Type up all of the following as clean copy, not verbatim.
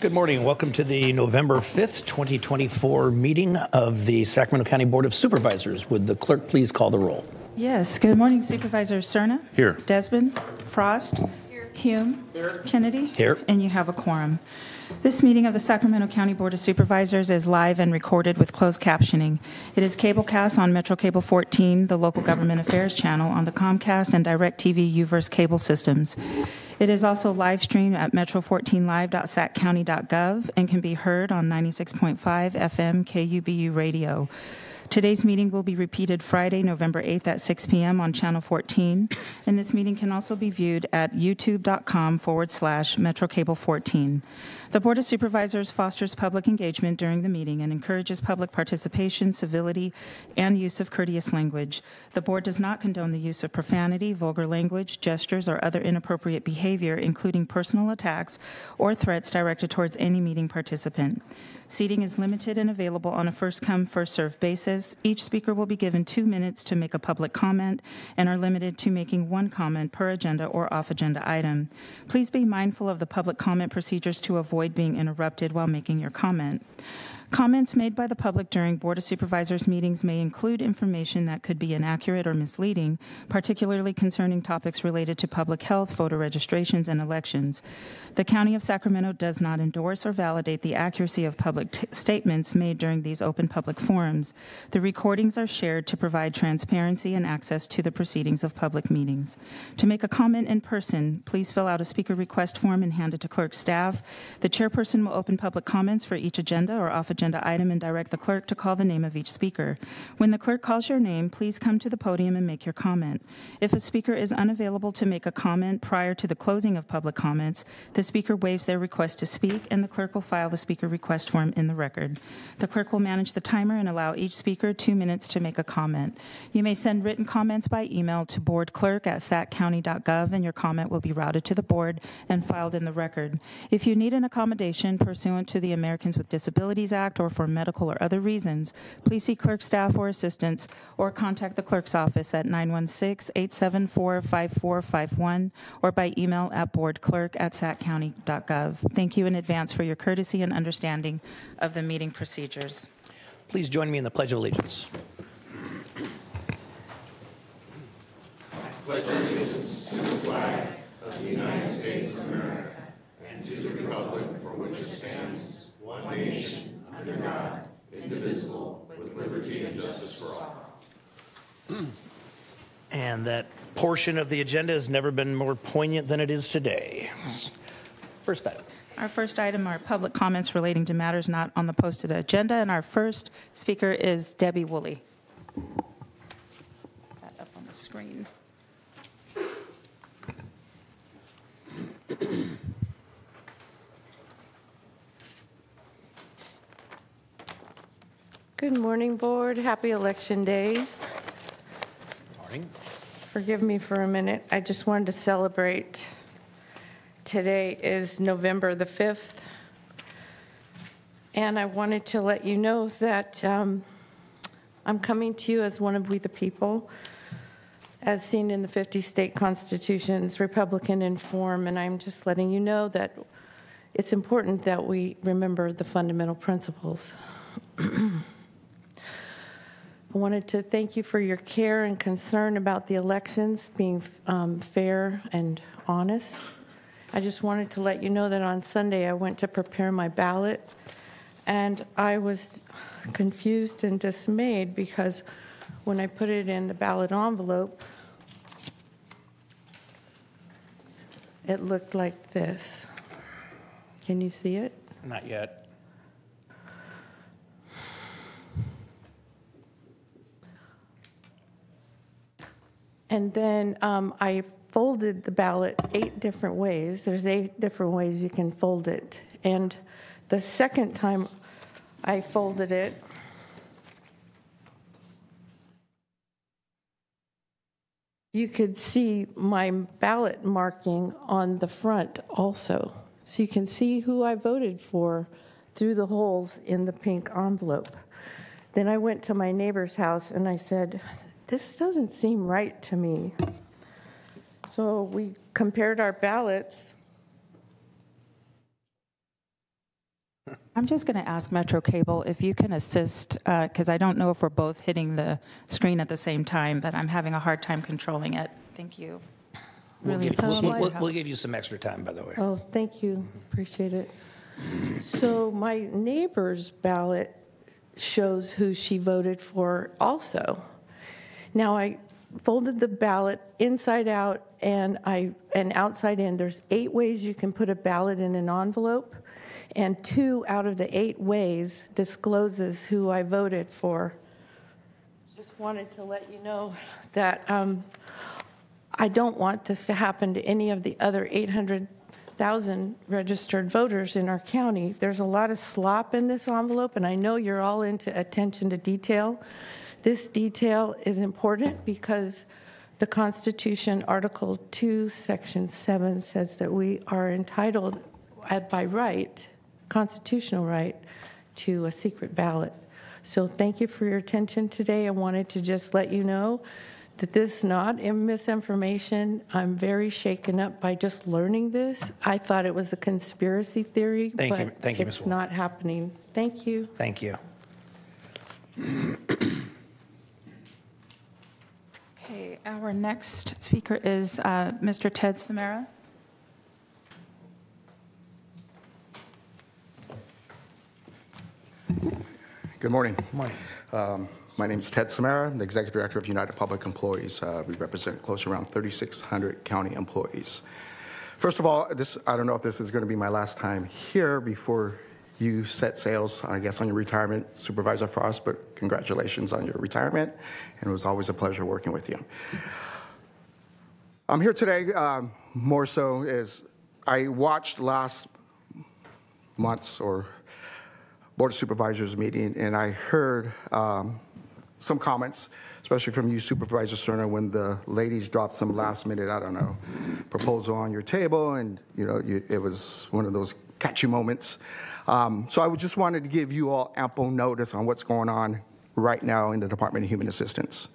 Good morning. Welcome to the November 5th, 2024 meeting of the Sacramento County Board of Supervisors. Would the clerk please call the roll? Yes. Good morning, Supervisor Cerna. Here. Desmond. Frost. Here. Hume. Here. Kennedy. Here. And you have a quorum. This meeting of the Sacramento County Board of Supervisors is live and recorded with closed captioning. It is cablecast on Metro Cable 14, the local government affairs channel on the Comcast and DirecTV UVerse cable systems. It is also live streamed at metro14live.saccounty.gov and can be heard on 96.5 FM KUBU radio. Today's meeting will be repeated Friday, November 8th at 6 p.m. on Channel 14, and this meeting can also be viewed at youtube.com/Metro Cable 14. The Board of Supervisors fosters public engagement during the meeting and encourages public participation, civility, and use of courteous language. The Board does not condone the use of profanity, vulgar language, gestures, or other inappropriate behavior, including personal attacks or threats directed towards any meeting participant. Seating is limited and available on a first-come, first-served basis. Each speaker will be given 2 minutes to make a public comment and are limited to making one comment per agenda or off-agenda item. Please be mindful of the public comment procedures to avoid being interrupted while making your comment. Comments made by the public during Board of Supervisors meetings may include information that could be inaccurate or misleading, particularly concerning topics related to public health, voter registrations, and elections. The County of Sacramento does not endorse or validate the accuracy of public statements made during these open public forums. The recordings are shared to provide transparency and access to the proceedings of public meetings. To make a comment in person, please fill out a speaker request form and hand it to clerk staff. The chairperson will open public comments for each agenda or off-agenda item and direct the clerk to call the name of each speaker. When the clerk calls your name, please come to the podium and make your comment. If a speaker is unavailable to make a comment prior to the closing of public comments, the speaker waives their request to speak, and the clerk will file the speaker request form in the record. The clerk will manage the timer and allow each speaker 2 minutes to make a comment. You may send written comments by email to boardclerk@saccounty.gov, and your comment will be routed to the board and filed in the record. If you need an accommodation pursuant to the Americans with Disabilities Act or for medical or other reasons, please see clerk staff or assistance or contact the clerk's office at 916-874-5451 or by email at boardclerk@saccounty.gov. Thank you in advance for your courtesy and understanding of the meeting procedures. Please join me in the Pledge of Allegiance. Pledge allegiance to the flag of the United States of America and to the republic for which it stands, one nation, under God, indivisible, with liberty and justice for all. And that portion of the agenda has never been more poignant than it is today. First item. Our first item are public comments relating to matters not on the posted agenda, and our first speaker is Debbie Woolley. That up on the screen. Good morning, Board. Happy Election Day. Morning. Forgive me for a minute. I just wanted to celebrate. Today is November the 5th, and I wanted to let you know that I'm coming to you as one of we the people, as seen in the 50 state constitutions, Republican in form, and I'm just letting you know that it's important that we remember the fundamental principles. I wanted to thank you for your care and concern about the elections being fair and honest. I just wanted to let you know that on Sunday I went to prepare my ballot, and I was confused and dismayed because when I put it in the ballot envelope, it looked like this. Can you see it? Not yet. And then I folded the ballot 8 different ways. There's 8 different ways you can fold it. And the second time I folded it, you could see my ballot marking on the front also. So you can see who I voted for through the holes in the pink envelope. Then I went to my neighbor's house and I said, this doesn't seem right to me. So we compared our ballots, I'm just going to ask Metro Cable if you can assist, because I don't know if we're both hitting the screen at the same time, but I'm having a hard time controlling it. Thank you. We'll Really appreciate your we'll help. give you some extra time, by the way. Oh, thank you. Appreciate it. So my neighbor's ballot shows who she voted for also. Now, I folded the ballot inside out and outside in. There's 8 ways you can put a ballot in an envelope, and 2 out of the 8 ways discloses who I voted for. Just wanted to let you know that I don't want this to happen to any of the other 800,000 registered voters in our county. There's a lot of slop in this envelope, and I know you're all into attention to detail. This detail is important because the Constitution, Article 2, Section 7 says that we are entitled by right, constitutional right, to a secret ballot. So thank you for your attention today. I wanted to just let you know that this is not misinformation. I'm very shaken up by just learning this. I thought it was a conspiracy theory, Thank you, but Ms. it's Wall. not happening. Thank you. Thank you. Okay, our next speaker is Mr. Ted Samara. Good morning. Good morning. My name is Ted Samara, I'm the Executive Director of United Public Employees. We represent close to around 3,600 county employees. First of all, I don't know if this is going to be my last time here before you set sails, I guess, on your retirement, Supervisor Frost, but congratulations on your retirement, and it was always a pleasure working with you. I'm here today more so is I watched last month's or Board of Supervisors meeting, and I heard some comments, especially from you, Supervisor Cerna, when the ladies dropped some last-minute, I don't know, proposal on your table, and it was one of those catchy moments. So I just wanted to give you all ample notice on what's going on right now in the Department of Human Assistance.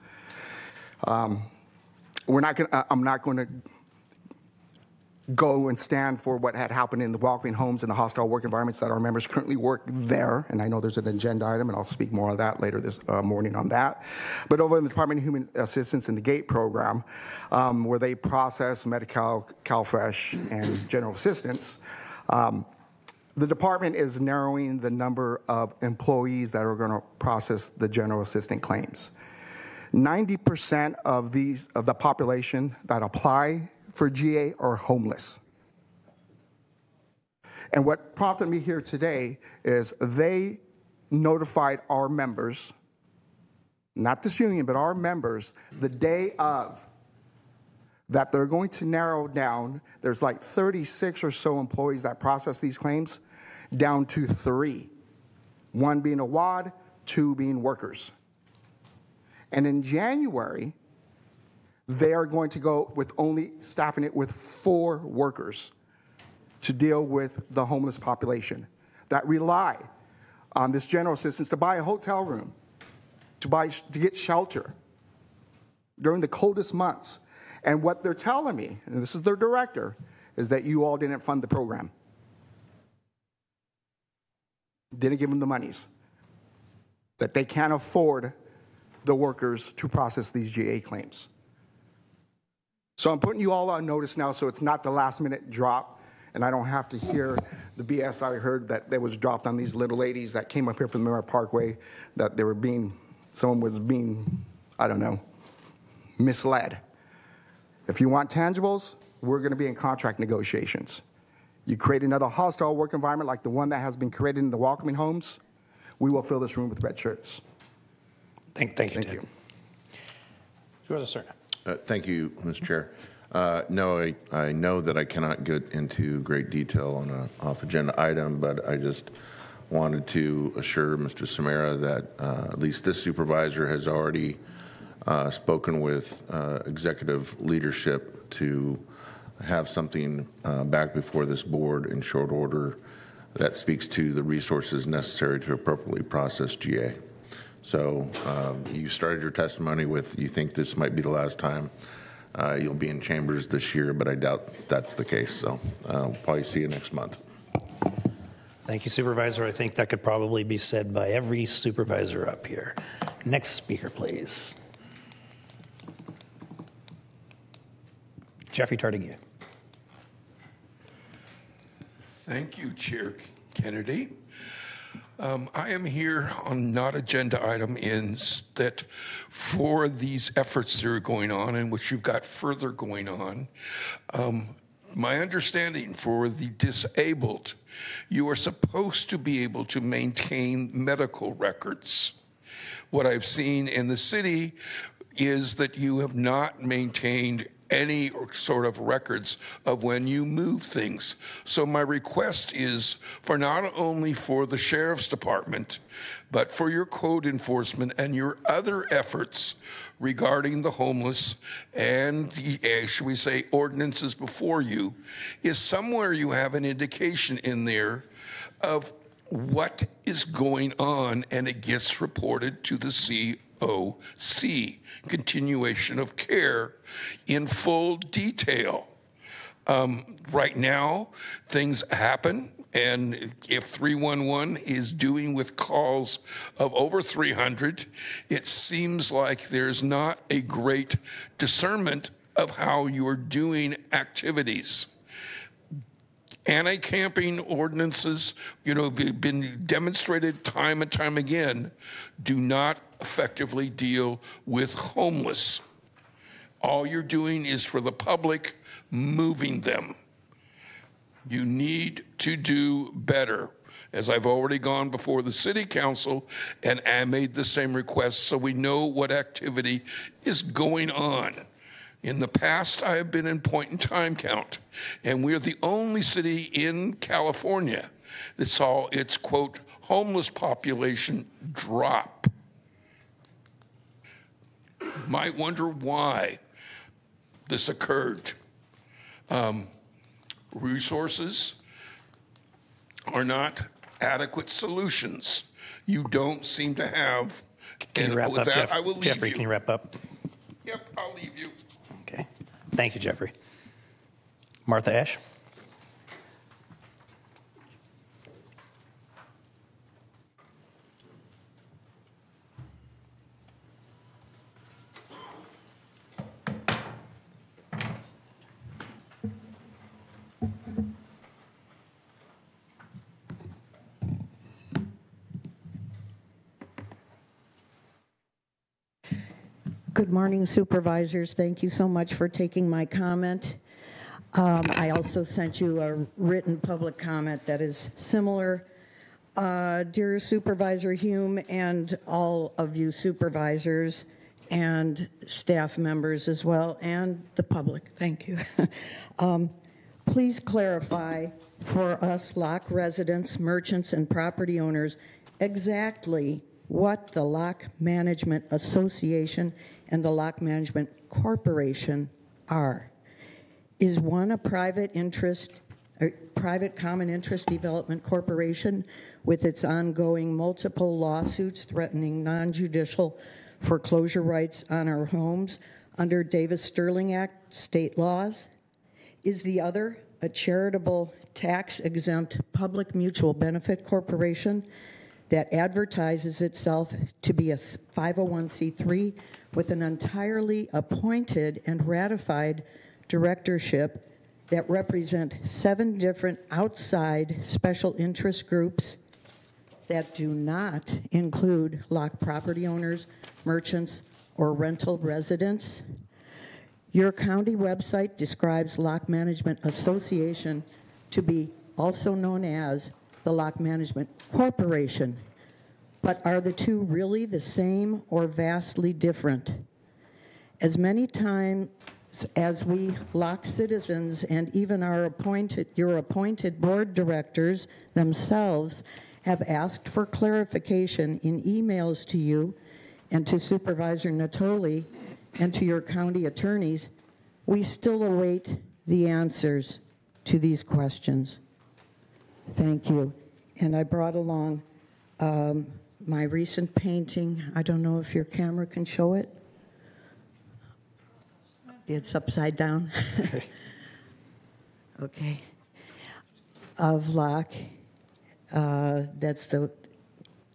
I'm not going to go and stand for what had happened in the welcoming homes and the hostile work environments that our members currently work there. And I know there's an agenda item, and I'll speak more on that later this morning on that. But over in the Department of Human Assistance in the GATE program, where they process Medi-Cal, CalFresh, and general assistance, the department is narrowing the number of employees that are going to process the general assistant claims. 90% of the population that apply for GA are homeless. And what prompted me here today is they notified our members, not this union, but our members, the day of, that they're going to narrow down, there's like 36 or so employees that process these claims, down to 3. 1 being a WAD, 2 being workers. And in January, they are going to go with only staffing it with 4 workers to deal with the homeless population that rely on this general assistance to buy a hotel room, to get shelter during the coldest months. And what they're telling me, and this is their director, is that you all didn't fund the program. Didn't give them the monies. That they can't afford the workers to process these GA claims. So I'm putting you all on notice now so it's not the last minute drop, and I don't have to hear the BS I heard that was dropped on these little ladies that came up here from the Merritt Parkway, that someone was being, I don't know, misled. If you want tangibles, we're going to be in contract negotiations. You create another hostile work environment like the one that has been created in the welcoming homes, we will fill this room with red shirts. Thank you, Ted. Supervisor Cerna. Thank you, Mr. Chair. No, I know that I cannot get into great detail on an off-agenda item, but I just wanted to assure Mr. Samara that at least this supervisor has already spoken with executive leadership to have something back before this board in short order that speaks to the resources necessary to appropriately process GA. So you started your testimony with you think this might be the last time you'll be in chambers this year, but I doubt that's the case. So I'll probably see you next month. Thank you, Supervisor. I think that could probably be said by every supervisor up here. Next speaker, please. Jeffrey Tardigue. Thank you, Chair Kennedy. I am here on not agenda item is that for these efforts that are going on and which you've got further going on, my understanding for the disabled, you are supposed to be able to maintain medical records. What I've seen in the city is that you have not maintained any sort of records of when you move things. So my request is for not only for the Sheriff's Department, but for your code enforcement and your other efforts regarding the homeless and the, should we say, ordinances before you, is somewhere you have an indication in there of what is going on and it gets reported to the COC, continuation of care, in full detail. Right now, things happen, and if 311 is doing with calls of over 300, it seems like there's not a great discernment of how you're doing activities. Anti-camping ordinances, been demonstrated time and time again, do not effectively deal with homeless. All you're doing is for the public, moving them. You need to do better. As I've already gone before the City Council and I made the same request so we know what activity is going on. In the past, I have been in point in time count, and we're the only city in California that saw its, quote, homeless population drop. Might wonder why this occurred. Resources are not adequate solutions. You don't seem to have. Can you wrap up, that, I will leave Jeffrey, you. can you wrap up? Yep, I'll leave you. Okay. Thank you, Jeffrey. Martha Ashe. Good morning, Supervisors. Thank you so much for taking my comment. I also sent you a written public comment that is similar. Dear Supervisor Hume and all of you supervisors and staff members as well, and the public, thank you. Please clarify for us Locke residents, merchants, and property owners exactly what the Locke Management Association and the Locke Management Corporation are. Is one a private common interest development corporation with its ongoing multiple lawsuits threatening non-judicial foreclosure rights on our homes under Davis-Sterling Act state laws? Is the other a charitable tax-exempt public mutual benefit corporation that advertises itself to be a 501c3 with an entirely appointed and ratified directorship that represent 7 different outside special interest groups that do not include Locke property owners, merchants, or rental residents? Your county website describes Locke Management Association to be also known as the Locke Management Corporation. But are the two really the same or vastly different? As many times as we Locke citizens and even your appointed board directors themselves have asked for clarification in emails to you and to Supervisor Natoli and to your county attorneys, we still await the answers to these questions. Thank you. And I brought along my recent painting. I don't know if your camera can show it. It's upside down. Okay. Of Locke. That's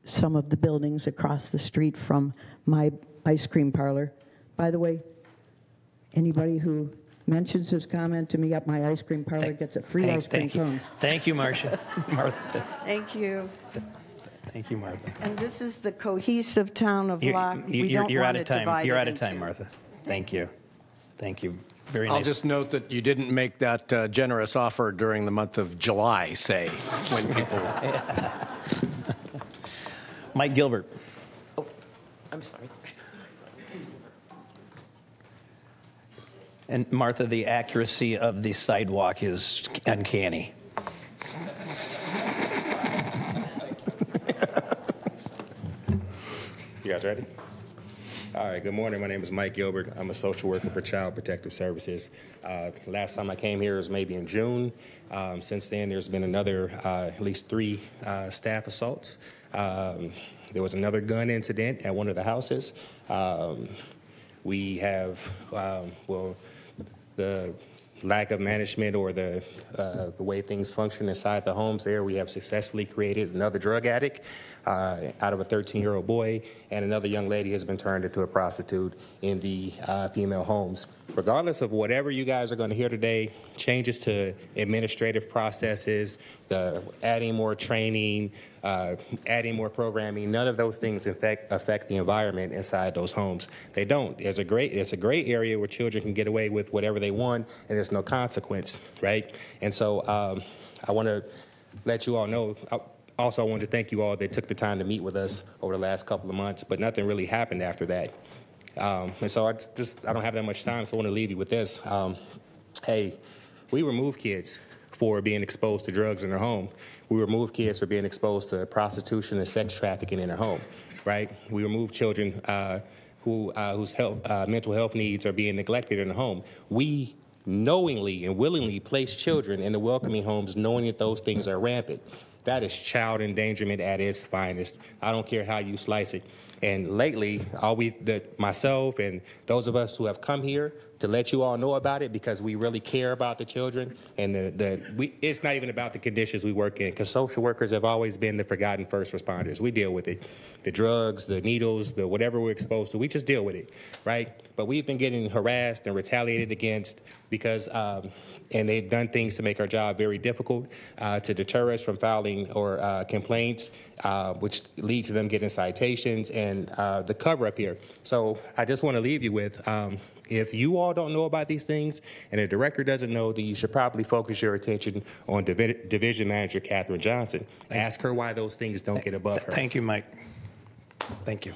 some of the buildings across the street from my ice cream parlor. By the way, anybody who mentions his comment to me at my ice cream parlor gets a free ice cream cone. Thank you, Marcia. Martha. Thank you. Thank you, Martha. And this is the cohesive town of Locke. We don't You're want out of to time. divide You're it out of into- time, Martha. Thank you. Thank you. Very nice. I'll just note that you didn't make that generous offer during the month of July, say, when people... Mike Gilbert. Oh, I'm sorry. And Martha, the accuracy of the sidewalk is uncanny. You guys ready? All right, good morning. My name is Mike Gilbert. I'm a social worker for Child Protective Services. Last time I came here was maybe in June. Since then, there's been another, at least 3 staff assaults. There was another gun incident at one of the houses. We have, the lack of management or the way things function inside the homes there, we have successfully created another drug addict out of a 13-year-old boy, and another young lady has been turned into a prostitute in the female homes. Regardless of whatever you guys are going to hear today, changes to administrative processes, adding more training, adding more programming, none of those things affect the environment inside those homes. They don't. It's a gray area where children can get away with whatever they want, and there's no consequence, right? And so I want to let you all know. Also, I wanted to thank you all that took the time to meet with us over the last couple of months, but nothing really happened after that. And so I don't have that much time, so I want to leave you with this. Hey, we remove kids for being exposed to drugs in their home. We remove kids for being exposed to prostitution and sex trafficking in their home, right? We remove children whose mental health needs are being neglected in the home. We knowingly and willingly place children in the welcoming homes knowing that those things are rampant. That is child endangerment at its finest. I don't care how you slice it. And lately, myself and those of us who have come here to let you all know about it, because we really care about the children, and it's not even about the conditions we work in, because social workers have always been the forgotten first responders. We deal with it. The drugs, the needles, the whatever we're exposed to, we just deal with it, right? But we've been getting harassed and retaliated against because and they've done things to make our job very difficult, to deter us from filing or complaints, which lead to them getting citations and the cover-up here. So I just want to leave you with, if you all don't know about these things and the director doesn't know, then you should probably focus your attention on Division Manager Katherine Johnson. Ask her why those things don't get above her. Thank you, Mike. Thank you.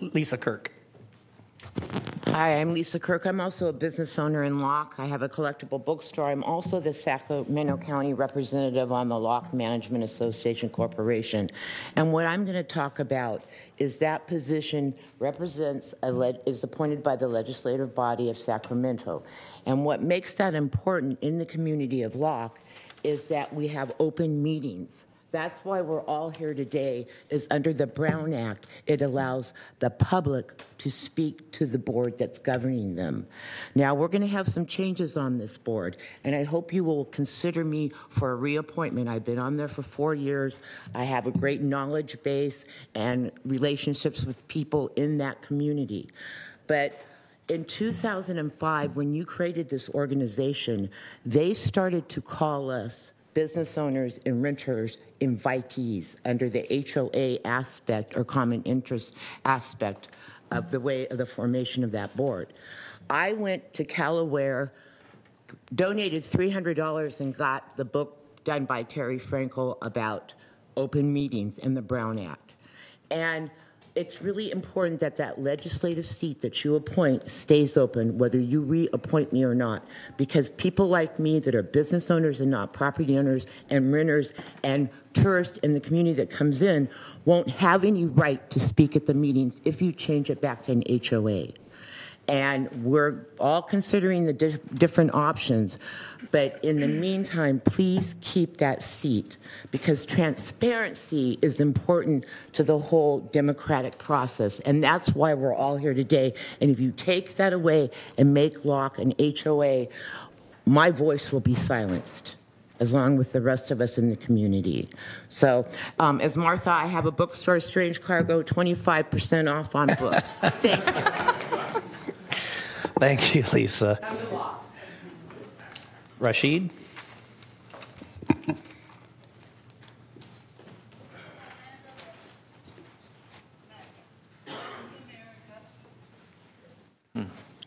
Lisa Kirk. Hi, I'm Lisa Kirk. I'm also a business owner in Locke. I have a collectible bookstore. I'm also the Sacramento County representative on the Locke Management Association Corporation. And what I'm going to talk about is that position is appointed by the legislative body of Sacramento. And what makes that important in the community of Locke is that we have open meetings. That's why we're all here today, is under the Brown Act, it allows the public to speak to the board that's governing them. Now, we're going to have some changes on this board, and I hope you will consider me for a reappointment. I've been on there for 4 years. I have a great knowledge base and relationships with people in that community. But in 2005, when you created this organization, they started to call us business owners and renters invitees under the HOA aspect or common interest aspect of the way of the formation of that board. I went to Calaware, donated $300 and got the book done by Terry Frankel about open meetings in the Brown Act. And it's really important that that legislative seat that you appoint stays open, whether you reappoint me or not, because people like me that are business owners and not property owners and renters and tourists in the community that comes in won't have any right to speak at the meetings if you change it back to an HOA. And we're all considering the different options. But in the meantime, please keep that seat, because transparency is important to the whole democratic process. And that's why we're all here today. And if you take that away and make Locke an HOA, my voice will be silenced. along with the rest of us in the community. So, as Martha, I have a bookstore, Strange Cargo, 25% off on books. Thank you. Thank you, Lisa. Rashid?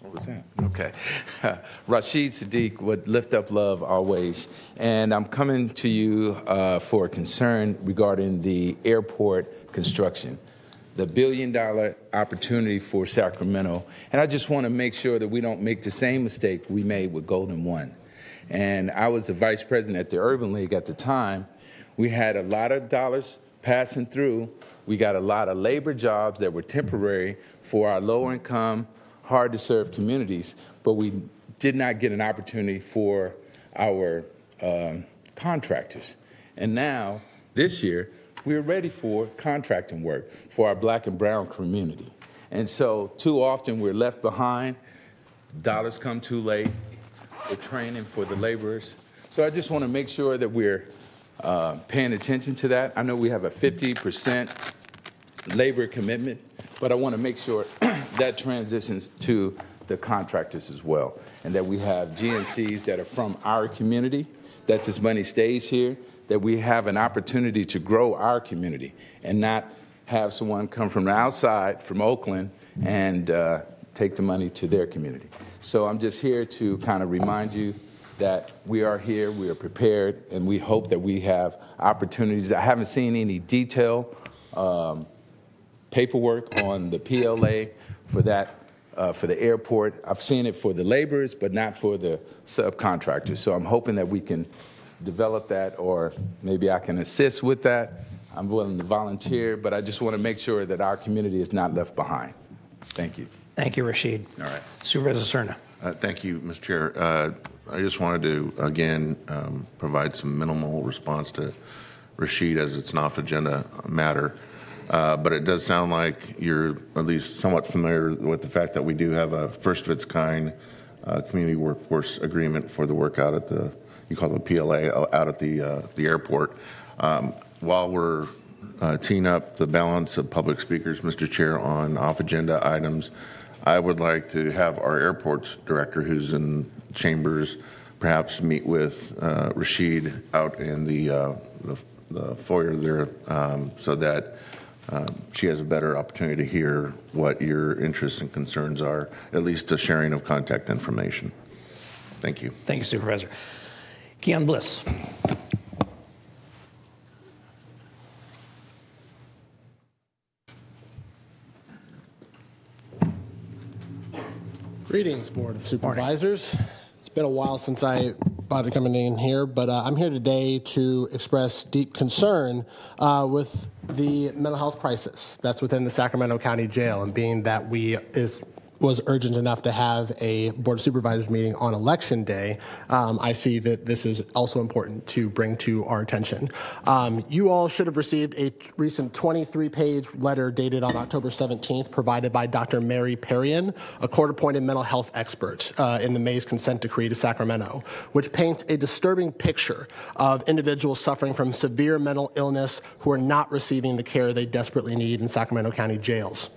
What was that? Okay. Rashid Sadiq would lift up love always. And I'm coming to you for a concern regarding the airport construction, the billion-dollar opportunity for Sacramento. And I just want to make sure that we don't make the same mistake we made with Golden One. And I was the vice president at the Urban League at the time. We had a lot of dollars passing through. We got a lot of labor jobs that were temporary for our low-income, hard-to-serve communities, but we did not get an opportunity for our contractors. And now, this year, we're ready for contracting work for our black and brown community. And so, too often, we're left behind. Dollars come too late. The training for the laborers. So I just want to make sure that we're paying attention to that. I know we have a 50% labor commitment, but I want to make sure that transitions to the contractors as well, and that we have GNCs that are from our community, that this money stays here, that we have an opportunity to grow our community and not have someone come from the outside, from Oakland, and take the money to their community. So I'm just here to kind of remind you that we are here, we are prepared, and we hope that we have opportunities. I haven't seen any detail paperwork on the PLA for that, for the airport. I've seen it for the laborers, but not for the subcontractors. So I'm hoping that we can develop that, or maybe I can assist with that. I'm willing to volunteer, but I just want to make sure that our community is not left behind. Thank you. Thank you, Rashid. All right. Supervisor Cerna. Thank you, Mr. Chair. I just wanted to, again, provide some minimal response to Rashid, as it's an off-agenda matter. But it does sound like you're at least somewhat familiar with the fact that we do have a first-of-its-kind community workforce agreement for the work out at the, you call it the PLA, out at the airport. While we're teeing up the balance of public speakers, Mr. Chair, on off-agenda items, I would like to have our airports director, who's in chambers, perhaps meet with Rashid out in the foyer there, so that she has a better opportunity to hear what your interests and concerns are, at least a sharing of contact information. Thank you. Thank you, Supervisor. Keon Bliss. Greetings, Board of Supervisors. It's been a while since I bothered coming in here, but I'm here today to express deep concern with the mental health crisis that's within the Sacramento County Jail, and being that was urgent enough to have a Board of Supervisors meeting on Election Day, I see that this is also important to bring to our attention. You all should have received a recent 23-page letter dated on October 17th provided by Dr. Mary Perrian, a court-appointed mental health expert in the Mays Consent Decree to Sacramento, which paints a disturbing picture of individuals suffering from severe mental illness who are not receiving the care they desperately need in Sacramento County jails.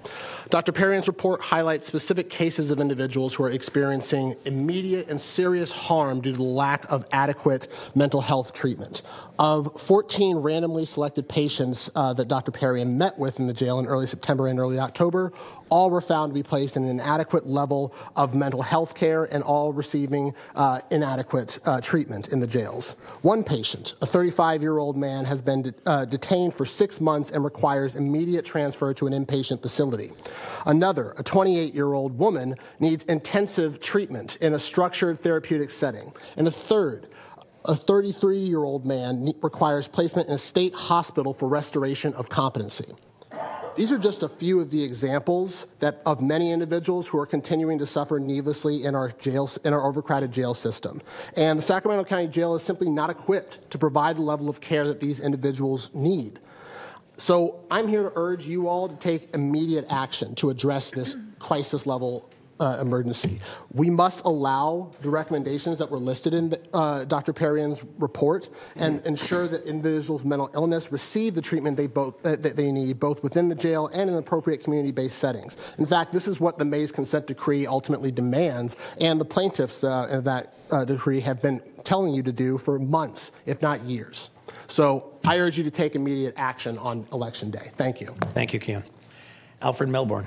Dr. Perrian's report highlights specific cases of individuals who are experiencing immediate and serious harm due to the lack of adequate mental health treatment. Of 14 randomly selected patients that Dr. Perrian met with in the jail in early September and early October, all were found to be placed in an inadequate level of mental health care and all receiving inadequate treatment in the jails. One patient, a 35-year-old man, has been detained for 6 months and requires immediate transfer to an inpatient facility. Another, a 28-year-old woman, needs intensive treatment in a structured therapeutic setting. And a third, a 33-year-old man, requires placement in a state hospital for restoration of competency. These are just a few of the examples of many individuals who are continuing to suffer needlessly in our jails, in our overcrowded jail system. And the Sacramento County Jail is simply not equipped to provide the level of care that these individuals need. So I'm here to urge you all to take immediate action to address this crisis level emergency. We must allow the recommendations that were listed in Dr. Perrian's report and ensure that individuals with mental illness receive the treatment that they need, both within the jail and in appropriate community-based settings. In fact, this is what the Mays consent decree ultimately demands, and the plaintiffs in that decree have been telling you to do for months, if not years. So I urge you to take immediate action on Election Day. Thank you. Thank you, Keon. Alfred Melbourne.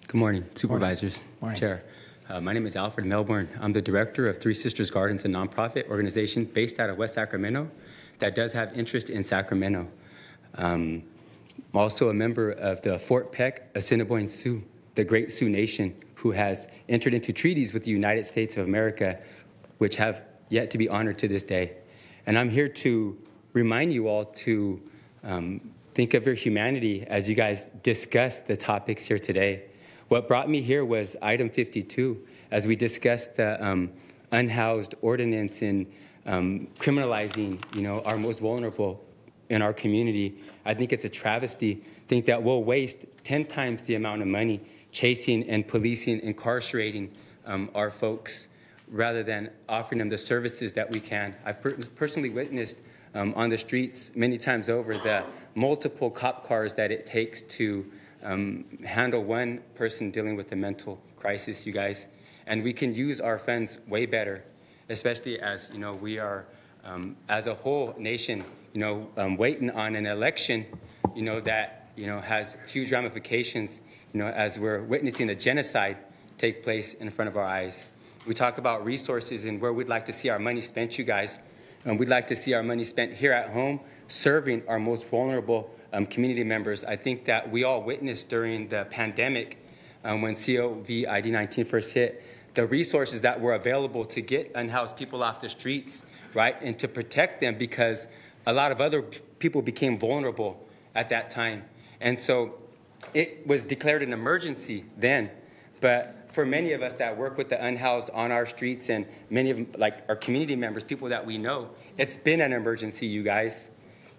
Good morning, Supervisors, Morning. Chair. My name is Alfred Melbourne. I'm the director of Three Sisters Gardens, a nonprofit organization based out of West Sacramento that does have interest in Sacramento. I'm also a member of the Fort Peck Assiniboine Sioux, the Great Sioux Nation, who has entered into treaties with the United States of America, which have yet to be honored to this day. And I'm here to remind you all to think of your humanity as you guys discuss the topics here today. What brought me here was item 52, as we discussed the unhoused ordinance and criminalizing, our most vulnerable in our community. I think it's a travesty. Think that we'll waste 10 times the amount of money chasing and policing, incarcerating our folks, rather than offering them the services that we can. I've personally witnessed on the streets many times over the multiple cop cars that it takes to handle one person dealing with a mental crisis, you guys. And we can use our funds way better, especially as, we are, as a whole nation, waiting on an election, that, has huge ramifications, as we're witnessing a genocide take place in front of our eyes. We talk about resources and where we'd like to see our money spent, you guys. We'd like to see our money spent here at home, serving our most vulnerable community members. I think that we all witnessed during the pandemic when COVID-19 first hit, the resources that were available to get unhoused people off the streets, right, and to protect them, because a lot of other people became vulnerable at that time. And so it was declared an emergency then, but for many of us that work with the unhoused on our streets and many of them, like our community members, people that we know, it's been an emergency, you guys.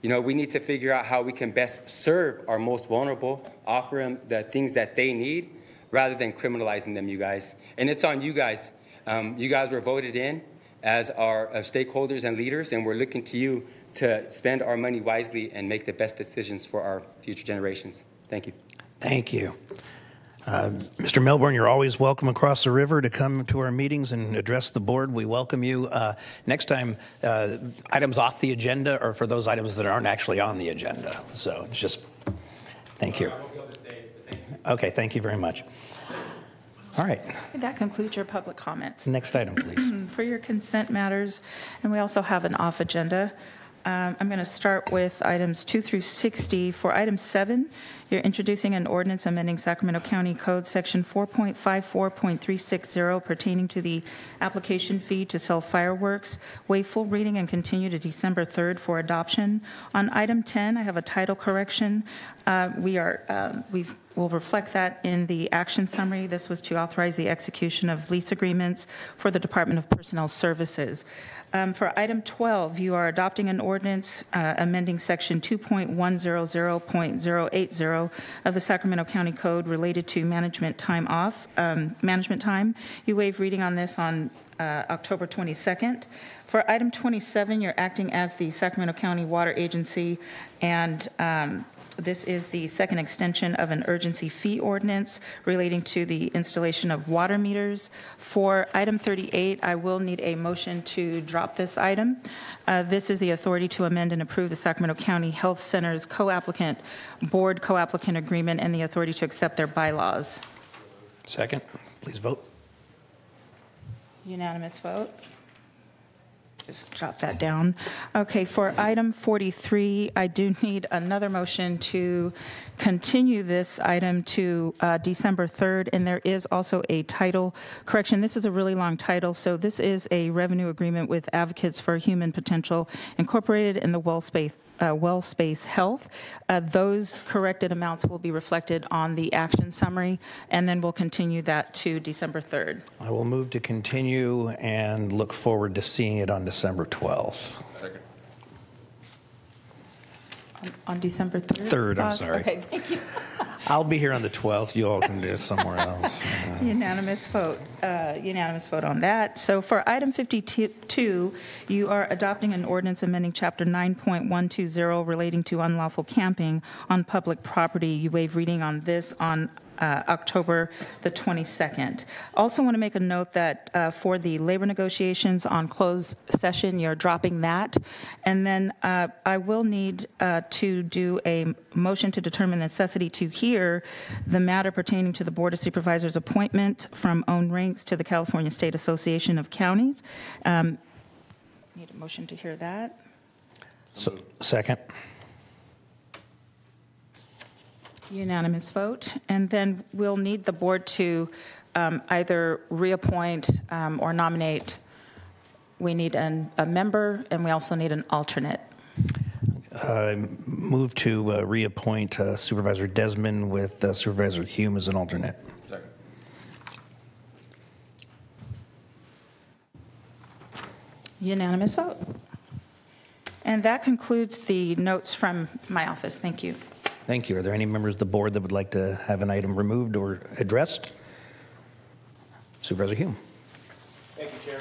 We need to figure out how we can best serve our most vulnerable, offer them the things that they need, rather than criminalizing them, you guys. And it's on you guys. You guys were voted in as our stakeholders and leaders, and we're looking to you to spend our money wisely and make the best decisions for our future generations. Thank you. Thank you. Mr. Melbourne, you're always welcome across the river to come to our meetings and address the board. We welcome you. Next time, items off the agenda are for those items that aren't actually on the agenda. So it's just, thank you. Okay, thank you very much. All right. That concludes your public comments. Next item, please. For your consent matters, and we also have an off agenda. I'm going to start with items 2 through 60. For item 7, you're introducing an ordinance amending Sacramento County Code Section 4.54.360 pertaining to the application fee to sell fireworks. Waive full reading and continue to December 3rd for adoption. On item 10, I have a title correction. We'll reflect that in the action summary. This was to authorize the execution of lease agreements for the Department of Personnel Services. For item 12, you are adopting an ordinance amending section 2.100.080 of the Sacramento County Code related to management time off, management time. You waive reading on this on October 22nd. For item 27, you're acting as the Sacramento County Water Agency, and this is the second extension of an urgency fee ordinance relating to the installation of water meters. For item 38, I will need a motion to drop this item. This is the authority to amend and approve the Sacramento County Health Center's board co-applicant agreement and the authority to accept their bylaws. Second, please vote. Unanimous vote. Just jot that down. Okay, for item 43, I do need another motion to continue this item to December 3rd, and there is also a title correction. This is a really long title, so this is a revenue agreement with Advocates for Human Potential Incorporated in the Well Space Wellspace Health. Those corrected amounts will be reflected on the action summary, and then we'll continue that to December 3rd. I will move to continue and look forward to seeing it on December 12th. Second. On December 3rd? 3rd, I'm sorry. Okay, thank you. I'll be here on the 12th. You all can do it somewhere else. Unanimous vote. Unanimous vote on that. So for item 52, you are adopting an ordinance amending Chapter 9.120 relating to unlawful camping on public property. You waive reading on this on October the 22nd. Also want to make a note that for the labor negotiations on closed session, you're dropping that. And then I will need to do a motion to determine necessity to hear the matter pertaining to the Board of Supervisors appointment from own ranks to the California State Association of Counties. Need a motion to hear that. So, second. Unanimous vote. And then we'll need the board to either reappoint or nominate. We need a member, and we also need an alternate. Move to reappoint Supervisor Desmond with Supervisor Hume as an alternate. Second. Unanimous vote. And that concludes the notes from my office. Thank you. Thank you. Are there any members of the board that would like to have an item removed or addressed? Supervisor Hume. Thank you, Chair.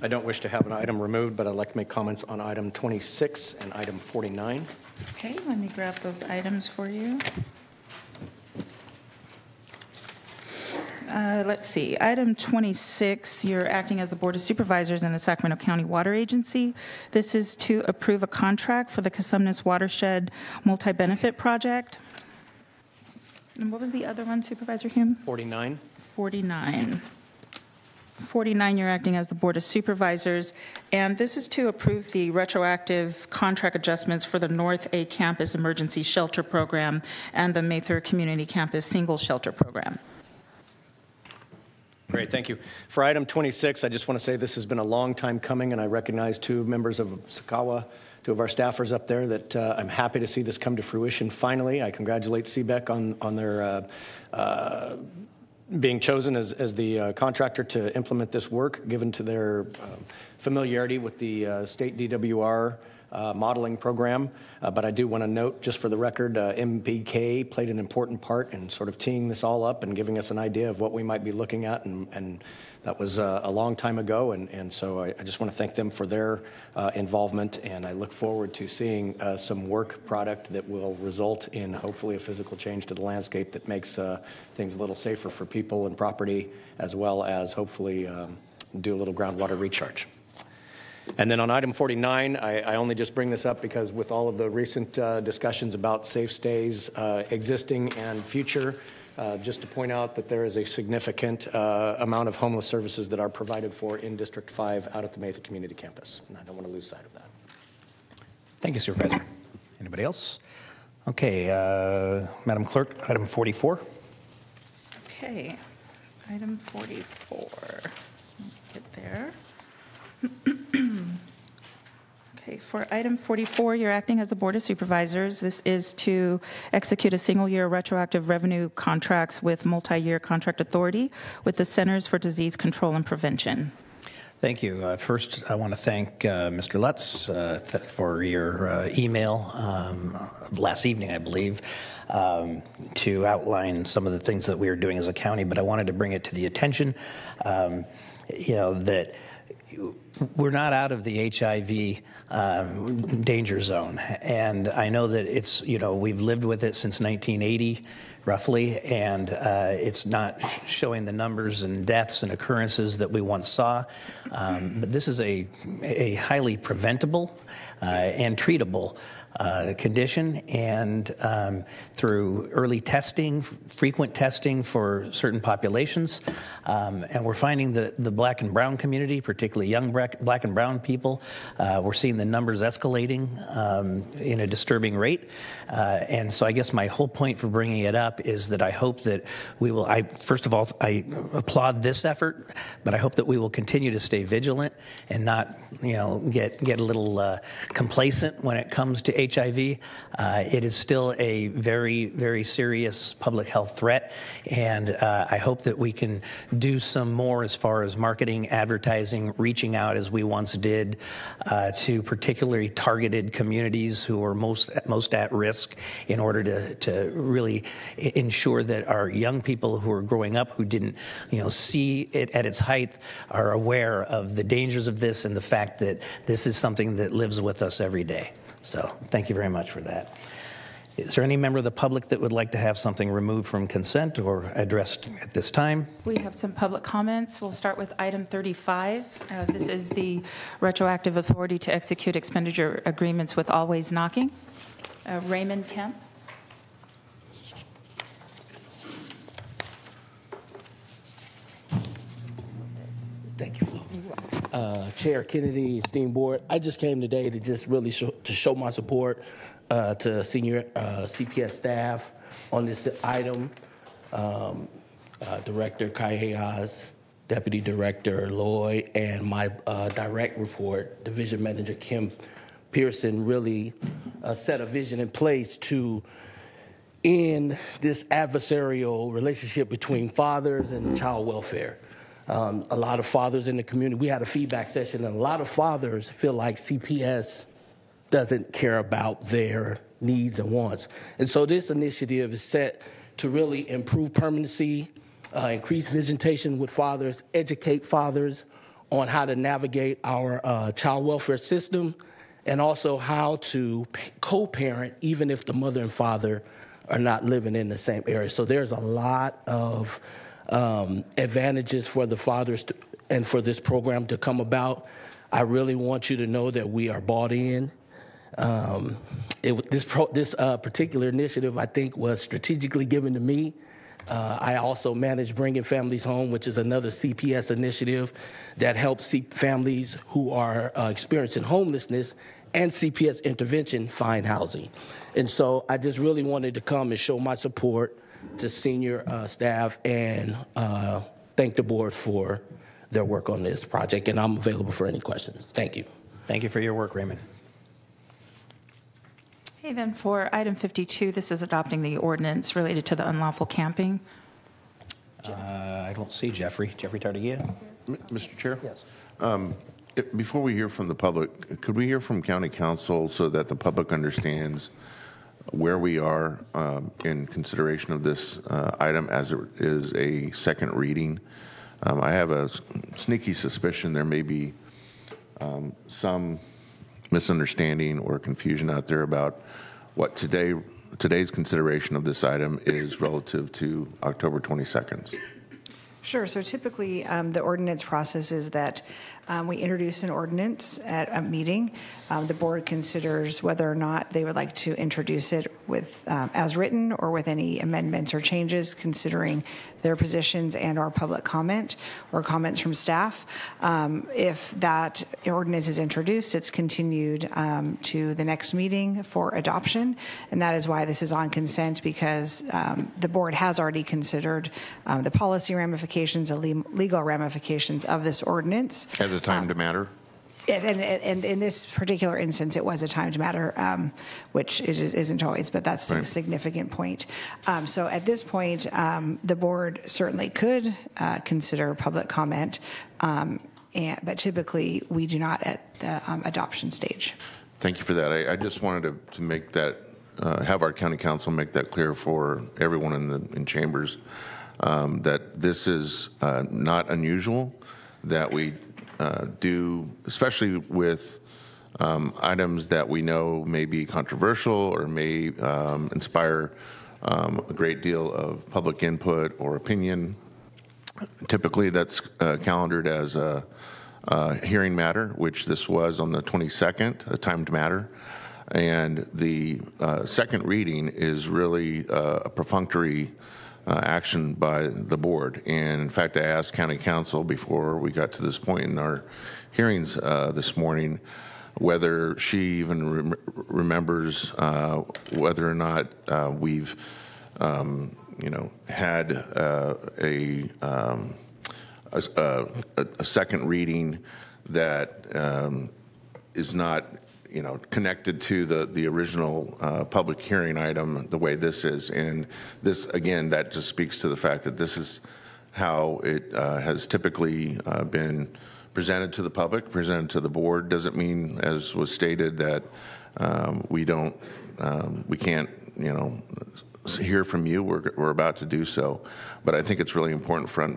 I don't wish to have an item removed, but I'd like to make comments on item 26 and item 49. Okay, let me grab those items for you. Let's see. Item 26, you're acting as the Board of Supervisors in the Sacramento County Water Agency. This is to approve a contract for the Casumnas Watershed Multi-Benefit Project. And what was the other one, Supervisor Hume? 49. 49. 49, you're acting as the Board of Supervisors, and this is to approve the retroactive contract adjustments for the North A Campus Emergency Shelter Program and the Mather Community Campus Single Shelter Program. Great, thank you. For item 26, I just want to say this has been a long time coming, and I recognize two members of Sakawa, two of our staffers up there, that I'm happy to see this come to fruition finally. I congratulate CBEC on their being chosen as the contractor to implement this work, given to their familiarity with the state DWR modeling program. But I do want to note, just for the record, MPK played an important part in sort of teeing this all up and giving us an idea of what we might be looking at, and that was a long time ago, and so I just want to thank them for their involvement, and I look forward to seeing some work product that will result in hopefully a physical change to the landscape that makes things a little safer for people and property, as well as hopefully do a little groundwater recharge. And then on item 49, I only just bring this up because with all of the recent discussions about safe stays, existing and future, just to point out that there is a significant amount of homeless services that are provided for in District 5 out at the Mather Community Campus, and I don't want to lose sight of that. Thank you, Supervisor. Anybody else? Okay, Madam Clerk, item 44. Okay, item 44. Get there. Okay, for item 44, you're acting as the Board of Supervisors. This is to execute a single-year retroactive revenue contracts with multi-year contract authority with the Centers for Disease Control and Prevention. Thank you. First, I want to thank Mr. Lutz for your email last evening, I believe, to outline some of the things that we are doing as a county, but I wanted to bring it to the attention, that we're not out of the HIV danger zone, and I know that it's, we've lived with it since 1980, roughly, and it's not showing the numbers and deaths and occurrences that we once saw, but this is a highly preventable and treatable condition, and through early testing, frequent testing for certain populations, and we're finding that the black and brown community, particularly particularly young black and brown people. We're seeing the numbers escalating in a disturbing rate. And so I guess my whole point for bringing it up is that I hope that we will, first of all, I applaud this effort, but I hope that we will continue to stay vigilant and not, get a little complacent when it comes to HIV. It is still a very, very serious public health threat, and I hope that we can do some more as far as marketing, advertising, reaching out as we once did to particularly targeted communities who are most at risk in order to really ensure that our young people who are growing up who didn't see it at its height are aware of the dangers of this and the fact that this is something that lives with us every day. So thank you very much for that. Is there any member of the public that would like to have something removed from consent or addressed at this time? We have some public comments. We'll start with item 35. This is the retroactive authority to execute expenditure agreements with Always Knocking. Raymond Kemp. Thank you, Flo. Chair Kennedy, esteemed board, I just came today to just really show my support to senior CPS staff on this item. Director Kai Hayes, Deputy Director Lloyd, and my direct report, Division Manager Kim Pearson, really set a vision in place to end this adversarial relationship between fathers and child welfare. A lot of fathers in the community, we had a feedback session, and a lot of fathers feel like CPS doesn't care about their needs and wants. And so this initiative is set to really improve permanency, increase visitation with fathers, educate fathers on how to navigate our child welfare system, and also how to co-parent even if the mother and father are not living in the same area. So there's a lot of advantages for the fathers and for this program to come about. I really want you to know that we are bought in. This particular initiative, I think, was strategically given to me. I also manage Bringing Families Home, which is another CPS initiative that helps families who are experiencing homelessness and CPS intervention find housing. And so I just really wanted to come and show my support to senior staff and thank the board for their work on this project. And I'm available for any questions. Thank you. Thank you for your work, Raymond. Okay, then for item 52, this is adopting the ordinance related to the unlawful camping. I don't see Jeffrey. Jeffrey Tardigia. Mr. Chair? Yes. Before we hear from the public, could we hear from County Council so that the public understands where we are in consideration of this item as it is a second reading? I have a sneaky suspicion there may be some misunderstanding or confusion out there about what today's consideration of this item is relative to October 22nd. Sure. So typically, the ordinance process is that we introduce an ordinance at a meeting. The board considers whether or not they would like to introduce it with as written or with any amendments or changes, considering their positions and our public comment or comments from staff. If that ordinance is introduced, it's continued to the next meeting for adoption, and that is why this is on consent, because the board has already considered the policy ramifications, the legal ramifications of this ordinance. As a timed matter? And in this particular instance, it was a timed matter, which isn't always, but that's a significant point. So at this point, the board certainly could consider public comment, but typically we do not at the adoption stage. Thank you for that. I just wanted to make that, have our county council make that clear for everyone in chambers, that this is not unusual, that we do, especially with items that we know may be controversial or may inspire a great deal of public input or opinion. Typically, that's calendared as a hearing matter, which this was on the 22nd, a timed matter. And the second reading is really a perfunctory action by the board. And in fact, I asked county council before we got to this point in our hearings this morning, whether she even remembers whether or not we've, had a second reading that is not, connected to the original public hearing item the way this is. And this, again, that just speaks to the fact that this is how it has typically been presented to the public, presented to the board. Doesn't mean, as was stated, that we can't, hear from you. We're about to do so. But I think it's really important for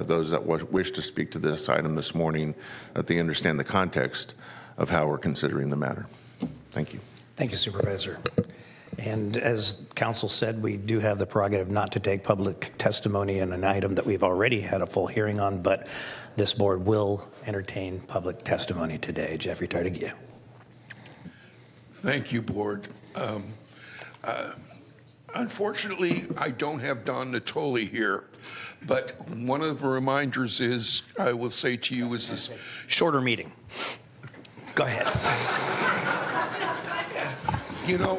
those that wish to speak to this item this morning that they understand the context of how we're considering the matter. Thank you. Thank you, Supervisor. And as council said, we do have the prerogative not to take public testimony in an item that we've already had a full hearing on, but this board will entertain public testimony today. Jeffrey Tardigia. Thank you, board. Unfortunately, I don't have Don Natoli here, but one of the reminders is, I will say to you, is this shorter meeting. Go ahead.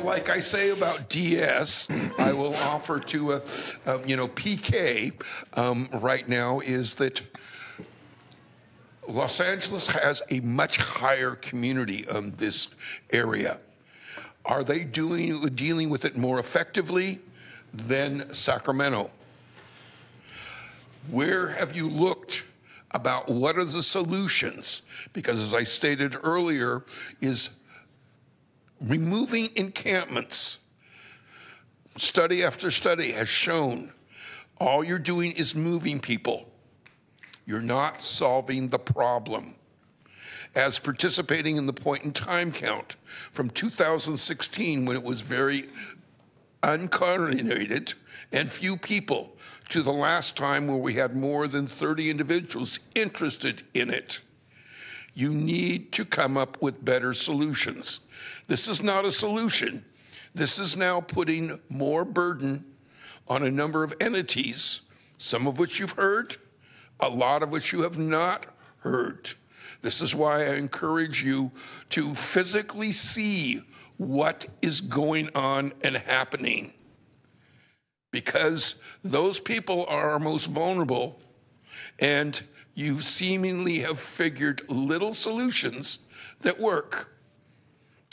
Like I say about DS, I will offer to, PK right now is that Los Angeles has a much higher community on this area. Are they dealing with it more effectively than Sacramento? Where have you looked about what are the solutions? Because as I stated earlier, is removing encampments. Study after study has shown all you're doing is moving people. You're not solving the problem. As participating in the point in time count from 2016, when it was very uncoordinated and few people, to the last time where we had more than 30 individuals interested in it. You need to come up with better solutions. This is not a solution. This is now putting more burden on a number of entities, some of which you've heard, a lot of which you have not heard. This is why I encourage you to physically see what is going on and happening. Because those people are our most vulnerable, and you seemingly have figured little solutions that work.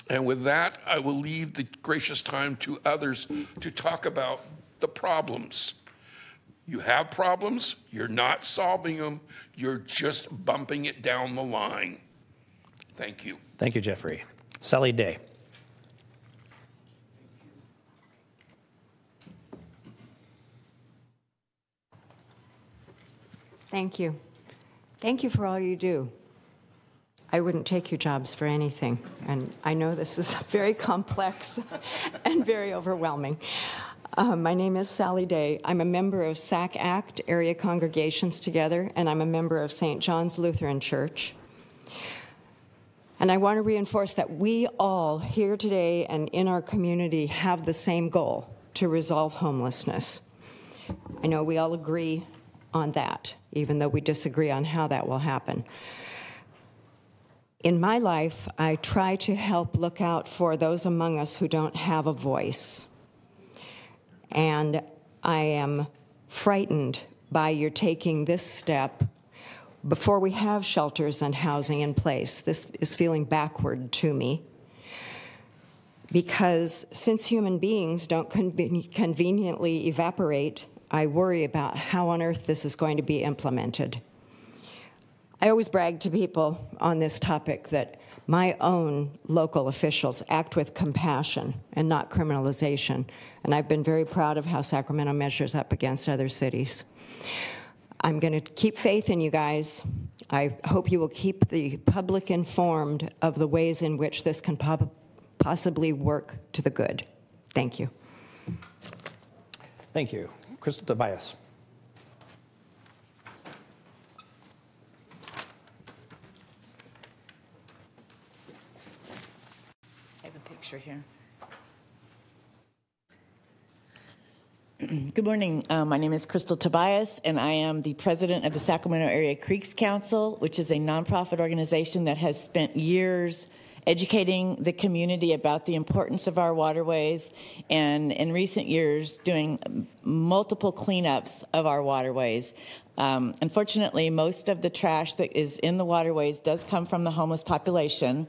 And with that, I will leave the gracious time to others to talk about the problems. You have problems, you're not solving them, you're just bumping it down the line. Thank you. Thank you, Jeffrey. Sally Day. Thank you. Thank you for all you do. I wouldn't take your jobs for anything, and I know this is very complex and very overwhelming. My name is Sally Day. I'm a member of SAC ACT, Area Congregations Together, and I'm a member of St. John's Lutheran Church. And I want to reinforce that we all here today and in our community have the same goal, to resolve homelessness. I know we all agree on that, even though we disagree on how that will happen. In my life, I try to help look out for those among us who don't have a voice. And I am frightened by your taking this step before we have shelters and housing in place. This is feeling backward to me. Because since human beings don't conveniently evaporate, I worry about how on earth this is going to be implemented. I always brag to people on this topic that my own local officials act with compassion and not criminalization, and I've been very proud of how Sacramento measures up against other cities. I'm going to keep faith in you guys. I hope you will keep the public informed of the ways in which this can possibly work to the good. Thank you. Thank you. Crystal Tobias. I have a picture here. Good morning. My name is Crystal Tobias, and I am the president of the Sacramento Area Creeks Council, which is a nonprofit organization that has spent years educating the community about the importance of our waterways, and in recent years doing multiple cleanups of our waterways. Unfortunately, most of the trash that is in the waterways does come from the homeless population.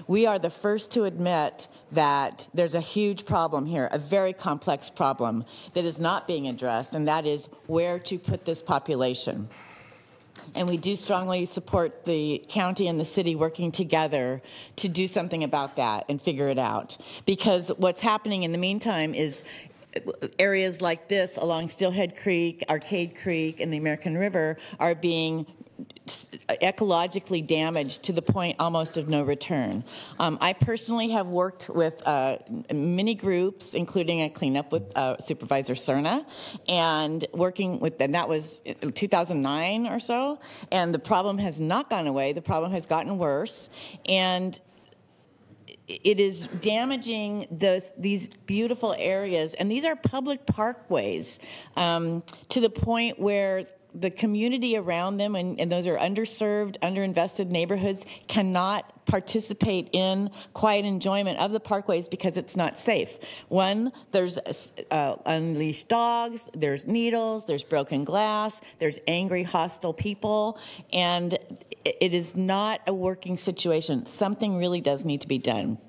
We are the first to admit that there's a huge problem here, a very complex problem that is not being addressed, and that is where to put this population. And we do strongly support the county and the city working together to do something about that and figure it out. Because what's happening in the meantime is areas like this along Steelhead Creek, Arcade Creek, and the American River are being ecologically damaged to the point almost of no return. I personally have worked with many groups, including a cleanup with Supervisor Cerna, and that was 2009 or so, and the problem has not gone away. The problem has gotten worse, and it is damaging these beautiful areas, and these are public parkways, to the point where the community around them, and those are underserved, underinvested neighborhoods, cannot participate in quiet enjoyment of the parkways because it's not safe. One, there's unleashed dogs, there's needles, there's broken glass, there's angry, hostile people, and it is not a working situation. Something really does need to be done.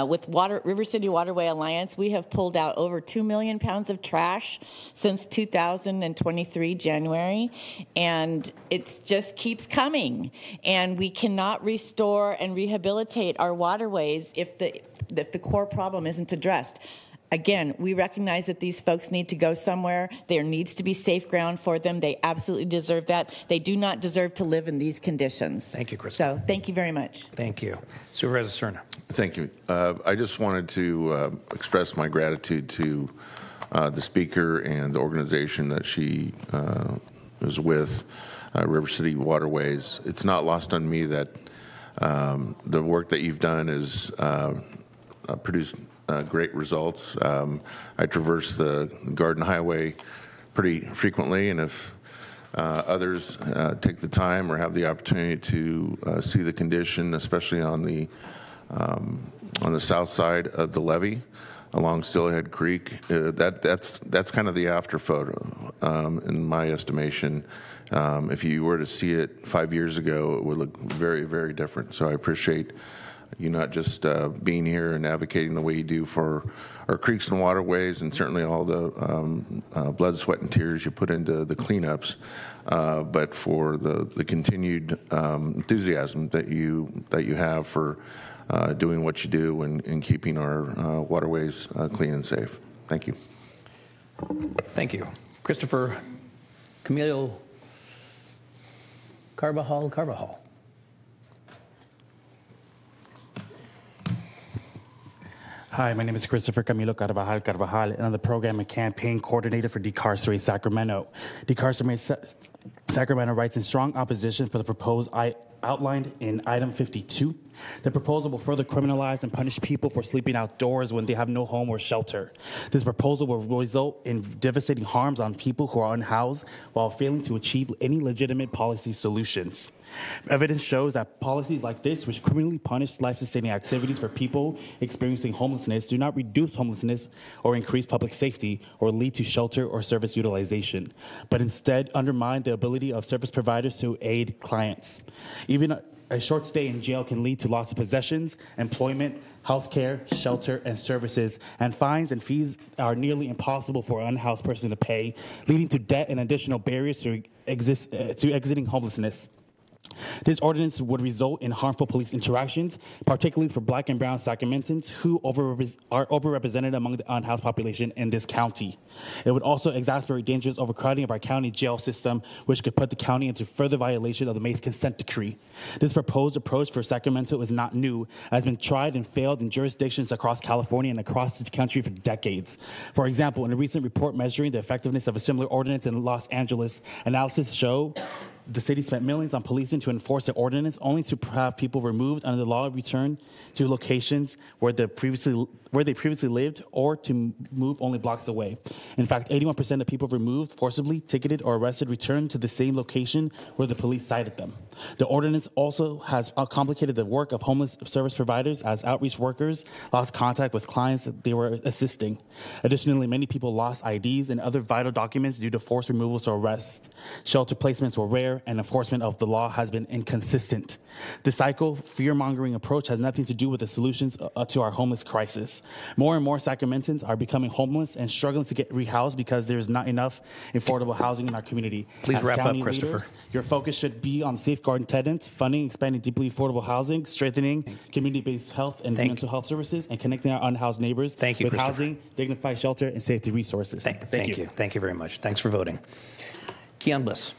With River City Waterway Alliance, we have pulled out over 2 million pounds of trash since 2023 January, and it just keeps coming. And we cannot restore and rehabilitate our waterways if the core problem isn't addressed. Again, we recognize that these folks need to go somewhere. There needs to be safe ground for them. They absolutely deserve that. They do not deserve to live in these conditions. Thank you, Krista. So thank you very much. Thank you. Supervisor Cerna. Thank you. I just wanted to express my gratitude to the speaker and the organization that she is with, River City Waterways. It's not lost on me that the work that you've done is produced great results. I traverse the Garden Highway pretty frequently, and if others take the time or have the opportunity to see the condition, especially on the south side of the levee along Steelhead Creek, that's kind of the after photo, in my estimation. If you were to see it 5 years ago, it would look very, very different. So I appreciate you not just being here and advocating the way you do for our creeks and waterways, and certainly all the blood, sweat, and tears you put into the cleanups, but for the continued enthusiasm that you have for doing what you do and keeping our waterways clean and safe. Thank you. Thank you. Christopher Camilo Carbajal. Hi, my name is Christopher Camilo Carvajal, and I'm the program and campaign coordinator for Decarcerate Sacramento. Decarcerate Sacramento writes in strong opposition for the proposed outlined in item 52. The proposal will further criminalize and punish people for sleeping outdoors when they have no home or shelter. This proposal will result in devastating harms on people who are unhoused while failing to achieve any legitimate policy solutions. Evidence shows that policies like this, which criminally punish life-sustaining activities for people experiencing homelessness, do not reduce homelessness or increase public safety or lead to shelter or service utilization, but instead undermine the ability of service providers to aid clients. Even a short stay in jail can lead to loss of possessions, employment, health care, shelter, and services, and fines and fees are nearly impossible for an unhoused person to pay, leading to debt and additional barriers to exiting homelessness. This ordinance would result in harmful police interactions, particularly for Black and brown Sacramentans who are overrepresented among the unhoused population in this county. It would also exacerbate dangerous overcrowding of our county jail system, which could put the county into further violation of the Mayor's consent decree. This proposed approach for Sacramento is not new, has been tried and failed in jurisdictions across California and across the country for decades. For example, in a recent report measuring the effectiveness of a similar ordinance in Los Angeles, analysis showed the city spent millions on policing to enforce the ordinance, only to have people removed under the law returned to locations where they previously lived, or to move only blocks away. In fact, 81% of people removed, forcibly ticketed, or arrested returned to the same location where the police cited them. The ordinance also has complicated the work of homeless service providers, as outreach workers lost contact with clients that they were assisting. Additionally, many people lost IDs and other vital documents due to forced removals or arrest. Shelter placements were rare, and enforcement of the law has been inconsistent. The cycle, fear-mongering approach has nothing to do with the solutions to our homeless crisis. More and more Sacramentans are becoming homeless and struggling to get rehoused because there's not enough affordable housing in our community. Please wrap up, county Christopher. leaders, your focus should be on safeguarding tenants, funding, expanding deeply affordable housing, strengthening community-based health and mental health services, and connecting our unhoused neighbors with housing, dignified shelter, and safety resources. Thank you. Thank you very much. Thanks for voting. Keon Bliss.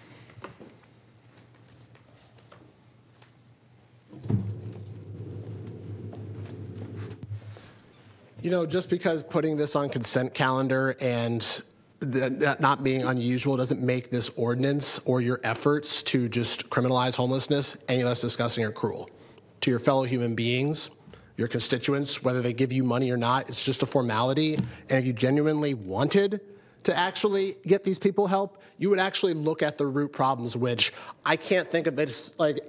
You know, just because putting this on consent calendar and that not being unusual doesn't make this ordinance or your efforts to just criminalize homelessness any less disgusting or cruel. To your fellow human beings, your constituents, whether they give you money or not, it's just a formality. And if you genuinely wanted to actually get these people help, you would actually look at the root problems, which I can't think of it like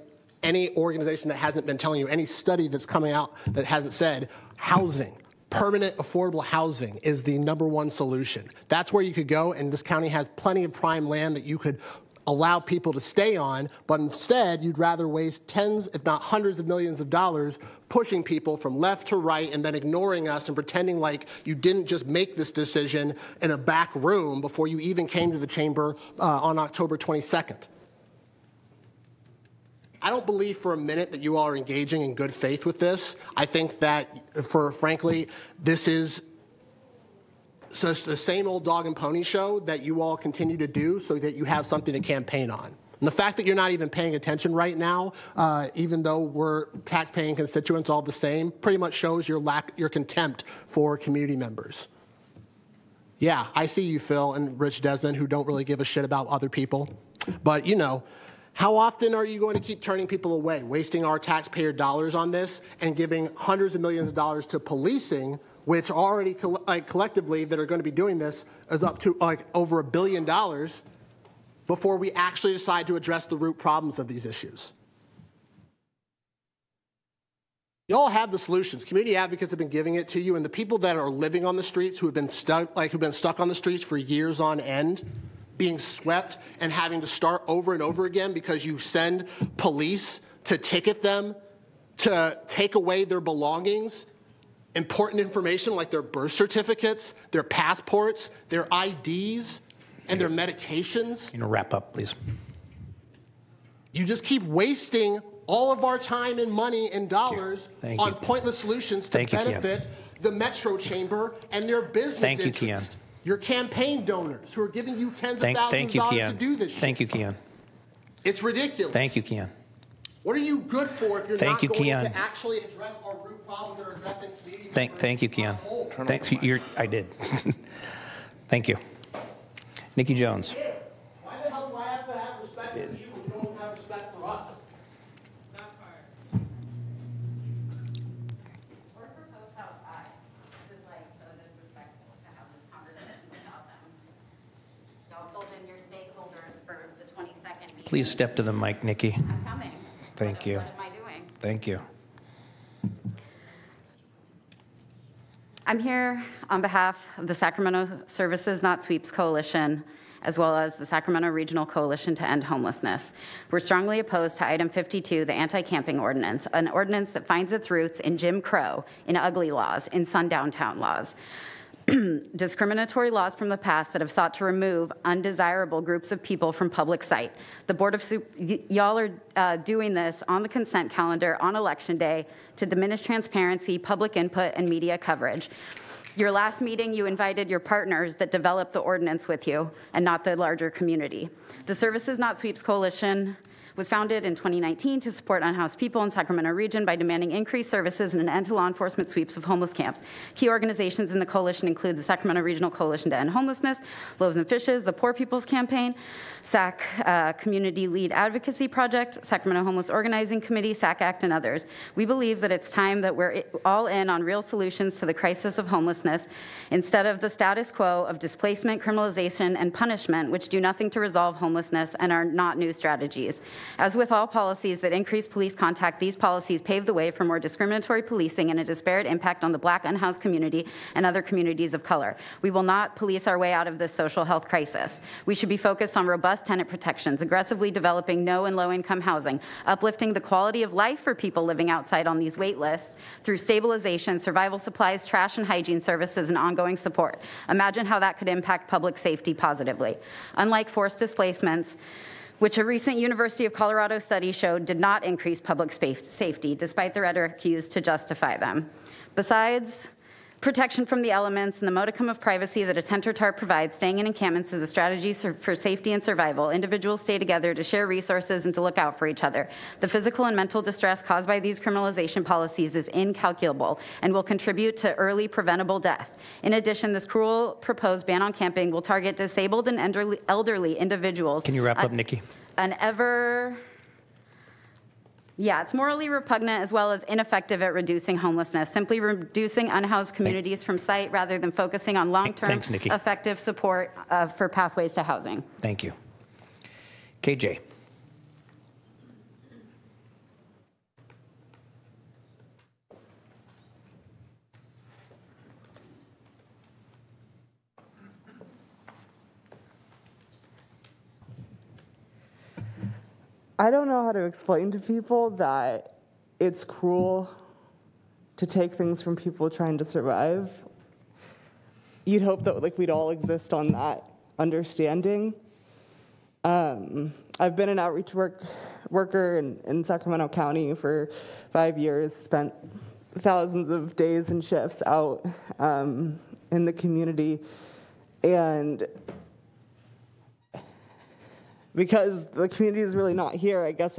any organization that hasn't been telling you, any study that's coming out that hasn't said housing. Permanent affordable housing is the #1 solution. That's where you could go, and this county has plenty of prime land that you could allow people to stay on, but instead you'd rather waste tens, if not hundreds of millions of dollars pushing people from left to right and then ignoring us and pretending like you didn't just make this decision in a back room before you even came to the chamber on October 22nd. I don't believe for a minute that you all are engaging in good faith with this. I think that, frankly, this is just the same old dog and pony show that you all continue to do so that you have something to campaign on. And the fact that you're not even paying attention right now, even though we're tax-paying constituents all the same, pretty much shows your contempt for community members. Yeah, I see you, Phil, and Rich Desmond, who don't really give a shit about other people. But, you know, how often are you going to keep turning people away, wasting our taxpayer dollars on this and giving hundreds of millions of dollars to policing, which already collectively that are going to be doing this is up to over $1 billion before we actually decide to address the root problems of these issues? You all have the solutions. Community advocates have been giving it to you, and the people that are living on the streets who've been stuck on the streets for years on end, being swept and having to start over and over again because you send police to ticket them, to take away their belongings, important information like their birth certificates, their passports, their IDs, and their medications. You know, wrap up, please. You just keep wasting all of our time and money and dollars on pointless solutions to benefit the Metro Chamber and their business interests. Your campaign donors who are giving you tens of thousands of dollars to do this shit. Thank you, Keon. It's ridiculous. Thank you, Keon. What are you good for if you're not going to actually address our root problems that are addressing community? Thank you, Keon. Thanks. I did. Thank you. Nikki Jones. Why the hell do I have to have respect for you if you don't have respect for us? Please step to the mic, Nikki. I'm coming. Thank you. What am I doing? Thank you. I'm here on behalf of the Sacramento Services Not Sweeps Coalition, as well as the Sacramento Regional Coalition to End Homelessness. We're strongly opposed to Item 52, the anti-camping ordinance, an ordinance that finds its roots in Jim Crow, in ugly laws, in sundown town laws. Discriminatory laws from the past that have sought to remove undesirable groups of people from public sight. The Board of y'all are doing this on the consent calendar on Election Day to diminish transparency, public input, and media coverage. Your last meeting, you invited your partners that developed the ordinance with you and not the larger community. The Services Not Sweeps Coalition was founded in 2019 to support unhoused people in Sacramento region by demanding increased services and an end to law enforcement sweeps of homeless camps. Key organizations in the coalition include the Sacramento Regional Coalition to End Homelessness, Loaves and Fishes, the Poor People's Campaign, SAC Community Lead Advocacy Project, Sacramento Homeless Organizing Committee, SAC Act, and others. We believe that it's time that we're all in on real solutions to the crisis of homelessness instead of the status quo of displacement, criminalization, and punishment, which do nothing to resolve homelessness and are not new strategies. As with all policies that increase police contact, these policies pave the way for more discriminatory policing and a disparate impact on the Black unhoused community and other communities of color. We will not police our way out of this social health crisis. We should be focused on robust tenant protections, aggressively developing no and low-income housing, uplifting the quality of life for people living outside on these wait lists through stabilization, survival supplies, trash and hygiene services, and ongoing support. Imagine how that could impact public safety positively. Unlike forced displacements, which a recent University of Colorado study showed did not increase public safety, despite the rhetoric used to justify them. Besides protection from the elements and the modicum of privacy that a tent or tarp provides, staying in encampments is a strategy for safety and survival. Individuals stay together to share resources and to look out for each other. The physical and mental distress caused by these criminalization policies is incalculable and will contribute to early preventable death. In addition, this cruel proposed ban on camping will target disabled and elderly individuals. Can you wrap up, Nikki? It's morally repugnant as well as ineffective at reducing homelessness, simply reducing unhoused communities from sight rather than focusing on long-term effective support for pathways to housing. Thank you. KJ. I don't know how to explain to people that it's cruel to take things from people trying to survive. You'd hope that we'd all exist on that understanding. I've been an outreach worker in Sacramento County for 5 years, spent thousands of days and shifts out in the community, and because the community is really not here, I guess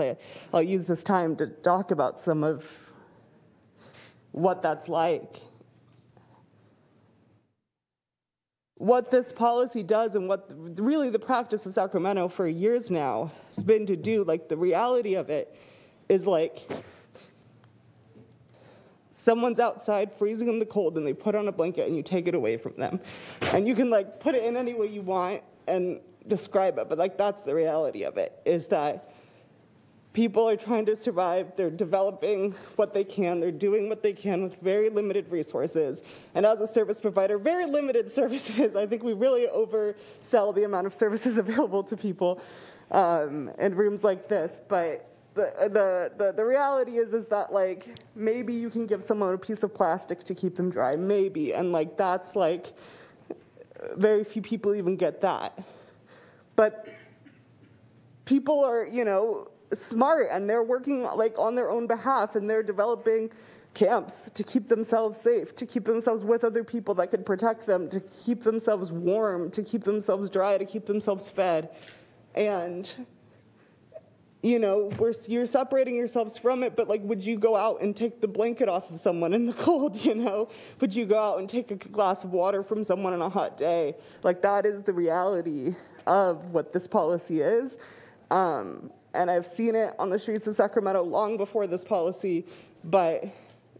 I'll use this time to talk about some of what that's like. What this policy does and what really the practice of Sacramento for years now has been to do, the reality of it is someone's outside freezing in the cold and they put on a blanket and you take it away from them. And you can put it in any way you want and describe it, but that's the reality of it, is that people are trying to survive, they're developing what they can, they're doing what they can with very limited resources. And as a service provider, very limited services. I think we really oversell the amount of services available to people in rooms like this, but the reality is that maybe you can give someone a piece of plastic to keep them dry, maybe, and that's very few people even get that. But people are, smart, and they're working on their own behalf, and they're developing camps to keep themselves safe, to keep themselves with other people that could protect them, to keep themselves warm, to keep themselves dry, to keep themselves fed. And you're separating yourselves from it, but would you go out and take the blanket off of someone in the cold, Would you go out and take a glass of water from someone on a hot day? That is the reality of what this policy is. And I've seen it on the streets of Sacramento long before this policy, but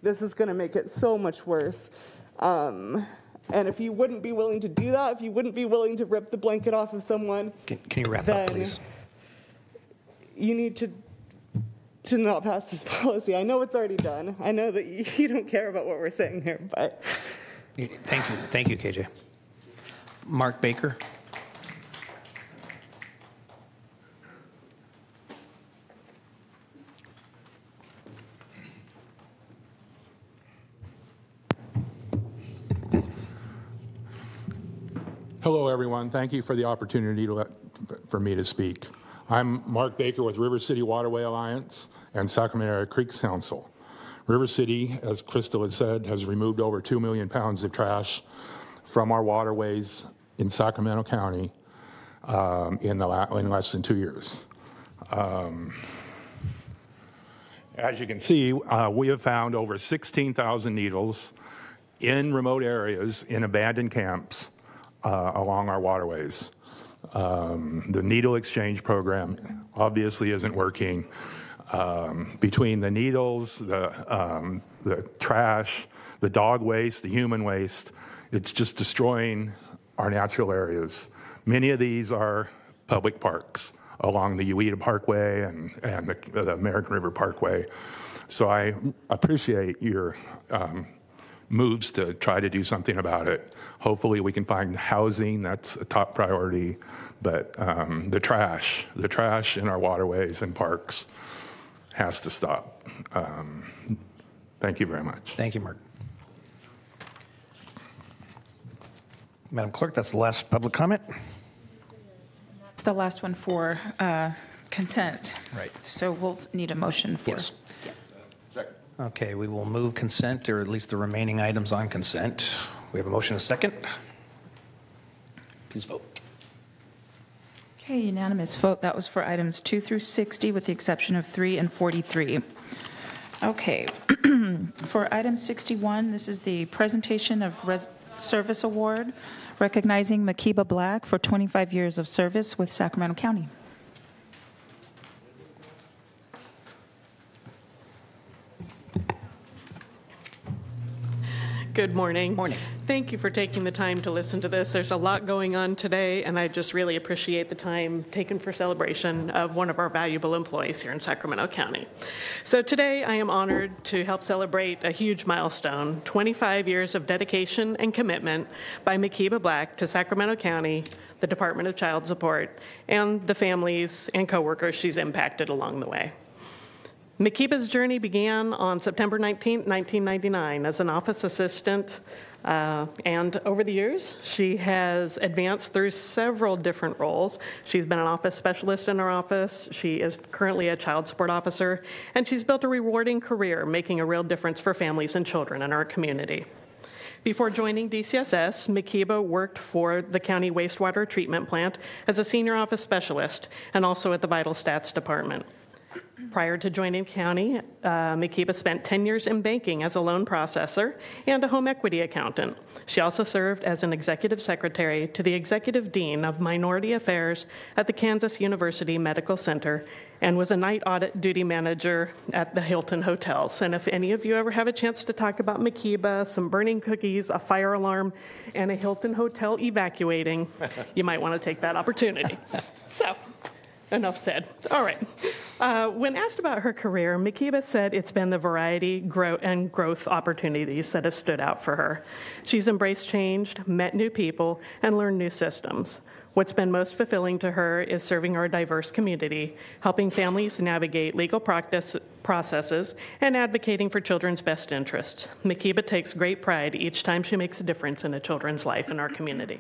this is gonna make it so much worse. And if you wouldn't be willing to do that, if you wouldn't be willing to rip the blanket off of someone, can you wrap up, please? You need to not pass this policy. I know it's already done. I know that you don't care about what we're saying here, but. Thank you, KJ. Mark Baker. Hello, everyone. Thank you for the opportunity for me to speak. I'm Mark Baker with River City Waterway Alliance and Sacramento Area Creeks Council. River City, as Crystal had said, has removed over 2 million pounds of trash from our waterways in Sacramento County in less than 2 years. As you can see, we have found over 16,000 needles in remote areas in abandoned camps along our waterways. The needle exchange program obviously isn't working. Between the needles, the trash, the dog waste, the human waste, it's just destroying our natural areas. Many of these are public parks along the Ueda Parkway and the American River Parkway. So I appreciate your moves to try to do something about it. Hopefully we can find housing, that's a top priority, but the trash in our waterways and parks has to stop. Thank you very much. Thank you, Mark. Madam Clerk, that's the last public comment. It's the last one for consent. Right. So we'll need a motion for. Yes. Okay, we will move consent, or at least the remaining items on consent. We have a motion, a second. Please vote. Okay, unanimous vote. That was for items 2 through 60, with the exception of 3 and 43. Okay, for item 61, this is the presentation of Service Award, recognizing Makiba Black for 25 years of service with Sacramento County. Good morning. Morning. Thank you for taking the time to listen to this. There's a lot going on today, and I just really appreciate the time taken for celebration of one of our valuable employees here in Sacramento County. So today I am honored to help celebrate a huge milestone, 25 years of dedication and commitment by Makiba Black to Sacramento County, the Department of Child Support, and the families and coworkers she's impacted along the way. Makiba's journey began on September 19, 1999 as an office assistant, and over the years, she has advanced through several different roles. She's been an office specialist in her office. She is currently a child support officer, and she's built a rewarding career, making a real difference for families and children in our community. Before joining DCSS, Makiba worked for the county wastewater treatment plant as a senior office specialist and also at the Vital Stats Department. Prior to joining county, Makiba spent 10 years in banking as a loan processor and a home equity accountant. She also served as an executive secretary to the executive dean of minority affairs at the Kansas University Medical Center and was a night audit duty manager at the Hilton Hotels. And if any of you ever have a chance to talk about Makiba, some burning cookies, a fire alarm, and a Hilton Hotel evacuating, you might want to take that opportunity. So. Enough said. All right. When asked about her career, Makiba said it's been the variety and growth opportunities that have stood out for her. She's embraced change, met new people, and learned new systems. What's been most fulfilling to her is serving our diverse community, helping families navigate legal processes, and advocating for children's best interests. Makiba takes great pride each time she makes a difference in a children's life in our community.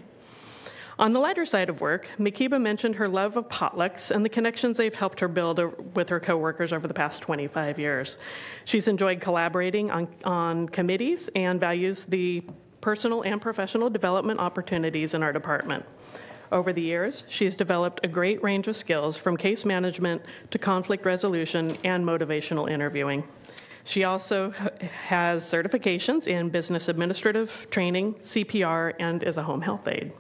On the lighter side of work, Makiba mentioned her love of potlucks and the connections they've helped her build with her coworkers over the past 25 years. She's enjoyed collaborating on committees and values the personal and professional development opportunities in our department. Over the years, she's developed a great range of skills from case management to conflict resolution and motivational interviewing. She also has certifications in business administrative training, CPR, and is a home health aide.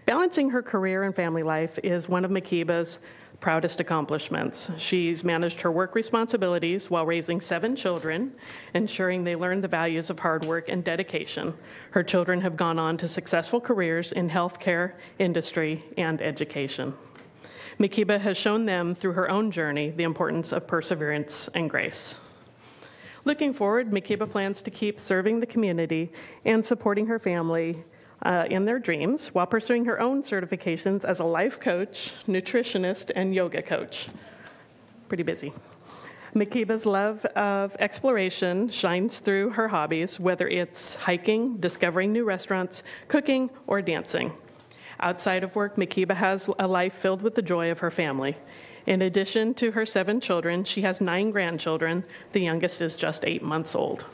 Balancing her career and family life is one of Makiba's proudest accomplishments. She's managed her work responsibilities while raising 7 children, ensuring they learn the values of hard work and dedication. Her children have gone on to successful careers in healthcare, industry, and education. Makiba has shown them through her own journey the importance of perseverance and grace. Looking forward, Makiba plans to keep serving the community and supporting her family in their dreams while pursuing her own certifications as a life coach, nutritionist, and yoga coach. Pretty busy. Makiba's love of exploration shines through her hobbies, whether it's hiking, discovering new restaurants, cooking, or dancing. Outside of work, Makiba has a life filled with the joy of her family. In addition to her 7 children, she has 9 grandchildren. The youngest is just 8 months old.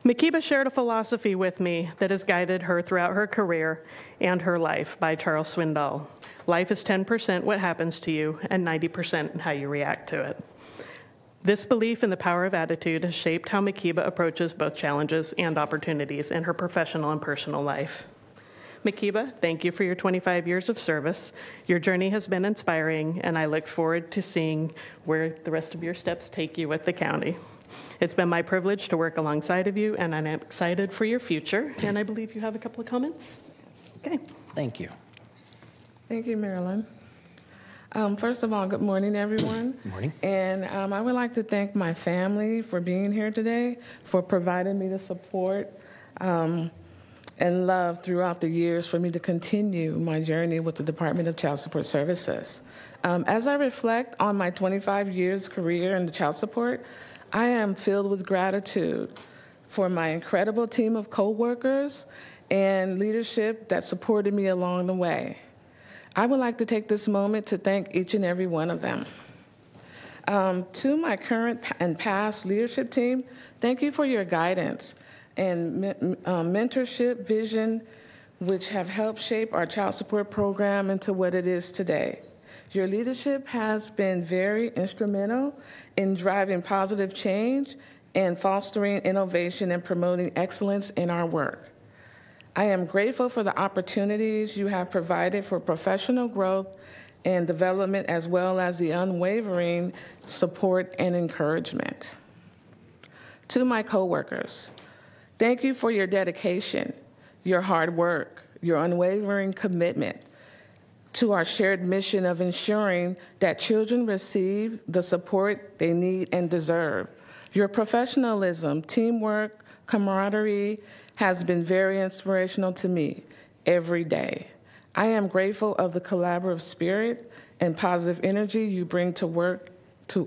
Makiba shared a philosophy with me that has guided her throughout her career and her life by Charles Swindoll. Life is 10% what happens to you and 90% how you react to it. This belief in the power of attitude has shaped how Makiba approaches both challenges and opportunities in her professional and personal life. Makiba, thank you for your 25 years of service. Your journey has been inspiring, and I look forward to seeing where the rest of your steps take you with the county. It's been my privilege to work alongside of you, and I'm excited for your future. And I believe you have a couple of comments? Yes. Okay. Thank you. Thank you, Marilyn. First of all, good morning, everyone. Good morning. And I would like to thank my family for being here today, for providing me the support and love throughout the years for me to continue my journey with the Department of Child Support Services. As I reflect on my 25 years career in the child support, I am filled with gratitude for my incredible team of coworkers and leadership that supported me along the way. I would like to take this moment to thank each and every one of them. To my current and past leadership team, thank you for your guidance and mentorship, vision, which have helped shape our child support program into what it is today. Your leadership has been very instrumental in driving positive change and fostering innovation and promoting excellence in our work. I am grateful for the opportunities you have provided for professional growth and development, as well as the unwavering support and encouragement. To my coworkers, thank you for your dedication, your hard work, your unwavering commitment to our shared mission of ensuring that children receive the support they need and deserve. Your professionalism, teamwork, camaraderie has been very inspirational to me every day. I am grateful of the collaborative spirit and positive energy you bring to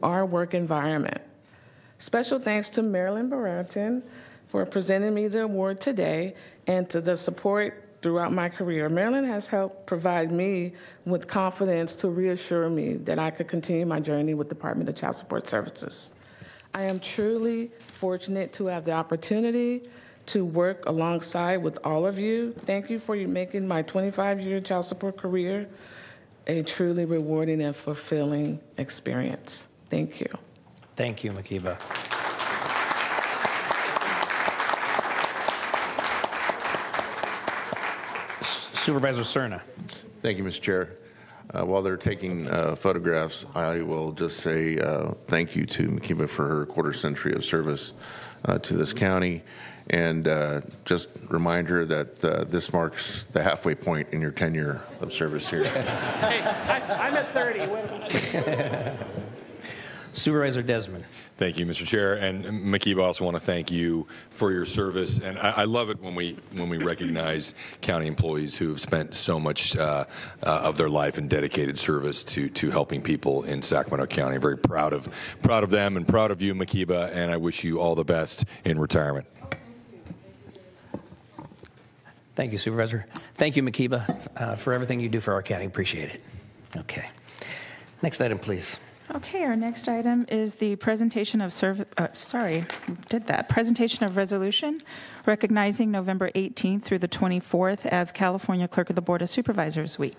our work environment. Special thanks to Marilyn Barrington for presenting me the award today and to the support throughout my career. Marilyn has helped provide me with confidence to reassure me that I could continue my journey with the Department of Child Support Services. I am truly fortunate to have the opportunity to work alongside with all of you. Thank you for making my 25-year child support career a truly rewarding and fulfilling experience. Thank you. Thank you, Makiba. Supervisor Cerna. Thank you, Mr. Chair. While they're taking photographs, I will just say thank you to Makiba for her quarter century of service to this county, and just remind her that this marks the halfway point in your tenure of service here. Hey, I'm at 30. Wait a minute. Supervisor Desmond. Thank you, Mr. Chair. And Makiba, I also want to thank you for your service. And I love it when we recognize county employees who have spent so much of their life in dedicated service to helping people in Sacramento County. Very proud of them and proud of you, Makiba. And I wish you all the best in retirement. Thank you, Supervisor. Thank you, Makiba, for everything you do for our county. Appreciate it. Okay. Next item, please. Okay, our next item is the presentation of presentation of resolution recognizing November 18th through the 24th as California Clerk of the Board of Supervisors Week.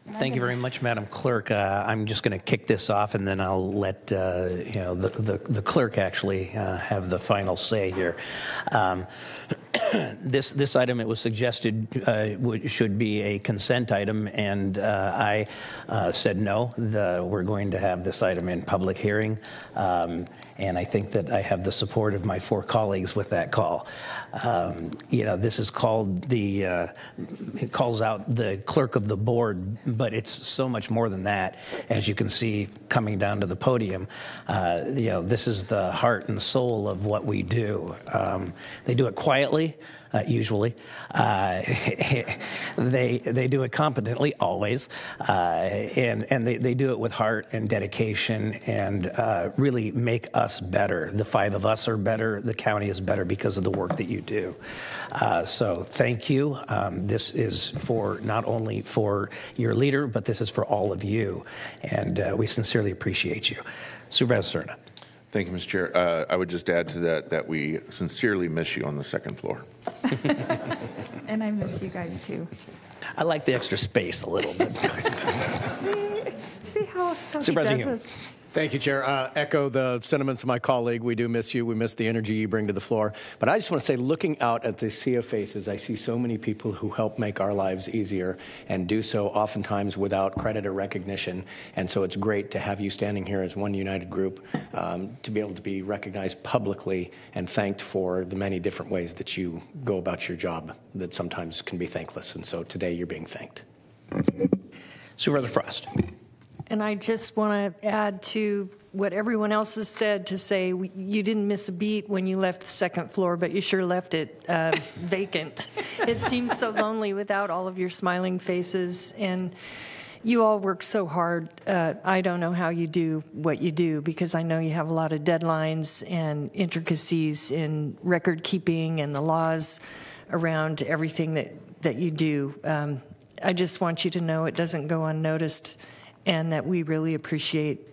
Thank you very much, Madam Clerk. I'm just going to kick this off, and then I'll let the clerk actually have the final say here. This item, it was suggested, should be a consent item, and I said no. We're going to have this item in public hearing, and I think that I have the support of my 4 colleagues with that call. This is called it calls out the clerk of the board, but it's so much more than that. As you can see coming down to the podium, this is the heart and soul of what we do. They do it quietly, usually. They do it competently, always, and they do it with heart and dedication, and really make us better. The 5 of us are better. The county is better because of the work that you do. So thank you. This is for not only for your leader, but this is for all of you, and we sincerely appreciate you. Supervisor Cerna. Thank you, Mr. Chair. I would just add to that we sincerely miss you on the second floor. And I miss you guys too. I like the extra space a little bit. See how he Supervisor does Hume. this? Thank you, Chair. Echo the sentiments of my colleague. We do miss you. We miss the energy you bring to the floor. But I just want to say, looking out at the sea of faces, I see so many people who help make our lives easier and do so oftentimes without credit or recognition. And so it's great to have you standing here as one united group, to be able to be recognized publicly and thanked for the many different ways that you go about your job that sometimes can be thankless. And so today you're being thanked. Supervisor Frost. And I just want to add to what everyone else has said to say you didn't miss a beat when you left the second floor, but you sure left it vacant. It seems so lonely without all of your smiling faces. And you all work so hard. I don't know how you do what you do, because I know you have a lot of deadlines and intricacies in record keeping and the laws around everything that you do. I just want you to know it doesn't go unnoticed, and that we really appreciate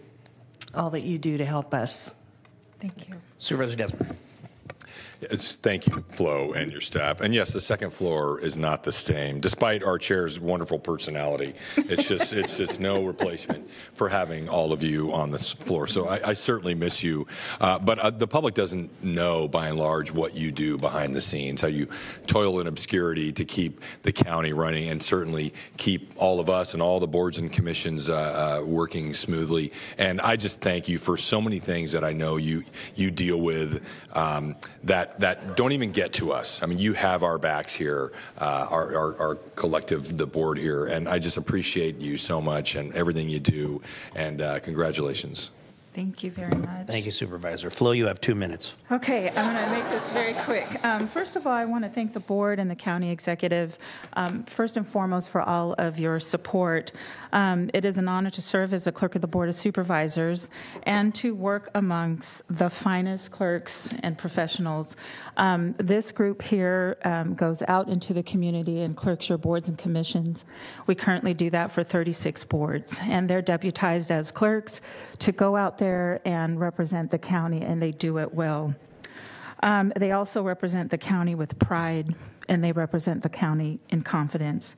all that you do to help us. Thank you. Supervisor Desmond. Thank you, Flo, and your staff. And yes, the second floor is not the same, despite our chair's wonderful personality. It's just no replacement for having all of you on this floor. So I certainly miss you. But the public doesn't know, by and large, what you do behind the scenes, how you toil in obscurity to keep the county running, and certainly keep all of us and all the boards and commissions working smoothly. And I just thank you for so many things that I know you deal with that don't even get to us. I mean, you have our backs here, our collective, the board here, and I just appreciate you so much and everything you do, and congratulations. Thank you very much. Thank you, Supervisor. Flo, you have 2 minutes. Okay, I'm going to make this very quick. First of all, I want to thank the board and the county executive, first and foremost, for all of your support. It is an honor to serve as the clerk of the Board of Supervisors and to work amongst the finest clerks and professionals. This group here goes out into the community and clerks your boards and commissions. We currently do that for 36 boards, and they're deputized as clerks to go out there and represent the county, and they do it well. They also represent the county with pride, and they represent the county in confidence.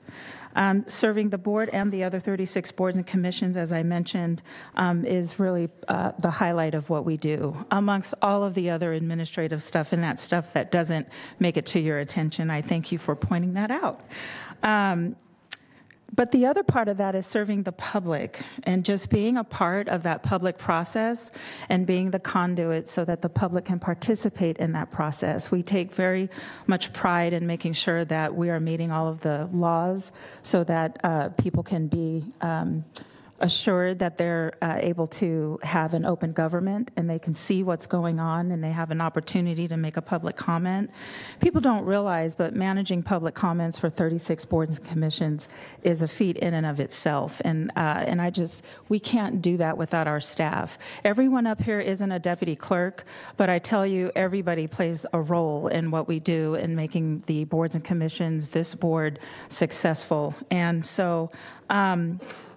Serving the board and the other 36 boards and commissions, as I mentioned, is really the highlight of what we do. Amongst all of the other administrative stuff and that stuff that doesn't make it to your attention, I thank you for pointing that out. But the other part of that is serving the public and just being a part of that public process and being the conduit so that the public can participate in that process. We take very much pride in making sure that we are meeting all of the laws so that people can be assured that they're able to have an open government and they can see what's going on and they have an opportunity to make a public comment. People don't realize, but managing public comments for 36 boards and commissions is a feat in and of itself. And we can't do that without our staff. Everyone up here isn't a deputy clerk, but I tell you, everybody plays a role in what we do in making the boards and commissions, this board, successful. And so,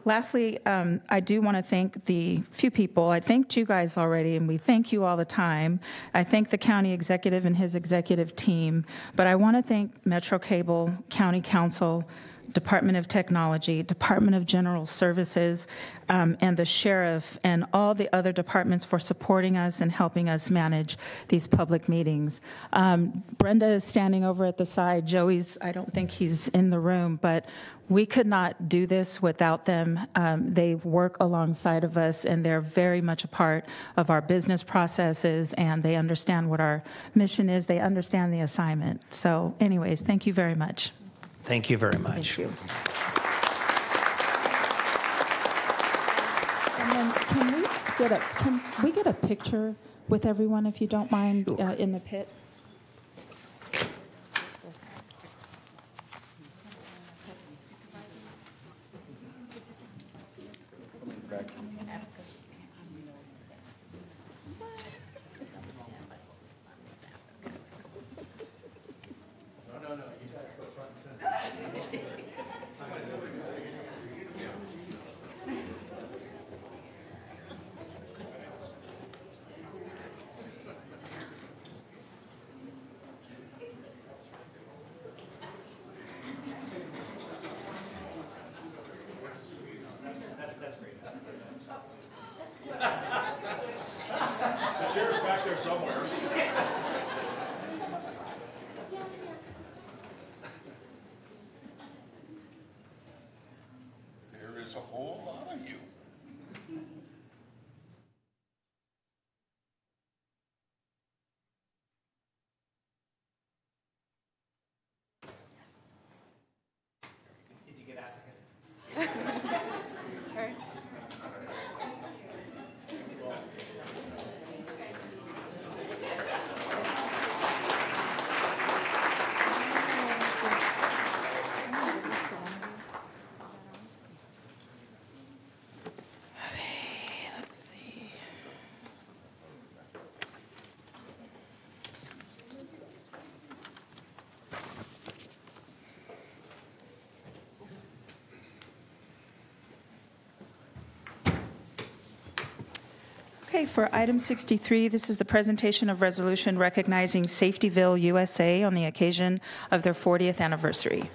lastly, I do want to thank the few people. I thanked you guys already, and we thank you all the time. I thank the county executive and his executive team, but I want to thank Metro Cable, County Council, Department of Technology, Department of General Services, and the sheriff and all the other departments for supporting us and helping us manage these public meetings. Brenda is standing over at the side. Joey's, I don't think he's in the room, but we could not do this without them. They work alongside of us, and they're very much a part of our business processes, and they understand what our mission is. They understand the assignment. So anyways, thank you very much. Thank you very much. Thank you. And then can we get a picture with everyone, if you don't mind, in the pit? you. Did you get African? Okay, for item 63, this is the presentation of resolution recognizing Safetyville, USA on the occasion of their 40th anniversary.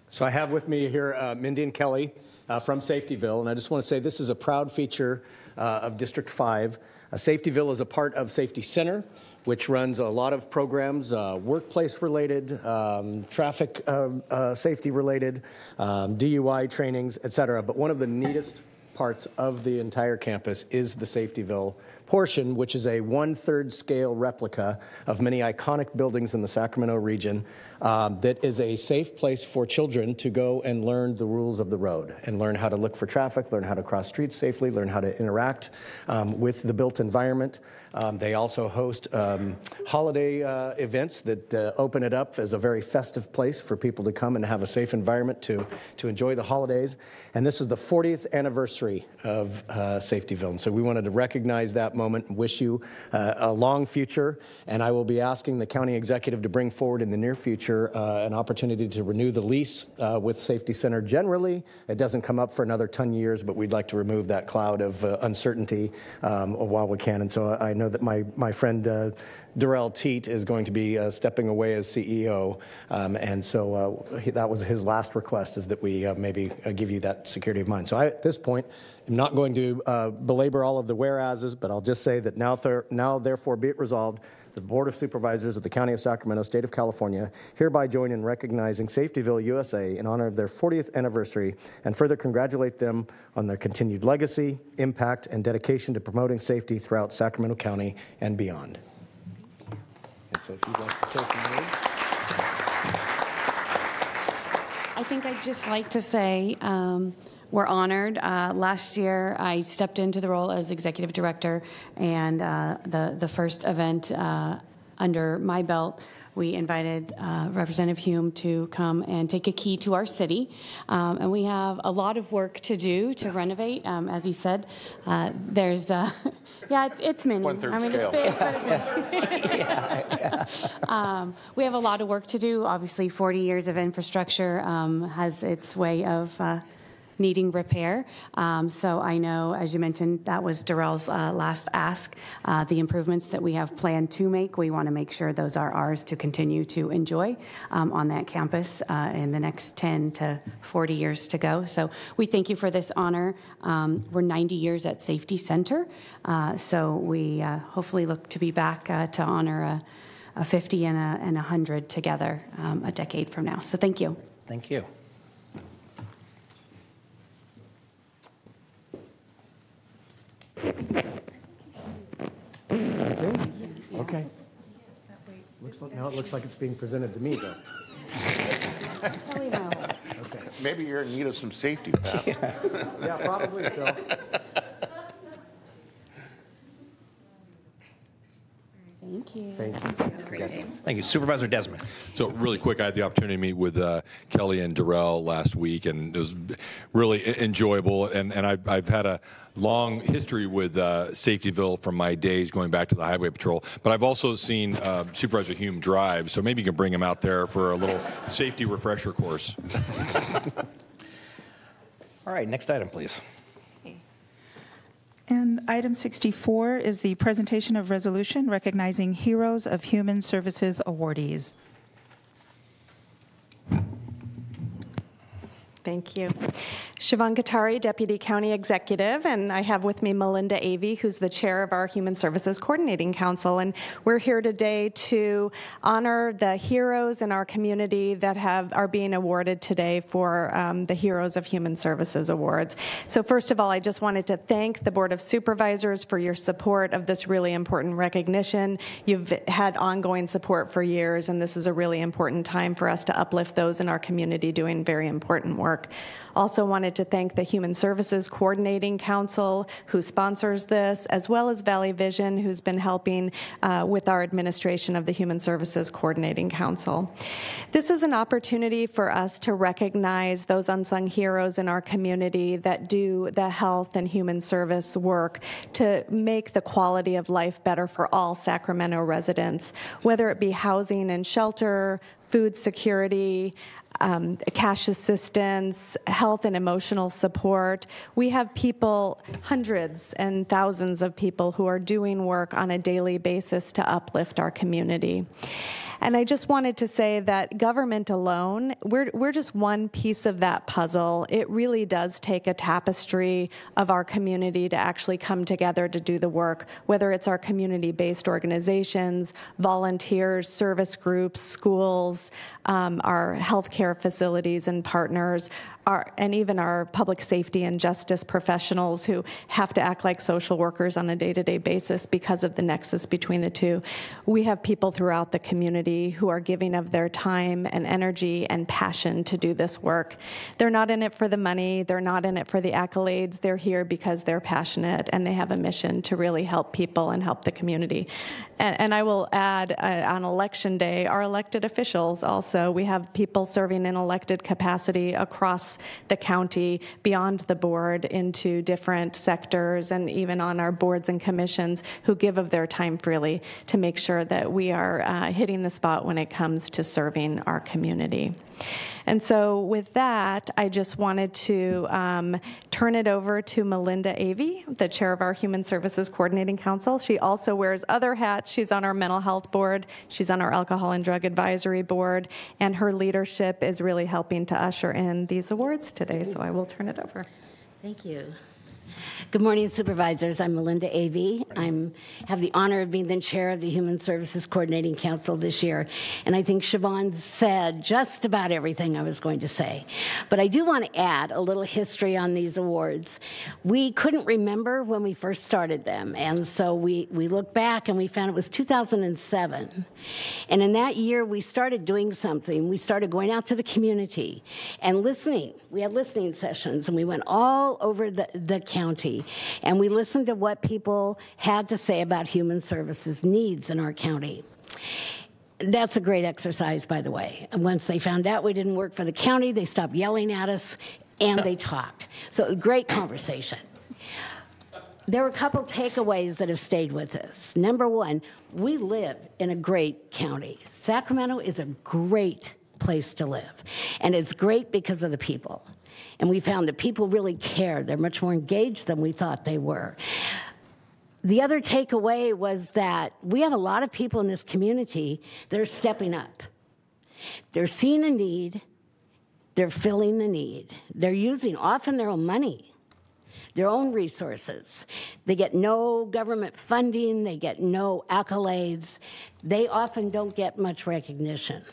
So I have with me here Mindy and Kelly from Safetyville, and I just want to say this is a proud feature of District 5. Safetyville is a part of Safety Center, which runs a lot of programs, workplace-related, traffic safety-related, DUI trainings, et cetera. But one of the neatest parts of the entire campus is the Safetyville portion, which is a 1/3 scale replica of many iconic buildings in the Sacramento region that is a safe place for children to go and learn the rules of the road and learn how to look for traffic, learn how to cross streets safely, learn how to interact with the built environment. They also host holiday events that open it up as a very festive place for people to come and have a safe environment to enjoy the holidays. And this is the 40th anniversary of Safetyville. And so we wanted to recognize that moment and wish you a long future. And I will be asking the county executive to bring forward in the near future an opportunity to renew the lease with Safety Center generally. It doesn't come up for another 10 years, but we'd like to remove that cloud of uncertainty while we can. And so I know that my friend Darrell Teat is going to be stepping away as CEO. And so that was his last request, is that we maybe give you that security of mind. So I, at this point, am not going to belabor all of the whereases, but I'll just say that now therefore be it resolved, the Board of Supervisors of the County of Sacramento, State of California, hereby join in recognizing Safetyville, USA in honor of their 40th anniversary and further congratulate them on their continued legacy, impact, and dedication to promoting safety throughout Sacramento County and beyond. And so if you'd like to say some words. I think I'd just like to say we're honored. Last year, I stepped into the role as executive director, and the first event under my belt, we invited Representative Hume to come and take a key to our city. And we have a lot of work to do to renovate. As he said, there's, yeah, it's mini. I mean, scale. It's big, but it's mini. We have a lot of work to do. Obviously, 40 years of infrastructure has its way of needing repair. So I know, as you mentioned, that was Darrell's last ask. The improvements that we have planned to make, we want to make sure those are ours to continue to enjoy on that campus in the next 10 to 40 years to go. So we thank you for this honor. We're 90 years at Safety Center, so we hopefully look to be back to honor a 50 and a 100 together a decade from now. So thank you. Thank you. Okay. Now it looks like it's being presented to me, though. Okay. Maybe you're in need of some safety, Pat. Yeah, probably so. Thank you. Thank you. Thank you. Supervisor Desmond. So really quick, I had the opportunity to meet with Kelly and Darrell last week, and it was really enjoyable. And I've had a long history with Safetyville from my days going back to the Highway Patrol. But I've also seen Supervisor Hume drive, so maybe you can bring him out there for a little safety refresher course. All right, next item, please. And item 64 is the presentation of resolution recognizing Heroes of Human Services awardees. Thank you. Siobhan Katari, Deputy County Executive, and I have with me Melinda Avey, who's the chair of our Human Services Coordinating Council. And we're here today to honor the heroes in our community that are being awarded today for the Heroes of Human Services Awards. So first of all, I just wanted to thank the Board of Supervisors for your support of this really important recognition. You've had ongoing support for years, and this is a really important time for us to uplift those in our community doing very important work. Also wanted to thank the Human Services Coordinating Council, who sponsors this, as well as Valley Vision, who's been helping with our administration of the Human Services Coordinating Council. This is an opportunity for us to recognize those unsung heroes in our community that do the health and human service work to make the quality of life better for all Sacramento residents, whether it be housing and shelter, food security, cash assistance, health and emotional support. We have people, hundreds and thousands of people who are doing work on a daily basis to uplift our community. And I just wanted to say that government alone, we're just one piece of that puzzle. It really does take a tapestry of our community to actually come together to do the work, whether it's our community-based organizations, volunteers, service groups, schools, our healthcare facilities and partners, and even our public safety and justice professionals who have to act like social workers on a day-to-day basis because of the nexus between the two. We have people throughout the community who are giving of their time and energy and passion to do this work. They're not in it for the money, they're not in it for the accolades, they're here because they're passionate and they have a mission to really help people and help the community. And I will add, on election day, our elected officials also, we have people serving in elected capacity across the county, beyond the board, into different sectors, and even on our boards and commissions, who give of their time freely to make sure that we are hitting the spot when it comes to serving our community. And so with that, I just wanted to turn it over to Melinda Avey, the chair of our Human Services Coordinating Council. She also wears other hats. She's on our mental health board. She's on our alcohol and drug advisory board. And her leadership is really helping to usher in these awards today. So I will turn it over. Thank you. Good morning, Supervisors. I'm Melinda Avey. I have the honor of being the chair of the Human Services Coordinating Council this year, and I think Siobhan said just about everything I was going to say. But I do want to add a little history on these awards. We couldn't remember when we first started them, and so we looked back and we found it was 2007. And in that year, we started doing something. We started going out to the community and listening. We had listening sessions, and we went all over the county, and we listened to what people had to say about human services needs in our county. That's a great exercise, by the way. And once they found out we didn't work for the county, they stopped yelling at us, and they talked. So great conversation. There were a couple takeaways that have stayed with us. Number one, we live in a great county. Sacramento is a great place to live, and it's great because of the people. And we found that people really care. They're much more engaged than we thought they were. The other takeaway was that we have a lot of people in this community that are stepping up. They're seeing a need. They're filling the need. They're using often their own money, their own resources. They get no government funding. They get no accolades. They often don't get much recognition.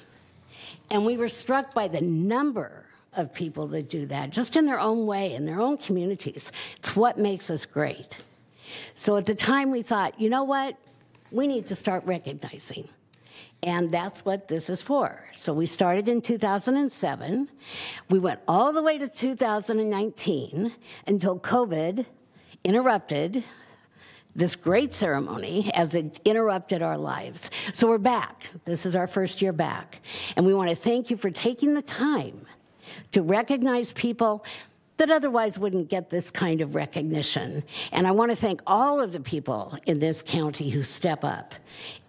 And we were struck by the number of people that do that, just in their own way, in their own communities. It's what makes us great. So at the time we thought, you know what? We need to start recognizing. And that's what this is for. So we started in 2007. We went all the way to 2019 until COVID interrupted this great ceremony as it interrupted our lives. So we're back. This is our first year back. And we want to thank you for taking the time to recognize people that otherwise wouldn't get this kind of recognition. And I want to thank all of the people in this county who step up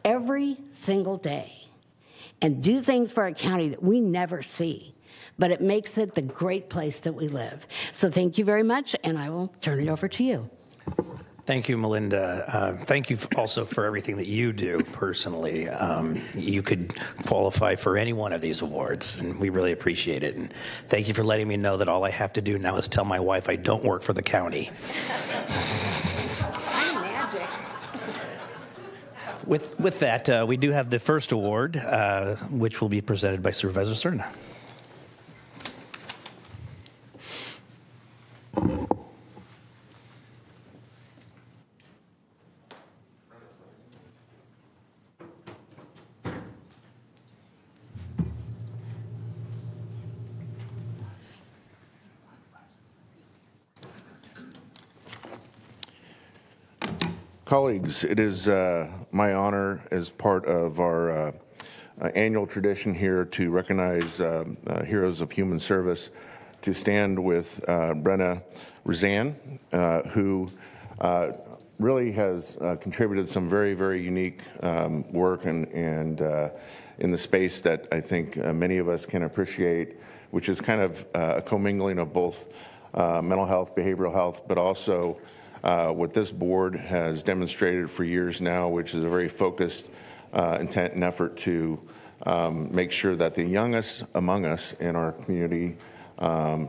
every single day and do things for our county that we never see, but it makes it the great place that we live. So thank you very much, and I will turn it over to you. Thank you, Melinda. Thank you also for everything that you do personally. You could qualify for any one of these awards, and we really appreciate it. And thank you for letting me know that all I have to do now is tell my wife I don't work for the county. Magic. With that, we do have the first award, which will be presented by Supervisor Cerna. Colleagues, it is my honor as part of our annual tradition here to recognize heroes of human service to stand with Brenna Razan, who really has contributed some very, very unique work and in the space that I think many of us can appreciate, which is kind of a commingling of both mental health, behavioral health, but also what this board has demonstrated for years now, which is a very focused intent and effort to make sure that the youngest among us in our community,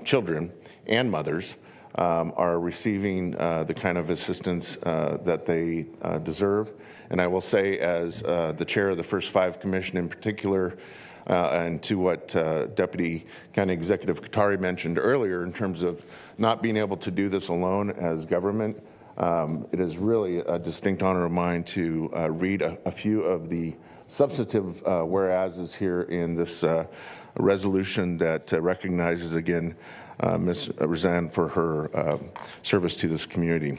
children and mothers, are receiving the kind of assistance that they deserve. And I will say, as the chair of the First Five Commission in particular, and to what Deputy County Executive Katari mentioned earlier in terms of not being able to do this alone as government, it is really a distinct honor of mine to read a few of the substantive whereases here in this resolution that recognizes again Ms. Razan for her service to this community.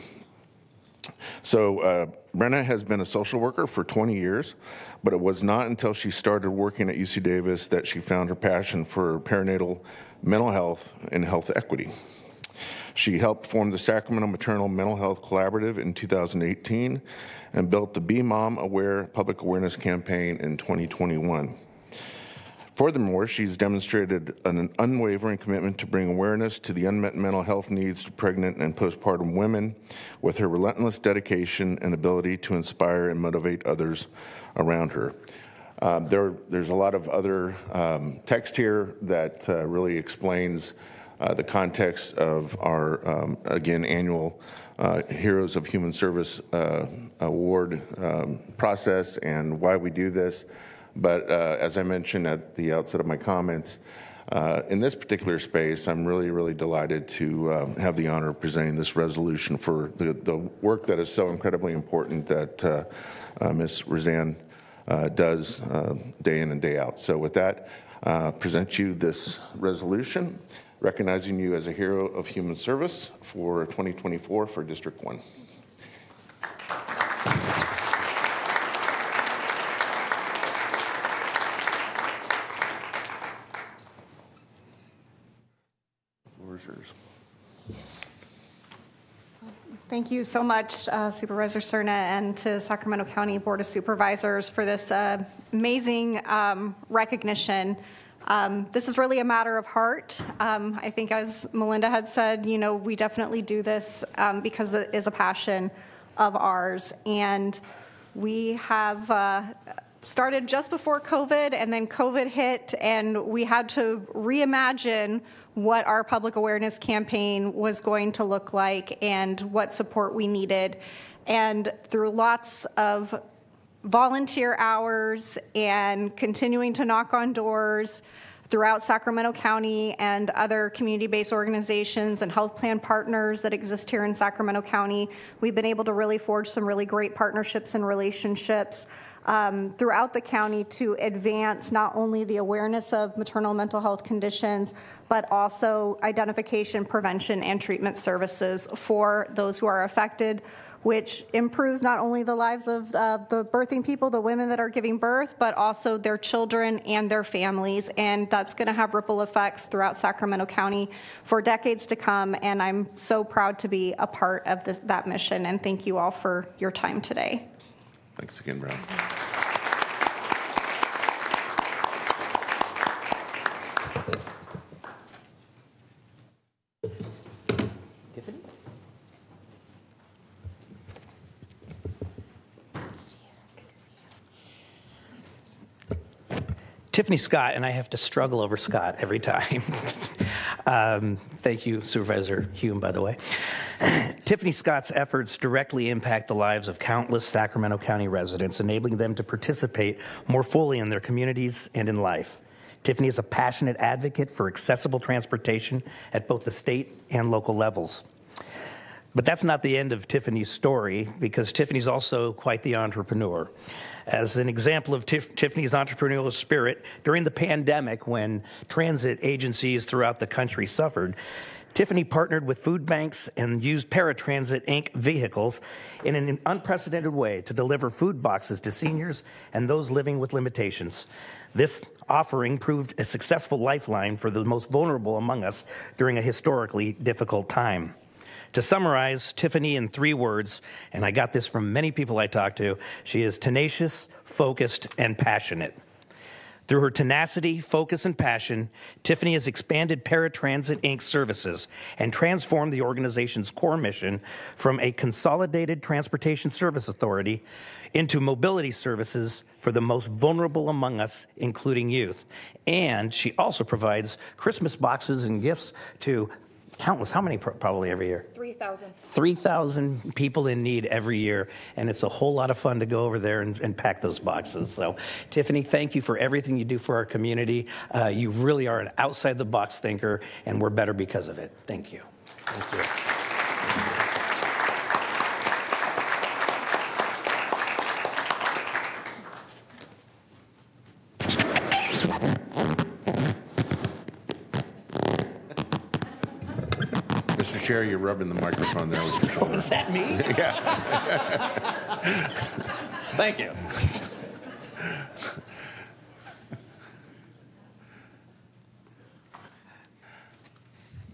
So Brenna has been a social worker for 20 years, but it was not until she started working at UC Davis that she found her passion for perinatal mental health and health equity. She helped form the Sacramento Maternal Mental Health Collaborative in 2018 and built the Be Mom Aware public awareness campaign in 2021. Furthermore, she's demonstrated an unwavering commitment to bring awareness to the unmet mental health needs of pregnant and postpartum women with her relentless dedication and ability to inspire and motivate others around her. There's a lot of other text here that really explains the context of our, again, annual Heroes of Human Service Award process and why we do this. But as I mentioned at the outset of my comments, in this particular space, I'm really, really delighted to have the honor of presenting this resolution for the work that is so incredibly important that Ms. Razan does day in and day out. So with that, present you this resolution, recognizing you as a hero of human service for 2024 for District 1. Thank you so much, Supervisor Cerna, and to Sacramento County Board of Supervisors for this amazing recognition. This is really a matter of heart. I think, as Melinda had said, you know, we definitely do this because it is a passion of ours. And we have started just before COVID, and then COVID hit, and we had to reimagine what our public awareness campaign was going to look like and what support we needed. And through lots of volunteer hours and continuing to knock on doors throughout Sacramento County and other community-based organizations and health plan partners that exist here in Sacramento County, we've been able to really forge some really great partnerships and relationships throughout the county to advance not only the awareness of maternal mental health conditions, but also identification, prevention, and treatment services for those who are affected, which improves not only the lives of the birthing people, the women that are giving birth, but also their children and their families. And that's going to have ripple effects throughout Sacramento County for decades to come. And I'm so proud to be a part of that mission. And thank you all for your time today. Thanks again, Brown. Tiffany Scott, and I have to struggle over Scott every time. Thank you, Supervisor Hume, by the way. Tiffany Scott's efforts directly impact the lives of countless Sacramento County residents, enabling them to participate more fully in their communities and in life. Tiffany is a passionate advocate for accessible transportation at both the state and local levels. But that's not the end of Tiffany's story, because Tiffany's also quite the entrepreneur. As an example of Tiffany's entrepreneurial spirit, during the pandemic, when transit agencies throughout the country suffered, Tiffany partnered with food banks and used Paratransit Inc. vehicles in an unprecedented way to deliver food boxes to seniors and those living with limitations. This offering proved a successful lifeline for the most vulnerable among us during a historically difficult time. To summarize Tiffany in 3 words, and I got this from many people I talked to, she is tenacious, focused, and passionate. Through her tenacity, focus, and passion, Tiffany has expanded Paratransit Inc. services and transformed the organization's core mission from a consolidated transportation service authority into mobility services for the most vulnerable among us, including youth. And she also provides Christmas boxes and gifts to countless, how many probably every year? 3,000. 3,000 people in need every year, and it's a whole lot of fun to go over there and pack those boxes. So, Tiffany, thank you for everything you do for our community. You really are an outside-the-box thinker, and we're better because of it. Thank you. Thank you. Mr. Chair, you're rubbing the microphone there with your shoulder. Oh, is that me? Yeah. Thank you.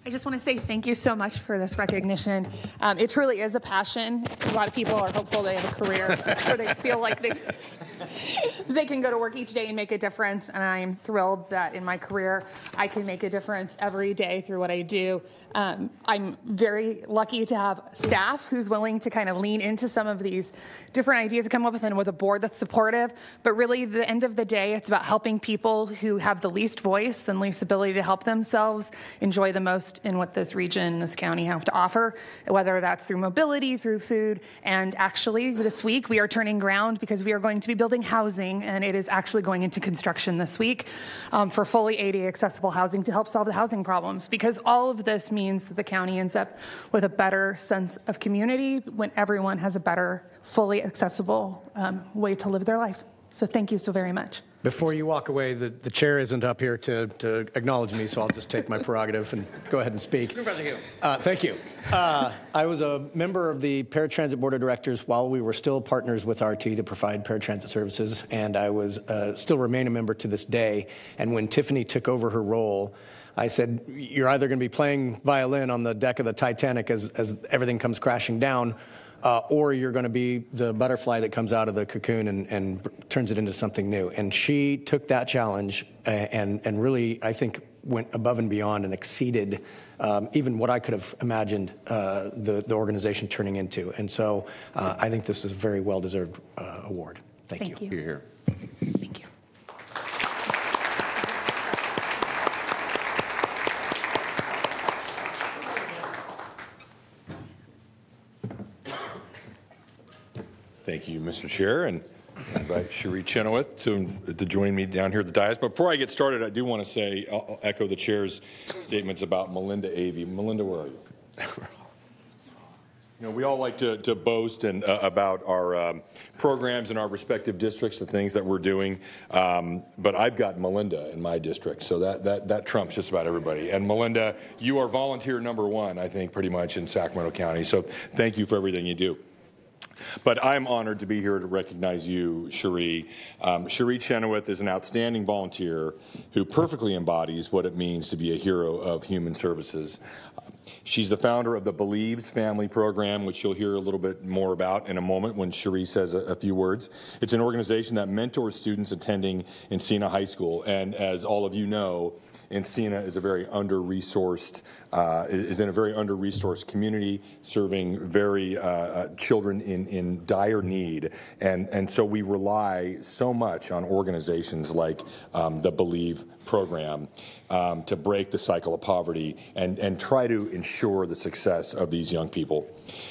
I just want to say thank you so much for this recognition. It truly is a passion. A lot of people are hopeful they have a career or they feel like they can go to work each day and make a difference. And I'm thrilled that in my career, I can make a difference every day through what I do. I'm very lucky to have staff who's willing to kind of lean into some of these different ideas to come up with, and with a board that's supportive. But really, at the end of the day, it's about helping people who have the least voice and least ability to help themselves enjoy the most in what this region, this county have to offer, whether that's through mobility, through food. And actually, this week, we are turning ground because we are going to be building housing, and it is actually going into construction this week for fully ADA accessible housing to help solve the housing problems, because all of this means that the county ends up with a better sense of community when everyone has a better, fully accessible way to live their life. So thank you so very much. Before you walk away, the chair isn't up here to acknowledge me, so I'll just take my prerogative and go ahead and speak. Thank you. I was a member of the Paratransit Board of Directors while we were still partners with RT to provide paratransit services, and I was still remain a member to this day. And when Tiffany took over her role, I said, you're either going to be playing violin on the deck of the Titanic as everything comes crashing down, or you're going to be the butterfly that comes out of the cocoon and turns it into something new. And she took that challenge and really, I think, went above and beyond and exceeded even what I could have imagined the organization turning into. And so I think this is a very well-deserved award. Thank you. You're here. Thank you. Thank you, Mr. Chair, and I invite Cherie Chenoweth to join me down here at the dais. But before I get started, I do want to say, I'll echo the Chair's statements about Melinda Avey. Melinda, where are you? You know, we all like to boast about our programs in our respective districts, the things that we're doing. But I've got Melinda in my district, so that trumps just about everybody. And Melinda, you are volunteer #1, I think, pretty much in Sacramento County. So thank you for everything you do. But I'm honored to be here to recognize you, Cherie. Cherie Chenoweth is an outstanding volunteer who perfectly embodies what it means to be a hero of human services. She's the founder of the Believes Family Program, which you'll hear a little bit more about in a moment when Cherie says a few words. It's an organization that mentors students attending Encina High School. And as all of you know, Encina is a very under-resourced is in a very under-resourced community, serving very children in dire need, and so we rely so much on organizations like the Believe program to break the cycle of poverty and try to ensure the success of these young people.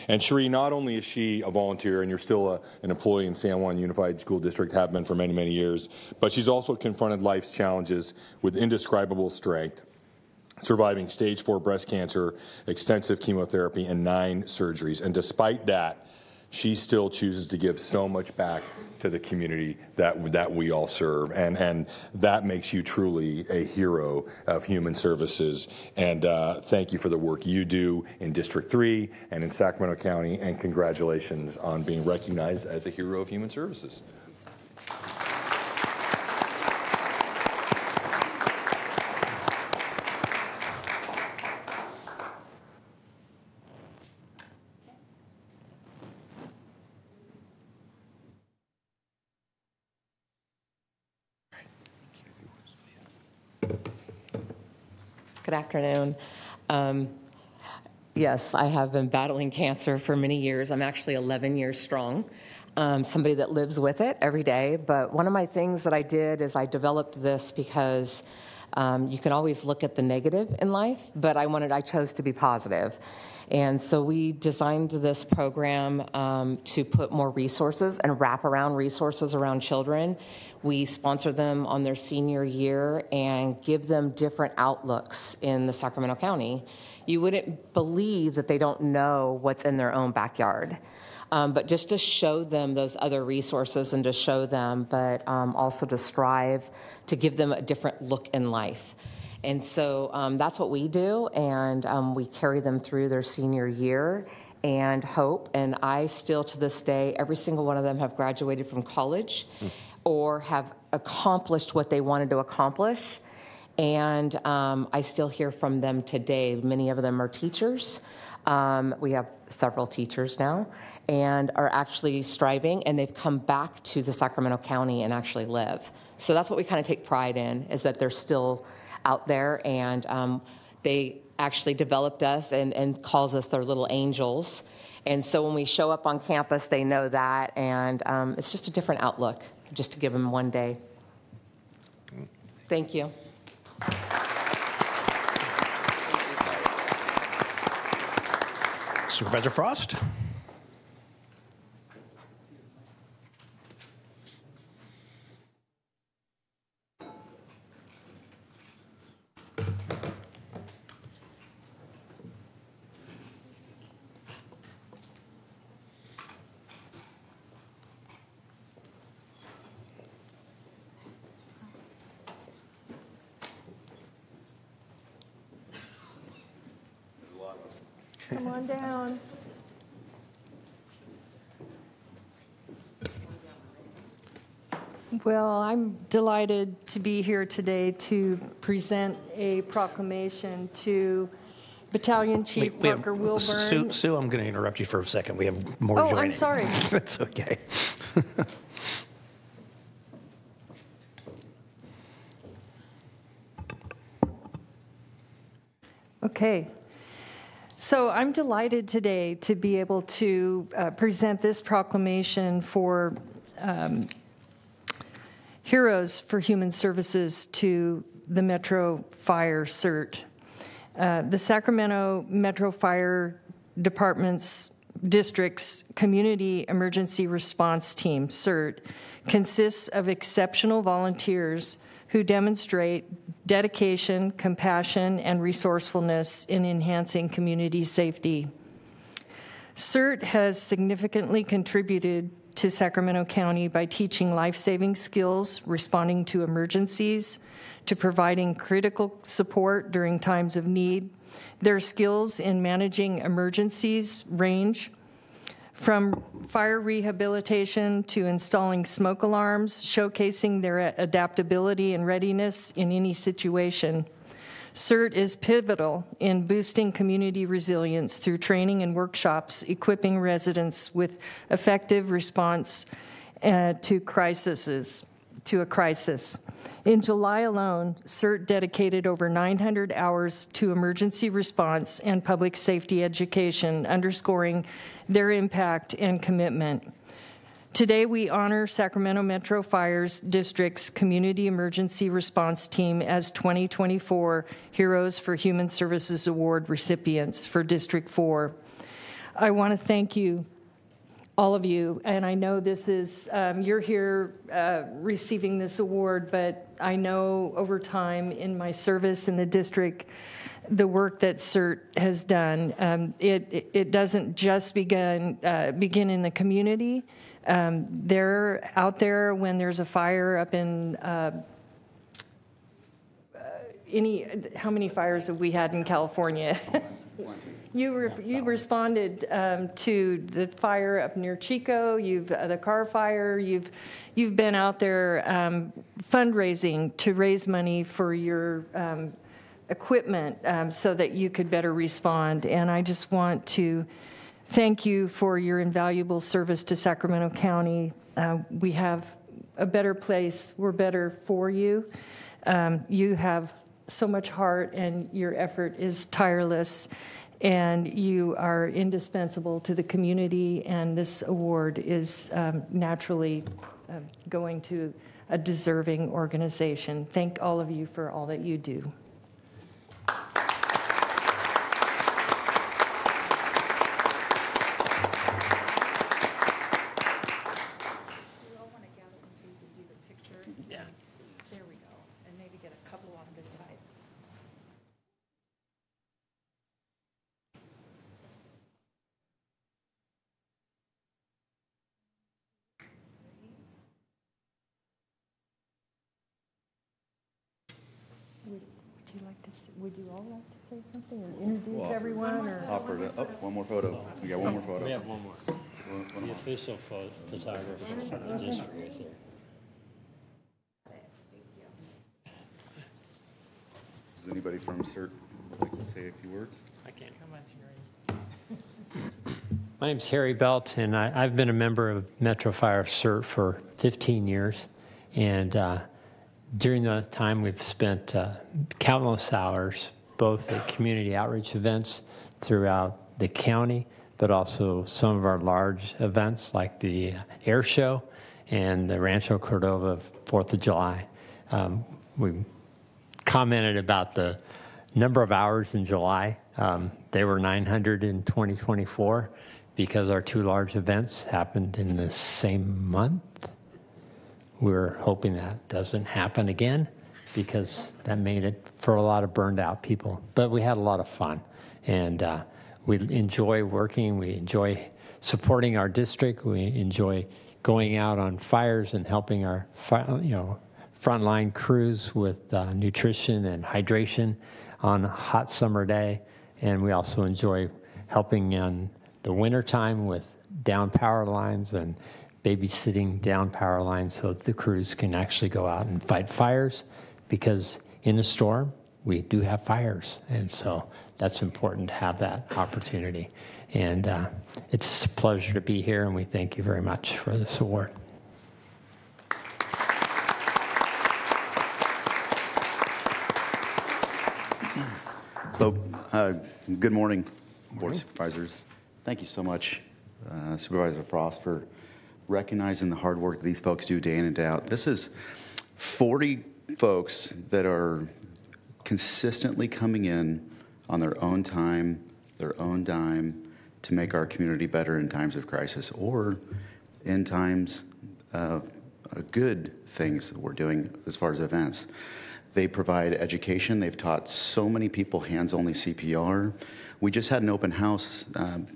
And Cherie, not only is she a volunteer, and you're still an employee in San Juan Unified School District, have been for many, many years, but she's also confronted life's challenges with indescribable strength, surviving stage 4 breast cancer, extensive chemotherapy, and 9 surgeries. And despite that, she still chooses to give so much back to the community that we all serve. And that makes you truly a hero of human services. And thank you for the work you do in District 3 and in Sacramento County, and congratulations on being recognized as a hero of human services. Good afternoon. Yes, I have been battling cancer for many years. I'm actually 11 years strong. Somebody that lives with it every day. But one of my things that I did is I developed this because you can always look at the negative in life, but I chose to be positive. And so we designed this program to put more resources and wraparound resources around children. We sponsor them on their senior year and give them different outlooks in the Sacramento County. You wouldn't believe that they don't know what's in their own backyard. But just to show them those other resources and to show them, but also to strive to give them a different look in life. And so that's what we do, and we carry them through their senior year and hope. And I still, to this day, every single one of them have graduated from college or have accomplished what they wanted to accomplish. And I still hear from them today. Many of them are teachers. We have several teachers now and are actually striving, and they've come back to the Sacramento County and actually live. So that's what we kind of take pride in, is that they're still out there, and they actually developed us and calls us their little angels. And so when we show up on campus, they know that, and it's just a different outlook, just to give them one day. Thank you. Supervisor Frost. Come on down. Well, I'm delighted to be here today to present a proclamation to Battalion Chief Parker Wilburn. Sue, I'm going to interrupt you for a second. We have more joining. Oh, I'm sorry. That's okay. Okay. So I'm delighted today to be able to present this proclamation for Heroes for Human Services to the Metro Fire CERT. The Sacramento Metro Fire District's Community Emergency Response Team, CERT, consists of exceptional volunteers who demonstrate dedication, compassion, and resourcefulness in enhancing community safety. CERT has significantly contributed to Sacramento County by teaching life-saving skills, responding to emergencies, to providing critical support during times of need. Their skills in managing emergencies range from fire rehabilitation to installing smoke alarms, showcasing their adaptability and readiness in any situation. CERT is pivotal in boosting community resilience through training and workshops, equipping residents with effective response to a crisis. In July alone, CERT dedicated over 900 hours to emergency response and public safety education, underscoring their impact and commitment. Today, we honor Sacramento Metro Fire District's Community Emergency Response Team as 2024 Heroes for Human Services Award recipients for District 4. I want to thank you, all of you, and I know this is, you're here receiving this award, but I know over time in my service in the district, the work that CERT has done, it doesn't just begin in the community. They're out there when there's a fire up in how many fires have we had in California? You responded to the fire up near Chico. The car fire. You've been out there fundraising to raise money for your equipment so that you could better respond. And I just want to thank you for your invaluable service to Sacramento County. We have a better place. We're better for you. You have so much heart, and your effort is tireless, and you are indispensable to the community, and this award is naturally going to a deserving organization. Thank all of you for all that you do. Would you all like to say something or introduce everyone? Or offer to, one more photo. We got one more photo. We have one more. The official photographer for the district right there. Does anybody from CERT like to say a few words? I can't. Come on, Harry. My name's Harry Belt, and I've been a member of Metro Fire CERT for 15 years. And during that time, we've spent countless hours, both at community outreach events throughout the county, but also some of our large events like the air show and the Rancho Cordova 4th of July. We commented about the number of hours in July. They were 900 in 2024 because our two large events happened in the same month. We're hoping that doesn't happen again because that made it for a lot of burned out people. But we had a lot of fun, and we enjoy working. We enjoy supporting our district. We enjoy going out on fires and helping our frontline crews with nutrition and hydration on a hot summer day. And we also enjoy helping in the wintertime with down power lines and babysitting down power lines so that the crews can actually go out and fight fires, because in a storm, we do have fires. And so that's important to have that opportunity. And it's a pleasure to be here, and we thank you very much for this award. So, good morning, Board of Supervisors. Thank you so much, Supervisor Frost, for recognizing the hard work that these folks do day in and day out. This is 40 folks that are consistently coming in on their own time, their own dime, to make our community better in times of crisis or in times of good things that we're doing as far as events. They provide education. They've taught so many people hands-only CPR. We just had an open house on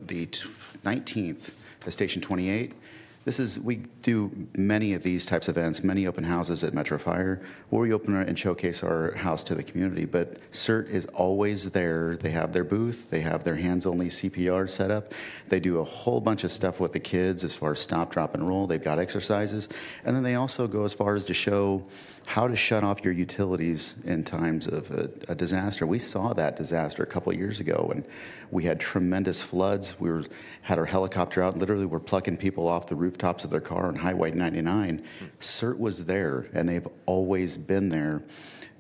the 19th at Station 28. We do many of these types of events, many open houses at Metro Fire, where we open and showcase our house to the community. But CERT is always there. They have their booth. They have their hands-only CPR set up. They do a whole bunch of stuff with the kids as far as stop, drop, and roll. They've got exercises. And then they also go as far as to show how to shut off your utilities in times of a disaster. We saw that disaster a couple of years ago when we had tremendous floods. We had our helicopter out. Literally, we're plucking people off the roof rooftops of their car on Highway 99. CERT was there, and they've always been there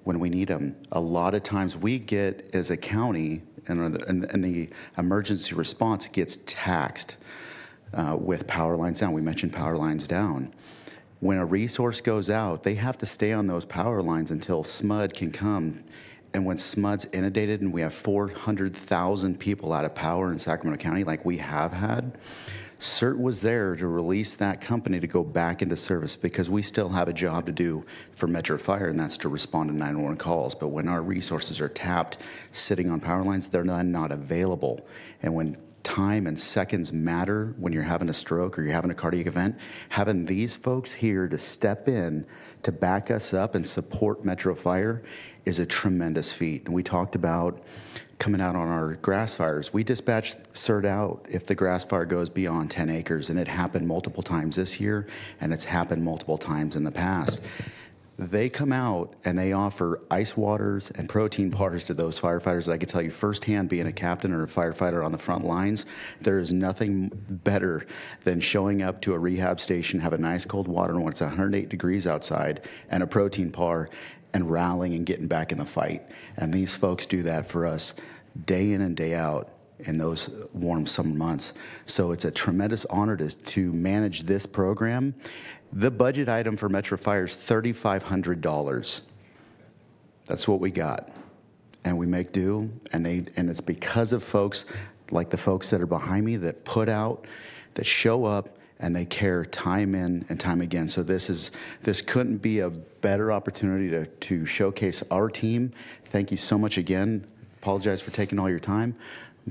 when we need them. A lot of times we get, as a county, and the emergency response gets taxed with power lines down. We mentioned power lines down. When a resource goes out, they have to stay on those power lines until SMUD can come. And when SMUD's inundated and we have 400,000 people out of power in Sacramento County like we have had, CERT was there to release that company to go back into service, because we still have a job to do for Metro Fire, and that's to respond to 911 calls. But when our resources are tapped sitting on power lines, they're not available. And when time and seconds matter, when you're having a stroke or you're having a cardiac event, having these folks here to step in to back us up and support Metro Fire is a tremendous feat. And we talked about coming out on our grass fires. We dispatch CERT out if the grass fire goes beyond 10 acres, and it happened multiple times this year, and it's happened multiple times in the past. They come out and they offer ice waters and protein bars to those firefighters. I can tell you firsthand, being a captain or a firefighter on the front lines, there is nothing better than showing up to a rehab station, have a nice cold water when it's 108 degrees outside, and a protein bar, and rallying and getting back in the fight. And these folks do that for us day in and day out in those warm summer months. So it's a tremendous honor to manage this program. The budget item for Metro Fire is $3,500. That's what we got. And we make do, and it's because of folks like the folks that are behind me that put out, that show up, and they care time in and time again. So this couldn't be a better opportunity to showcase our team. Thank you so much again. Apologize for taking all your time,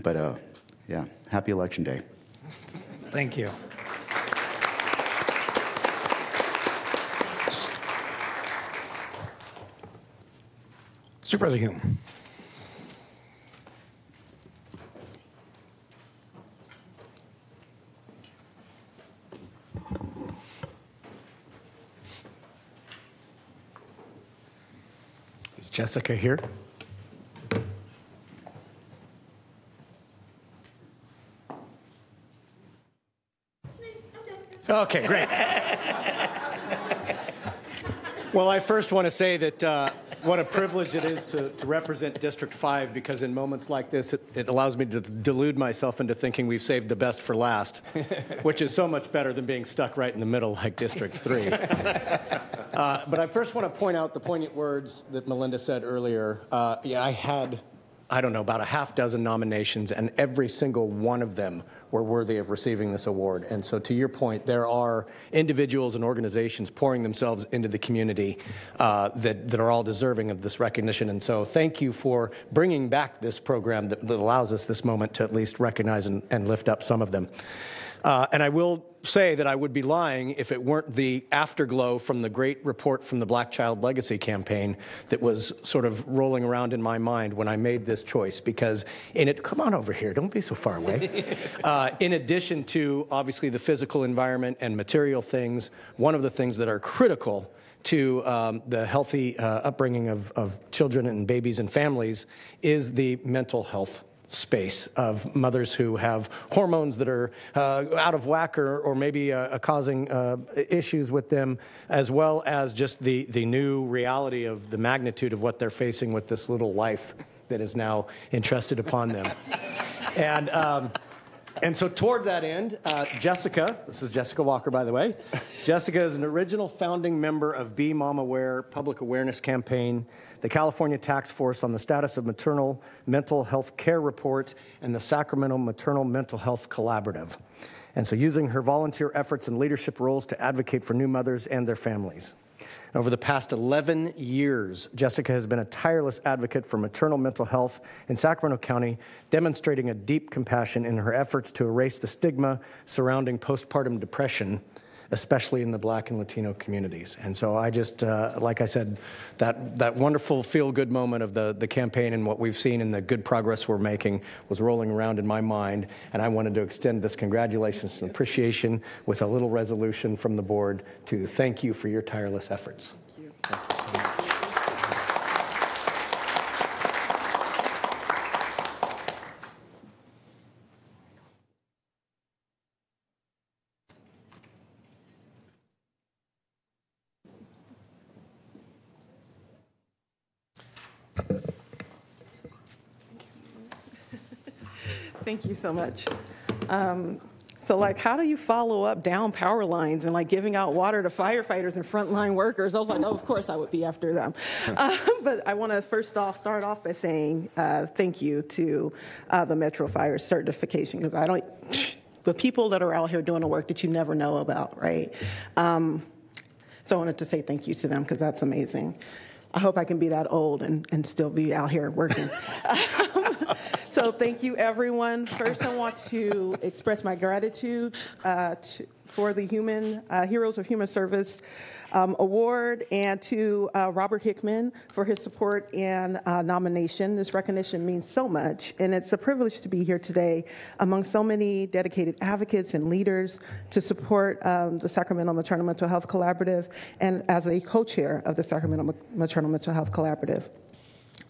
but yeah, happy Election Day. Thank you. Supervisor Hume. Is Jessica here? Okay, great. Well, I first want to say that what a privilege it is to represent District 5, because in moments like this, it allows me to delude myself into thinking we've saved the best for last, which is so much better than being stuck right in the middle like District 3. But I first want to point out the poignant words that Melinda said earlier. Yeah, I had, I don't know, about a half dozen nominations, and every single one of them were worthy of receiving this award. And so to your point, there are individuals and organizations pouring themselves into the community that are all deserving of this recognition. And so thank you for bringing back this program that allows us this moment to at least recognize and lift up some of them. And I will say that I would be lying if it weren't the afterglow from the great report from the Black Child Legacy campaign that was sort of rolling around in my mind when I made this choice, because in it, come on over here, don't be so far away. In addition to obviously the physical environment and material things, one of the things that are critical to the healthy upbringing of children and babies and families is the mental health space of mothers who have hormones that are out of whack or maybe causing issues with them, as well as just the new reality of the magnitude of what they're facing with this little life that is now entrusted upon them. And so toward that end, Jessica, this is Jessica Walker, by the way. Jessica is an original founding member of Be Mom Aware Public Awareness Campaign, the California Task Force on the Status of Maternal Mental Health Care Report, and the Sacramento Maternal Mental Health Collaborative. And so using her volunteer efforts and leadership roles to advocate for new mothers and their families. Over the past 11 years, Jessica has been a tireless advocate for maternal mental health in Sacramento County, demonstrating a deep compassion in her efforts to erase the stigma surrounding postpartum depression, especially in the Black and Latino communities. And so I just, like I said, that wonderful feel-good moment of the campaign and what we've seen and the good progress we're making was rolling around in my mind, and I wanted to extend this congratulations and appreciation with a little resolution from the board to thank you for your tireless efforts. Thank you. Thank you so much. Thank you so much. So like, how do you follow up down power lines and like giving out water to firefighters and frontline workers? I was like, oh, of course I would be after them. But I want to start off by saying thank you to the Metro Fire certification, because the people that are out here doing the work that you never know about, right? So I wanted to say thank you to them, because that's amazing. I hope I can be that old and still be out here working. So thank you, everyone. First, I want to express my gratitude for the Heroes of Human Service Award, and to Robert Hickman for his support and nomination. This recognition means so much, and it's a privilege to be here today among so many dedicated advocates and leaders to support the Sacramento Maternal Mental Health Collaborative, and as a co-chair of the Sacramento Maternal Mental Health Collaborative.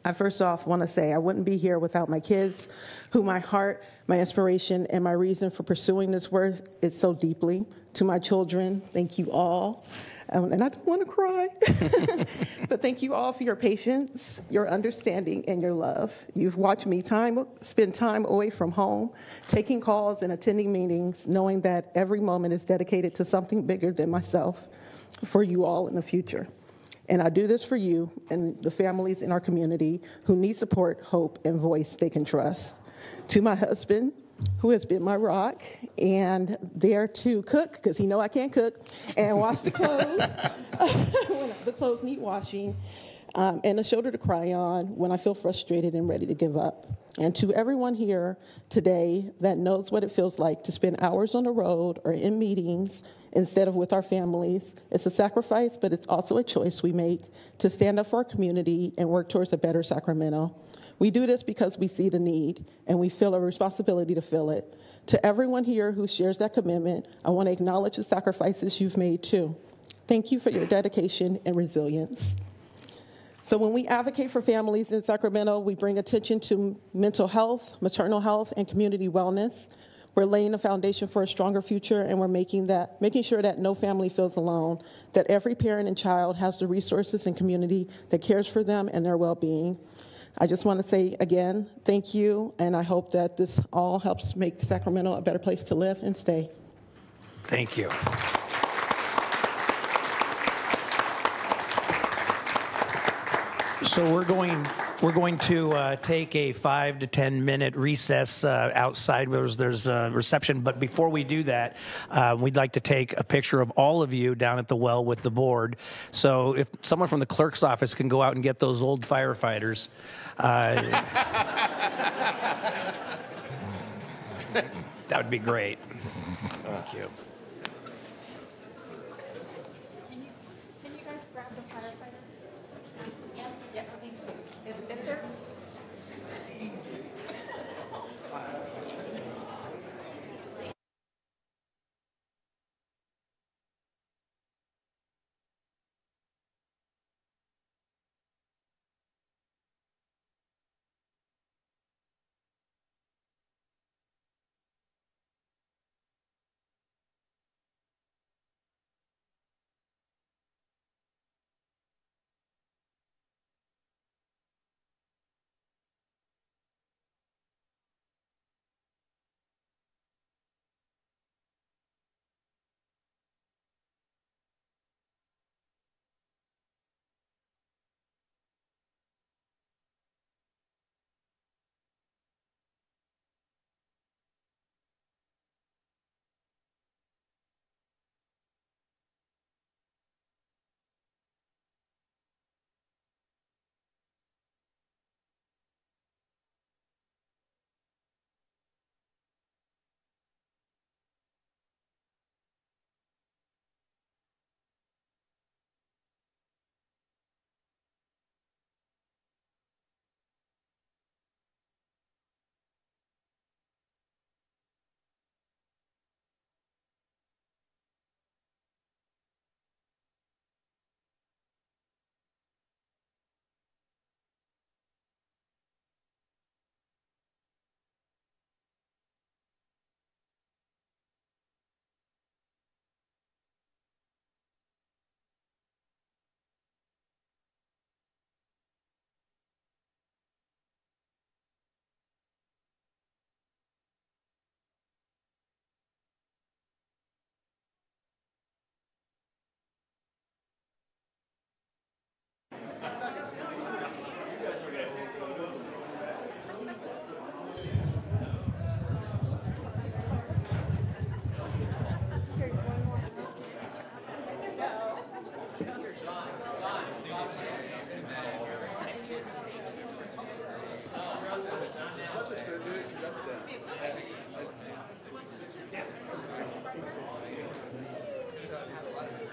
I first off want to say I wouldn't be here without my kids, who my heart, my inspiration, and my reason for pursuing this work is so deeply. To my children, thank you all. And I don't want to cry, but thank you all for your patience, your understanding, and your love. You've watched me spend time away from home, taking calls and attending meetings, knowing that every moment is dedicated to something bigger than myself for you all in the future. And I do this for you and the families in our community who need support, hope, and voice they can trust. To my husband, who has been my rock, and there to cook, because he know I can't cook, and wash the clothes when the clothes need washing, and a shoulder to cry on when I feel frustrated and ready to give up. And to everyone here today that knows what it feels like to spend hours on the road or in meetings instead of with our families, it's a sacrifice, but it's also a choice we make to stand up for our community and work towards a better Sacramento. We do this because we see the need, and we feel a responsibility to fill it. To everyone here who shares that commitment, I want to acknowledge the sacrifices you've made too. Thank you for your dedication and resilience. So when we advocate for families in Sacramento, we bring attention to mental health, maternal health, and community wellness. We're laying the foundation for a stronger future, and we're making sure that no family feels alone, that every parent and child has the resources and community that cares for them and their well-being. I just want to say again, thank you, and I hope that this all helps make Sacramento a better place to live and stay. Thank you. So we're going to take a 5 to 10 minute recess outside where there's a reception. But before we do that, we'd like to take a picture of all of you down at the well with the board. So if someone from the clerk's office can go out and get those old firefighters. That would be great. Thank you. Can you guys grab the firefighter? Yeah, thank you. If there's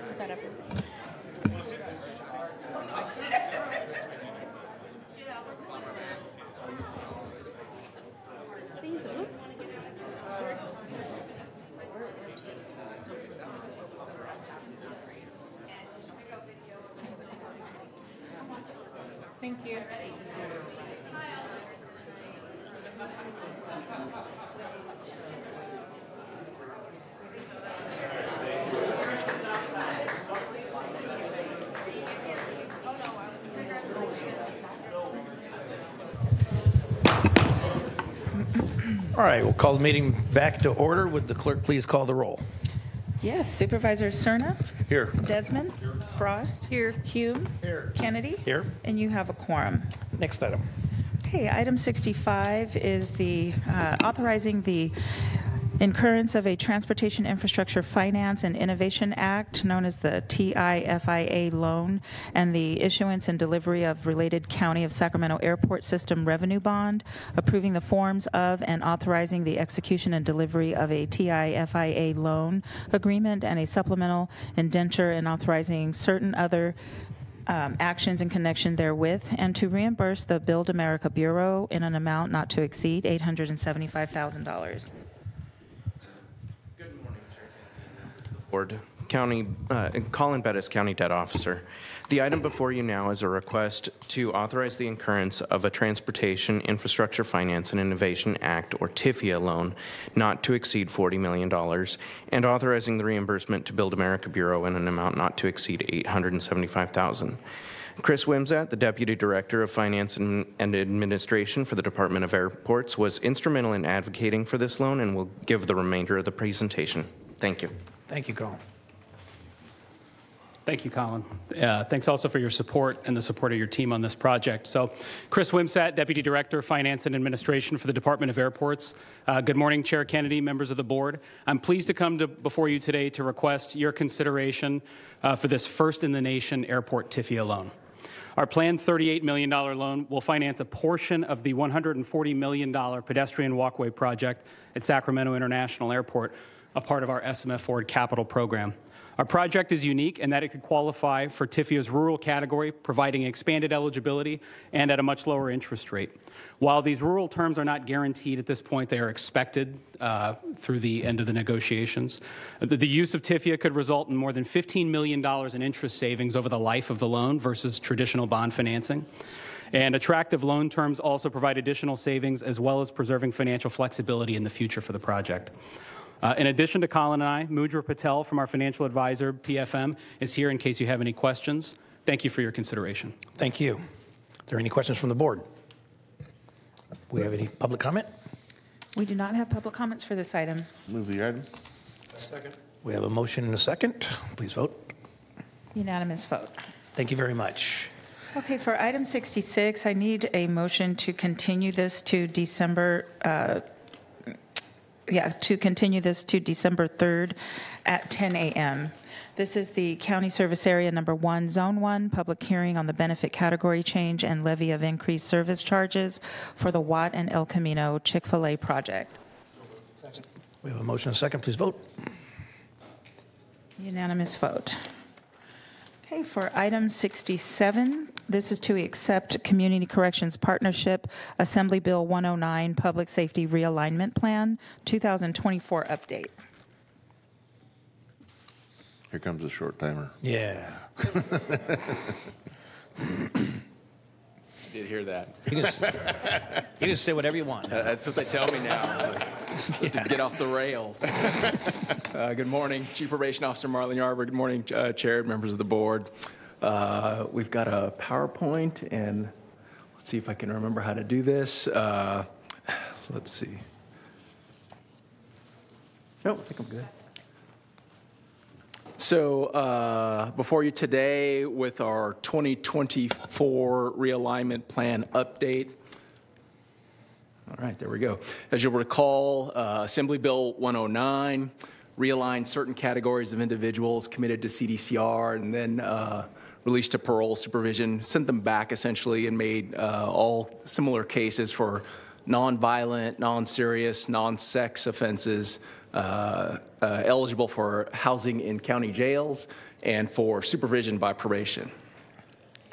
Is that up? Oops. Thank you. All right, we'll call the meeting back to order. Would the clerk please call the roll? Yes, Supervisor Cerna? Here. Desmond? Frost? Here. Hume? Here. Kennedy? Here. And you have a quorum. Next item. Okay, item 65 is the authorizing the incurrence of a Transportation Infrastructure Finance and Innovation Act, known as the TIFIA loan, and the issuance and delivery of related County of Sacramento Airport System Revenue Bond, approving the forms of and authorizing the execution and delivery of a TIFIA loan agreement and a supplemental indenture, and authorizing certain other actions in connection therewith, and to reimburse the Build America Bureau in an amount not to exceed $875,000. Board, Colin Bettis, County Debt Officer. The item before you now is a request to authorize the incurrence of a Transportation Infrastructure Finance and Innovation Act, or TIFIA loan, not to exceed $40 million, and authorizing the reimbursement to Build America Bureau in an amount not to exceed $875,000. Chris Wimsatt, the Deputy Director of Finance and Administration for the Department of Airports, was instrumental in advocating for this loan and will give the remainder of the presentation. Thank you. Thank you, Colin. Thank you, Colin. Thanks also for your support and the support of your team on this project. So, Chris Wimsatt, Deputy Director of Finance and Administration for the Department of Airports. Good morning, Chair Kennedy, members of the board. I'm pleased to come before you today to request your consideration for this first-in-the-nation airport TIFIA loan. Our planned $38 million loan will finance a portion of the $140 million pedestrian walkway project at Sacramento International Airport, a part of our SMF Forward capital program. Our project is unique in that it could qualify for TIFIA's rural category, providing expanded eligibility and at a much lower interest rate. While these rural terms are not guaranteed at this point, they are expected through the end of the negotiations. The use of TIFIA could result in more than $15 million in interest savings over the life of the loan versus traditional bond financing. And attractive loan terms also provide additional savings, as well as preserving financial flexibility in the future for the project. In addition to Colin and I, Mudra Patel from our financial advisor, PFM, is here in case you have any questions. Thank you for your consideration. Thank you. Are there any questions from the board? We have any public comment? We do not have public comments for this item. Move the item. Second. We have a motion and a second. Please vote. Unanimous vote. Thank you very much. Okay, for item 66, I need a motion to continue this to December 3rd at 10 a.m. This is the County Service Area Number 1, Zone 1, public hearing on the benefit category change and levy of increased service charges for the Watt and El Camino Chick-fil-A project. We have a motion and a second. Please vote. Unanimous vote. Okay, for item 67, this is to accept Community Corrections Partnership Assembly Bill 109 Public Safety Realignment Plan 2024 update. Here comes the short timer. Yeah. I did hear that. You can say whatever you want. That's what they tell me now. To get off the rails. Good morning, Chief Probation Officer Marlon Yarber. Good morning, Chair, members of the board. We've got a PowerPoint, and let's see if I can remember how to do this. So let's see. No, I think I'm good. So before you today with our 2024 realignment plan update. All right, there we go. As you'll recall, Assembly Bill 109 realigned certain categories of individuals committed to CDCR and then released to parole supervision, sent them back essentially, and made all similar cases for non-violent, non-serious, non-sex offenses, eligible for housing in county jails, and for supervision by probation.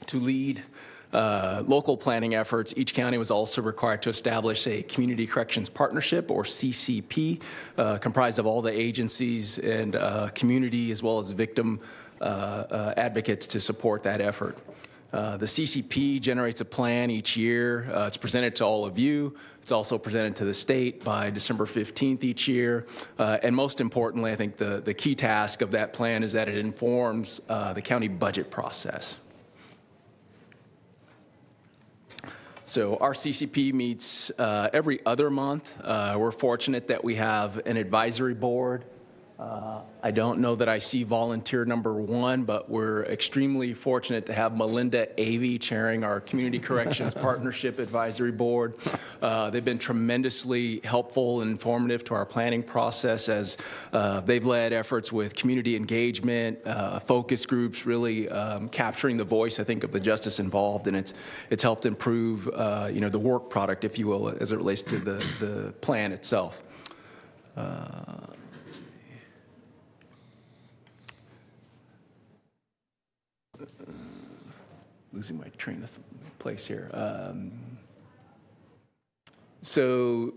To lead local planning efforts, each county was also required to establish a Community Corrections Partnership, or CCP, comprised of all the agencies and community as well as victim advocates to support that effort. The CCP generates a plan each year. It's presented to all of you. It's also presented to the state by December 15th each year. And most importantly, I think the key task of that plan is that it informs the county budget process. So our CCP meets every other month. We're fortunate that we have an advisory board. I don't know that I see volunteer number 1, but we're extremely fortunate to have Melinda Avey chairing our Community Corrections Partnership Advisory Board. They've been tremendously helpful and informative to our planning process as they've led efforts with community engagement, focus groups, really capturing the voice, I think, of the justice involved, and it's helped improve, the work product, if you will, as it relates to the plan itself. Losing my train of place here. So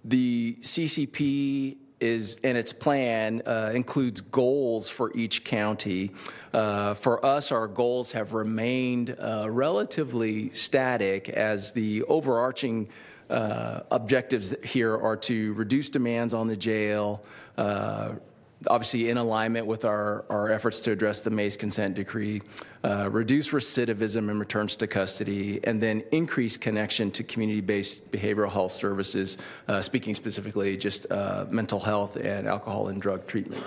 the CCP and its plan includes goals for each county. For us, our goals have remained relatively static, as the overarching objectives here are to reduce demands on the jail, obviously in alignment with our efforts to address the Mays consent decree, reduce recidivism and returns to custody, and then increase connection to community-based behavioral health services, speaking specifically just mental health and alcohol and drug treatment.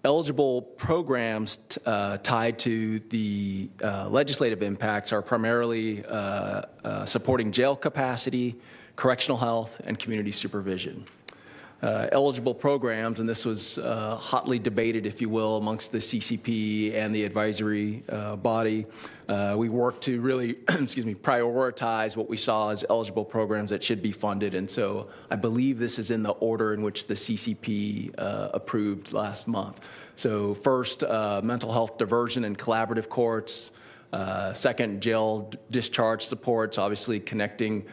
Eligible programs tied to the legislative impacts are primarily supporting jail capacity, correctional health, and community supervision. Eligible programs, and this was hotly debated, if you will, amongst the CCP and the advisory body. We worked to really, prioritize what we saw as eligible programs that should be funded, and so I believe this is in the order in which the CCP approved last month. So first, mental health diversion and collaborative courts. Second, jail discharge supports, obviously connecting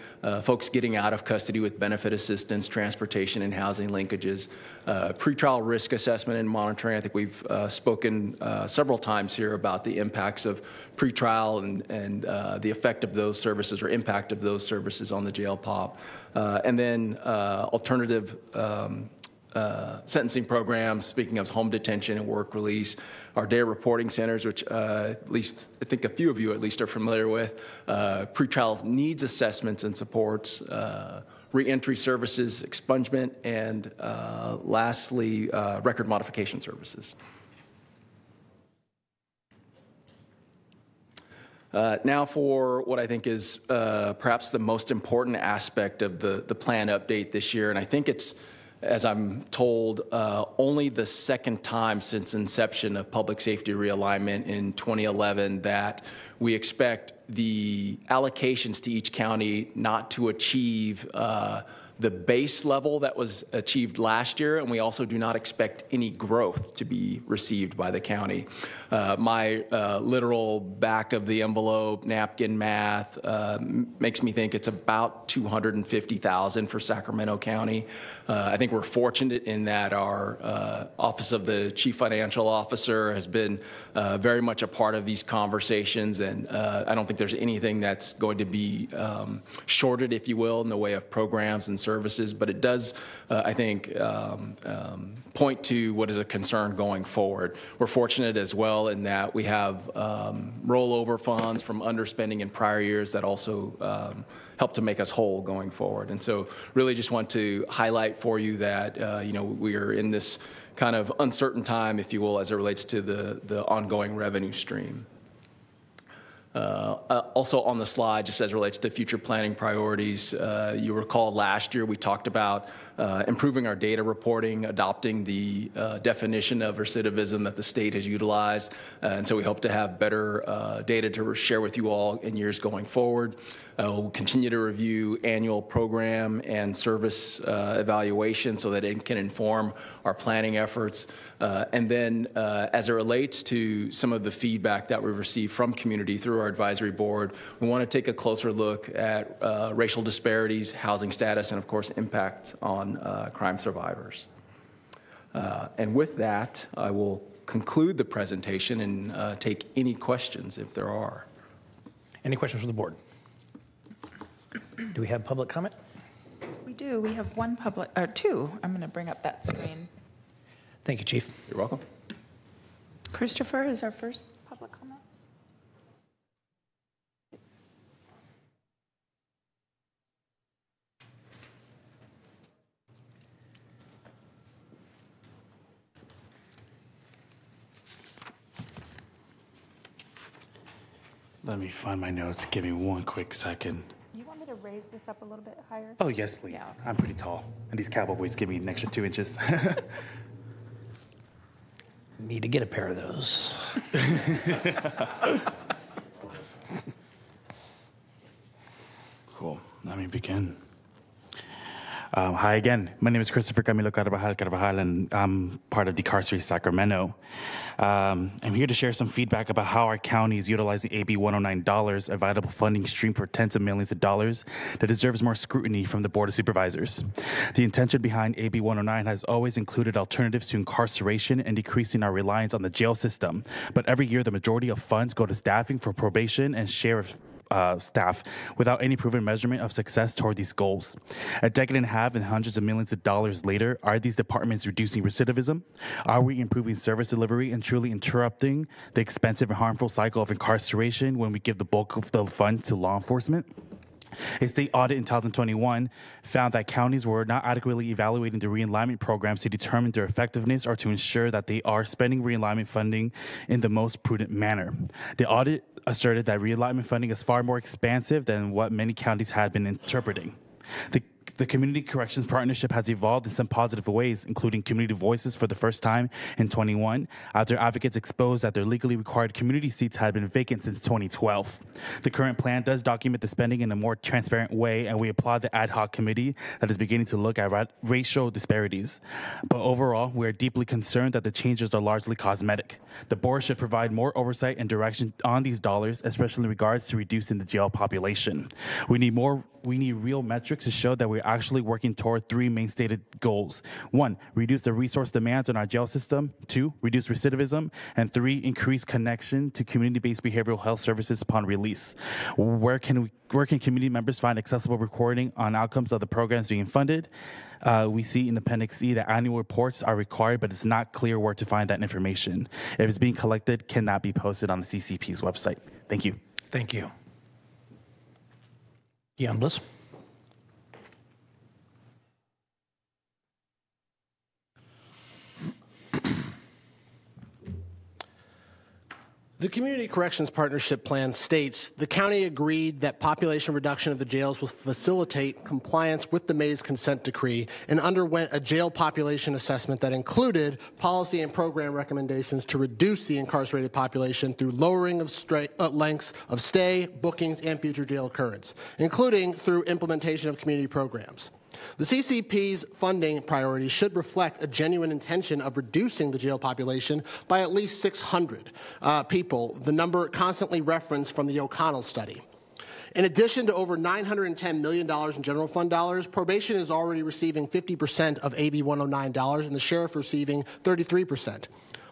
folks getting out of custody with benefit assistance, transportation, and housing linkages. Pretrial risk assessment and monitoring. I think we've spoken several times here about the impacts of pretrial and the effect of those services or impact of those services on the jail pop. And then alternative sentencing programs, speaking of home detention and work release, our day reporting centers, which at least I think a few of you at least are familiar with, pretrial needs assessments and supports, reentry services, expungement, and lastly, record modification services. Now for what I think is perhaps the most important aspect of the plan update this year, and I think it's, as I'm told, only the second time since inception of public safety realignment in 2011 that we expect the allocations to each county not to achieve the base level that was achieved last year, and we also do not expect any growth to be received by the county. My literal back of the envelope napkin math makes me think it's about $250,000 for Sacramento County. I think we're fortunate in that our Office of the Chief Financial Officer has been very much a part of these conversations, and I don't think there's anything that's going to be shorted, if you will, in the way of programs and services, but it does, I think, point to what is a concern going forward. We're fortunate as well in that we have rollover funds from underspending in prior years that also help to make us whole going forward. And so really just want to highlight for you that, we are in this kind of uncertain time, if you will, as it relates to the ongoing revenue stream. Also on the slide, just as it relates to future planning priorities, you recall last year we talked about improving our data reporting, adopting the definition of recidivism that the state has utilized. And so we hope to have better data to share with you all in years going forward. We'll continue to review annual program and service evaluation so that it can inform our planning efforts. And then as it relates to some of the feedback that we've received from community through our advisory board, we want to take a closer look at racial disparities, housing status, and of course impact on crime survivors. And with that, I will conclude the presentation and take any questions if there are. Any questions from the board? Do we have public comment? We do. We have two. I'm going to bring up that screen. Thank you, Chief. You're welcome. Christopher is our first public comment. Let me find my notes. Give me one quick second. You want me to raise this up a little bit higher? Oh, yes, please. Yeah. I'm pretty tall, and these cowboy boots give me an extra 2 inches. Need to get a pair of those. Cool. Let me begin. Hi again. My name is Christopher Camilo Carvajal, and I'm part of Decarcerate Sacramento. I'm here to share some feedback about how our county is utilizing AB 109, a vital funding stream for tens of millions of dollars that deserves more scrutiny from the Board of Supervisors. The intention behind AB 109 has always included alternatives to incarceration and decreasing our reliance on the jail system. But every year, the majority of funds go to staffing for probation and sheriff staff without any proven measurement of success toward these goals. A decade and a half and hundreds of millions of dollars later, are these departments reducing recidivism? Are we improving service delivery and truly interrupting the expensive and harmful cycle of incarceration when we give the bulk of the funds to law enforcement? A state audit in 2021 found that counties were not adequately evaluating the realignment programs to determine their effectiveness or to ensure that they are spending realignment funding in the most prudent manner. The audit asserted that realignment funding is far more expansive than what many counties had been interpreting. The Community Corrections Partnership has evolved in some positive ways, including community voices for the first time in 21, after advocates exposed that their legally required community seats had been vacant since 2012. The current plan does document the spending in a more transparent way, and we applaud the ad hoc committee that is beginning to look at racial disparities. But overall, we are deeply concerned that the changes are largely cosmetic. The board should provide more oversight and direction on these dollars, especially in regards to reducing the jail population. We need real metrics to show that we're actually working toward three main stated goals. 1, reduce the resource demands on our jail system. 2, reduce recidivism. And 3, increase connection to community-based behavioral health services upon release. Where can community members find accessible recording on outcomes of the programs being funded? We see in Appendix E that annual reports are required, but it's not clear where to find that information. If it's being collected, cannot be posted on the CCP's website. Thank you. Thank you. Deon Bliss. The Community Corrections Partnership Plan states the county agreed that population reduction of the jails will facilitate compliance with the May's consent decree and underwent a jail population assessment that included policy and program recommendations to reduce the incarcerated population through lowering of lengths of stay, bookings, and future jail occurrence, including through implementation of community programs. The CCP's funding priorities should reflect a genuine intention of reducing the jail population by at least 600 people, the number constantly referenced from the O'Connell study. In addition to over $910 million in general fund dollars, probation is already receiving 50% of AB 109 dollars and the sheriff receiving 33%.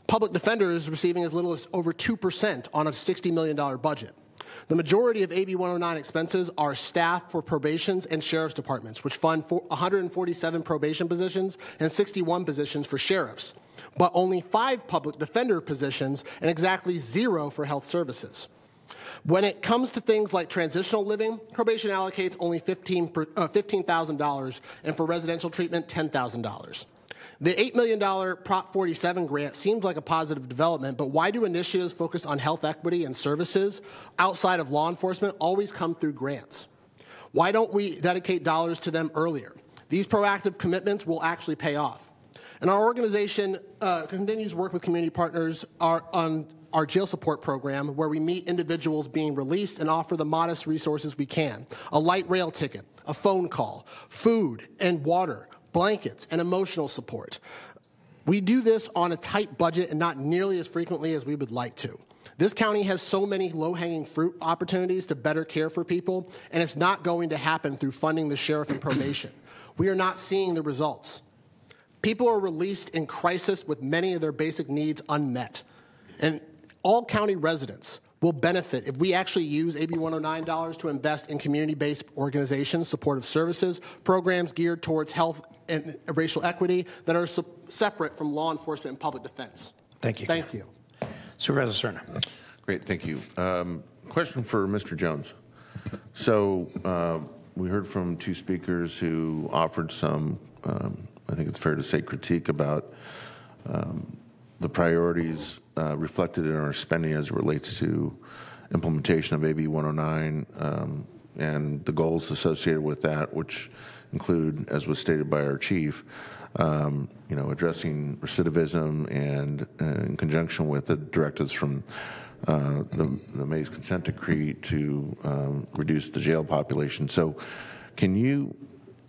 Public defender is receiving as little as over 2% on a $60 million budget. The majority of AB 109 expenses are staff for probations and sheriff's departments, which fund 147 probation positions and 61 positions for sheriffs, but only 5 public defender positions and exactly 0 for health services. When it comes to things like transitional living, probation allocates only $15,000, and for residential treatment, $10,000. The $8 million Prop 47 grant seems like a positive development, but why do initiatives focused on health equity and services outside of law enforcement always come through grants? Why don't we dedicate dollars to them earlier? These proactive commitments will actually pay off. And our organization continues to work with community partners on our jail support program, where we meet individuals being released and offer the modest resources we can: a light rail ticket, a phone call, food and water, blankets, and emotional support. We do this on a tight budget and not nearly as frequently as we would like to. This county has so many low-hanging fruit opportunities to better care for people, and it's not going to happen through funding the sheriff and probation. We are not seeing the results. People are released in crisis with many of their basic needs unmet. And all county residents will benefit if we actually use AB 109 dollars to invest in community-based organizations, supportive services, programs geared towards health and racial equity that are separate from law enforcement and public defense. Thank you. Thank you. Supervisor Cerna. Great, thank you. Question for Mr. Jones. So we heard from two speakers who offered some, I think it's fair to say, critique about the priorities reflected in our spending as it relates to implementation of AB 109 and the goals associated with that, which include, as was stated by our chief, addressing recidivism and in conjunction with the directives from the May's consent decree to reduce the jail population. So can you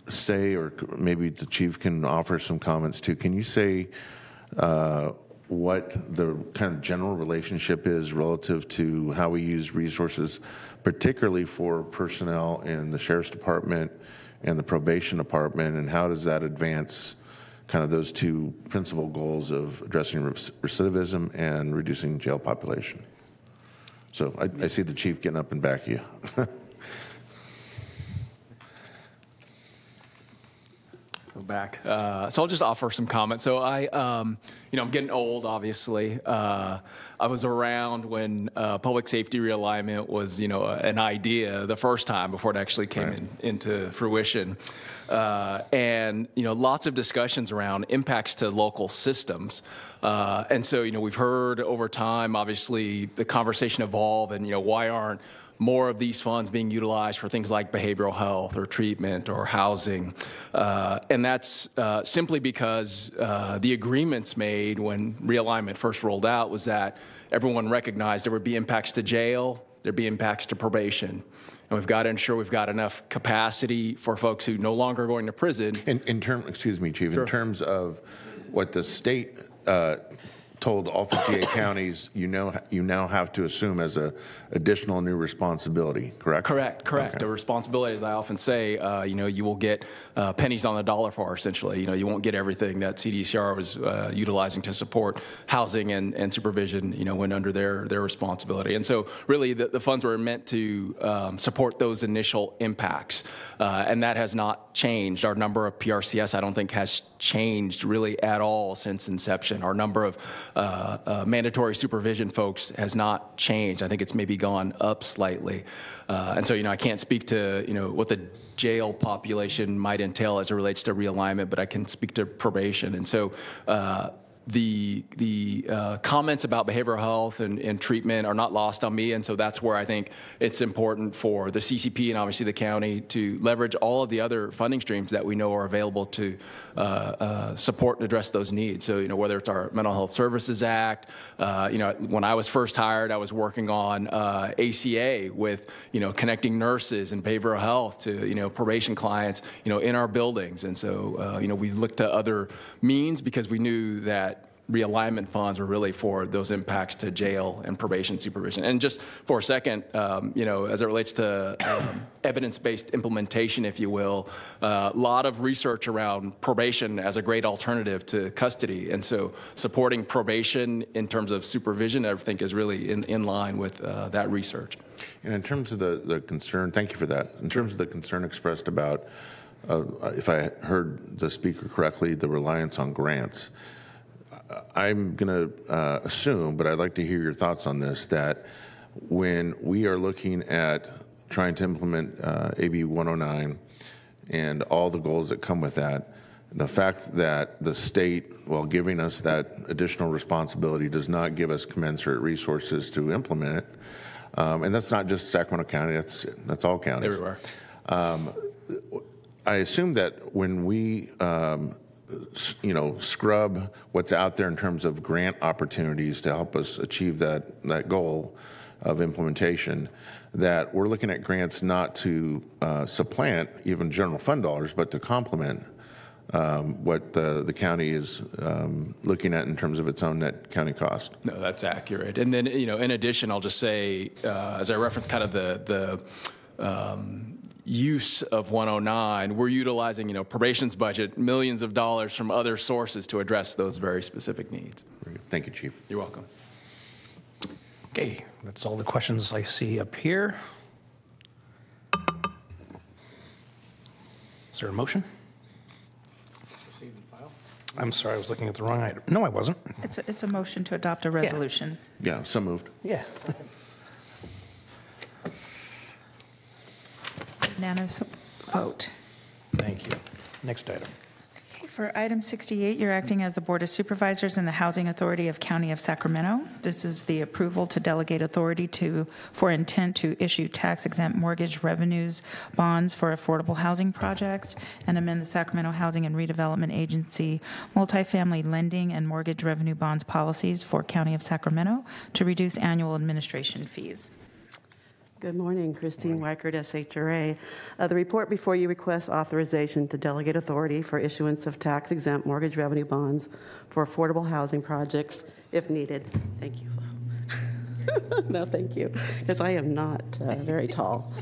say, or maybe the chief can offer some comments too, can you say what the kind of general relationship is relative to how we use resources, particularly for personnel in the Sheriff's Department and the Probation Department, and how does that advance kind of those two principal goals of addressing recidivism and reducing jail population? So I see the chief getting up and back you. Go back. So I'll just offer some comments. So I'm getting old, obviously. I was around when public safety realignment was, an idea the first time before it actually came into fruition. And lots of discussions around impacts to local systems. And so, we've heard over time, obviously, the conversation evolve and, why aren't more of these funds being utilized for things like behavioral health or treatment or housing. And that's simply because the agreements made when realignment first rolled out was that everyone recognized there would be impacts to jail, there'd be impacts to probation. And we've got to ensure we've got enough capacity for folks who no longer are going to prison. Excuse me, Chief, Sure. In terms of what the state told all 58 counties, you now have to assume as a additional new responsibility, correct? Correct. Okay. The responsibility, as I often say, you will get pennies on the dollar for, essentially. You won't get everything that CDCR was utilizing to support housing and supervision, when under their responsibility. And so really the funds were meant to support those initial impacts. And that has not changed. Our number of PRCS, I don't think, has changed really at all since inception. Our number of mandatory supervision folks has not changed. I think it's maybe gone up slightly. And so, I can't speak to, what the jail population might entail as it relates to realignment, but I can speak to probation. And so, the comments about behavioral health and treatment are not lost on me, and so that's where I think it's important for the CCP and obviously the county to leverage all of the other funding streams that we know are available to support and address those needs. So, whether it's our Mental Health Services Act, when I was first hired, I was working on ACA with, connecting nurses and behavioral health to, probation clients, in our buildings. And so, we looked to other means because we knew that realignment funds were really for those impacts to jail and probation supervision. And just for a second, as it relates to evidence-based implementation, if you will, a lot of research around probation as a great alternative to custody. And so supporting probation in terms of supervision, I think, is really in line with that research. And in terms of the concern, thank you for that. In terms of the concern expressed about, if I heard the speaker correctly, the reliance on grants, I'm going to assume, but I'd like to hear your thoughts on this, that when we are looking at trying to implement AB 109 and all the goals that come with that, the fact that the state, while giving us that additional responsibility, does not give us commensurate resources to implement it, and that's not just Sacramento County, that's all counties. Everywhere. I assume that when we, scrub what's out there in terms of grant opportunities to help us achieve that goal of implementation, that we're looking at grants not to supplant even general fund dollars, but to complement what the county is looking at in terms of its own net county cost. No, that's accurate. And then, in addition, I'll just say, as I referenced kind of the use of 109, we're utilizing, probation's budget, millions of dollars from other sources to address those very specific needs. Thank you, Chief. You're welcome. Okay, that's all the questions I see up here. Is there a motion? I'm sorry, I was looking at the wrong item. No, I wasn't. It's a motion to adopt a resolution. Yeah, so moved. Yeah. Unanimous vote. Thank you. Next item. Okay, for item 68, you're acting as the Board of Supervisors in the Housing Authority of County of Sacramento. This is the approval to delegate authority for intent to issue tax-exempt mortgage revenues bonds for affordable housing projects and amend the Sacramento Housing and Redevelopment Agency multifamily lending and mortgage revenue bonds policies for County of Sacramento to reduce annual administration fees. Good morning, Christine Weichert, SHRA. The report before you requests authorization to delegate authority for issuance of tax-exempt mortgage revenue bonds for affordable housing projects if needed. Thank you. No, thank you, because I am not very tall.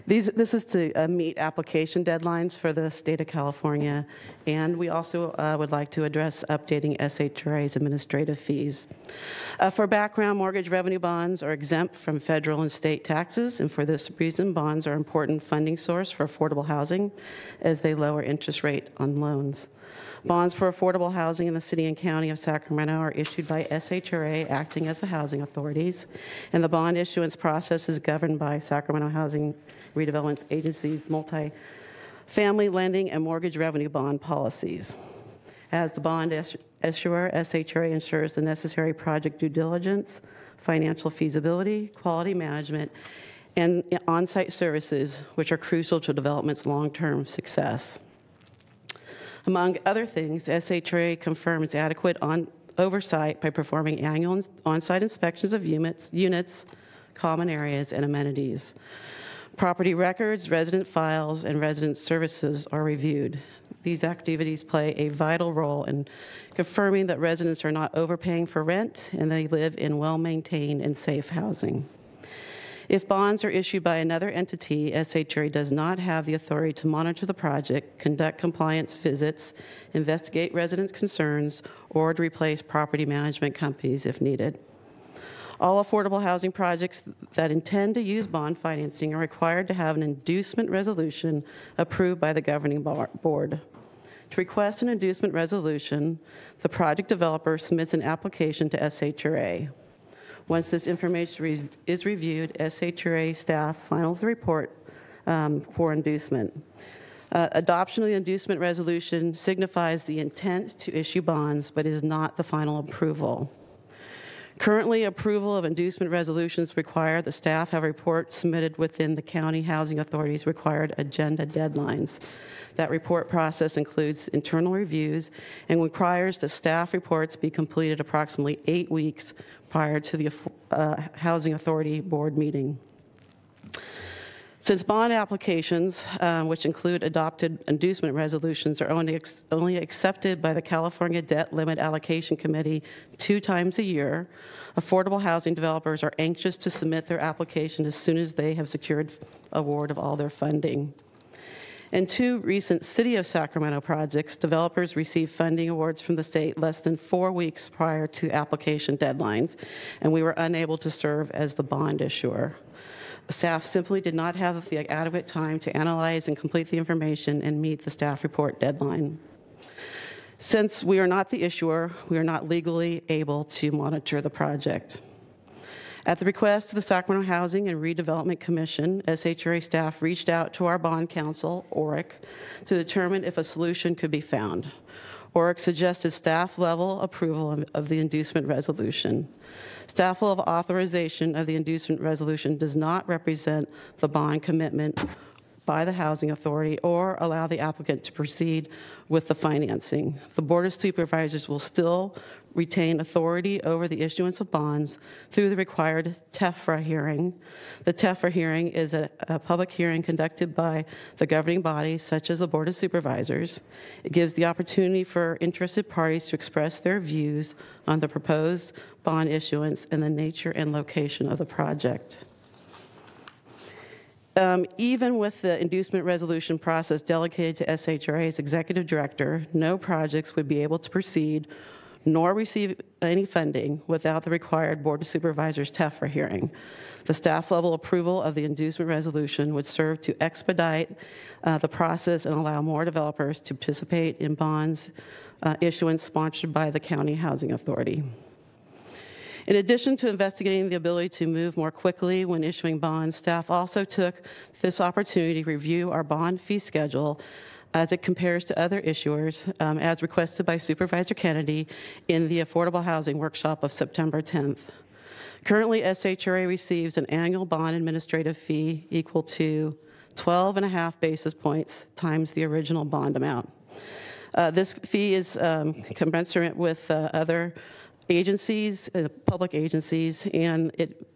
This is to meet application deadlines for the state of California, and we also would like to address updating SHRA's administrative fees. For background, mortgage revenue bonds are exempt from federal and state taxes, and for this reason, bonds are an important funding source for affordable housing as they lower interest rate on loans. Bonds for affordable housing in the city and county of Sacramento are issued by SHRA, acting as the housing authorities, and the bond issuance process is governed by Sacramento Housing Redevelopment Agency's multi-family lending and mortgage revenue bond policies. As the bond issuer, SHRA ensures the necessary project due diligence, financial feasibility, quality management, and on-site services, which are crucial to development's long-term success. Among other things, SHRA confirms adequate oversight by performing annual on-site inspections of units, common areas, and amenities. Property records, resident files, and resident services are reviewed. These activities play a vital role in confirming that residents are not overpaying for rent and they live in well-maintained and safe housing. If bonds are issued by another entity, SHRA does not have the authority to monitor the project, conduct compliance visits, investigate residents' concerns, or to replace property management companies if needed. All affordable housing projects that intend to use bond financing are required to have an inducement resolution approved by the governing board. To request an inducement resolution, the project developer submits an application to SHRA. Once this information is reviewed, SHRA staff finals the report for inducement. Adoption of the inducement resolution signifies the intent to issue bonds, but is not the final approval. Currently, approval of inducement resolutions require the staff have a report submitted within the county housing authority's required agenda deadlines. That report process includes internal reviews and requires the staff reports be completed approximately 8 weeks prior to the housing authority board meeting. Since bond applications, which include adopted inducement resolutions, are only accepted by the California Debt Limit Allocation Committee 2 times a year, affordable housing developers are anxious to submit their application as soon as they have secured award of all their funding. In 2 recent City of Sacramento projects, developers received funding awards from the state less than 4 weeks prior to application deadlines, and we were unable to serve as the bond issuer. Staff simply did not have the adequate time to analyze and complete the information and meet the staff report deadline. Since we are not the issuer, we are not legally able to monitor the project. At the request of the Sacramento Housing and Redevelopment Commission, SHRA staff reached out to our bond counsel, ORIC, to determine if a solution could be found. ORIC suggested staff-level approval of the inducement resolution. Staff-level authorization of the inducement resolution does not represent the bond commitment by the Housing Authority or allow the applicant to proceed with the financing. The Board of Supervisors will still retain authority over the issuance of bonds through the required TEFRA hearing. The TEFRA hearing is a public hearing conducted by the governing body, such as the Board of Supervisors. It gives the opportunity for interested parties to express their views on the proposed bond issuance and the nature and location of the project. Even with the inducement resolution process delegated to SHRA's executive director, no projects would be able to proceed nor receive any funding without the required Board of Supervisors TEFRA hearing. The staff level approval of the inducement resolution would serve to expedite the process and allow more developers to participate in bonds issuance sponsored by the County Housing Authority. In addition to investigating the ability to move more quickly when issuing bonds, staff also took this opportunity to review our bond fee schedule as it compares to other issuers, as requested by Supervisor Kennedy in the Affordable Housing Workshop of September 10th. Currently, SHRA receives an annual bond administrative fee equal to 12.5 basis points times the original bond amount. This fee is commensurate with other agencies, public agencies, and it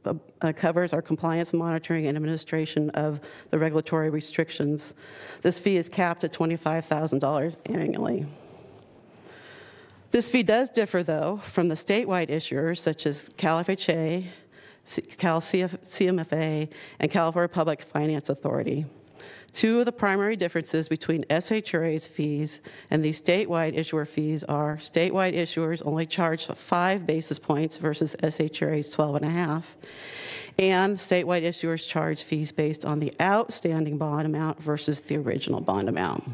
covers our compliance, monitoring, and administration of the regulatory restrictions. This fee is capped at $25,000 annually. This fee does differ, though, from the statewide issuers such as Cal FHA, Cal CMFA, and California Public Finance Authority. Two of the primary differences between SHRA's fees and the statewide issuer fees are statewide issuers only charge 5 basis points versus SHRA's 12.5, and statewide issuers charge fees based on the outstanding bond amount versus the original bond amount.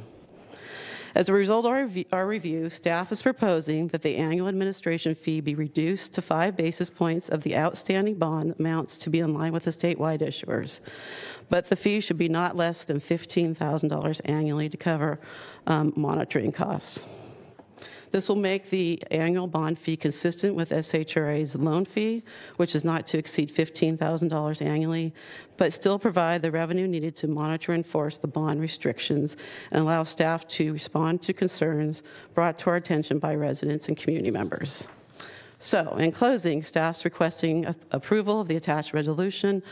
As a result of our review, staff is proposing that the annual administration fee be reduced to 5 basis points of the outstanding bond amounts to be in line with the statewide issuers. But the fee should be not less than $15,000 annually to cover monitoring costs. This will make the annual bond fee consistent with SHRA's loan fee, which is not to exceed $15,000 annually, but still provide the revenue needed to monitor and enforce the bond restrictions and allow staff to respond to concerns brought to our attention by residents and community members. So, in closing, staff's requesting approval of the attached resolution,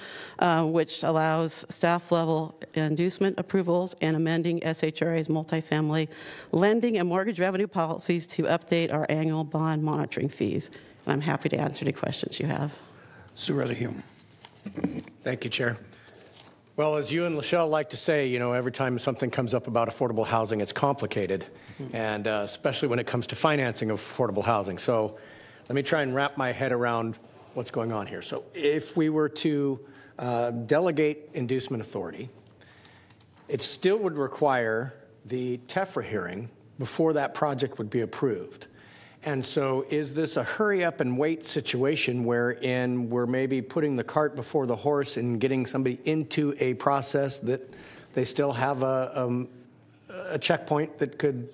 which allows staff-level inducement approvals and amending SHRA's multifamily lending and mortgage revenue policies to update our annual bond monitoring fees. And I'm happy to answer any questions you have. Supervisor Hume. Thank you, Chair. Well, as you and Lachelle like to say, you know, every time something comes up about affordable housing, it's complicated, and especially when it comes to financing of affordable housing. So let me try and wrap my head around what's going on here. So if we were to delegate inducement authority, it still would require the TEFRA hearing before that project would be approved. And so is this a hurry up and wait situation wherein we're maybe putting the cart before the horse and getting somebody into a process that they still have a checkpoint that could,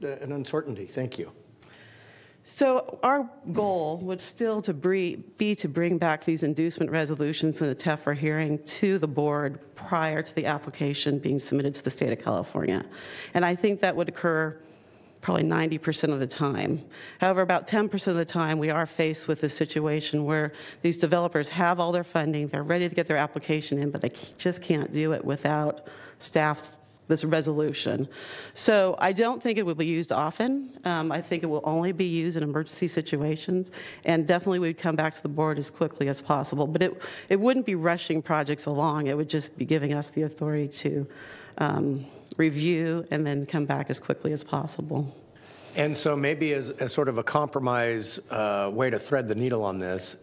an uncertainty? Thank you. So our goal would still be to bring back these inducement resolutions in a TEFRA hearing to the board prior to the application being submitted to the state of California. And I think that would occur probably 90% of the time. However, about 10% of the time, we are faced with a situation where these developers have all their funding, they're ready to get their application in, but they just can't do it without staff's this resolution. So I don't think it will be used often. I think it will only be used in emergency situations, and definitely we'd come back to the board as quickly as possible. But it wouldn't be rushing projects along. It would just be giving us the authority to review and then come back as quickly as possible. And so maybe as sort of a compromise way to thread the needle on this,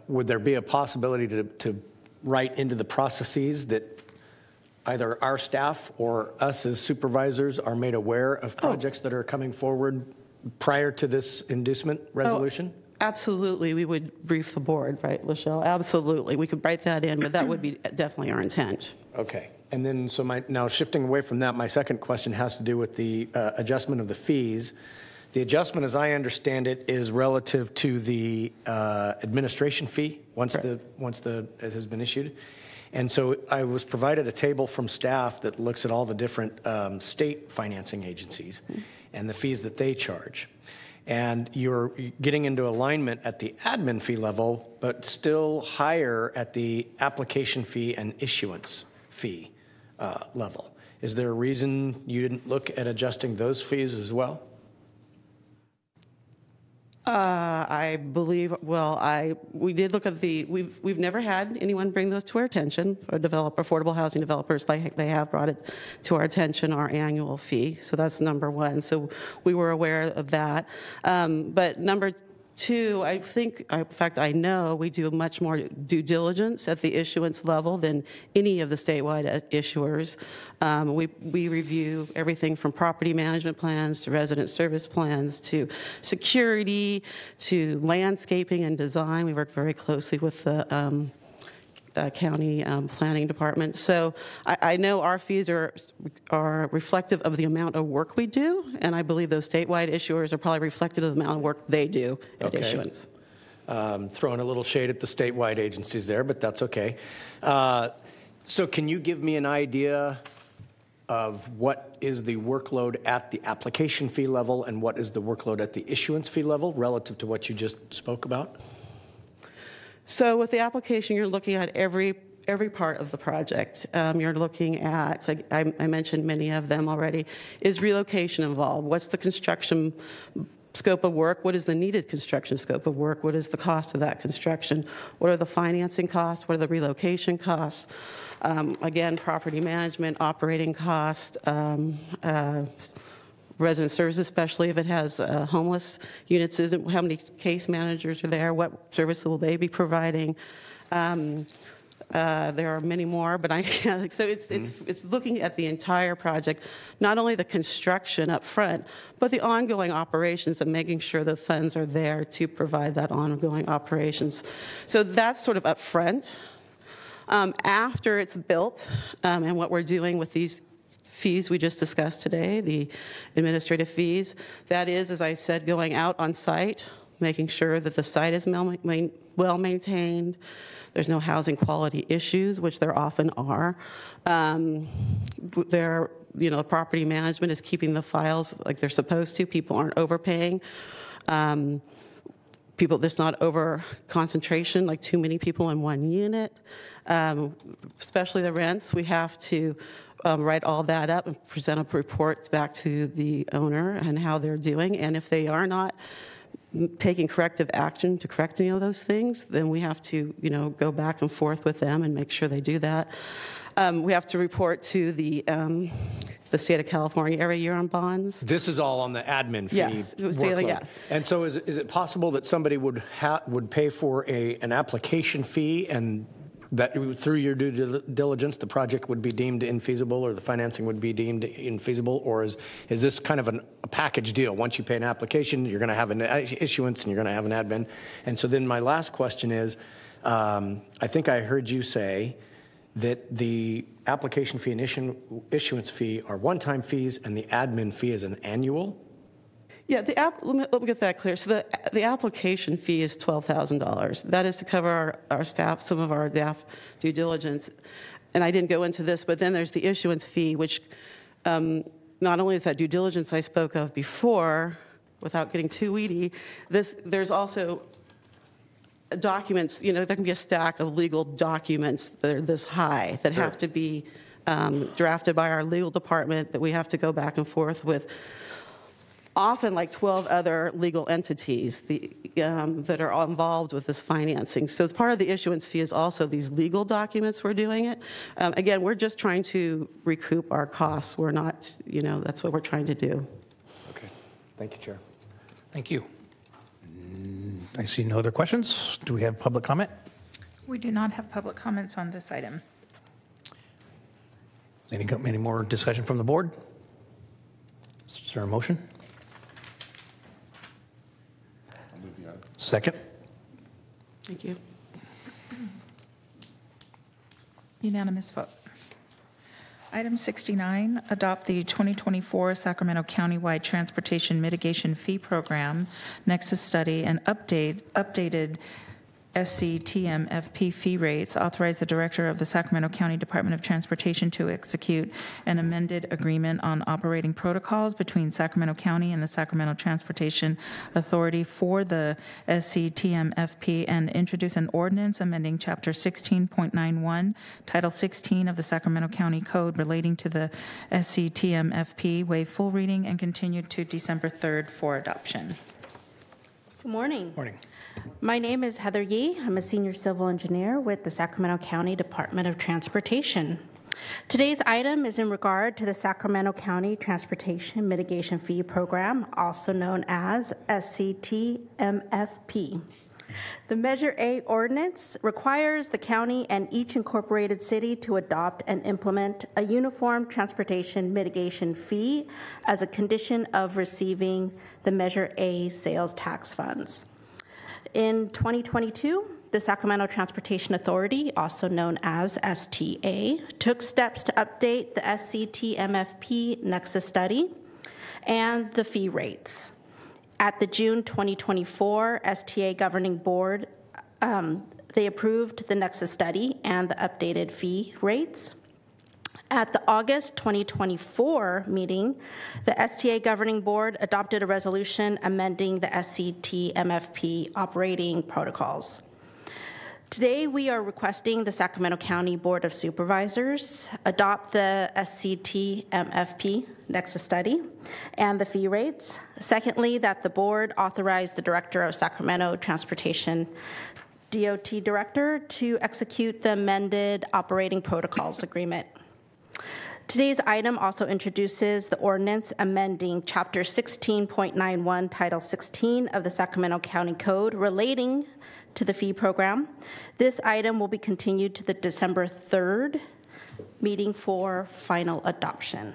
would there be a possibility to write into the processes that either our staff or us as supervisors are made aware of projects that are coming forward prior to this inducement resolution? Absolutely. We would brief the board, right, Lachelle? Absolutely. We could write that in, but that would be definitely our intent. Okay. And then, so now shifting away from that, my second question has to do with the adjustment of the fees. The adjustment, as I understand it, is relative to the administration fee once it has been issued. And so I was provided a table from staff that looks at all the different state financing agencies and the fees that they charge. And you're getting into alignment at the admin fee level, but still higher at the application fee and issuance fee level. Is there a reason you didn't look at adjusting those fees as well? I believe, we did look at we've never had anyone bring those to our attention, or affordable housing developers, they have brought it to our attention, our annual fee. So that's number one. So we were aware of that. But number two, I know we do much more due diligence at the issuance level than any of the statewide issuers. We review everything from property management plans to resident service plans to security to landscaping and design. We work very closely with the county planning department. So I know our fees are reflective of the amount of work we do, and I believe those statewide issuers are probably reflective of the amount of work they do at issuance. Throwing a little shade at the statewide agencies there, but that's okay. So can you give me an idea of what is the workload at the application fee level and what is the workload at the issuance fee level relative to what you just spoke about? So with the application, you're looking at every part of the project. You're looking at, like I mentioned many of them already, is relocation involved? What's the construction scope of work? What is the needed construction scope of work? What is the cost of that construction? What are the financing costs? What are the relocation costs? Again, property management, operating cost, resident services, especially if it has homeless units, how many case managers are there, what service will they be providing? There are many more, but so it's looking at the entire project, not only the construction up front, but the ongoing operations and making sure the funds are there to provide that ongoing operations. So that's sort of up front. After it's built, and what we're doing with these fees we just discussed today, the administrative fees, that is, as I said, going out on site, making sure that the site is well maintained, there's no housing quality issues, which there often are. The property management is keeping the files like they're supposed to. People aren't overpaying. There's not over concentration, like too many people in one unit. Especially the rents, we have to write all that up and present a report back to the owner and how they're doing. And if they are not taking corrective action to correct any of those things, then we have to, go back and forth with them and make sure they do that. We have to report to the state of California every year on bonds. This is all on the admin fee workload. Yeah. And so is it possible that somebody would pay for an application fee and that through your due diligence, the project would be deemed infeasible or the financing would be deemed infeasible? Or is this kind of a package deal? Once you pay an application, you're going to have an issuance and you're going to have an admin. And so then my last question is, I think I heard you say that the application fee and issuance fee are one-time fees and the admin fee is an annual? Yeah, let me get that clear. So the application fee is $12,000. That is to cover our staff, some of our staff due diligence. And I didn't go into this, but then there's the issuance fee, which not only is that due diligence I spoke of before, without getting too weedy, there's also documents, there can be a stack of legal documents that are this high that have to be drafted by our legal department that we have to go back and forth with. Often like 12 other legal entities that are involved with this financing. So part of the issuance fee is also these legal documents we're doing it. Again, we're just trying to recoup our costs. We're not, that's what we're trying to do. Okay. Thank you, Chair. Thank you. I see no other questions. Do we have public comment? We do not have public comments on this item. Any more discussion from the board? Is there a motion? Second. Thank you. Unanimous vote. Item 69, adopt the 2024 Sacramento Countywide Transportation Mitigation Fee Program Nexus Study and updated SCTMFP fee rates, authorize the Director of the Sacramento County Department of Transportation to execute an amended agreement on operating protocols between Sacramento County and the Sacramento Transportation Authority for the SCTMFP, and introduce an ordinance amending Chapter 16.91, Title 16 of the Sacramento County Code relating to the SCTMFP, waive full reading, and continue to December 3rd for adoption. Good morning. Morning. My name is Heather Yee. I'm a senior civil engineer with the Sacramento County Department of Transportation. Today's item is in regard to the Sacramento County Transportation Mitigation Fee Program, also known as SCTMFP. The Measure A ordinance requires the county and each incorporated city to adopt and implement a uniform transportation mitigation fee as a condition of receiving the Measure A sales tax funds. In 2022, the Sacramento Transportation Authority, also known as STA, took steps to update the SCTMFP Nexus study and the fee rates. At the June 2024 STA Governing Board, they approved the Nexus study and the updated fee rates. At the August 2024 meeting, the STA Governing Board adopted a resolution amending the SCTMFP operating protocols. Today, we are requesting the Sacramento County Board of Supervisors adopt the SCTMFP Nexus study and the fee rates. Secondly, that the board authorize the Director of Sacramento Transportation DOT Director to execute the amended operating protocols agreement. Today's item also introduces the ordinance amending Chapter 16.91, Title 16 of the Sacramento County Code relating to the fee program. This item will be continued to the December 3rd meeting for final adoption.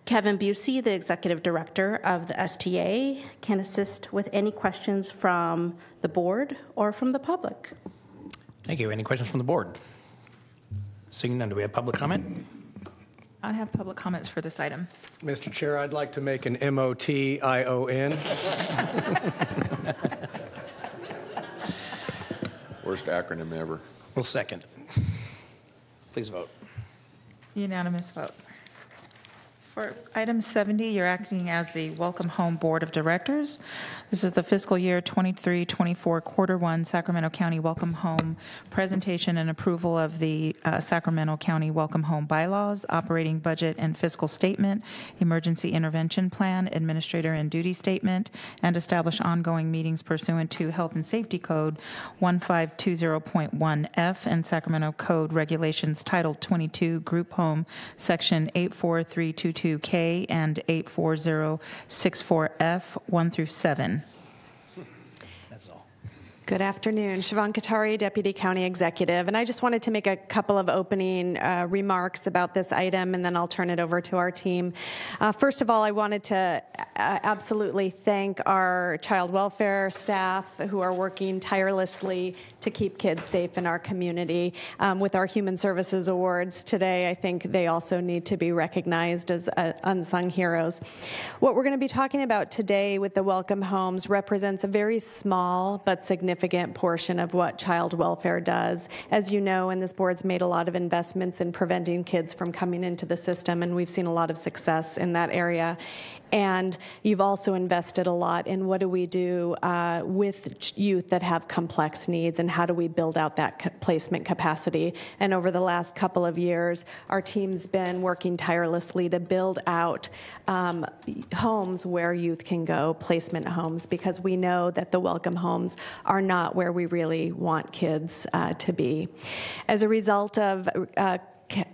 Kevin Busey, the Executive Director of the STA, can assist with any questions from the board or from the public. Thank you. Any questions from the board? Seeing none, do we have public comment? I have public comments for this item. Mr. Chair, I'd like to make an MOTION. Worst acronym ever. We'll second. Please vote. Unanimous vote. For item 70, you're acting as the Welcome Home Board of Directors. This is the fiscal year 23-24 quarter one Sacramento County Welcome Home presentation and approval of the Sacramento County Welcome Home bylaws, operating budget and fiscal statement, emergency intervention plan, administrator and duty statement, and establish ongoing meetings pursuant to Health and Safety Code 1520.1F and Sacramento Code Regulations Title 22 Group Home Section 84322K and 84064F 1 through 7. That's all. Good afternoon. Siobhan Katari, Deputy County Executive. And I just wanted to make a couple of opening remarks about this item, and then I'll turn it over to our team. First of all, I wanted to absolutely thank our child welfare staff who are working tirelessly to keep kids safe in our community. With our Human Services Awards today, I think they also need to be recognized as unsung heroes. What we're going to be talking about today with the Welcome Homes represents a very small but significant portion of what child welfare does. As you know, and this board's made a lot of investments in preventing kids from coming into the system, and we've seen a lot of success in that area. And you've also invested a lot in what do we do with youth that have complex needs, and how do we build out that placement capacity. And over the last couple of years, our team's been working tirelessly to build out homes where youth can go, placement homes, because we know that the welcome homes are not where we really want kids to be. As a result of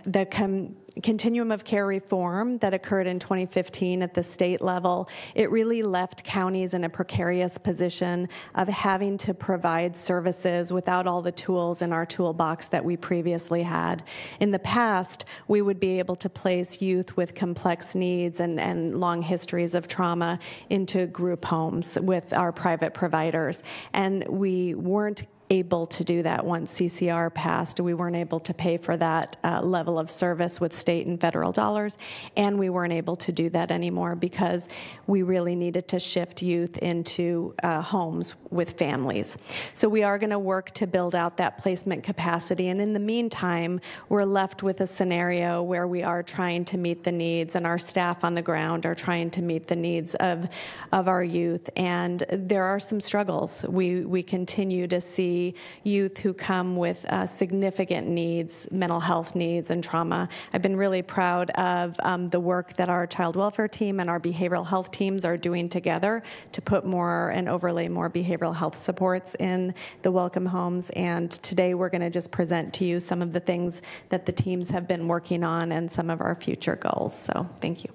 the continuum of care reform that occurred in 2015 at the state level, it really left counties in a precarious position of having to provide services without all the tools in our toolbox that we previously had. In the past, we would be able to place youth with complex needs and long histories of trauma into group homes with our private providers, and we weren't able to do that once CCR passed. We weren't able to pay for that level of service with state and federal dollars, and we weren't able to do that anymore because we really needed to shift youth into homes with families. So we are going to work to build out that placement capacity, and in the meantime, we're left with a scenario where we are trying to meet the needs, and our staff on the ground are trying to meet the needs of our youth, and there are some struggles. We continue to see youth who come with significant needs, mental health needs and trauma. I've been really proud of the work that our child welfare team and our behavioral health teams are doing together to put more and overlay more behavioral health supports in the welcome homes. And today we're going to just present to you some of the things that the teams have been working on and some of our future goals. So thank you.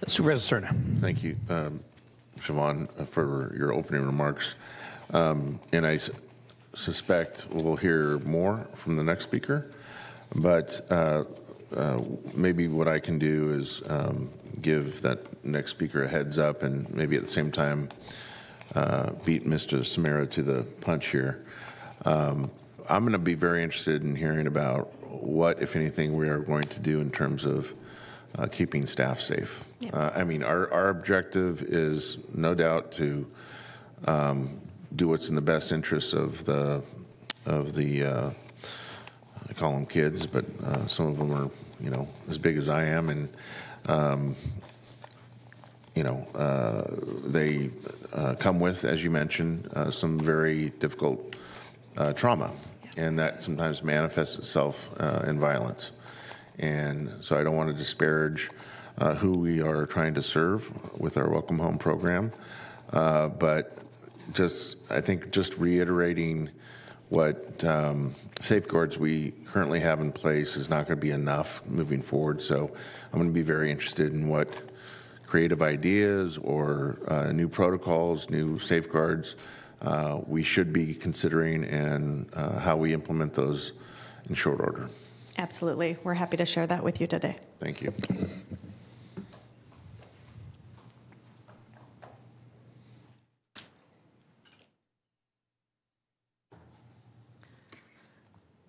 Supervisor Cerna. Thank you, Siobhan, for your opening remarks. And I suspect we'll hear more from the next speaker, but maybe what I can do is give that next speaker a heads up and maybe at the same time beat Mr. Samara to the punch here. I'm going to be very interested in hearing about what, if anything, we are going to do in terms of keeping staff safe. I mean, our objective is no doubt to do what's in the best interests of the I call them kids, but some of them are, you know, as big as I am, and they come with, as you mentioned, some very difficult trauma, and that sometimes manifests itself in violence. And so I don't want to disparage who we are trying to serve with our Welcome Home program, but I think just reiterating what safeguards we currently have in place is not going to be enough moving forward. So I'm going to be very interested in what creative ideas or new protocols, new safeguards we should be considering, and how we implement those in short order. Absolutely. We're happy to share that with you today. Thank you.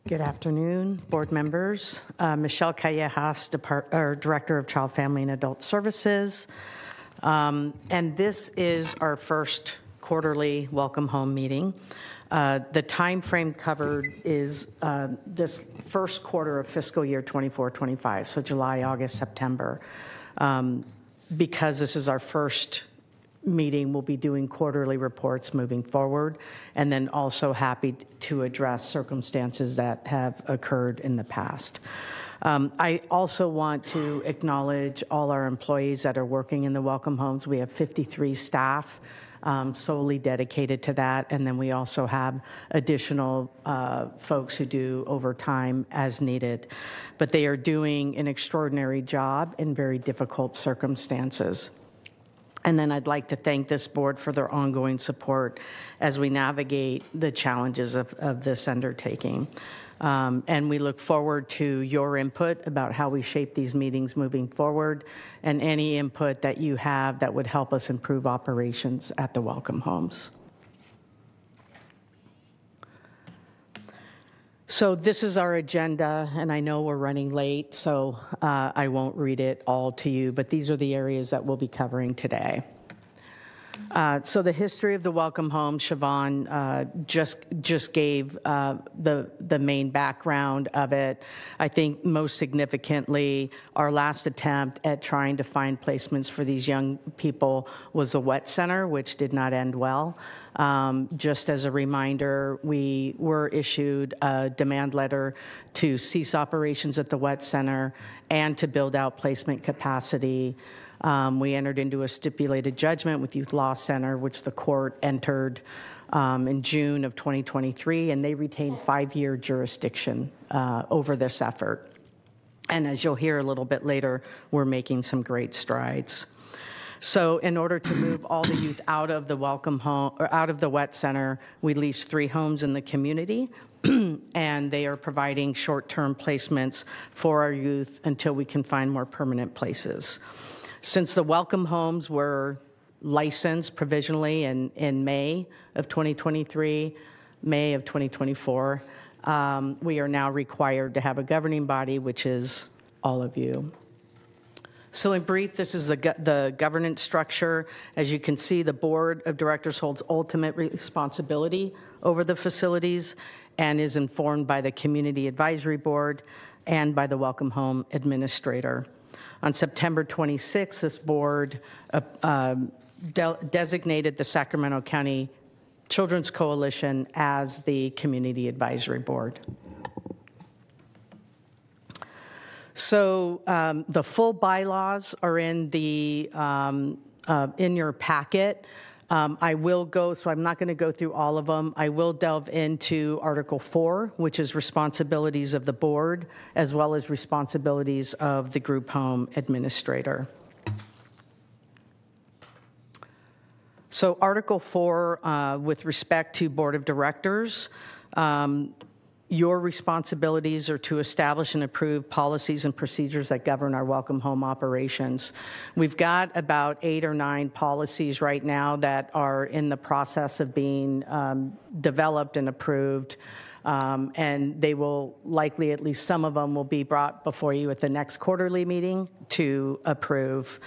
Good afternoon, board members. Michelle Callejas, Director of Child, Family, and Adult Services. And this is our first quarterly Welcome Home meeting. The time frame covered is this first quarter of fiscal year 24-25, so July, August, September. Because this is our first meeting, we'll be doing quarterly reports moving forward, and then also happy to address circumstances that have occurred in the past. I also want to acknowledge all our employees that are working in the Welcome Homes. We have 53 staff solely dedicated to that, and then we also have additional folks who do overtime as needed. But they are doing an extraordinary job in very difficult circumstances. And then I'd like to thank this board for their ongoing support as we navigate the challenges of this undertaking. And we look forward to your input about how we shape these meetings moving forward, and any input that you have that would help us improve operations at the Welcome Homes. So this is our agenda, and I know we're running late, so I won't read it all to you, but these are the areas that we'll be covering today. So the history of the Welcome Home, Siobhan just gave the main background of it. I think most significantly, our last attempt at trying to find placements for these young people was a wet center, which did not end well. Just as a reminder, we were issued a demand letter to cease operations at the wet center and to build out placement capacity. We entered into a stipulated judgment with Youth Law Center, which the court entered in June of 2023, and they retained 5-year jurisdiction over this effort. And as you'll hear a little bit later, we're making some great strides. So in order to move all the youth out of the Welcome Home, or out of the wet center, we leased 3 homes in the community, and they are providing short-term placements for our youth until we can find more permanent places. Since the Welcome Homes were licensed provisionally in May of 2023, May of 2024, we are now required to have a governing body, which is all of you. So in brief, this is the governance structure. As you can see, the board of directors holds ultimate responsibility over the facilities and is informed by the community advisory board and by the Welcome Home administrator. On September 26th, this board designated the Sacramento County Children's Coalition as the community advisory board. So the full bylaws are in the in your packet. I will go, so I'm not going to go through all of them. I will delve into Article 4, which is responsibilities of the board, as well as responsibilities of the group home administrator. So Article 4, with respect to board of directors, your responsibilities are to establish and approve policies and procedures that govern our Welcome Home operations. We've got about 8 or 9 policies right now that are in the process of being developed and approved, and they will likely, at least some of them, will be brought before you at the next quarterly meeting to approve.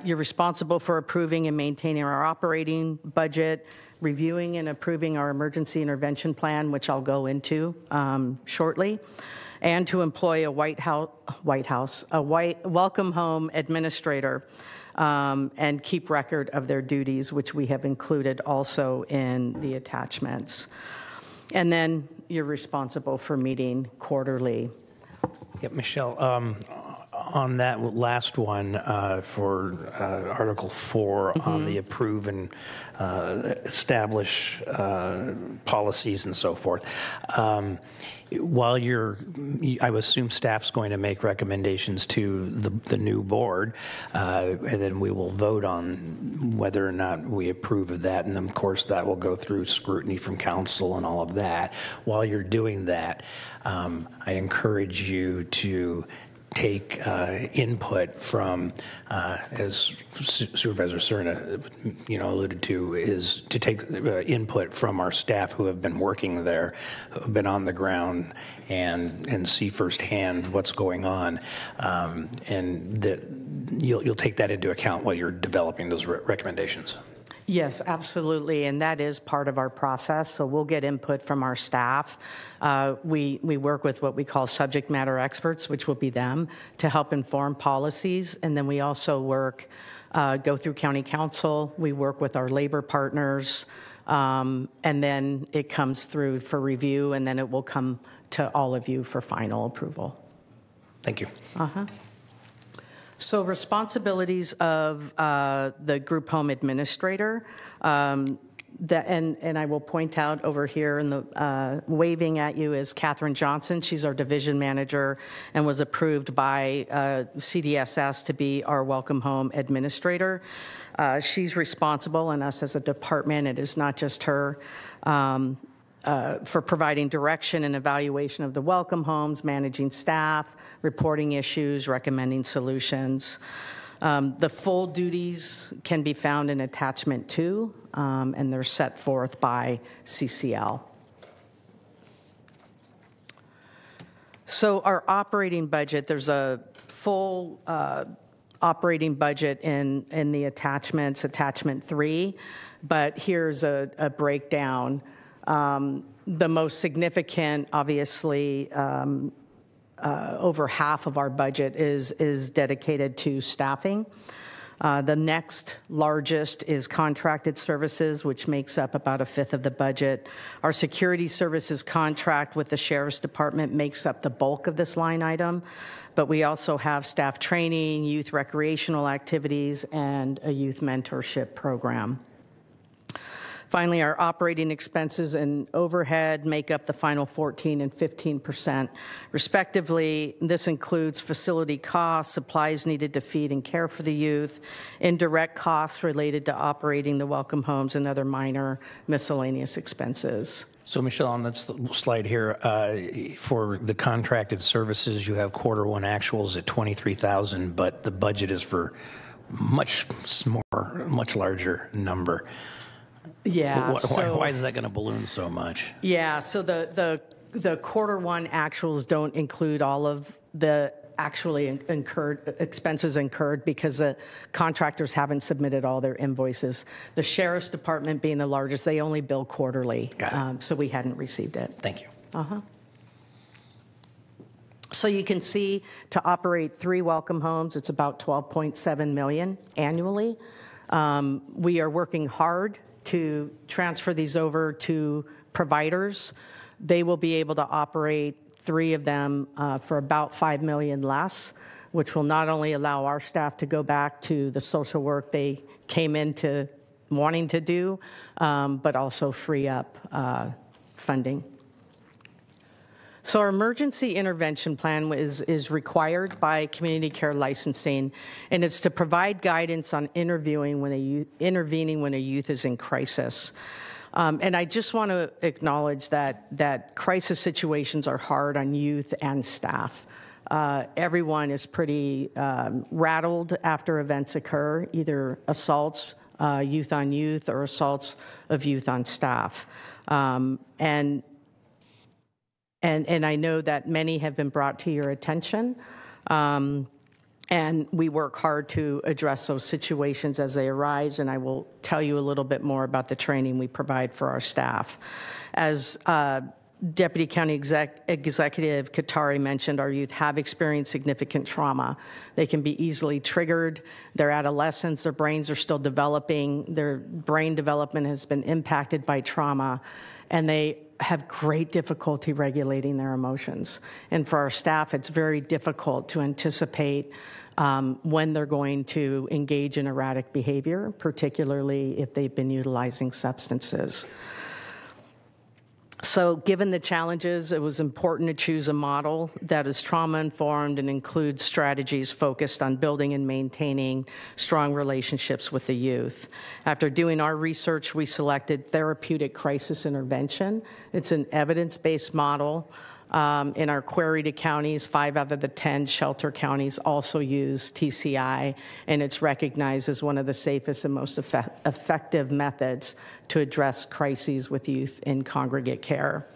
You're responsible for approving and maintaining our operating budget, reviewing and approving our emergency intervention plan, which I'll go into shortly, and to employ a Welcome Home administrator and keep record of their duties, which we have included also in the attachments. And then you're responsible for meeting quarterly. Yep, Michelle, on that last one for Article 4 on the approve and establish policies and so forth. While I would assume staff's going to make recommendations to the new board, and then we will vote on whether or not we approve of that. And then, of course, that will go through scrutiny from council and all of that. While you're doing that, I encourage you to take input from, as Supervisor Cerna, alluded to, is to take input from our staff who have been working there, who have been on the ground, and see firsthand what's going on, and that you'll take that into account while you're developing those recommendations. Yes, absolutely, and that is part of our process. So we'll get input from our staff. We work with what we call subject matter experts, which will be them, to help inform policies. And then we also go through county council. We work with our labor partners, and then it comes through for review, and then it will come to all of you for final approval. Thank you. So responsibilities of the group home administrator, and I will point out over here in the waving at you is Katherine Johnson. She's our division manager and was approved by CDSS to be our Welcome Home administrator. She's responsible, and us as a department, it is not just her, for providing direction and evaluation of the welcome homes, managing staff, reporting issues, recommending solutions. The full duties can be found in Attachment 2, and they're set forth by CCL. So our operating budget, there's a full operating budget in the attachments, Attachment 3, but here's a breakdown. The most significant, obviously, over half of our budget is dedicated to staffing. The next largest is contracted services, which makes up about 1/5 of the budget. Our security services contract with the Sheriff's Department makes up the bulk of this line item, but we also have staff training, youth recreational activities, and a youth mentorship program. Finally, our operating expenses and overhead make up the final 14% and 15%, respectively. This includes facility costs, supplies needed to feed and care for the youth, indirect costs related to operating the welcome homes, and other minor miscellaneous expenses. So, Michelle, on that slide here, for the contracted services, you have Q1 actuals at $23,000, but the budget is for much larger number. Yeah. Why is that going to balloon so much? Yeah. So the Q1 actuals don't include all of the actually incurred expenses incurred because the contractors haven't submitted all their invoices. The Sheriff's Department being the largest, they only bill quarterly. Got it. So we hadn't received it. Thank you. So you can see to operate 3 welcome homes, it's about $12.7 million annually. We are working hard to transfer these over to providers. They will be able to operate 3 of them for about $5 million less, which will not only allow our staff to go back to the social work they came into wanting to do, but also free up funding. So our emergency intervention plan is required by community care licensing, and it's to provide guidance on intervening when a youth is in crisis. And I just want to acknowledge that crisis situations are hard on youth and staff. Everyone is pretty rattled after events occur, either assaults, youth on youth, or assaults of youth on staff. And I know that many have been brought to your attention. And we work hard to address those situations as they arise, and I will tell you a little bit more about the training we provide for our staff. As Deputy County Executive Katari mentioned, our youth have experienced significant trauma. They can be easily triggered. They're adolescents, their brains are still developing, their brain development has been impacted by trauma, and they have great difficulty regulating their emotions. And for our staff, it's very difficult to anticipate when they're going to engage in erratic behavior, particularly if they've been utilizing substances. So given the challenges, it was important to choose a model that is trauma-informed and includes strategies focused on building and maintaining strong relationships with the youth. After doing our research, we selected therapeutic crisis intervention. It's an evidence-based model. In our queried counties, 5 out of the 10 shelter counties also use TCI, and it's recognized as one of the safest and most effective methods to address crises with youth in congregate care.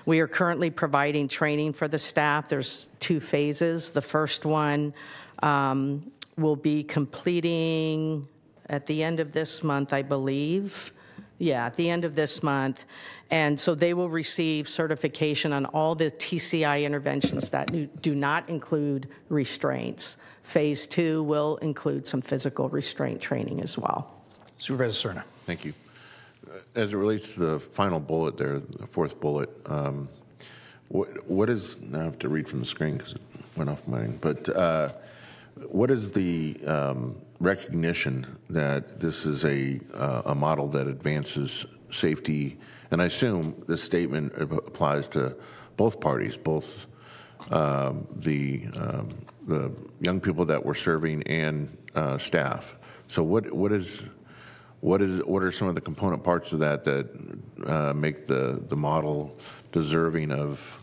We are currently providing training for the staff. There's 2 phases. The first one will be completing at the end of this month, I believe. Yeah, at the end of this month. And so they will receive certification on all the TCI interventions that do not include restraints. Phase 2 will include some physical restraint training as well. Supervisor Cerna. Thank you. As it relates to the final bullet there, the 4th bullet, what is, now I have to read from the screen because it went off mine, but what is the recognition that this is a model that advances safety? And I assume this statement applies to both parties, both the young people that we're serving and staff. So what are some of the component parts of that that make the model deserving of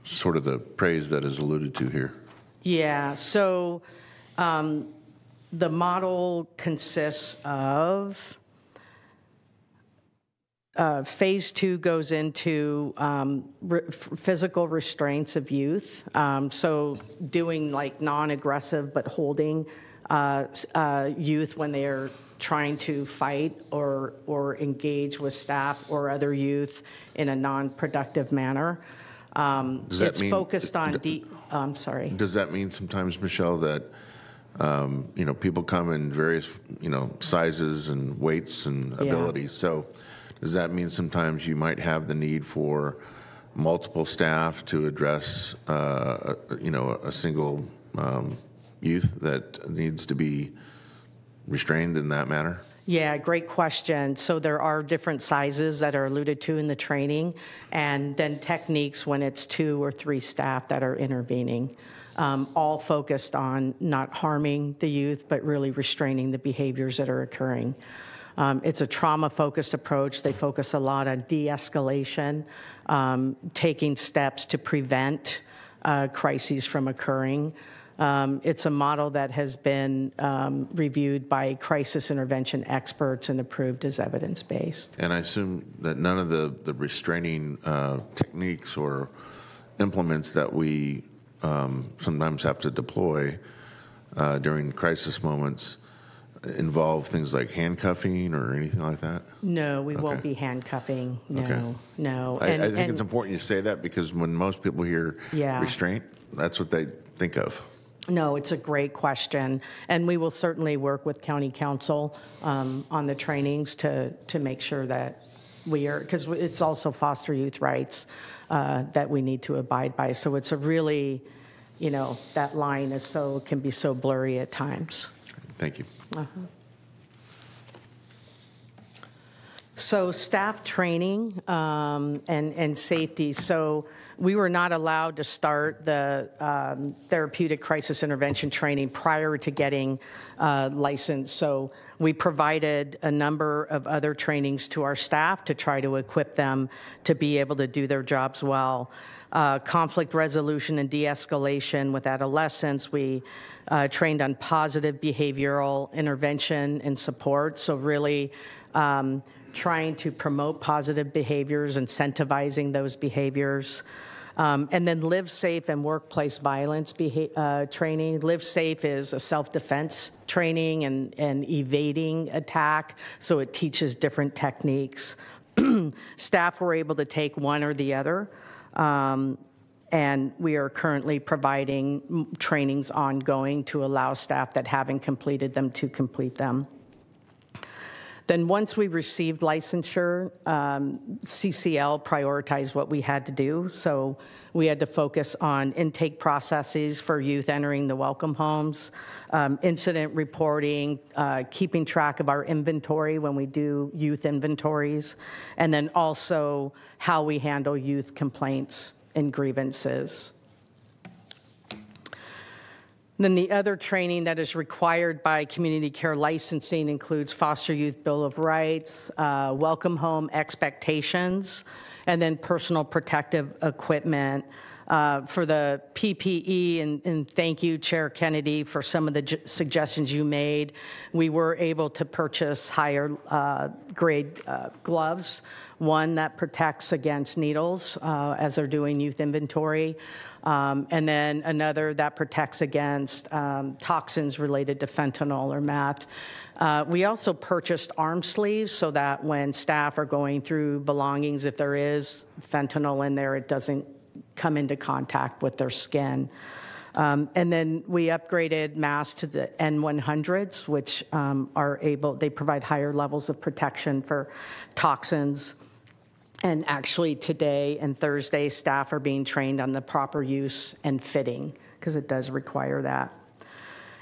sort of the praise that is alluded to here? Yeah, so the model consists of phase 2 goes into physical restraints of youth. So doing like non-aggressive but holding youth when they are trying to fight or engage with staff or other youth in a non-productive manner. It's focused on I'm sorry. Does that mean sometimes, Michelle, that people come in various sizes and weights and abilities? So does that mean sometimes you might have the need for multiple staff to address a single youth that needs to be restrained in that manner? Yeah, great question. So there are different sizes that are alluded to in the training, and then techniques when it's 2 or 3 staff that are intervening, all focused on not harming the youth, but really restraining the behaviors that are occurring. It's a trauma-focused approach. They focus a lot on de-escalation, taking steps to prevent crises from occurring. It's a model that has been reviewed by crisis intervention experts and approved as evidence-based. And I assume that none of the restraining techniques or implements that we sometimes have to deploy during crisis moments involve things like handcuffing or anything like that? No, we won't be handcuffing. No, Okay. no. I think it's important you say that because when most people hear restraint, that's what they think of. No, it's a great question, and we will certainly work with County Council on the trainings to make sure that we are, because it's also foster youth rights that we need to abide by. So it's a really, that line can be so blurry at times. Thank you. So staff training and safety. So we were not allowed to start the therapeutic crisis intervention training prior to getting licensed. So we provided a number of other trainings to our staff to try to equip them to be able to do their jobs well. Conflict resolution and de-escalation with adolescents. We trained on positive behavioral intervention and support. So really trying to promote positive behaviors, incentivizing those behaviors. And then Live Safe and workplace violence training. Live Safe is a self-defense training and evading attack, so it teaches different techniques. Staff were able to take one or the other, and we are currently providing trainings ongoing to allow staff that haven't completed them to complete them. Then once we received licensure, CCL prioritized what we had to do. So we had to focus on intake processes for youth entering the welcome homes, incident reporting, keeping track of our inventory when we do youth inventories, and then also how we handle youth complaints and grievances. Then the other training that is required by community care licensing includes Foster Youth Bill of Rights, welcome home expectations, and then personal protective equipment. For the PPE, and thank you, Chair Kennedy, for some of the suggestions you made. We were able to purchase higher grade gloves, one that protects against needles as they're doing youth inventory, and then another that protects against toxins related to fentanyl or meth. We also purchased arm sleeves so that when staff are going through belongings, if there is fentanyl in there, it doesn't come into contact with their skin. And then we upgraded masks to the N100s, which they provide higher levels of protection for toxins. And actually today and Thursday, staff are being trained on the proper use and fitting, because it does require that.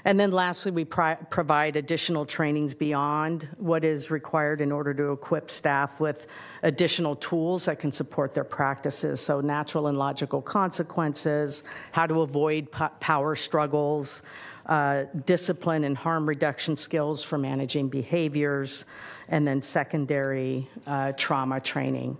And then lastly, we provide additional trainings beyond what is required in order to equip staff with additional tools that can support their practices. So natural and logical consequences, how to avoid power struggles, discipline and harm reduction skills for managing behaviors, and then secondary trauma training.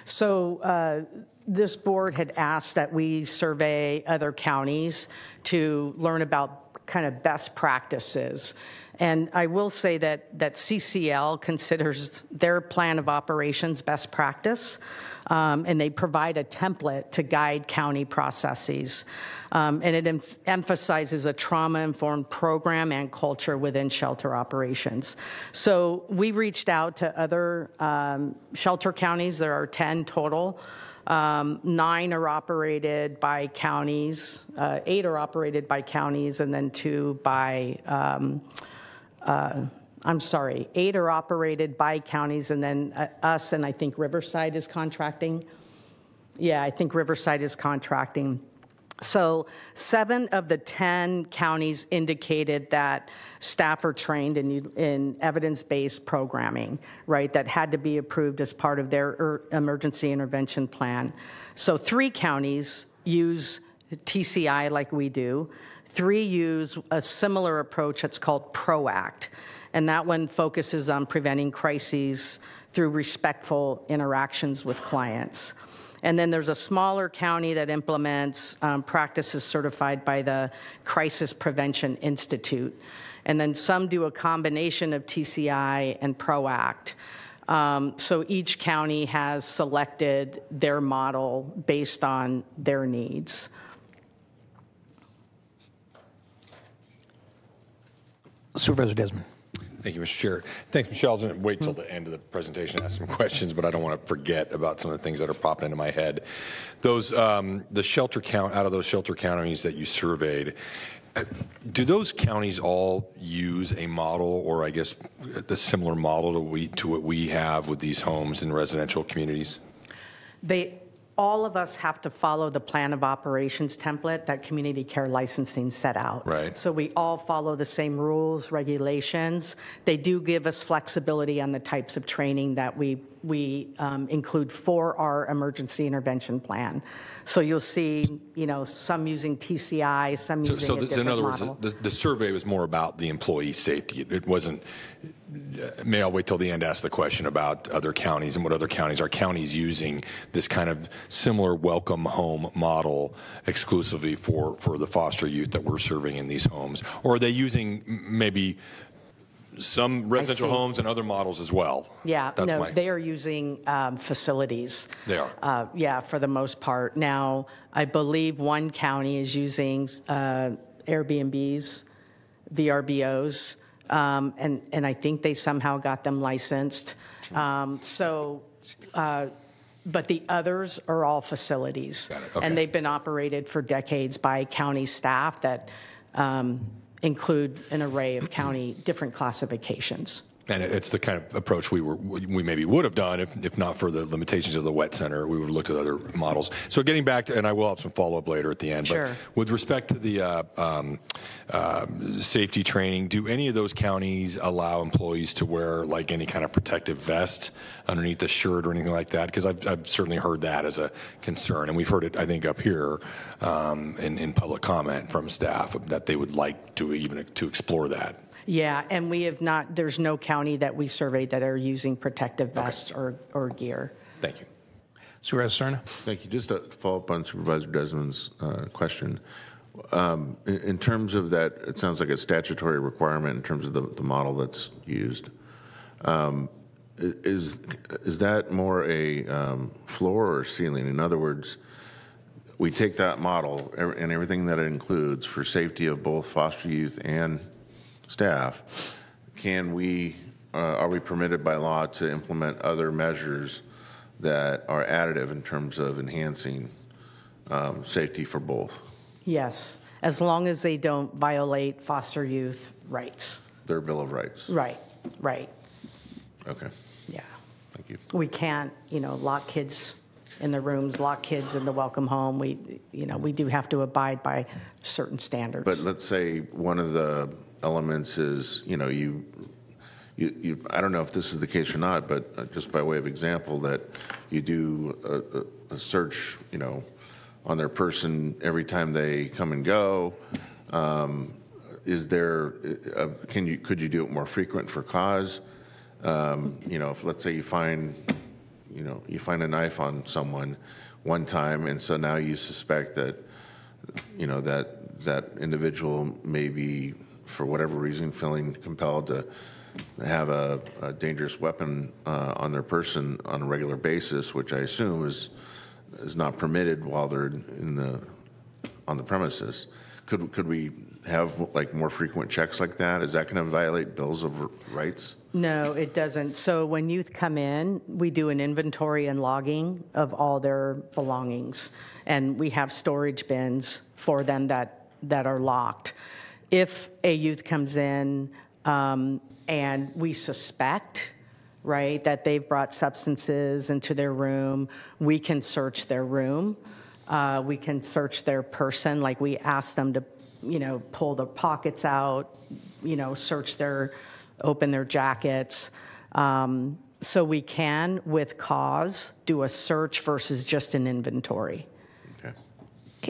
So this board had asked that we survey other counties to learn about kind of best practices. And I will say that CCL considers their plan of operations best practice, and they provide a template to guide county processes. And it emphasizes a trauma-informed program and culture within shelter operations. So we reached out to other shelter counties. There are 10 total. 9 are operated by counties, 8 are operated by counties, and then 2 by, 8 are operated by counties, and then us, and I think Riverside is contracting. Yeah, I think Riverside is contracting. So 7 of the 10 counties indicated that staff are trained in evidence-based programming, right, that had to be approved as part of their emergency intervention plan. So 3 counties use TCI like we do. 3 use a similar approach that's called PROACT, and that one focuses on preventing crises through respectful interactions with clients. And then there's a smaller county that implements practices certified by the Crisis Prevention Institute. And then some do a combination of TCI and PROACT. So each county has selected their model based on their needs. Supervisor Desmond. Thank you, Mr. Chair. Thanks, Michelle. I was going to wait till the end of the presentation to ask some questions, but I don't want to forget about some of the things that are popping into my head. Those, the shelter count, out of those shelter counties that you surveyed, do those counties all use a model, or I guess the similar model to what we have with these homes in residential communities? All of us have to follow the plan of operations template that community care licensing set out. Right. So we all follow the same rules, regulations. They do give us flexibility on the types of training that we include for our emergency intervention plan. So you'll see, some using TCI, some using a different model. In other words, the survey was more about the employee safety. It wasn't. May I wait till the end to ask the question about other counties and what other counties are using this kind of similar welcome home model exclusively for the foster youth that we're serving in these homes, or are they using maybe some residential homes and other models as well? Yeah, they are using facilities. They are? Yeah, for the most part. Now, I believe one county is using Airbnbs, VRBOs, and I think they somehow got them licensed. But the others are all facilities. Okay. And they've been operated for decades by county staff that include an array of different classifications. And it's the kind of approach we maybe would have done if not for the limitations of the wet center. We would have looked at other models. So getting back to, and I will have some follow-up later at the end, sure. But with respect to the safety training, do any of those counties allow employees to wear like any kind of protective vest underneath the shirt or anything like that? Because I've certainly heard that as a concern, and we've heard it, I think, up here in public comment from staff that they would like to explore that. Yeah, and we have not, there's no county that we surveyed that are using protective vests or gear. Thank you. Supervisor Cerna. Thank you. Just to follow up on Supervisor Desmond's question. In terms of that, it sounds like a statutory requirement in terms of the model that's used. Is that more a floor or ceiling? In other words, we take that model and everything that it includes for safety of both foster youth and staff, are we permitted by law to implement other measures that are additive in terms of enhancing safety for both? Yes, as long as they don't violate foster youth rights. Their Bill of Rights. Right. Okay. Yeah. Thank you. We can't, lock kids in the rooms, lock kids in the welcome home. We do have to abide by certain standards. But let's say one of the elements is, I don't know if this is the case or not, but just by way of example, that you do a search, on their person every time they come and go. Is there, could you do it more frequent for cause? If let's say you find a knife on someone one time, and so now you suspect that, that individual may be, for whatever reason, feeling compelled to have a dangerous weapon on their person on a regular basis, which I assume is not permitted while they're on the premises. Could we have like more frequent checks like that? Is that going to violate bills of rights? No, it doesn't. So when youth come in, we do an inventory and logging of all their belongings, and we have storage bins for them that are locked. If a youth comes in and we suspect, right, that they've brought substances into their room, we can search their room. We can search their person, like we ask them to, pull the pockets out, open their jackets. So we can, with cause, do a search versus just an inventory. Okay.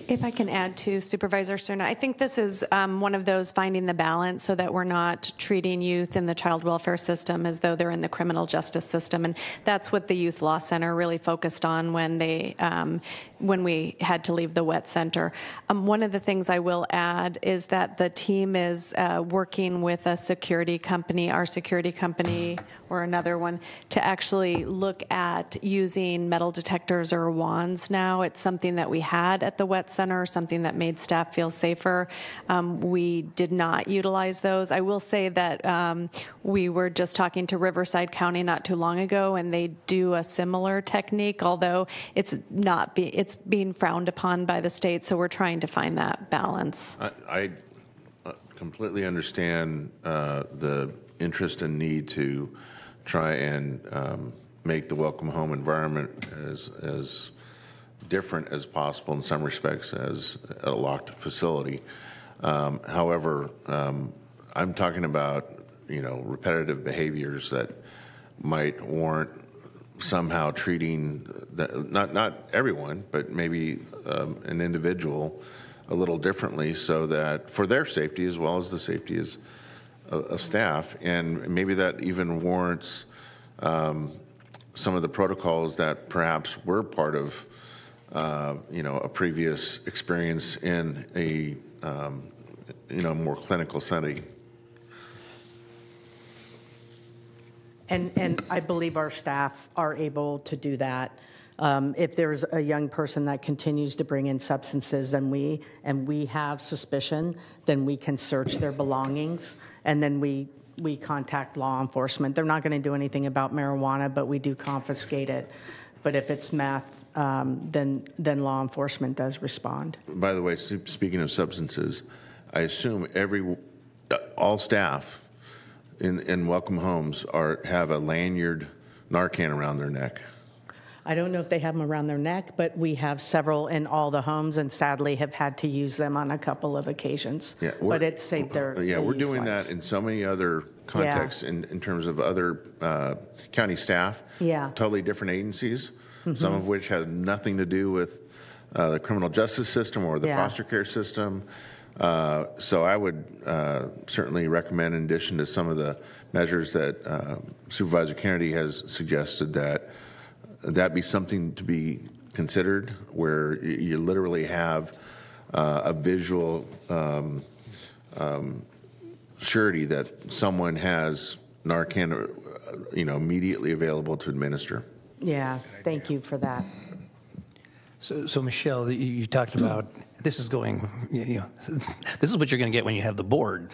If I can add to Supervisor Cerna, I think this is one of those finding the balance so that we're not treating youth in the child welfare system as though they're in the criminal justice system, and that's what the Youth Law Center really focused on when we had to leave the WET Center. One of the things I will add is that the team is working with a security company, our security company, or another one, to actually look at using metal detectors or wands now. It's something that we had at the WET Center, something that made staff feel safer. We did not utilize those. I will say that we were just talking to Riverside County not too long ago, and they do a similar technique, although it's being frowned upon by the state, so we're trying to find that balance. I completely understand the interest and need to try and make the welcome home environment as different as possible in some respects as a locked facility. However, I'm talking about repetitive behaviors that might warrant somehow treating not everyone, but maybe an individual a little differently, so that for their safety as well as the safety of staff, and maybe that even warrants some of the protocols that perhaps were part of a previous experience in a more clinical setting. And I believe our staff are able to do that. If there's a young person that continues to bring in substances, and we have suspicion, then we can search their belongings, and then we contact law enforcement. They're not going to do anything about marijuana, but we do confiscate it. But if it's meth, then law enforcement does respond. By the way, speaking of substances, I assume all staff in welcome homes have a lanyard Narcan around their neck. I don't know if they have them around their neck, but we have several in all the homes, and sadly have had to use them on a couple of occasions. Yeah, but it saved their we're doing that in so many other contexts in terms of other county staff. Yeah. Totally different agencies, Mm-hmm. some of which have nothing to do with the criminal justice system or the foster care system. So I would certainly recommend, in addition to some of the measures that Supervisor Kennedy has suggested, that be something to be considered, where you literally have a visual surety that someone has Narcan, immediately available to administer. Yeah, thank you for that. So Michelle, you talked about this is going, this is what you're going to get when you have the board,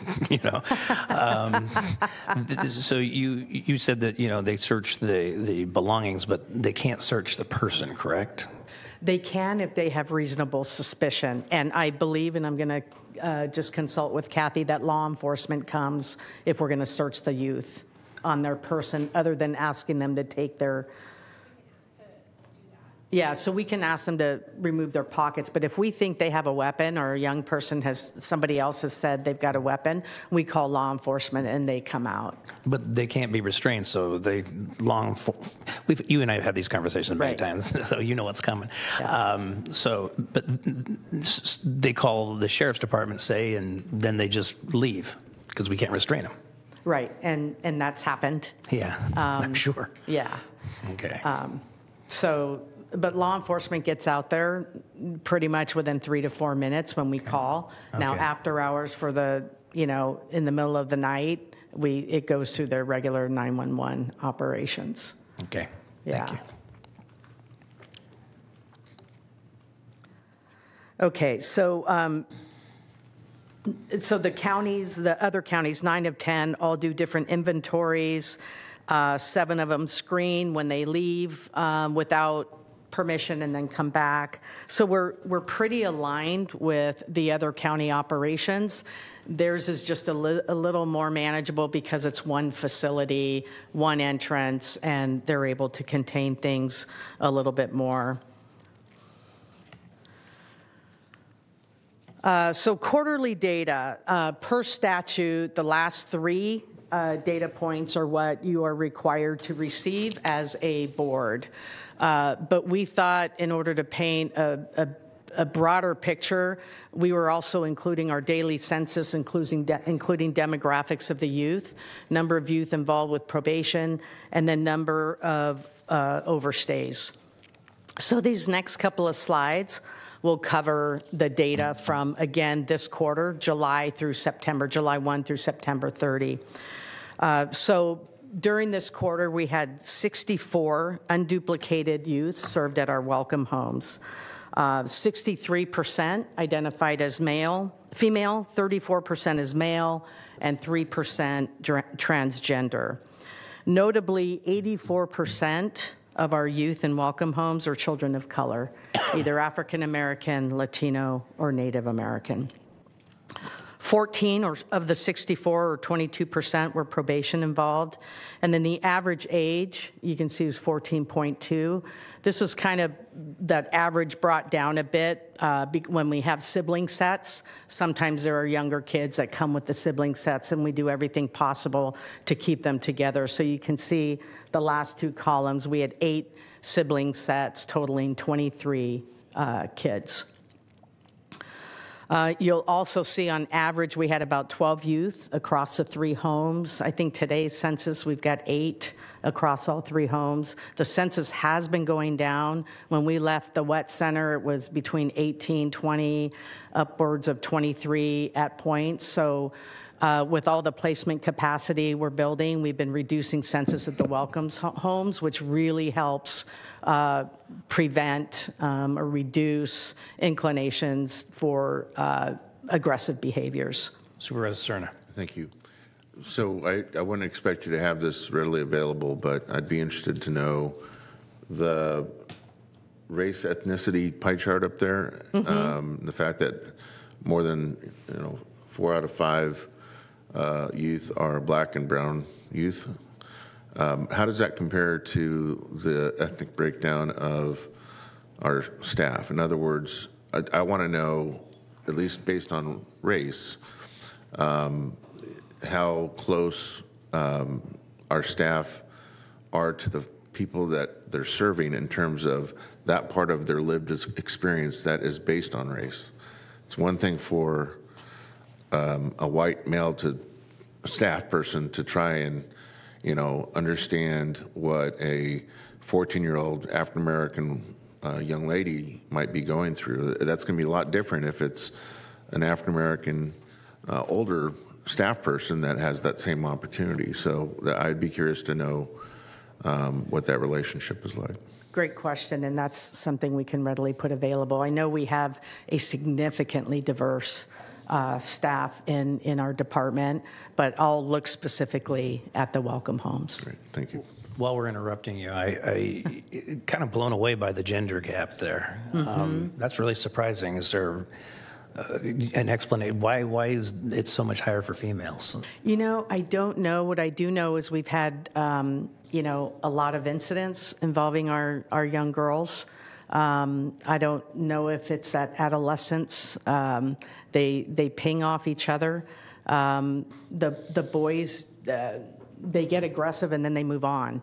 So you said that, they search the belongings, but they can't search the person, correct? They can if they have reasonable suspicion. And I believe, and I'm going to just consult with Kathy, that law enforcement comes if we're going to search the youth on their person, other than asking them to take their... Yeah, so we can ask them to remove their pockets, but if we think they have a weapon, or a young person somebody else has said they've got a weapon, we call law enforcement and they come out. But they can't be restrained, so you and I have had these conversations many times, so you know what's coming. Yeah. But they call the sheriff's department, say, and then they just leave because we can't restrain them. Right, and that's happened. Yeah, I'm sure. Yeah. Okay. But law enforcement gets out there pretty much within 3 to 4 minutes when we call. Okay. Now, after hours for in the middle of the night, it goes through their regular 911 operations. Okay. Yeah. Thank you. Okay, so the other counties, 9 of 10, all do different inventories. 7 of them screen when they leave without permission and then come back. So we're pretty aligned with the other county operations. Theirs is just a little more manageable because it's one facility, one entrance, and they're able to contain things a little bit more. So quarterly data, per statute, the last 3 data points are what you are required to receive as a board. But we thought, in order to paint a a broader picture, we were also including our daily census, including demographics of the youth, number of youth involved with probation, and then number of overstays. So these next couple of slides will cover the data from, again, this quarter, July 1 through September 30. So during this quarter, we had 64 unduplicated youth served at our welcome homes. 63% identified as female, 34% as male, and 3% transgender. Notably, 84% of our youth in welcome homes are children of color, either African American, Latino, or Native American. 14 of the 64, or 22%, were probation involved. And then the average age, you can see, is 14.2. This was kind of, that average brought down a bit when we have sibling sets. Sometimes there are younger kids that come with the sibling sets, and we do everything possible to keep them together. So you can see the last two columns, we had 8 sibling sets totaling 23 kids. You'll also see on average we had about 12 youth across the 3 homes. I think today's census we've got 8 across all 3 homes. The census has been going down. When we left the wet center, it was between 18, 20, upwards of 23 at points. So with all the placement capacity we're building, we've been reducing census at the welcomes homes, which really helps prevent or reduce inclinations for aggressive behaviors. Supervisor Cerna. Thank you. So I wouldn't expect you to have this readily available, but I'd be interested to know the race ethnicity pie chart up there. Mm-hmm. The fact that more than 4 out of 5 youth are black and brown youth. How does that compare to the ethnic breakdown of our staff? In other words, I want to know, at least based on race, how close our staff are to the people that they're serving in terms of that part of their lived experience that is based on race. It's one thing for a white male staff person to try and understand what a 14-year-old African-American young lady might be going through. That's going to be a lot different if it's an African-American older staff person that has that same opportunity. So I'd be curious to know what that relationship is like. Great question, and that's something we can readily put available. I know we have a significantly diverse staff in our department, but I'll look specifically at the welcome homes. Great. Thank you. While we're interrupting you, I kind of blown away by the gender gap there. Mm-hmm. That's really surprising. Is there an explanation? Why is it so much higher for females? I don't know. What I do know is we've had a lot of incidents involving our young girls. I don't know if it's at adolescence. They ping off each other. The boys, they get aggressive and then they move on.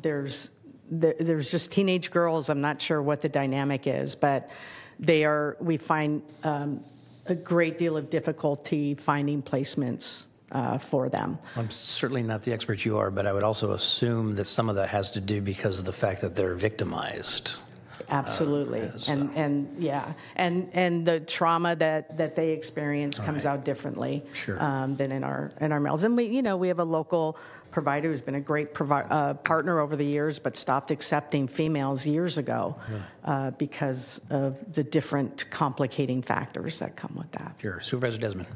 There's just teenage girls. I'm not sure what the dynamic is, but we find a great deal of difficulty finding placements for them. I'm certainly not the expert you are, but I would also assume that some of that has to do because of the fact that they're victimized. Absolutely, and the trauma that they experience comes out differently than in our males. And we have a local provider who's been a great partner over the years, but stopped accepting females years ago because of the different complicating factors that come with that. Sure. Supervisor Desmond.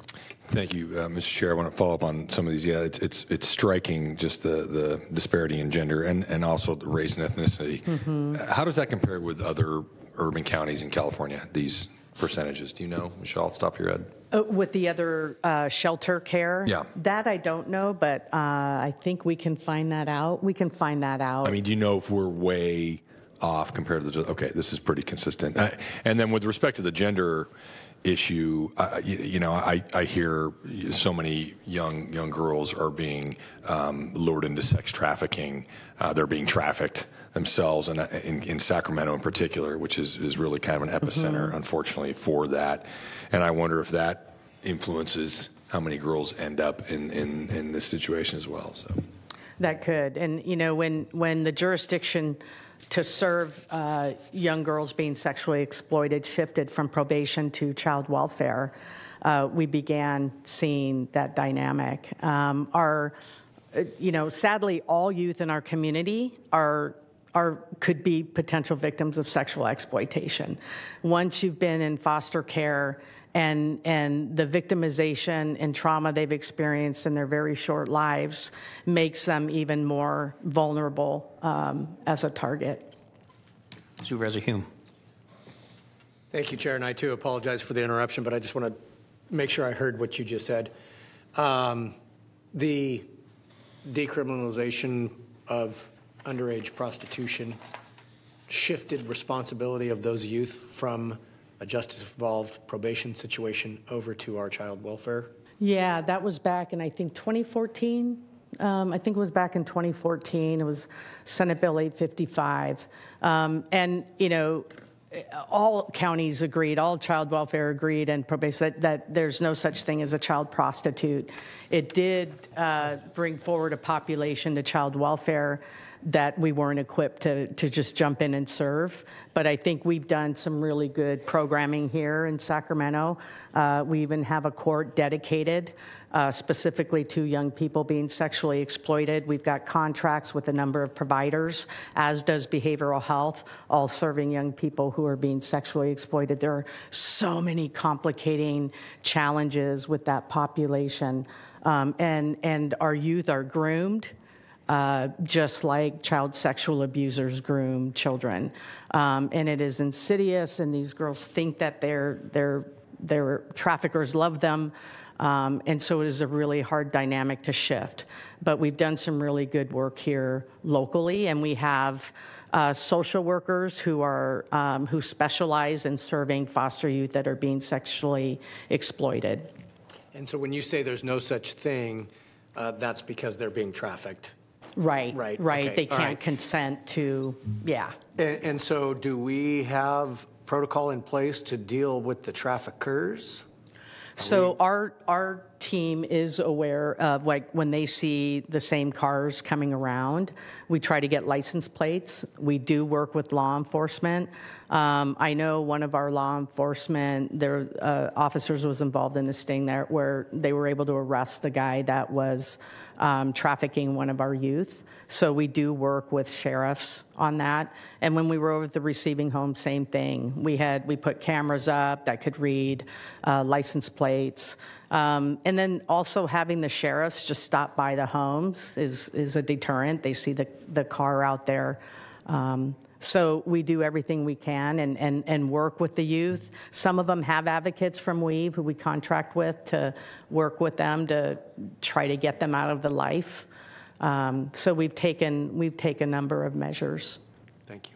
Thank you, Mr. Chair. I want to follow up on some of these. Yeah, it's striking, just the disparity in gender and also the race and ethnicity. Mm-hmm. How does that compare with other urban counties in California, these percentages? Do you know, Michelle, off the top of your head? With the other shelter care? Yeah. That I don't know, but I think we can find that out. I mean, do you know if we're way off compared to okay, this is pretty consistent. And then with respect to the gender, issue. I hear so many young girls are being lured into sex trafficking. They're being trafficked themselves, and in Sacramento in particular, which is really kind of an epicenter, unfortunately, for that. And I wonder if that influences how many girls end up in this situation as well. So that could, and when the jurisdiction to serve young girls being sexually exploited shifted from probation to child welfare, we began seeing that dynamic. Sadly, all youth in our community could be potential victims of sexual exploitation. Once you've been in foster care and the victimization and trauma they've experienced in their very short lives makes them even more vulnerable as a target. Supervisor Hume. Thank you, Chair, and I too apologize for the interruption, but I just want to make sure I heard what you just said. The decriminalization of underage prostitution shifted responsibility of those youth from a justice-involved probation situation over to our child welfare? Yeah, that was back in, I think, 2014. I think it was back in 2014. It was Senate Bill 855. All counties agreed, all child welfare agreed, and probation that there's no such thing as a child prostitute. It did bring forward a population to child welfare that we weren't equipped to just jump in and serve. But I think we've done some really good programming here in Sacramento. We even have a court dedicated specifically to young people being sexually exploited. We've got contracts with a number of providers, as does behavioral health, all serving young people who are being sexually exploited. There are so many complicating challenges with that population. And our youth are groomed just like child sexual abusers groom children. And it is insidious, and these girls think that their traffickers love them. And so it is a really hard dynamic to shift. But we've done some really good work here locally, and we have social workers who specialize in serving foster youth that are being sexually exploited. And so when you say there's no such thing, that's because they're being trafficked. Right. Okay. They can't consent to, yeah. And so do we have protocol in place to deal with the traffickers? So our team is aware of, like, when they see the same cars coming around, we try to get license plates. We do work with law enforcement. I know one of our law enforcement officers was involved in a sting there where they were able to arrest the guy that was trafficking one of our youth. So we do work with sheriffs on that. And when we were over at the receiving home, same thing. We put cameras up that could read license plates. And then also having the sheriffs just stop by the homes is a deterrent. They see the car out there. So we do everything we can and work with the youth. Some of them have advocates from WEAVE who we contract with to work with them to try to get them out of the life. So we've taken a number of measures. Thank you.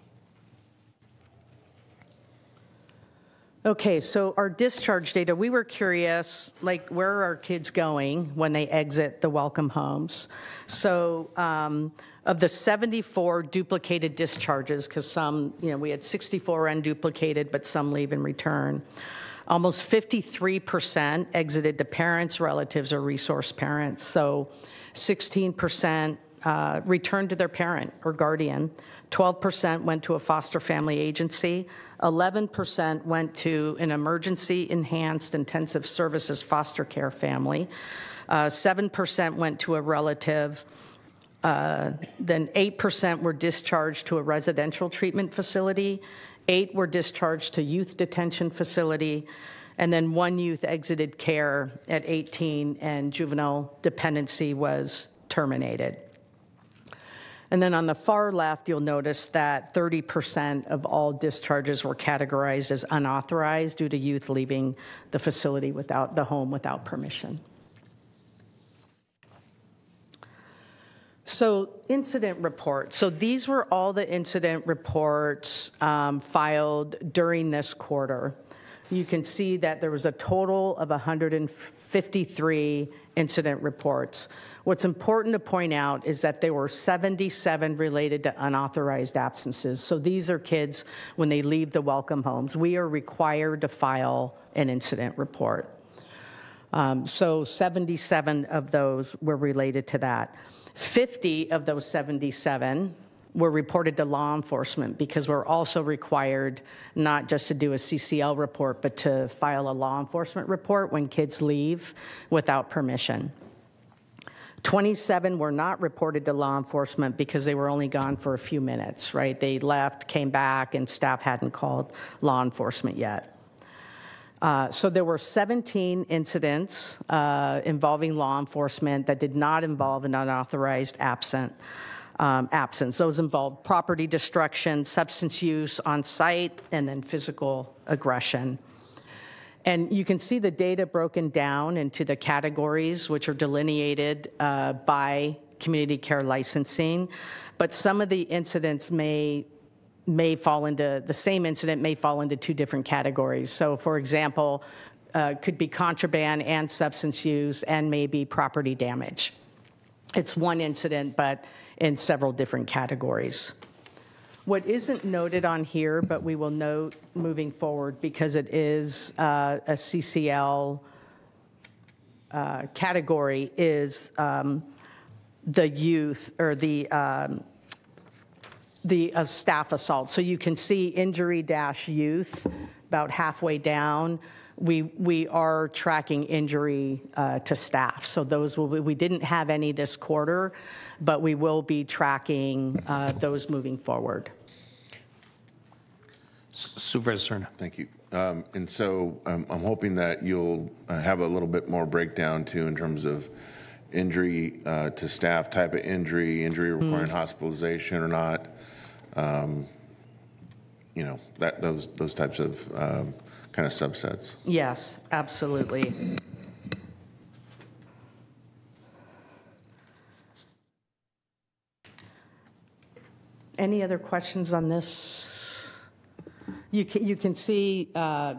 Okay, so our discharge data, we were curious, like, where are our kids going when they exit the welcome homes? So of the 74 duplicated discharges, because some, we had 64 unduplicated, but some leave and return, almost 53% exited to parents, relatives, or resource parents. So 16% returned to their parent or guardian. 12% went to a foster family agency. 11% went to an emergency enhanced intensive services foster care family. 7% went to a relative. Then 8% were discharged to a residential treatment facility. 8 were discharged to youth detention facility. And then 1 youth exited care at 18, and juvenile dependency was terminated. And then on the far left, you'll notice that 30% of all discharges were categorized as unauthorized due to youth leaving the facility without the home without permission. So incident reports. So these were all the incident reports filed during this quarter. you can see that there was a total of 153 incident reports. What's important to point out is that there were 77 related to unauthorized absences. So these are kids when they leave the welcome homes. We are required to file an incident report. So 77 of those were related to that. 50 of those 77 were reported to law enforcement because we're also required not just to do a CCL report, but to file a law enforcement report when kids leave without permission. 27 were not reported to law enforcement because they were only gone for a few minutes, right? They left, came back, and staff hadn't called law enforcement yet. So there were 17 incidents involving law enforcement that did not involve an unauthorized absence. Those involved property destruction, substance use on site, and then physical aggression. And you can see the data broken down into the categories, which are delineated by community care licensing. But some of the incidents may fall into, the same incident may fall into two different categories. So for example, could be contraband and substance use and maybe property damage. It's one incident, but in several different categories. What isn't noted on here, but we will note moving forward because it is a CCL category, is the youth or the staff assault. So you can see injury-youth about halfway down. We are tracking injury to staff. So those will be, we didn't have any this quarter, but we will be tracking those moving forward. Supervisor Cerna. Thank you. And so I'm hoping that you'll have a little bit more breakdown too in terms of injury to staff, type of injury requiring hospitalization or not. You know, those types of kind of subsets. Yes, absolutely. Any other questions on this? You can see the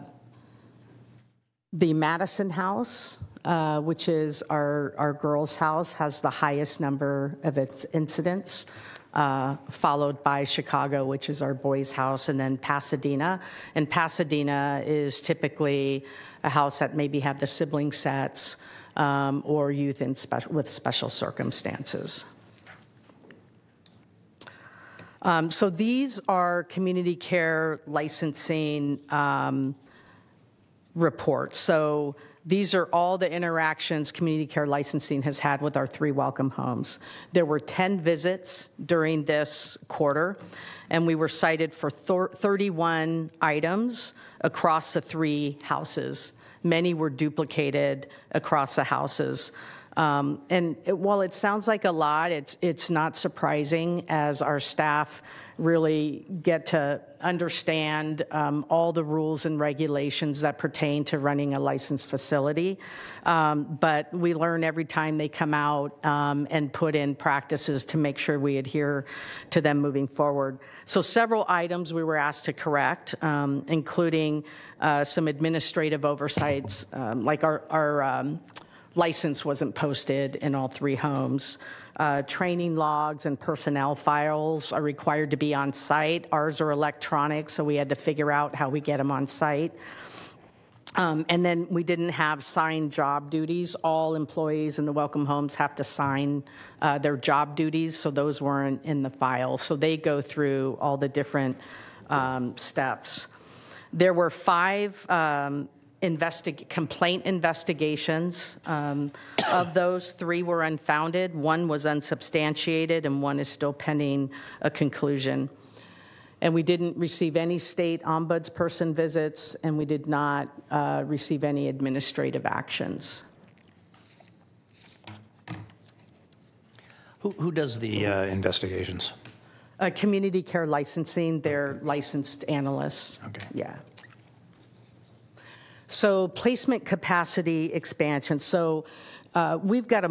Madison House, which is our girls' house, has the highest number of its incidents, followed by Chicago, which is our boys' house, and then Pasadena. And Pasadena is typically a house that maybe have the sibling sets or youth with special circumstances. So these are community care licensing reports. So these are all the interactions community care licensing has had with our 3 welcome homes. There were 10 visits during this quarter, and we were cited for 31 items across the 3 houses. Many were duplicated across the houses. While it sounds like a lot, it's not surprising as our staff really get to understand all the rules and regulations that pertain to running a licensed facility. But we learn every time they come out and put in practices to make sure we adhere to them moving forward. So several items we were asked to correct, including some administrative oversights, like our license wasn't posted in all 3 homes. Training logs and personnel files are required to be on site. Ours are electronic, so we had to figure out how we get them on site. And then we didn't have signed job duties. All employees in the welcome homes have to sign their job duties, so those weren't in the file. So they go through all the different steps. There were 5 complaint investigations. Of those, 3 were unfounded, 1 was unsubstantiated, and 1 is still pending a conclusion. And we didn't receive any state ombudsperson visits, and we did not receive any administrative actions. Who does the investigations? Community care licensing, they're licensed analysts. Okay. Yeah. So placement capacity expansion. So we've got a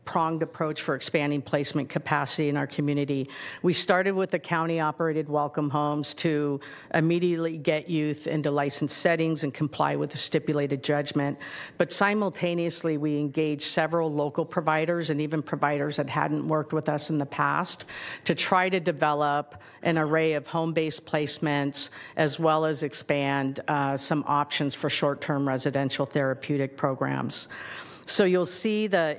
pronged approach for expanding placement capacity in our community. We started with the county-operated welcome homes to immediately get youth into licensed settings and comply with the stipulated judgment. But simultaneously, we engaged several local providers and even providers that hadn't worked with us in the past to try to develop an array of home-based placements, as well as expand some options for short-term residential therapeutic programs. So you'll see the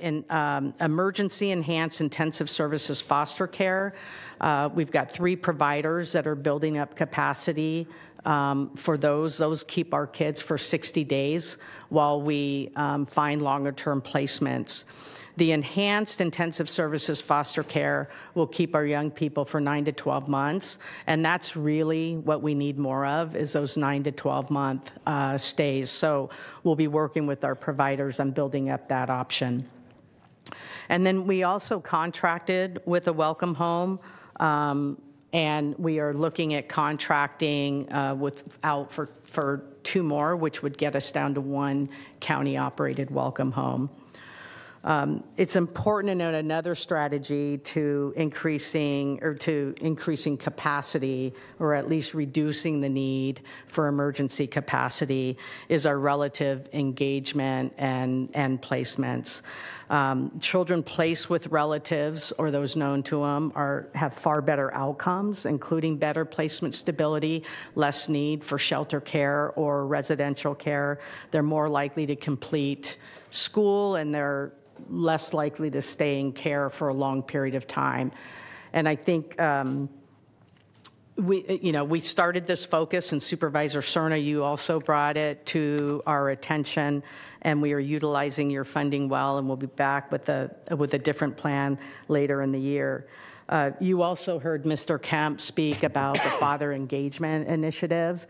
emergency enhanced intensive services foster care. We've got 3 providers that are building up capacity for those. Those keep our kids for 60 days while we find longer-term placements. The enhanced intensive services foster care will keep our young people for 9 to 12 months, and that's really what we need more of, is those 9 to 12-month stays. So we'll be working with our providers on building up that option. And then we also contracted with a welcome home, and we are looking at contracting for 2 more, which would get us down to 1 county-operated welcome home. It's important to note another strategy to increasing capacity, or at least reducing the need for emergency capacity, is our relative engagement and placements. Children placed with relatives or those known to them have far better outcomes, including better placement stability, less need for shelter care or residential care. They're more likely to complete school, and they're less likely to stay in care for a long period of time. And I think we started this focus, and Supervisor Cerna, you also brought it to our attention, and we are utilizing your funding well, and we'll be back with a different plan later in the year. You also heard Mr. Kemp speak about the Father Engagement Initiative.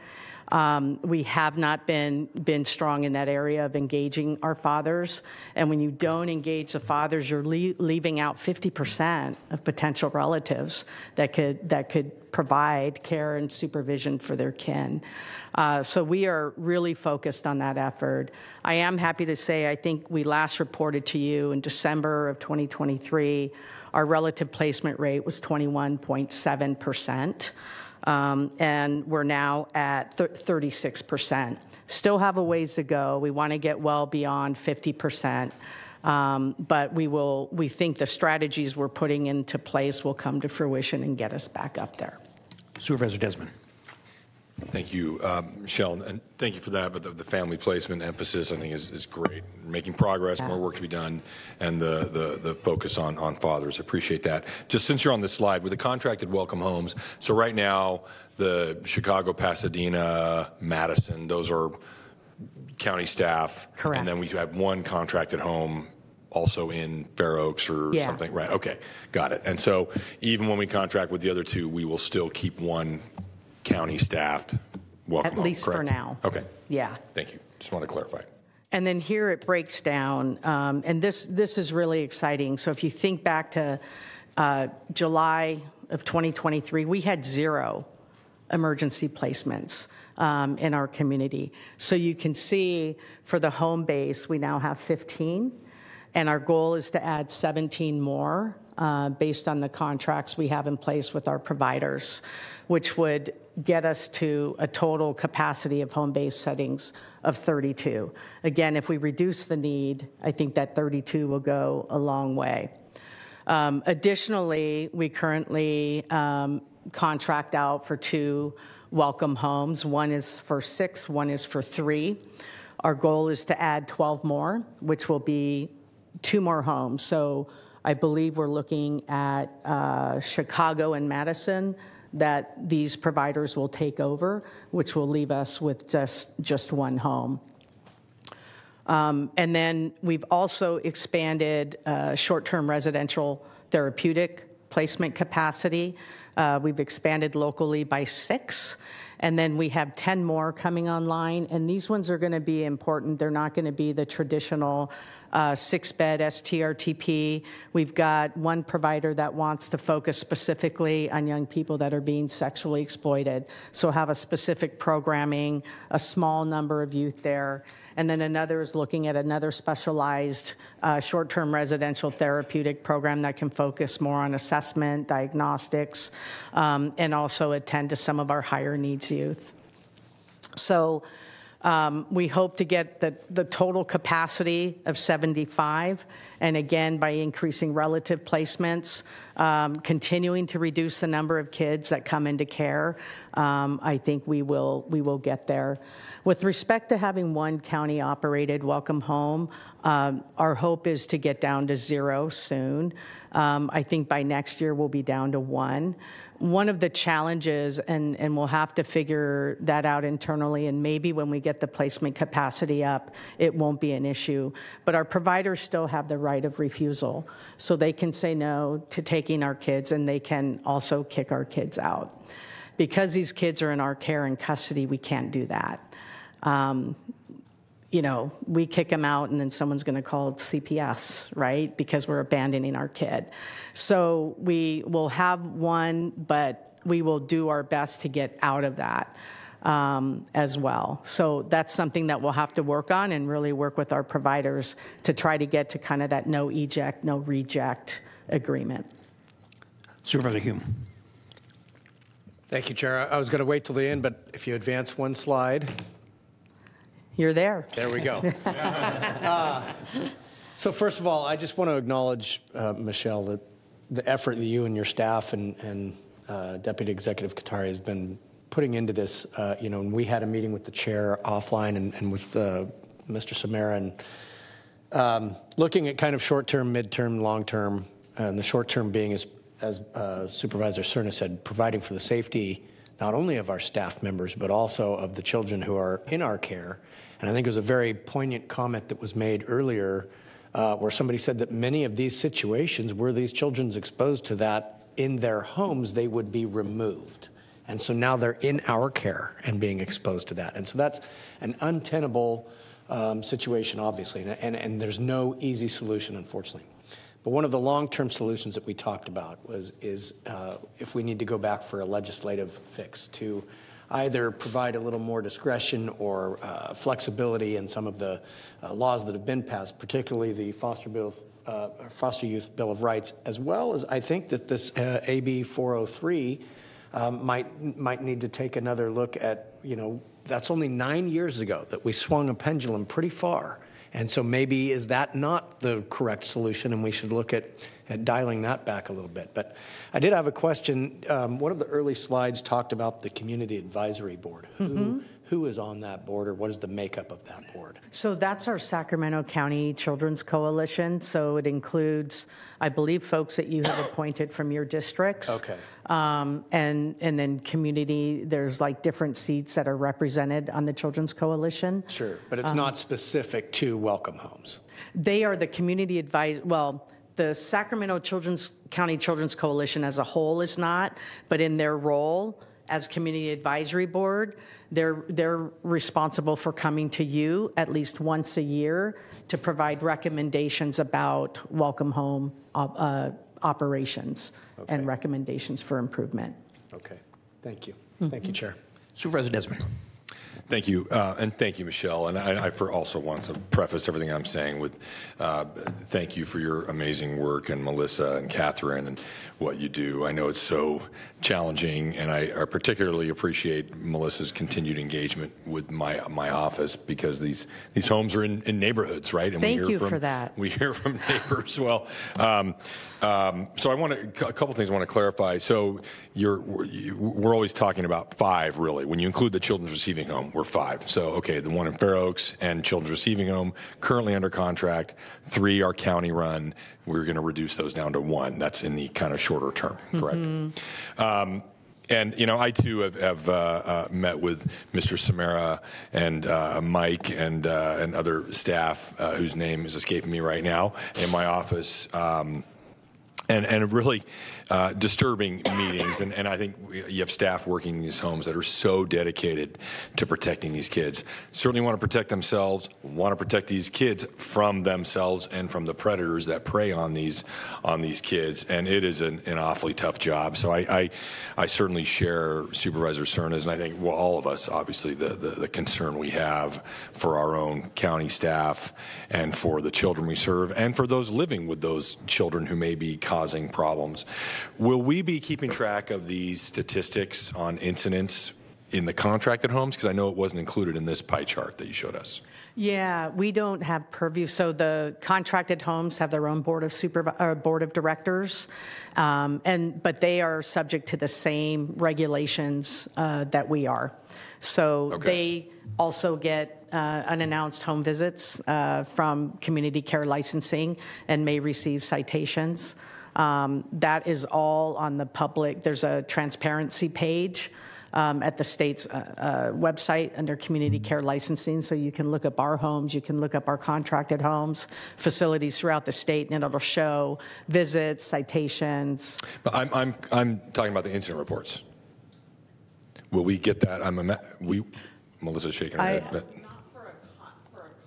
We have not been strong in that area of engaging our fathers. And when you don't engage the fathers, you're leaving out 50% of potential relatives that could provide care and supervision for their kin. So we are really focused on that effort. I am happy to say, I think we last reported to you in December of 2023, our relative placement rate was 21.7%. And we're now at 36%. Still have a ways to go. We want to get well beyond 50%. But we think the strategies we're putting into place will come to fruition and get us back up there. Supervisor Desmond. Thank you, Michelle, and thank you for that. But the family placement emphasis, I think, is great. Making progress, more work to be done, and the focus on fathers. I appreciate that. Just since you're on this slide, with the contracted welcome homes, so right now, the Chicago, Pasadena, Madison, those are county staff. Correct. And then we have 1 contracted home also in Fair Oaks or something. Right, okay, got it. And so even when we contract with the other 2, we will still keep 1 county staffed welcome home, at least correct? for now. Okay. Yeah. Thank you. Just want to clarify. And then here it breaks down, and this is really exciting. So if you think back to July of 2023, we had 0 emergency placements in our community. So you can see for the home base, we now have 15, and our goal is to add 17 more based on the contracts we have in place with our providers, which would get us to a total capacity of home-based settings of 32. Again, if we reduce the need, I think that 32 will go a long way. Additionally, we currently contract out for 2 welcome homes. 1 is for 6, 1 is for 3. Our goal is to add 12 more, which will be 2 more homes. So I believe we're looking at Chicago and Madison that these providers will take over, which will leave us with just 1 home. And then we've also expanded short-term residential therapeutic placement capacity. We've expanded locally by 6. And then we have 10 more coming online. And these ones are going to be important. They're not going to be the traditional 6-bed STRTP. We've got one provider that wants to focus specifically on young people that are being sexually exploited. So have a specific programming, a small number of youth there. And then another is looking at another specialized short-term residential therapeutic program that can focus more on assessment, diagnostics, and also attend to some of our higher needs youth. So we hope to get the total capacity of 75, and again, by increasing relative placements, continuing to reduce the number of kids that come into care, I think we will get there. With respect to having one county-operated Welcome Home, our hope is to get down to 0 soon. I think by next year we'll be down to 1. One of the challenges, and we'll have to figure that out internally, and maybe when we get the placement capacity up, it won't be an issue, but our providers still have the right of refusal. So they can say no to taking our kids, and they can also kick our kids out. Because these kids are in our care and custody, we can't do that. You know, we kick them out and then someone's going to call CPS, right? Because we're abandoning our kid. So we will have one, but we will do our best to get out of that as well. So that's something that we'll have to work on and really work with our providers to try to get to kind of that no eject, no reject agreement. Supervisor Hume. Thank you, Chair. I was going to wait till the end, but if you advance one slide. You're there. There we go. So first of all, I just want to acknowledge, Michelle, the effort that you and your staff and Deputy Executive Qatari has been putting into this. You know, and we had a meeting with the chair offline and with Mr. Samara, and looking at kind of short-term, mid-term, long-term, and the short-term being, as Supervisor Cerna said, providing for the safety not only of our staff members, but also of the children who are in our care. And I think it was a very poignant comment that was made earlier where somebody said that many of these situations were these children's exposed to that in their homes, they would be removed. And so now they're in our care and being exposed to that. And so that's an untenable situation, obviously, and there's no easy solution, unfortunately. But one of the long-term solutions that we talked about is if we need to go back for a legislative fix to either provide a little more discretion or flexibility in some of the laws that have been passed, particularly the Foster Youth Bill of Rights, as well as I think that this AB 403 might need to take another look at, you know, that's only 9 years ago that we swung a pendulum pretty far. And so maybe is that not the correct solution, and we should look at dialing that back a little bit. But I did have a question. One of the early slides talked about the Community Advisory Board. Who is on that board, or what is the makeup of that board? So that's our Sacramento County Children's Coalition. So it includes, I believe, folks that you have appointed from your districts. Okay. And then community, there's like different seats that are represented on the Children's Coalition. Sure, but it's not specific to Welcome Homes. They are the community the Sacramento County Children's Coalition as a whole is not, but in their role as Community Advisory Board, they're responsible for coming to you at least once a year to provide recommendations about Welcome Home operations and recommendations for improvement. Okay, thank you. Thank you, Chair. Supervisor Desmond. Thank you, and thank you, Michelle. And I also want to preface everything I'm saying with thank you for your amazing work, and Melissa and Catherine and what you do. I know it's so challenging, and I particularly appreciate Melissa's continued engagement with my office, because these homes are in neighborhoods, right? And Thank you for that. We hear from neighbors. Well, so I want a couple things I want to clarify. So we're always talking about 5, really. When you include the Children's Receiving Home, we're 5. So, okay, the one in Fair Oaks and Children's Receiving Home, currently under contract. 3 are county run. We're going to reduce those down to 1. That's in the kind of shorter term, correct? And, you know, I, too, have met with Mr. Samara and Mike and other staff whose name is escaping me right now in my office. and really disturbing meetings. And I think you have staff working in these homes that are so dedicated to protecting these kids. Certainly want to protect themselves, want to protect these kids from themselves and from the predators that prey on these kids. And it is an awfully tough job. So I certainly share Supervisor Cerna's, and I think, well, all of us, obviously, the concern we have for our own county staff and for the children we serve and for those living with those children who may be causing problems. Will we be keeping track of these statistics on incidents in the contracted homes? Because I know it wasn't included in this pie chart that you showed us. Yeah, we don't have purview. So the contracted homes have their own board of directors, but they are subject to the same regulations that we are. So they also get unannounced home visits from community care licensing and may receive citations. That is all on the public. There's a transparency page at the state's website under community care licensing, so you can look up our homes, you can look up our contracted homes, facilities throughout the state, and it'll show visits, citations. But I'm talking about the incident reports. Will we get that? Melissa's shaking her head. But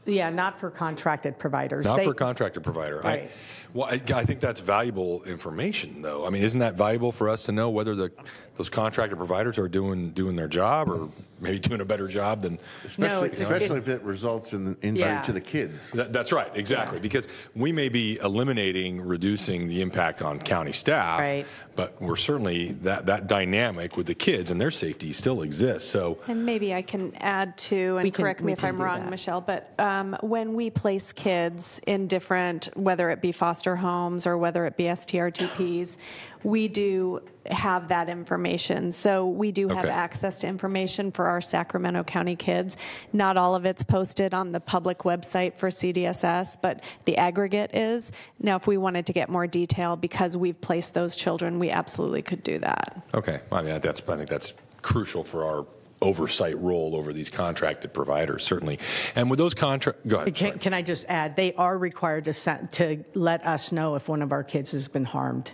Yeah, not for contracted providers. Not for contracted provider. Right. I think that's valuable information, though. I mean, isn't that valuable for us to know whether those contracted providers are doing their job, or maybe doing a better job than? Especially if it results in injury to the kids. That's right, exactly. Because we may be reducing the impact on county staff, but we're certainly that dynamic with the kids and their safety still exists. So, and maybe I can add to, and correct me if I'm wrong, Michelle, but when we place kids in different, whether it be foster homes or whether it be STRTPs, we do have that information. So we do have access to information for our Sacramento County kids. Not all of it's posted on the public website for CDSS, but the aggregate is. Now, if we wanted to get more detail because we've placed those children, we absolutely could do that. Okay. I mean, I think that's crucial for our oversight role over these contracted providers, certainly. And with those go ahead. Can I just add, they are required to let us know if one of our kids has been harmed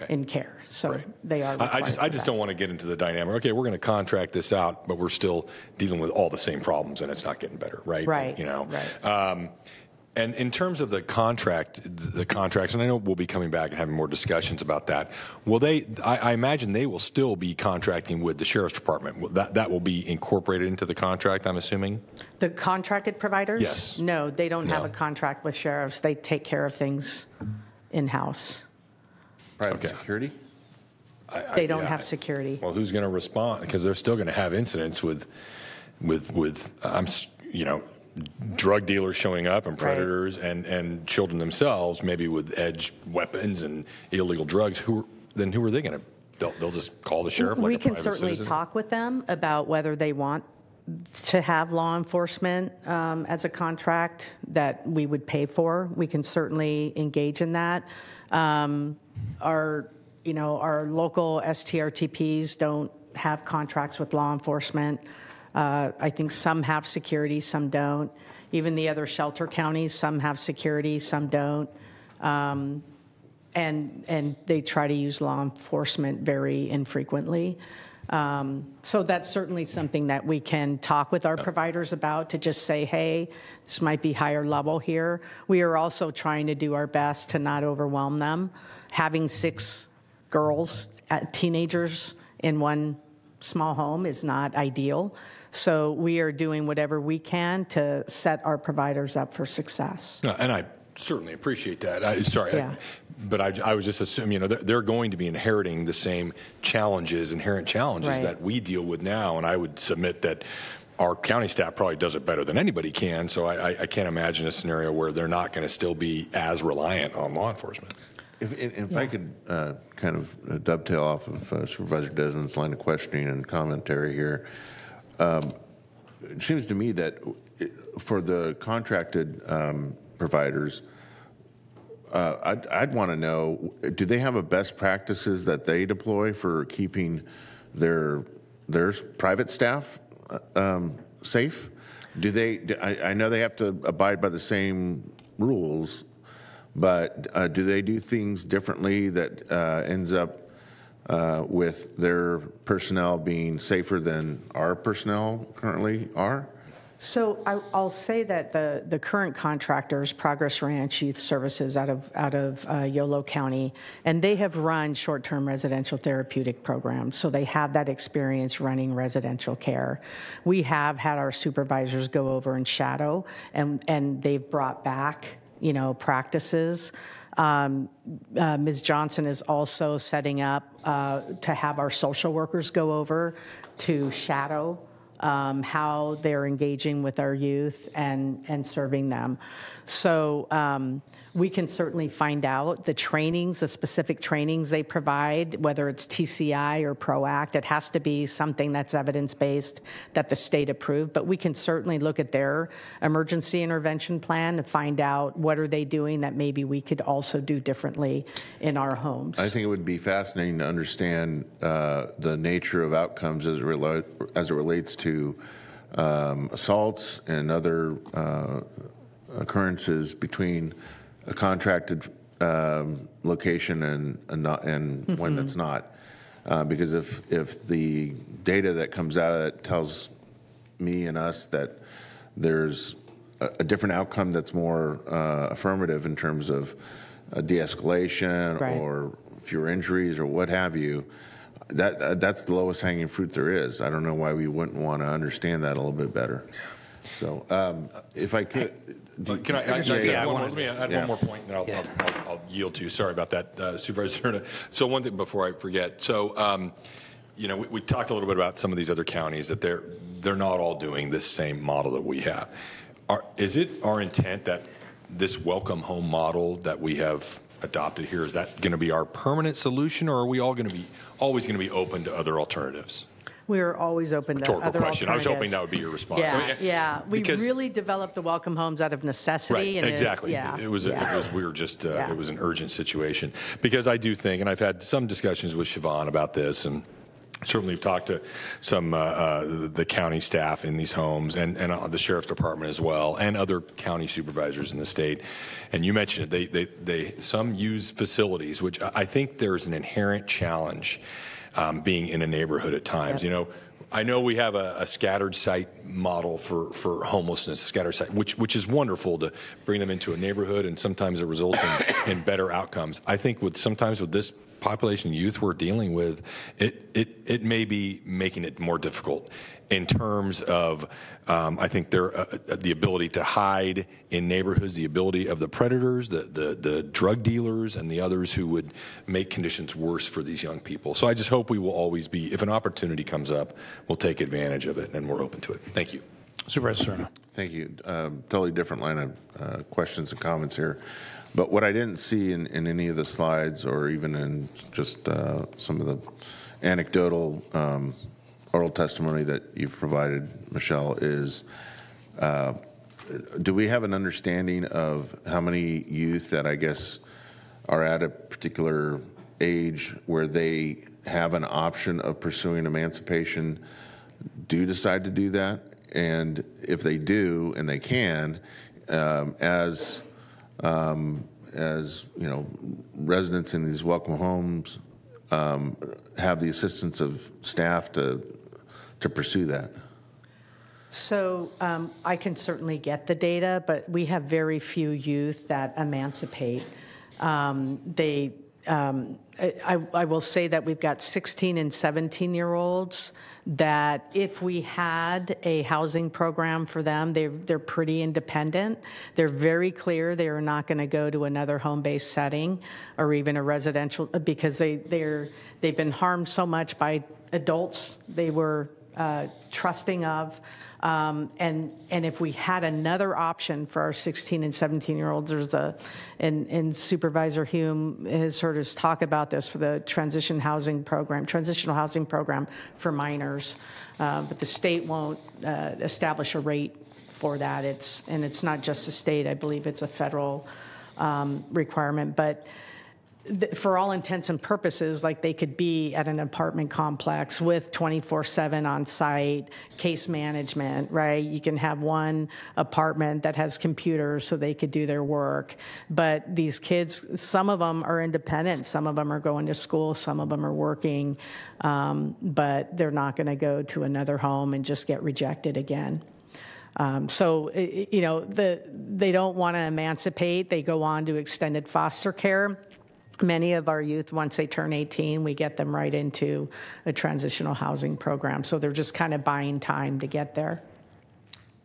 in care. So they are required. I just don't want to get into the dynamic. Okay, we're going to contract this out, but we're still dealing with all the same problems, and it's not getting better, right? Right. You know. Right. And in terms of the contracts, and I know we'll be coming back and having more discussions about that. Will they? I imagine they will still be contracting with the Sheriff's Department. That will be incorporated into the contract, I'm assuming? The contracted providers? Yes. No, they don't have a contract with sheriffs. They take care of things in-house. Private security? They don't have security. Well, who's going to respond? Because they're still going to have incidents with drug dealers showing up and predators and children themselves, maybe with edged weapons and illegal drugs. Who are they going to? They'll just call the sheriff like a private citizen? We can certainly talk with them about whether they want to have law enforcement as a contract that we would pay for. We can certainly engage in that. Our local STRTPs don't have contracts with law enforcement. I think some have security, some don't. Even the other shelter counties, some have security, some don't. And they try to use law enforcement very infrequently. So that's certainly something that we can talk with our providers about, to just say, hey, this might be higher level here. We are also trying to do our best to not overwhelm them. Having 6 girls, teenagers in one small home is not ideal. So we are doing whatever we can to set our providers up for success. No, and I certainly appreciate that. But I was just assuming, they're going to be inheriting the same inherent challenges that we deal with now. And I would submit that our county staff probably does it better than anybody can. So I can't imagine a scenario where they're not going to still be as reliant on law enforcement. If I could kind of dovetail off of Supervisor Desmond's line of questioning and commentary here, it seems to me that for the contracted providers, I'd want to know, do they have a best practices that they deploy for keeping their private staff safe? I know they have to abide by the same rules, but do they do things differently that ends up with their personnel being safer than our personnel currently are? So I'll say that the current contractors, Progress Ranch Youth Services out of Yolo County, and they have run short-term residential therapeutic programs, so they have that experience running residential care. We have had our supervisors go over and shadow, and they've brought back, practices. Ms. Johnson is also setting up to have our social workers go over to shadow how they're engaging with our youth and serving them. So we can certainly find out the trainings, the specific trainings they provide, whether it's TCI or PROACT. It has to be something that's evidence-based, that the state approved. But we can certainly look at their emergency intervention plan to find out what are they doing that maybe we could also do differently in our homes. I think it would be fascinating to understand the nature of outcomes as it relates to assaults and other occurrences between a contracted location and one that's not. Because if the data that comes out of it tells me and us that there's a different outcome that's more affirmative in terms of de-escalation or fewer injuries or what have you, that's the lowest hanging fruit there is. I don't know why we wouldn't want to understand that a little bit better. So if I could... Can I add one more point, and I'll yield to you. Sorry about that, Supervisor Cerna. So one thing before I forget. So, we talked a little bit about some of these other counties that they're not all doing this same model that we have. Is it our intent that this welcome home model that we have adopted here, is that going to be our permanent solution, or are we all going to be always going to be open to other alternatives? We're always open to Rhetorical other question. I was hoping alternatives. that would be your response. Yeah, we really developed the welcome homes out of necessity. Right, and exactly. It was an urgent situation. Because I do think, and I've had some discussions with Siobhan about this, and certainly we've talked to some the county staff in these homes and the sheriff's department as well, and other county supervisors in the state. And you mentioned it, some use facilities, which I think there's an inherent challenge being in a neighborhood at times. Yep. I know we have a scattered site model for homelessness, scattered site, which is wonderful to bring them into a neighborhood, and sometimes it results in better outcomes. I think sometimes with this population of youth we're dealing with, it may be making it more difficult in terms of, I think the ability to hide in neighborhoods, the ability of the predators, the drug dealers, and the others who would make conditions worse for these young people. So I just hope we will always be, if an opportunity comes up, we'll take advantage of it, and we're open to it. Thank you. Supervisor Cerna. Thank you. Totally different line of questions and comments here. But what I didn't see in any of the slides, or even in just some of the anecdotal oral testimony that you've provided, Michelle, is do we have an understanding of how many youth that I guess are at a particular age where they have an option of pursuing emancipation do decide to do that? And if they do, and they can, as residents in these welcome homes have the assistance of staff to pursue that? So I can certainly get the data, but we have very few youth that emancipate. I will say that we've got 16 and 17-year-olds that if we had a housing program for them, they're pretty independent. They're very clear they are not going to go to another home-based setting or even a residential, because they've been harmed so much by adults they were trusting of. And if we had another option for our 16 and 17-year-olds, and Supervisor Hume has heard us talk about this for the transitional housing program for minors, but the state won't establish a rate for that. It's not just a state, I believe it's a federal requirement. But for all intents and purposes, like they could be at an apartment complex with 24/7 on site case management, right? You can have one apartment that has computers so they could do their work. But these kids, some of them are independent, some of them are going to school, some of them are working, but they're not going to go to another home and just get rejected again. They don't want to emancipate. They go on to extended foster care. Many of our youth, once they turn 18, we get them right into a transitional housing program. So they're just kind of buying time to get there.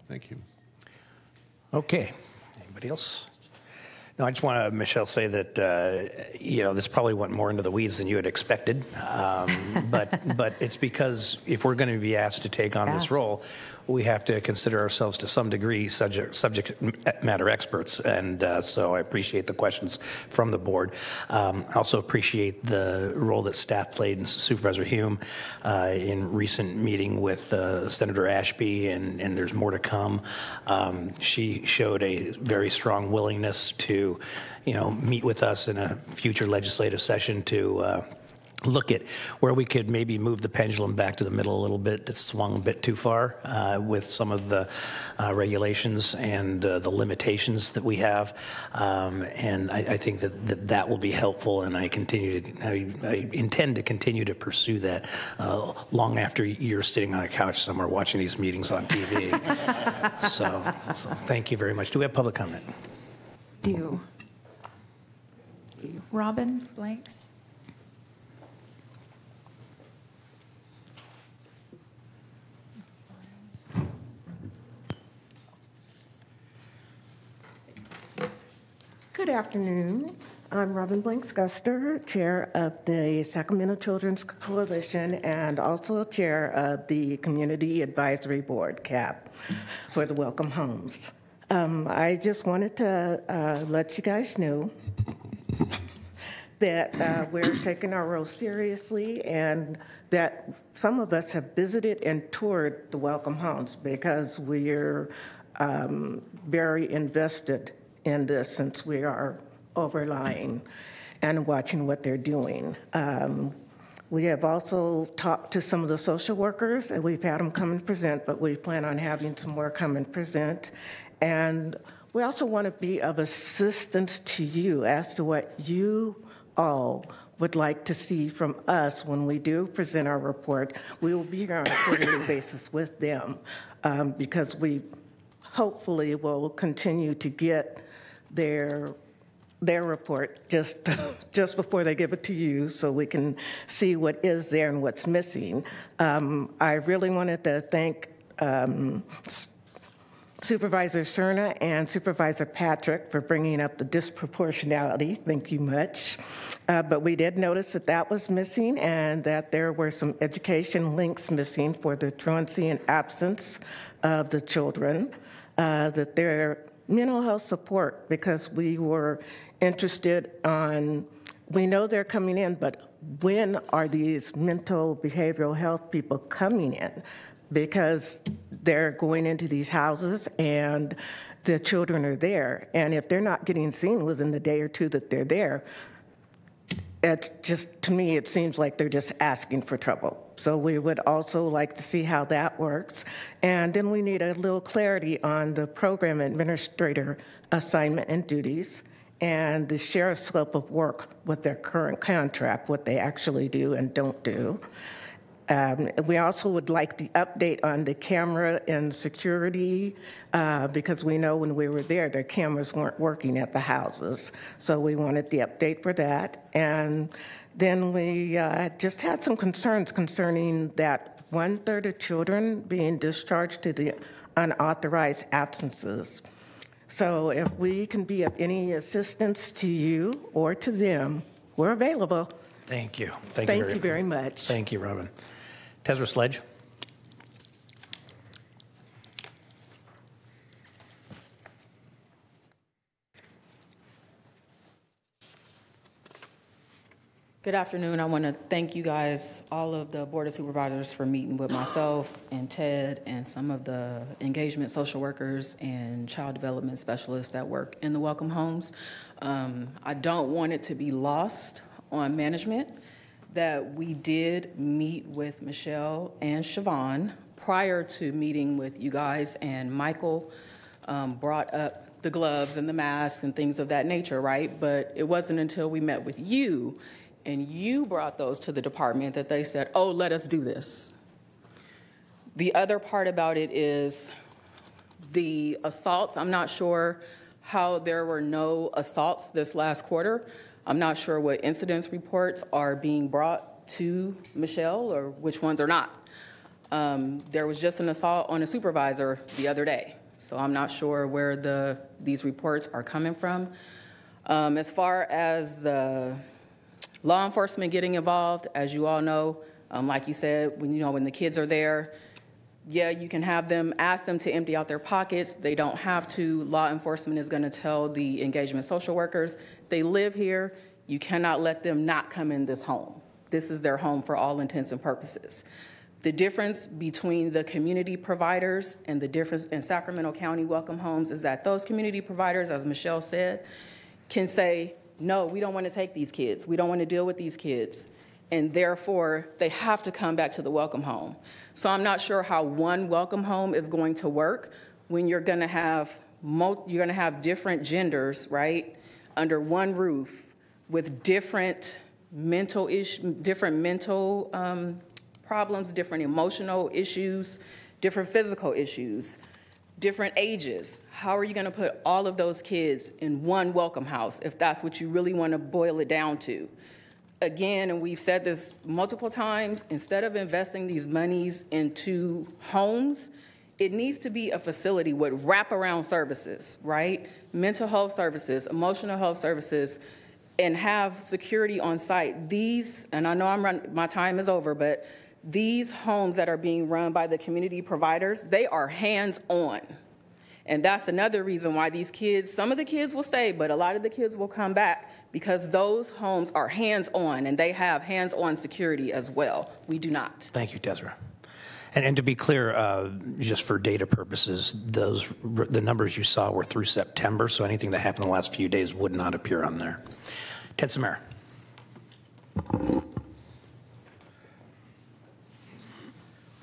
Thank you. Okay. Anybody else? No, I just want to, Michelle, say that, this probably went more into the weeds than you had expected. But it's because if we're going to be asked to take on this role, we have to consider ourselves to some degree subject matter experts. And so I appreciate the questions from the board. I also appreciate the role that staff played, and Supervisor Hume, in recent meeting with Senator Ashby, and there's more to come. She showed a very strong willingness to, meet with us in a future legislative session to look at where we could maybe move the pendulum back to the middle a little bit. That's swung a bit too far with some of the regulations and the limitations that we have. And I think that will be helpful, and I intend to continue to pursue that long after you're sitting on a couch somewhere watching these meetings on TV. so thank you very much. Do we have public comment? Robin Blanks. Good afternoon. I'm Robin Blanks-Guster, Chair of the Sacramento Children's Coalition and also Chair of the Community Advisory Board, CAP, for the Welcome Homes. I just wanted to let you guys know that we're taking our role seriously and that some of us have visited and toured the Welcome Homes because we're very invested in this since we are overlying and watching what they're doing. We have also talked to some of the social workers, and we've had them come and present, but we plan on having some more come and present. And we also want to be of assistance to you as to what you all would like to see from us when we do present our report. We will be here on a quarterly basis with them because we hopefully will continue to get their report just before they give it to you so we can see what is there and what's missing. I really wanted to thank Supervisor Cerna and Supervisor Patrick for bringing up the disproportionality. Thank you much. But we did notice that was missing and that there were some education links missing for the truancy and absence of the children, that their mental health support, because we were interested on, we know they're coming in, but when are these mental behavioral health people coming in? Because they're going into these houses and the children are there. And if they're not getting seen within the day or two that they're there, it's just, to me, it seems like they're just asking for trouble. So we would also like to see how that works. And then we need a little clarity on the program administrator assignment and duties and the sheriff's scope of work with their current contract, what they actually do and don't do. We also would like the update on the camera and security because we know when we were there, their cameras weren't working at the houses. So we wanted the update for that. And then we just had some concerns concerning that 1/3 of children being discharged to the unauthorized absences. So if we can be of any assistance to you or to them, we're available. Thank you. Thank you very much. Thank you, Robin. Tezra Sledge. Good afternoon. I want to thank you guys, all of the Board of Supervisors, for meeting with myself and Ted and some of the engagement social workers and child development specialists that work in the Welcome Homes. I don't want it to be lost on management that we did meet with Michelle and Siobhan prior to meeting with you guys, and Michael brought up the gloves and the masks and things of that nature, right? But it wasn't until we met with you and you brought those to the department that they said, oh, let us do this. The other part about it is the assaults. I'm not sure how there were no assaults this last quarter. I'm not sure what incidents reports are being brought to Michelle or which ones are not. There was just an assault on a supervisor the other day, so I'm not sure where these reports are coming from. As far as the law enforcement getting involved, as you all know, like you said, when the kids are there, yeah, you can have them, ask them to empty out their pockets. They don't have to. Law enforcement is going to tell the engagement social workers, they live here. You cannot let them not come in this home. This is their home for all intents and purposes. The difference between the community providers and the difference in Sacramento County Welcome Homes is that those community providers, as Michelle said, can say, no, we don't want to take these kids. We don't want to deal with these kids. And therefore, they have to come back to the welcome home. So I'm not sure how one welcome home is going to work when you're going to have different genders, right, under one roof with different mental problems, different emotional issues, different physical issues, different ages. How are you going to put all of those kids in one welcome house if that's what you really want to boil it down to? Again, and we've said this multiple times, instead of investing these monies into homes, it needs to be a facility with wraparound services, right? Mental health services, emotional health services, and have security on site. These, and I know my time is over, but these homes that are being run by the community providers, they are hands-on. And that's another reason why these kids, some of the kids will stay, but a lot of the kids will come back because those homes are hands-on and they have hands-on security as well. We do not. Thank you, Desiree. And to be clear, just for data purposes, the numbers you saw were through September, so anything that happened in the last few days would not appear on there. Ted Samara.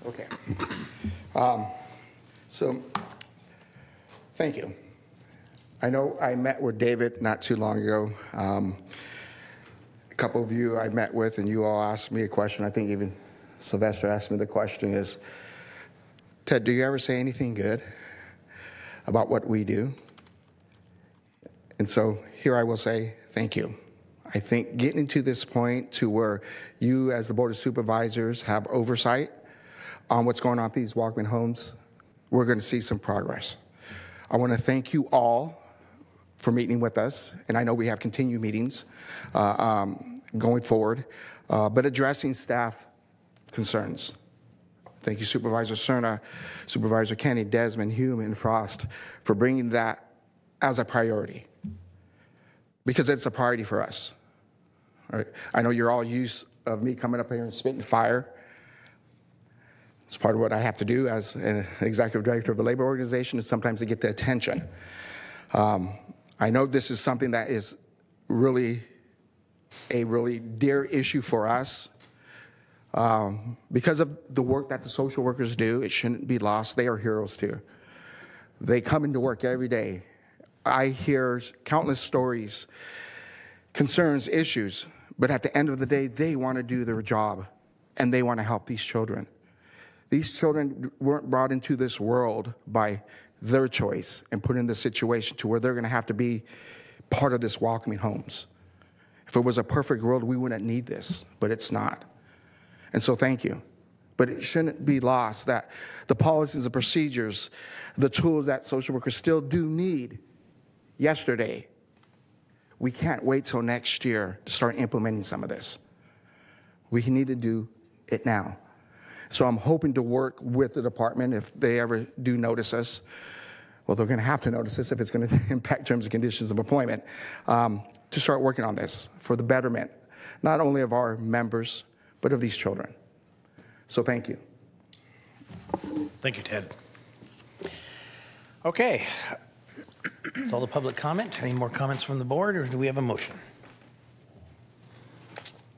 Okay. So, thank you. I know I met with David not too long ago. A couple of you I met with, and you all asked me a question. I think even Sylvester asked me the question is, Ted, do you ever say anything good about what we do? And so here I will say thank you. I think getting to this point to where you as the Board of Supervisors have oversight on what's going on with these Welcome Homes, we're going to see some progress. I want to thank you all for meeting with us, and I know we have continued meetings going forward, but addressing staff concerns. Thank you, Supervisor Cerna, Supervisor Kenny, Desmond, Hume, and Frost for bringing that as a priority, because it's a priority for us. All right. I know you're all used of me coming up here and spitting fire. It's part of what I have to do as an executive director of a labor organization, is sometimes to get the attention. I know this is something that is really a really dear issue for us. Because of the work that the social workers do, it shouldn't be lost. They are heroes too. They come into work every day. I hear countless stories, concerns, issues, but at the end of the day, they want to do their job and they want to help these children. These children weren't brought into this world by their choice and put in the situation to where they're going to have to be part of this welcoming homes. If it was a perfect world, we wouldn't need this, but it's not. And so thank you. But it shouldn't be lost that the policies and procedures, the tools that social workers still do need yesterday, we can't wait till next year to start implementing some of this. We need to do it now. So I'm hoping to work with the department if they ever do notice us. Well, they're going to have to notice us if it's going to impact terms and conditions of employment, to start working on this for the betterment, not only of our members, but of these children. So thank you. Thank you, Ted. Okay. That's all the public comment. Any more comments from the board, or do we have a motion?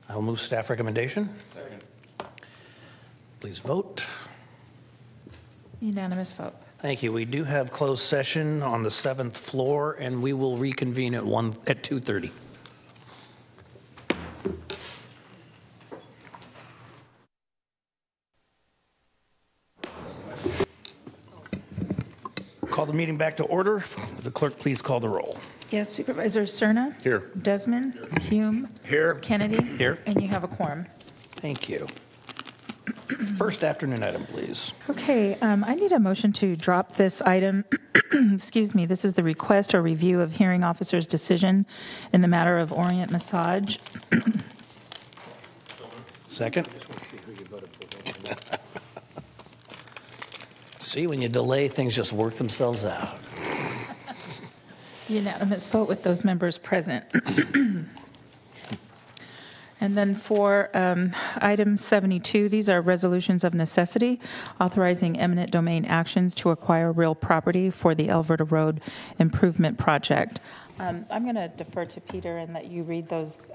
I will move staff recommendation. Second. Please vote. Unanimous vote. Thank you. We do have closed session on the 7th floor, and we will reconvene at 2:30. Call the meeting back to order. Would the clerk please call the roll? Yes, Supervisors Cerna? Here. Desmond? Hume? Here. Kennedy? Here. And you have a quorum. Thank you. First afternoon item, please. Okay, I need a motion to drop this item. Excuse me. This is the request or review of hearing officer's decision in the matter of Orient Massage. Second. See, when you delay, things just work themselves out. Unanimous vote with those members present. And then for item 72, these are resolutions of necessity authorizing eminent domain actions to acquire real property for the Alberta Road Improvement Project. I'm going to defer to Peter and let you read those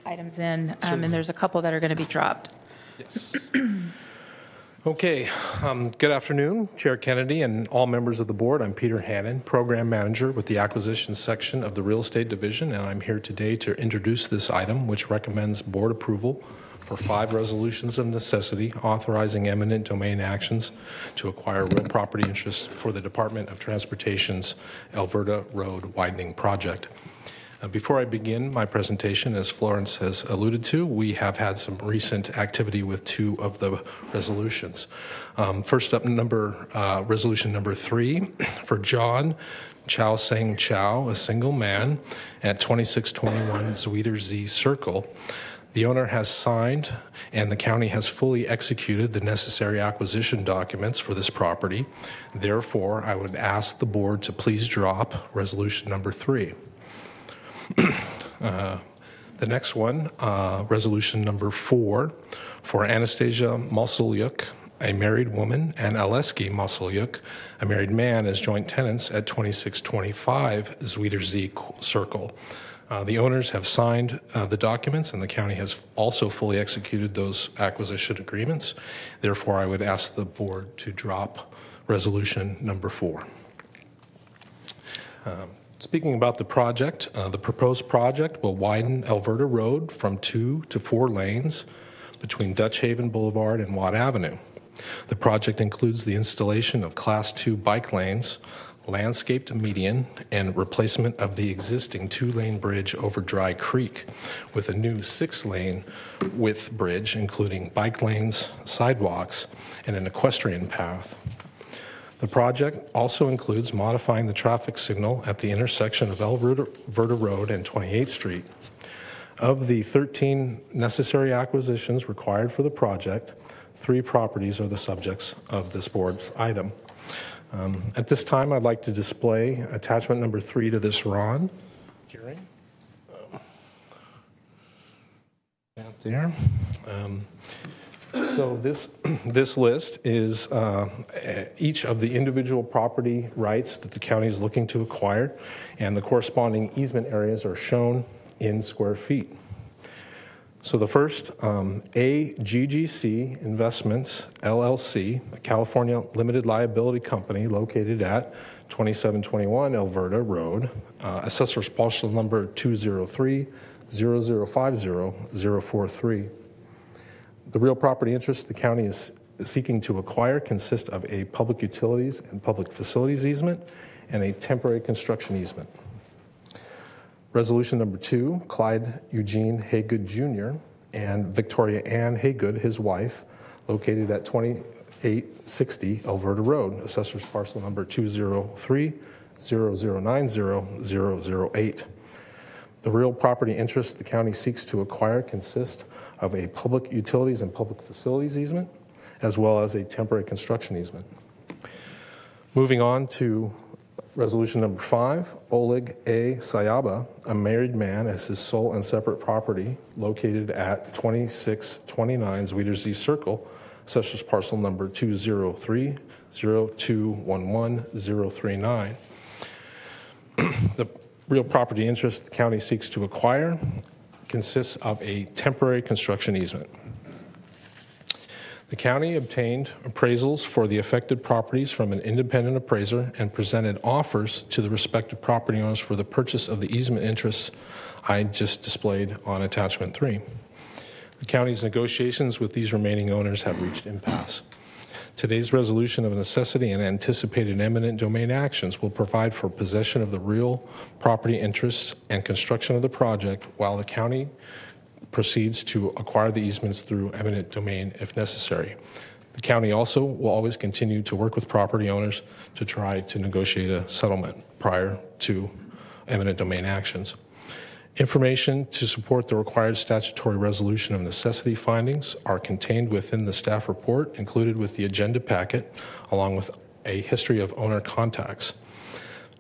items in, and there's a couple that are going to be dropped. Yes. Okay, good afternoon, Chair Kennedy and all members of the board. I'm Peter Hannon, Program Manager with the Acquisitions Section of the Real Estate Division, and I'm here today to introduce this item, which recommends board approval for 5 resolutions of necessity authorizing eminent domain actions to acquire real property interest for the Department of Transportation's Alberta Road Widening Project. Before I begin my presentation, as Florence has alluded to, we have had some recent activity with 2 of the resolutions. First up, resolution number 3 for John Chow Seng Chow, a single man, at 2621 Zweederzee Circle. The owner has signed and the county has fully executed the necessary acquisition documents for this property. Therefore, I would ask the board to please drop resolution number 3. The next one, resolution number 4, for Anastasia Masulyuk, a married woman, and Aleski Masulyuk, a married man, as joint tenants at 2625 Zweederzee Circle. The owners have signed the documents, and the county has also fully executed those acquisition agreements. Therefore, I would ask the board to drop resolution number 4. Speaking about the project, the proposed project will widen Alberta Road from 2 to 4 lanes between Dutch Haven Boulevard and Watt Avenue. The project includes the installation of Class 2 bike lanes, landscaped median, and replacement of the existing 2-lane bridge over Dry Creek with a new 6-lane width bridge, including bike lanes, sidewalks, and an equestrian path. The project also includes modifying the traffic signal at the intersection of Alberta Road and 28th Street. Of the 13 necessary acquisitions required for the project, 3 properties are the subjects of this board's item. At this time, I'd like to display attachment number 3 to this RON. Hearing. Out there. So this list is each of the individual property rights that the county is looking to acquire, and the corresponding easement areas are shown in square feet. So the first, AGGC Investments, LLC, a California limited liability company located at 2721 Alberta Road, assessor's parcel number 203-0050-043. The real property interest the county is seeking to acquire consists of a public utilities and public facilities easement and a temporary construction easement. Resolution number 2, Clyde Eugene Haygood Jr. and Victoria Ann Haygood, his wife, located at 2860 Alberta Road, assessor's parcel number 203-0090-008. The real property interest the county seeks to acquire consists of a public utilities and public facilities easement, as well as a temporary construction easement. Moving on to Resolution number 5, Oleg A. Sayaba, a married man, as his sole and separate property located at 2629 Zweedersee Circle, Assessor's Parcel number 203-0211-039. The real property interest the county seeks to acquire consists of a temporary construction easement. The county obtained appraisals for the affected properties from an independent appraiser and presented offers to the respective property owners for the purchase of the easement interests I just displayed on attachment 3. The county's negotiations with these remaining owners have reached impasse. Today's resolution of necessity and anticipated eminent domain actions will provide for possession of the real property interests and construction of the project while the county proceeds to acquire the easements through eminent domain if necessary. The county also will always continue to work with property owners to try to negotiate a settlement prior to eminent domain actions. Information to support the required statutory resolution of necessity findings are contained within the staff report included with the agenda packet, along with a history of owner contacts.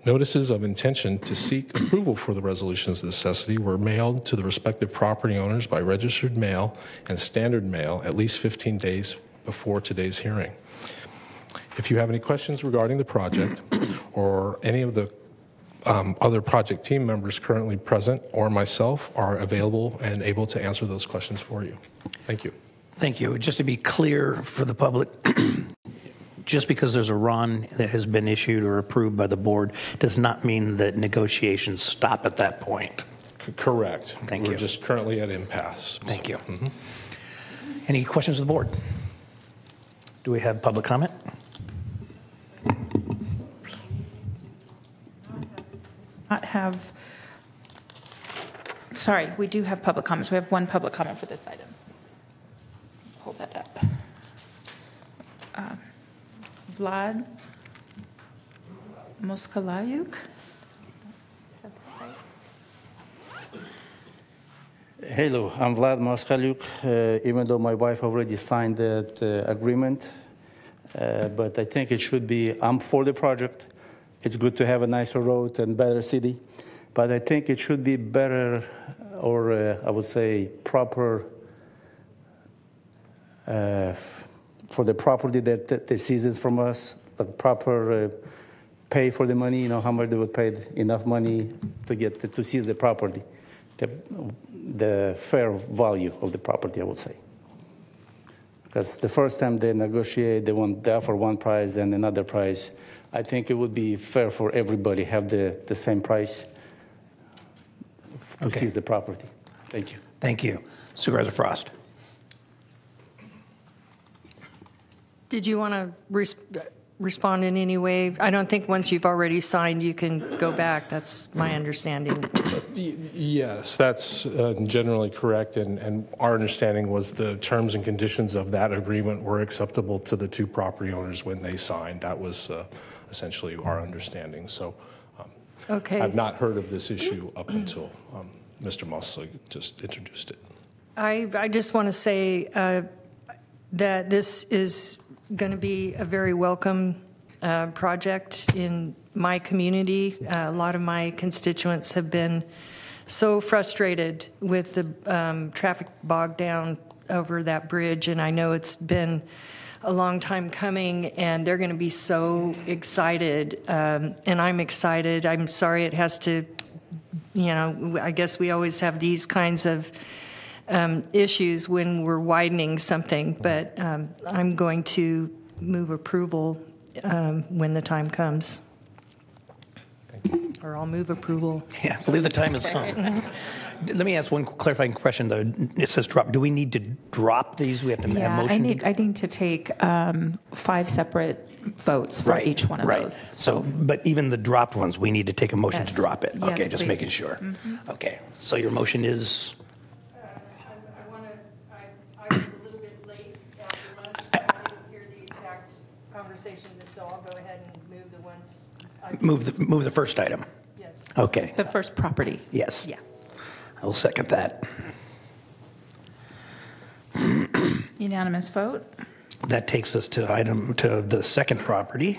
Notices of intention to seek approval for the resolutions of necessity were mailed to the respective property owners by registered mail and standard mail at least 15 days before today's hearing. If you have any questions regarding the project or any of the other project team members currently present or myself are available and able to answer those questions for you. Thank you. Thank you. Just to be clear for the public, just because there's a RON that has been issued or approved by the board does not mean that negotiations stop at that point. Correct. Thank you. We're just currently at impasse. Thank you. Any questions of the board? Do we have public comment? Sorry, we do have public comments. We have one public comment for this item. Hold that up. Vlad Moskalayuk. Hello, I'm Vlad Moskalyuk, even though my wife already signed that agreement, but I think it should be, I'm for the project. It's good to have a nicer road and better city, but I think it should be better, or I would say proper, for the property that they seized from us, the proper pay for the money, you know, how much they would pay enough money to get to seize the property, the fair value of the property, I would say. Because the first time they negotiate, they offer one price, then another price. I think it would be fair for everybody have the same price to seize the property. Thank you. Thank you. Supervisor Frost. Did you want to respond in any way? I don't think once you've already signed, you can go back. That's my understanding. Yes, that's generally correct. And our understanding was the terms and conditions of that agreement were acceptable to the two property owners when they signed. That was essentially our understanding. So okay. I've not heard of this issue up until Mr. Mossel just introduced it. I just want to say that this is going to be a very welcome project in my community. A lot of my constituents have been so frustrated with the traffic bogged down over that bridge, and I know it's been a long time coming, and they're going to be so excited, and I'm excited. I'm sorry it has to, you know, I guess we always have these kinds of issues when we're widening something, but I'm going to move approval when the time comes. Or I'll move approval. Yeah, I believe the time has come. Let me ask one clarifying question, though. It says drop. Do we need to drop these? We have to have motion? I need to take 5 separate votes for each one of those. So, but even the dropped ones, we need to take a motion to drop it. Yes, Okay, just please. making sure. Okay, so your motion is? I was a little bit late after lunch, so I didn't hear the exact conversation, so I'll go ahead and move the ones. Move the first item. Yes. Okay. The first property. Yes. Yeah. I will second that. Unanimous vote. That takes us to the second property.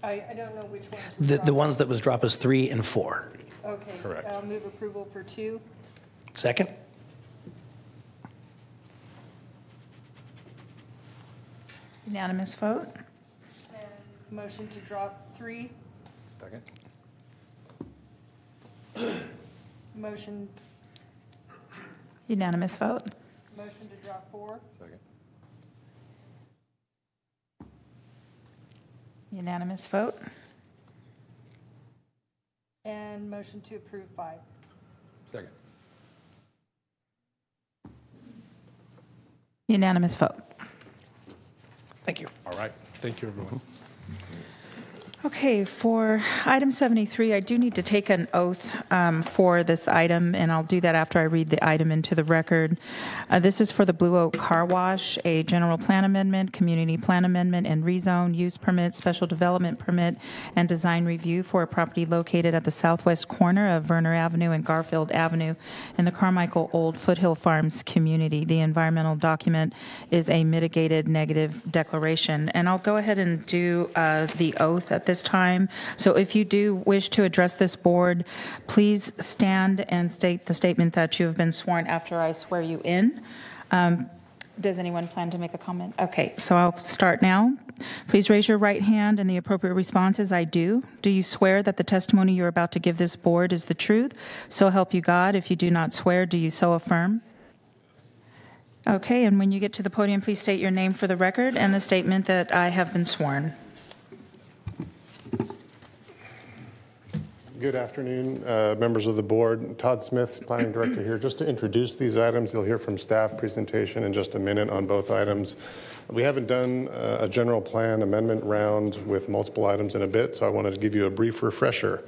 I I don't know which ones. The ones that was dropped as 3 and 4. Okay. Correct. I'll move approval for 2. Second? Unanimous vote. And motion to drop 3. Second. Motion Unanimous vote. to drop 4. Second. Unanimous vote. And motion to approve 5. Second. Unanimous vote. Thank you. All right. Thank you, everyone. Okay, for item 73, I do need to take an oath for this item, and I'll do that after I read the item into the record. This is for the Blue Oak Car Wash, a general plan amendment, community plan amendment, and rezone, use permit, special development permit, and design review for a property located at the southwest corner of Werner Avenue and Garfield Avenue in the Carmichael Old Foothill Farms community. The environmental document is a mitigated negative declaration. And I'll go ahead and do the oath at this time. So if you do wish to address this board, please stand and state the statement that you have been sworn after I swear you in. Does anyone plan to make a comment? Okay, so I'll start now. Please raise your right hand, and the appropriate response is I do. Do you swear that the testimony you're about to give this board is the truth? So help you God. If you do not swear, do you so affirm? Okay, and when you get to the podium, please state your name for the record and the statement that I have been sworn. Good afternoon, members of the board. Todd Smith, Planning Director here. Just to introduce these items, you'll hear from staff presentation in just a minute on both items. We haven't done a general plan amendment round with multiple items in a bit, so I wanted to give you a brief refresher.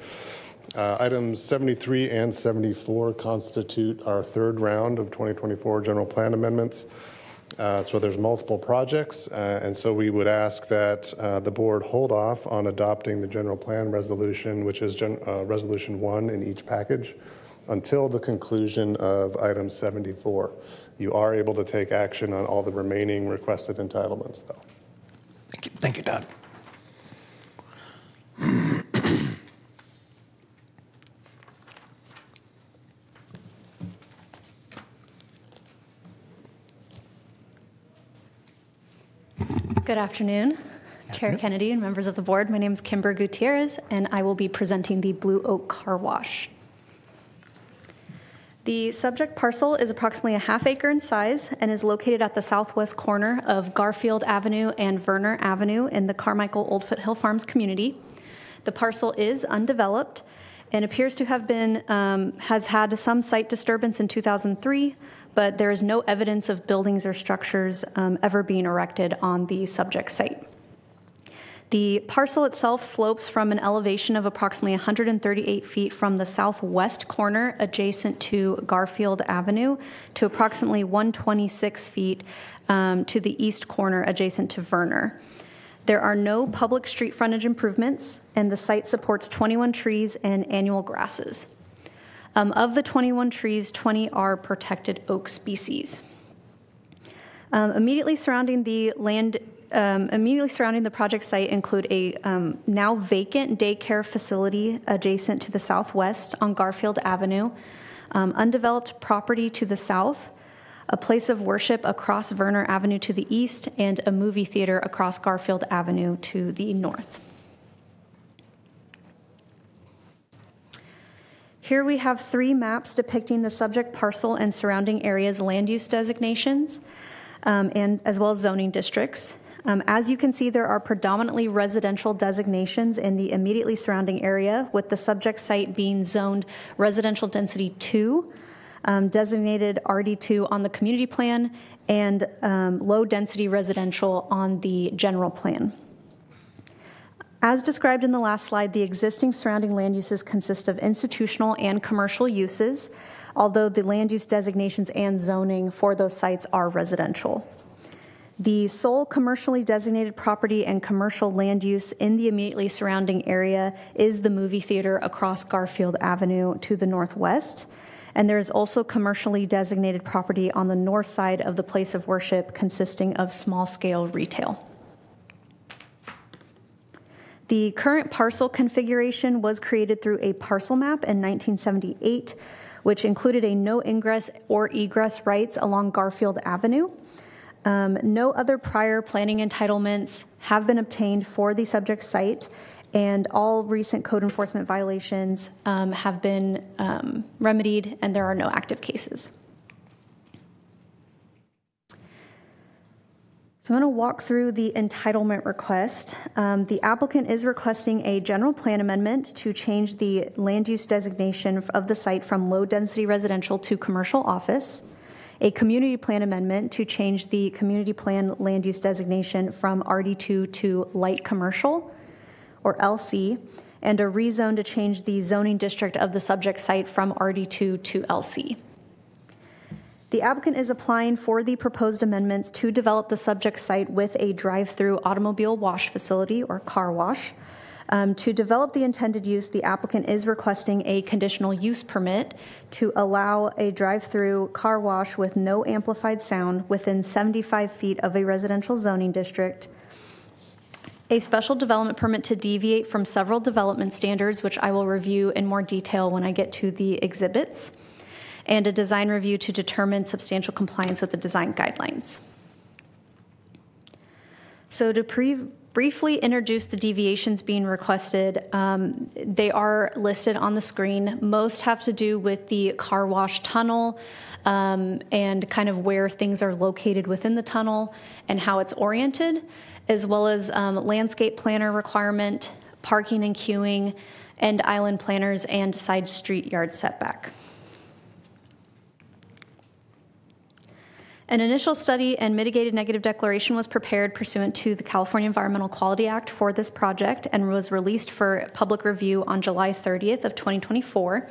Items 73 and 74 constitute our third round of 2024 general plan amendments. So there's multiple projects, and so we would ask that the board hold off on adopting the general plan resolution, which is resolution 1 in each package, until the conclusion of item 74. You are able to take action on all the remaining requested entitlements, though. Thank you, Todd. Good afternoon, Chair Kennedy and members of the board. My name is Kimber Gutierrez, and I will be presenting the Blue Oak Car Wash. The subject parcel is approximately a ½ acre in size and is located at the southwest corner of Garfield Avenue and Werner Avenue in the Carmichael Old Foothill Farms community. The parcel is undeveloped and appears to have been, has had some site disturbance in 2003, but there is no evidence of buildings or structures ever being erected on the subject site. The parcel itself slopes from an elevation of approximately 138 feet from the southwest corner adjacent to Garfield Avenue to approximately 126 feet to the east corner adjacent to Werner. There are no public street frontage improvements, and the site supports 21 trees and annual grasses. Of the 21 trees, 20 are protected oak species. Immediately surrounding the project site include a now vacant daycare facility adjacent to the southwest on Garfield Avenue, undeveloped property to the south, a place of worship across Werner Avenue to the east, and a movie theater across Garfield Avenue to the north. Here we have 3 maps depicting the subject parcel and surrounding areas' land use designations, and as well as zoning districts. As you can see, there are predominantly residential designations in the immediately surrounding area, with the subject site being zoned residential density 2, designated RD2 on the community plan, and low density residential on the general plan. As described in the last slide, the existing surrounding land uses consist of institutional and commercial uses, although the land use designations and zoning for those sites are residential. The sole commercially designated property and commercial land use in the immediately surrounding area is the movie theater across Garfield Avenue to the northwest, and there is also commercially designated property on the north side of the place of worship consisting of small-scale retail. The current parcel configuration was created through a parcel map in 1978, which included a no ingress or egress rights along Garfield Avenue. No other prior planning entitlements have been obtained for the subject site, and all recent code enforcement violations have been remedied, and there are no active cases. So I'm going to walk through the entitlement request. The applicant is requesting a general plan amendment to change the land use designation of the site from low-density residential to commercial office, a community plan amendment to change the community plan land use designation from RD2 to light commercial, or LC, and a rezone to change the zoning district of the subject site from RD2 to LC. The applicant is applying for the proposed amendments to develop the subject site with a drive-through automobile wash facility, or car wash. To develop the intended use, the applicant is requesting a conditional use permit to allow a drive-through car wash with no amplified sound within 75 feet of a residential zoning district, a special development permit to deviate from several development standards, which I will review in more detail when I get to the exhibits, and a design review to determine substantial compliance with the design guidelines. So to briefly introduce the deviations being requested, they are listed on the screen. Most have to do with the car wash tunnel and kind of where things are located within the tunnel and how it's oriented, as well as landscape planner requirement, parking and queuing, and island planners and side street yard setback. An initial study and mitigated negative declaration was prepared pursuant to the California Environmental Quality Act for this project and was released for public review on July 30th of 2024.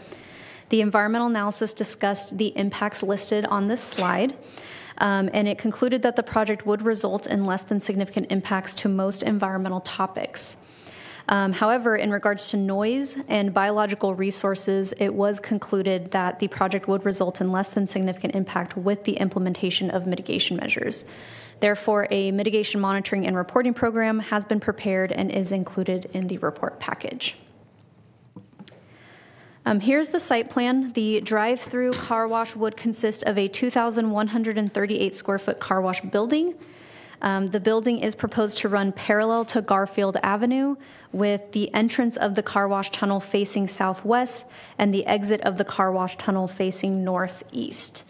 The environmental analysis discussed the impacts listed on this slide, and it concluded that the project would result in less than significant impacts to most environmental topics. However, in regards to noise and biological resources, it was concluded that the project would result in less than significant impact with the implementation of mitigation measures. Therefore, a mitigation monitoring and reporting program has been prepared and is included in the report package. Here's the site plan. The drive-through car wash would consist of a 2,138 square foot car wash building. The building is proposed to run parallel to Garfield Avenue, with the entrance of the car wash tunnel facing southwest and the exit of the car wash tunnel facing northeast.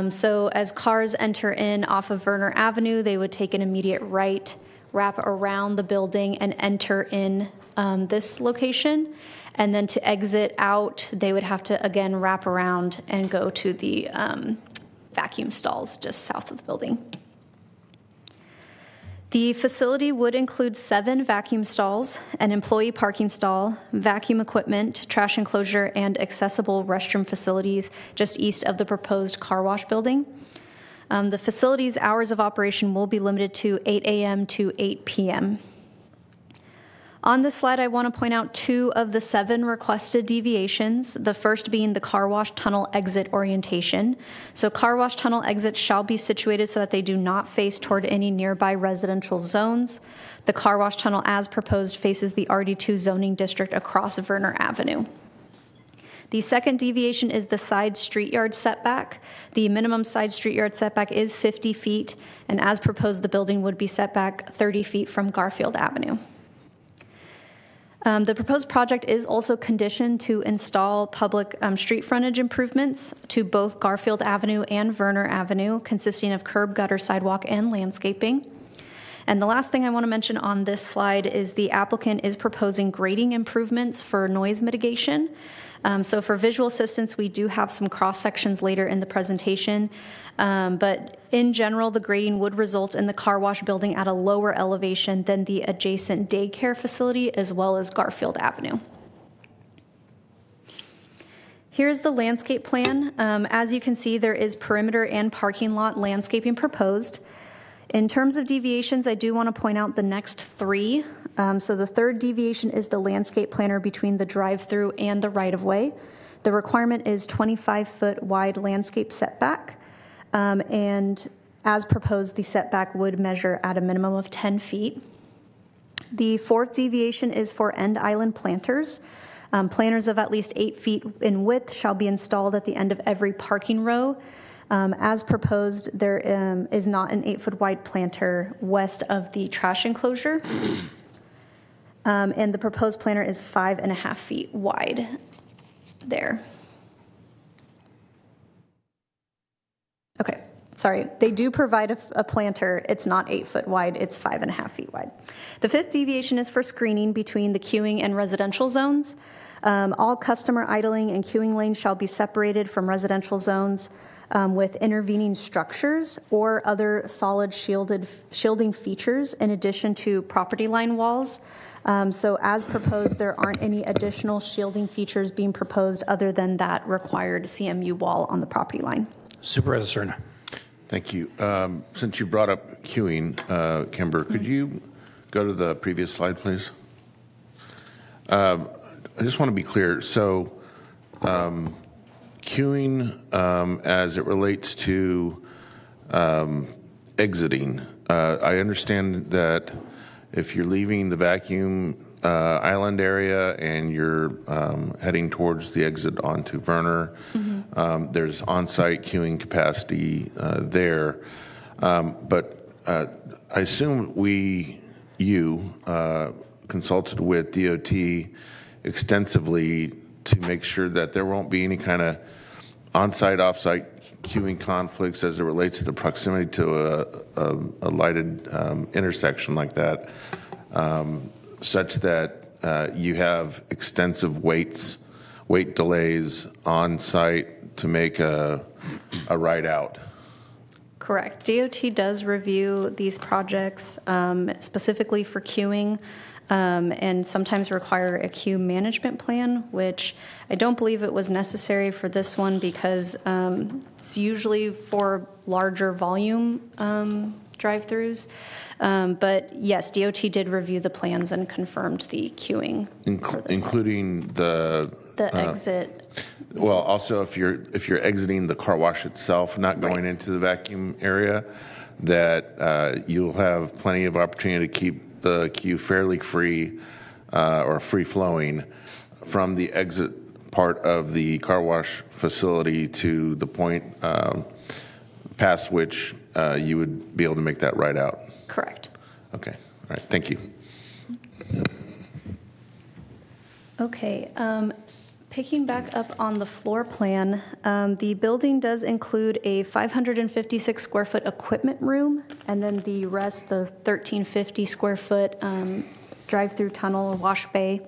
So as cars enter in off of Werner Avenue, they would take an immediate right, wrap around the building, and enter in this location. And then to exit out, they would have to, again, wrap around and go to the vacuum stalls just south of the building. The facility would include 7 vacuum stalls, an employee parking stall, vacuum equipment, trash enclosure, and accessible restroom facilities just east of the proposed car wash building. The facility's hours of operation will be limited to 8 a.m. to 8 p.m. On this slide, I want to point out 2 of the 7 requested deviations, the first being the car wash tunnel exit orientation. So car wash tunnel exits shall be situated so that they do not face toward any nearby residential zones. The car wash tunnel, as proposed, faces the RD2 zoning district across Werner Avenue. The second deviation is the side street yard setback. The minimum side street yard setback is 50 feet, and as proposed, the building would be set back 30 feet from Garfield Avenue. The proposed project is also conditioned to install public street frontage improvements to both Garfield Avenue and Werner Avenue, consisting of curb, gutter, sidewalk, and landscaping. And the last thing I want to mention on this slide is the applicant is proposing grading improvements for noise mitigation. So for visual assistance, we do have some cross sections later in the presentation, but in general, the grading would result in the car wash building at a lower elevation than the adjacent daycare facility, as well as Garfield Avenue. Here's the landscape plan. As you can see, there is perimeter and parking lot landscaping proposed. In terms of deviations, I do want to point out the next 3. So the third deviation is the landscape planner between the drive-through and the right-of-way. The requirement is 25-foot wide landscape setback, and as proposed, the setback would measure at a minimum of 10 feet. The fourth deviation is for end island planters. Planters of at least 8 feet in width shall be installed at the end of every parking row. As proposed, there is not an 8-foot wide planter west of the trash enclosure. And the proposed planter is 5.5 feet wide there. Okay, sorry. They do provide a planter. It's not 8 foot wide. It's 5.5 feet wide. The fifth deviation is for screening between the queuing and residential zones. All customer idling and queuing lanes shall be separated from residential zones with intervening structures or other solid shielding features in addition to property line walls. So as proposed, there aren't any additional shielding features being proposed other than that required CMU wall on the property line. Supervisor Cerna. Thank you. Since you brought up queuing, Kimber, could you go to the previous slide, please? I just want to be clear. So queuing as it relates to exiting, I understand that if you're leaving the vacuum island area and you're heading towards the exit onto Verner, there's on-site queuing capacity there. But I assume you consulted with DOT extensively to make sure that there won't be any kind of on-site, off-site queuing conflicts as it relates to the proximity to a lighted intersection like that, such that you have extensive wait delays on site to make a ride out. Correct. DOT does review these projects specifically for queuing and sometimes require a queue management plan, which I don't believe it was necessary for this one because it's usually for larger volume drive-throughs. But yes, DOT did review the plans and confirmed the queuing, including the exit. Well, also if you're exiting the car wash itself, not going into the vacuum area, that you'll have plenty of opportunity to keep the queue fairly free or free flowing from the exit part of the car wash facility to the point past which you would be able to make that ride out. Correct. Okay. All right. Thank you. Okay. Picking back up on the floor plan, the building does include a 556 square foot equipment room, and then the rest, the 1350 square foot drive-through tunnel wash bay.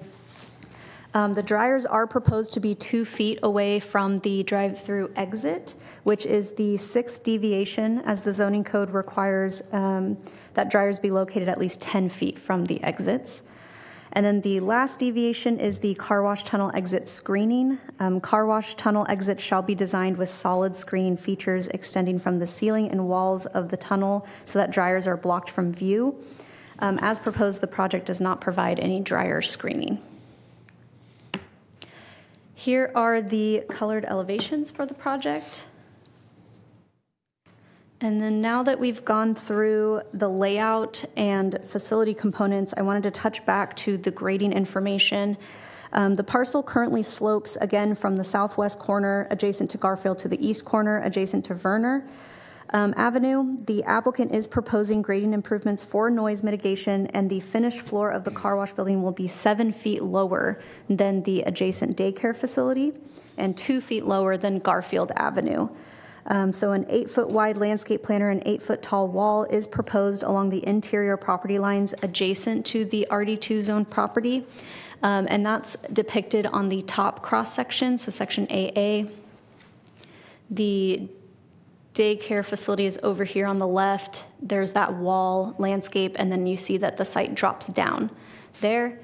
The dryers are proposed to be 2 feet away from the drive-through exit, which is the 6th deviation, as the zoning code requires that dryers be located at least 10 feet from the exits. And then the last deviation is the car wash tunnel exit screening. Car wash tunnel exits shall be designed with solid screening features extending from the ceiling and walls of the tunnel so that dryers are blocked from view. As proposed, the project does not provide any dryer screening. Here are the colored elevations for the project. And then now that we've gone through the layout and facility components, I wanted to touch back to the grading information. The parcel currently slopes again from the southwest corner adjacent to Garfield to the east corner adjacent to Verner Avenue. The applicant is proposing grading improvements for noise mitigation, and the finished floor of the car wash building will be 7 feet lower than the adjacent daycare facility and 2 feet lower than Garfield Avenue. So an 8-foot wide landscape planter and 8-foot tall wall is proposed along the interior property lines adjacent to the RD2 zone property. And that's depicted on the top cross section, so section AA. The daycare facility is over here on the left. There's that wall landscape, and then you see that the site drops down there.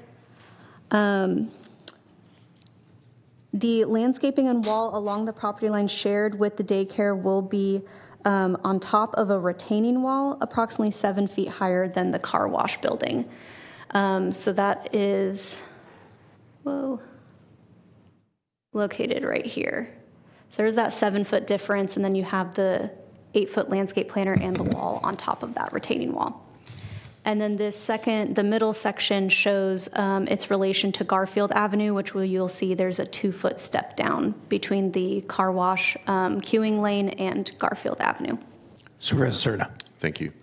The landscaping and wall along the property line shared with the daycare will be on top of a retaining wall approximately 7 feet higher than the car wash building. So that is, located right here. So there's that 7-foot difference, and then you have the 8-foot landscape planter and the wall on top of that retaining wall. And then the middle section shows its relation to Garfield Avenue, which you'll see there's a 2-foot step down between the car wash queuing lane and Garfield Avenue. Supervisor Serna. Thank you.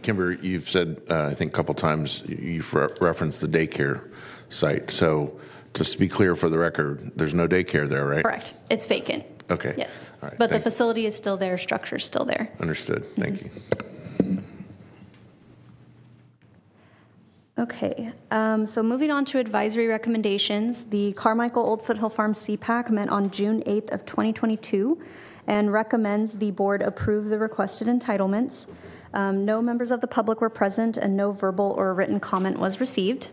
Kimber, you've said, I think a couple times, you've referenced the daycare site. So just to be clear for the record, there's no daycare there, right? Correct. It's vacant. Okay. Yes. All right. But the facility is still there, structure's still there. Understood. Thank you. Okay, so moving on to advisory recommendations, the Carmichael Old Foothill Farm CPAC met on June 8th of 2022 and recommends the board approve the requested entitlements. No members of the public were present and no verbal or written comment was received.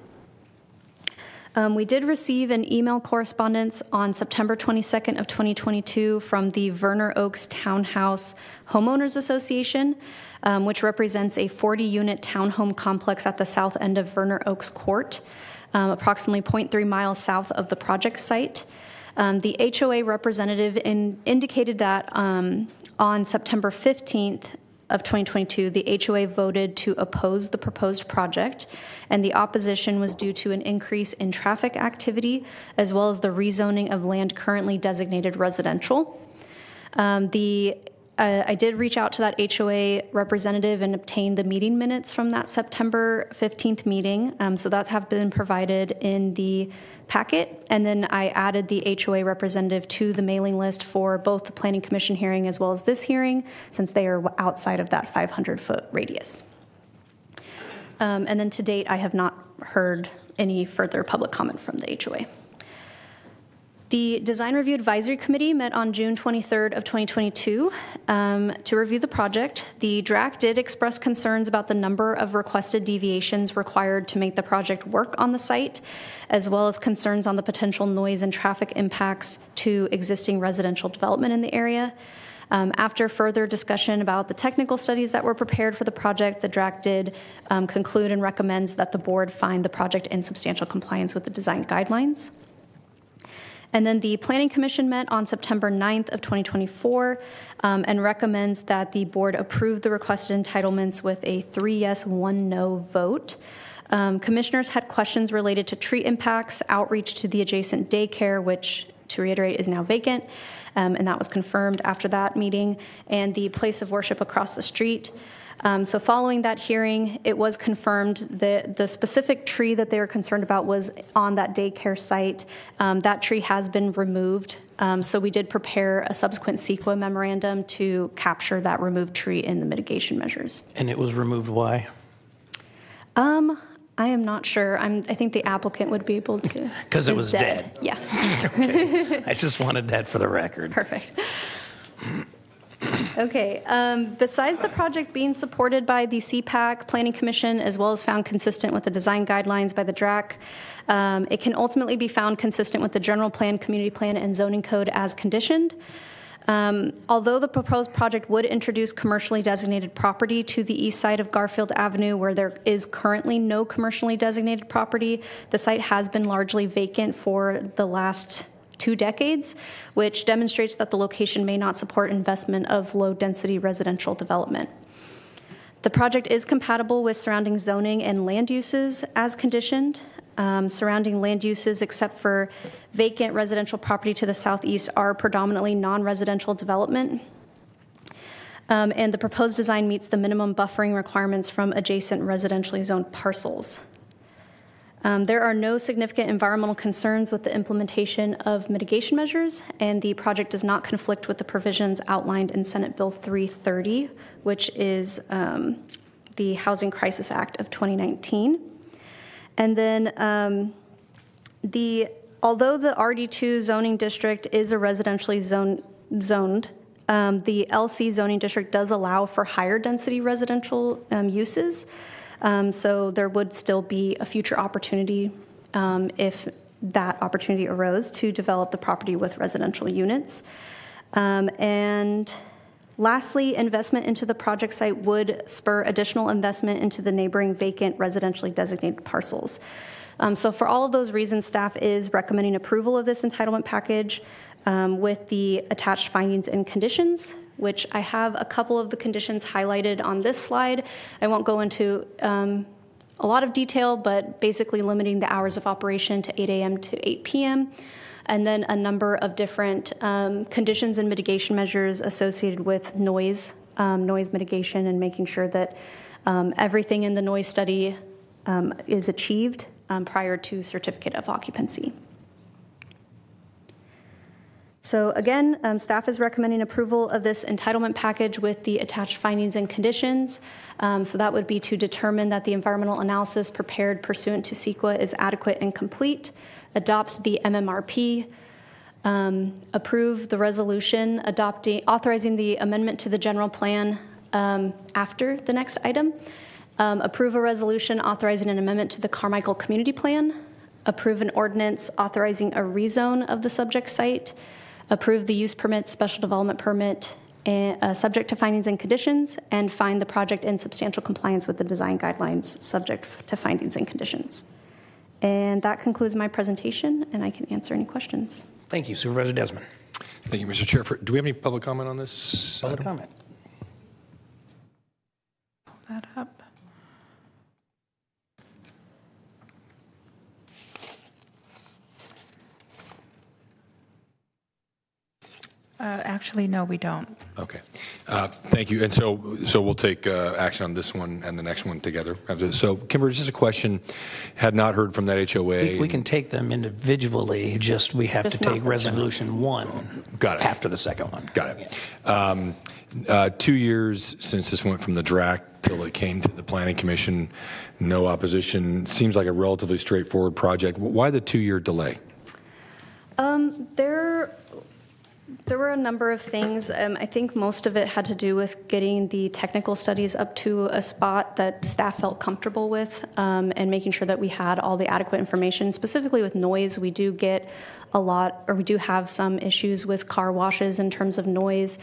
We did receive an email correspondence on September 22nd of 2022 from the Verner Oaks Townhouse Homeowners Association, which represents a 40-unit townhome complex at the south end of Verner Oaks Court, approximately 0.3 miles south of the project site. The HOA representative indicated that on September 15th of 2022, the HOA voted to oppose the proposed project, and the opposition was due to an increase in traffic activity as well as the rezoning of land currently designated residential. I did reach out to that HOA representative and obtain the meeting minutes from that September 15th meeting. So that have been provided in the packet. And then I added the HOA representative to the mailing list for both the Planning Commission hearing as well as this hearing, since they are outside of that 500-foot radius. And then to date, I have not heard any further public comment from the HOA. The Design Review Advisory Committee met on June 23rd of 2022 to review the project. The DRAC did express concerns about the number of requested deviations required to make the project work on the site, as well as concerns on the potential noise and traffic impacts to existing residential development in the area. After further discussion about the technical studies that were prepared for the project, the DRAC did conclude and recommends that the board find the project in substantial compliance with the design guidelines. And then the Planning Commission met on September 9th of 2024 and recommends that the board approve the requested entitlements with a 3 yes, 1 no vote. Commissioners had questions related to tree impacts, outreach to the adjacent daycare, which, to reiterate, is now vacant, and that was confirmed after that meeting, and the place of worship across the street. So following that hearing, it was confirmed that the specific tree that they were concerned about was on that daycare site. That tree has been removed. So we did prepare a subsequent CEQA memorandum to capture that removed tree in the mitigation measures. And it was removed why? I am not sure. I think the applicant would be able to. Because it was dead. Yeah. Okay. I just wanted that for the record. Perfect. Okay, besides the project being supported by the CPAC, Planning Commission, as well as found consistent with the design guidelines by the DRAC, it can ultimately be found consistent with the general plan, community plan, and zoning code as conditioned. Although the proposed project would introduce commercially designated property to the east side of Garfield Avenue, where there is currently no commercially designated property, the site has been largely vacant for the last 2 decades, which demonstrates that the location may not support investment of low-density residential development. The project is compatible with surrounding zoning and land uses as conditioned. Surrounding land uses, except for vacant residential property to the southeast, are predominantly non-residential development. And the proposed design meets the minimum buffering requirements from adjacent residentially zoned parcels. There are no significant environmental concerns with the implementation of mitigation measures, and the project does not conflict with the provisions outlined in Senate Bill 330, which is the Housing Crisis Act of 2019. And then although the RD2 zoning district is a residentially zoned, the LC zoning district does allow for higher density residential uses. So there would still be a future opportunity if that opportunity arose to develop the property with residential units. And lastly, investment into the project site would spur additional investment into the neighboring vacant residentially designated parcels. So for all of those reasons, staff is recommending approval of this entitlement package. with the attached findings and conditions, which I have a couple of the conditions highlighted on this slide. I won't go into a lot of detail, but basically limiting the hours of operation to 8 a.m. to 8 p.m., and then a number of different conditions and mitigation measures associated with noise mitigation, and making sure that everything in the noise study is achieved prior to certificate of occupancy. So again, staff is recommending approval of this entitlement package with the attached findings and conditions. So that would be to determine that the environmental analysis prepared pursuant to CEQA is adequate and complete, adopt the MMRP, approve the resolution authorizing the amendment to the general plan after the next item, approve a resolution authorizing an amendment to the Carmichael Community Plan, approve an ordinance authorizing a rezone of the subject site, approve the use permit, special development permit, subject to findings and conditions, and find the project in substantial compliance with the design guidelines subject to findings and conditions. And that concludes my presentation, and I can answer any questions. Thank you, Supervisor Desmond. Thank you, Mr. Chair. Do we have any public comment on this? Public comment. Pull that up. Actually, no, we don't. Okay. Thank you. And so we'll take action on this one and the next one together. So, Kimber, just a question. Had not heard from that HOA. We can take them individually, we have to take resolution one. Got it. After the second one. Got it. 2 years since this went from the DRAC till it came to the Planning Commission, no opposition. Seems like a relatively straightforward project. Why the 2-year delay? There were a number of things. I think most of it had to do with getting the technical studies up to a spot that staff felt comfortable with, and making sure that we had all the adequate information. Specifically with noise, we do get we do have some issues with car washes in terms of noise.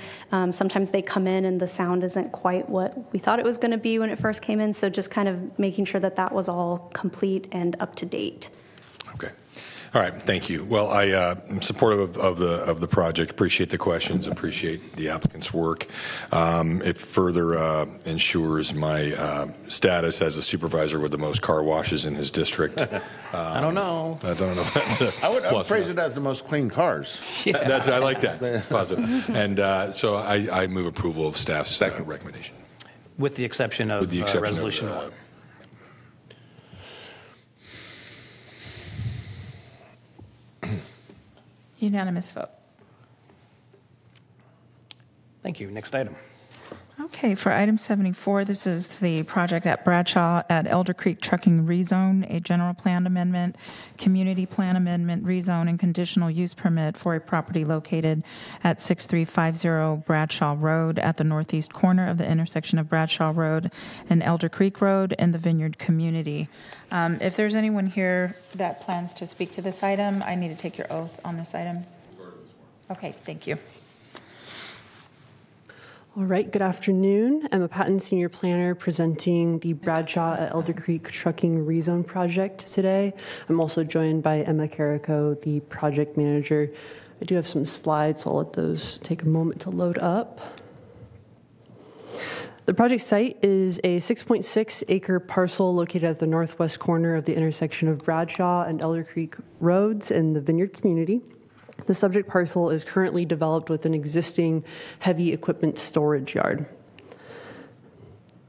Sometimes they come in and the sound isn't quite what we thought it was going to be when it first came in. So just kind of making sure that that was all complete and up to date. Okay. All right, thank you. Well, I'm supportive of the project. Appreciate the questions. Appreciate the applicant's work. It further ensures my status as the supervisor with the most car washes in his district. I don't know. I don't know if that's a I would plus phrase one. it as the most clean cars. Yeah. I like that. Positive. And so I move approval of staff's recommendation. With the exception of resolution one. Unanimous vote. Thank you. Next item. Okay, for item 74, this is the project at Bradshaw at Elder Creek Trucking Rezone, a general plan amendment, community plan amendment, rezone, and conditional use permit for a property located at 6350 Bradshaw Road at the northeast corner of the intersection of Bradshaw Road and Elder Creek Road in the Vineyard community. If there's anyone here that plans to speak to this item, I need to take your oath on this item. Okay, thank you. All right, good afternoon. Emma Patton, Senior Planner, presenting the Bradshaw at Elder Creek Trucking Rezone project today. I'm also joined by Emma Carrico, the project manager. I do have some slides, so I'll let those take a moment to load up. The project site is a 6.6 acre parcel located at the northwest corner of the intersection of Bradshaw and Elder Creek Roads in the Vineyard community. The subject parcel is currently developed with an existing heavy equipment storage yard.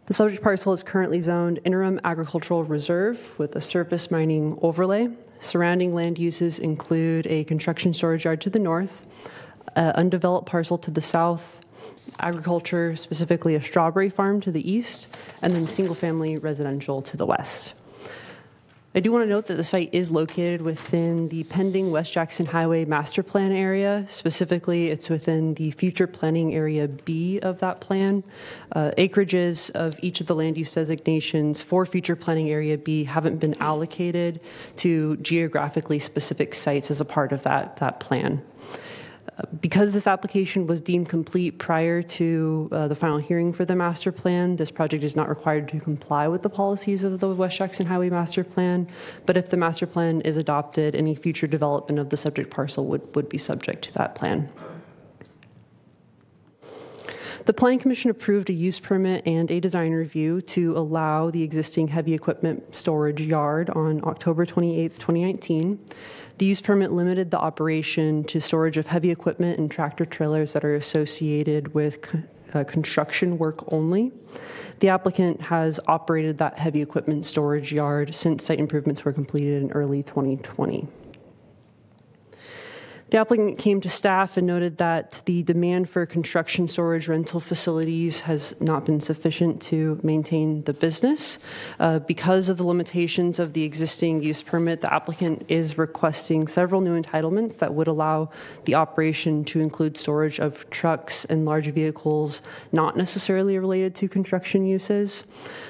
The subject parcel is currently zoned interim agricultural reserve with a surface mining overlay. Surrounding land uses include a construction storage yard to the north, an undeveloped parcel to the south, agriculture, specifically a strawberry farm to the east, and then single-family residential to the west. I do want to note that the site is located within the pending West Jackson Highway Master Plan area. Specifically, it's within the future planning area B of that plan. Acreages of each of the land use designations for future planning area B haven't been allocated to geographically specific sites as a part of that plan. Because this application was deemed complete prior to the final hearing for the master plan, this project is not required to comply with the policies of the West Jackson Highway Master Plan. But if the master plan is adopted, any future development of the subject parcel would be subject to that plan. The Planning Commission approved a use permit and a design review to allow the existing heavy equipment storage yard on October 28, 2019. The use permit limited the operation to storage of heavy equipment and tractor trailers that are associated with construction work only. The applicant has operated that heavy equipment storage yard since site improvements were completed in early 2020. The applicant came to staff and noted that the demand for construction storage rental facilities has not been sufficient to maintain the business. Because of the limitations of the existing use permit, the applicant is requesting several new entitlements that would allow the operation to include storage of trucks and large vehicles not necessarily related to construction uses.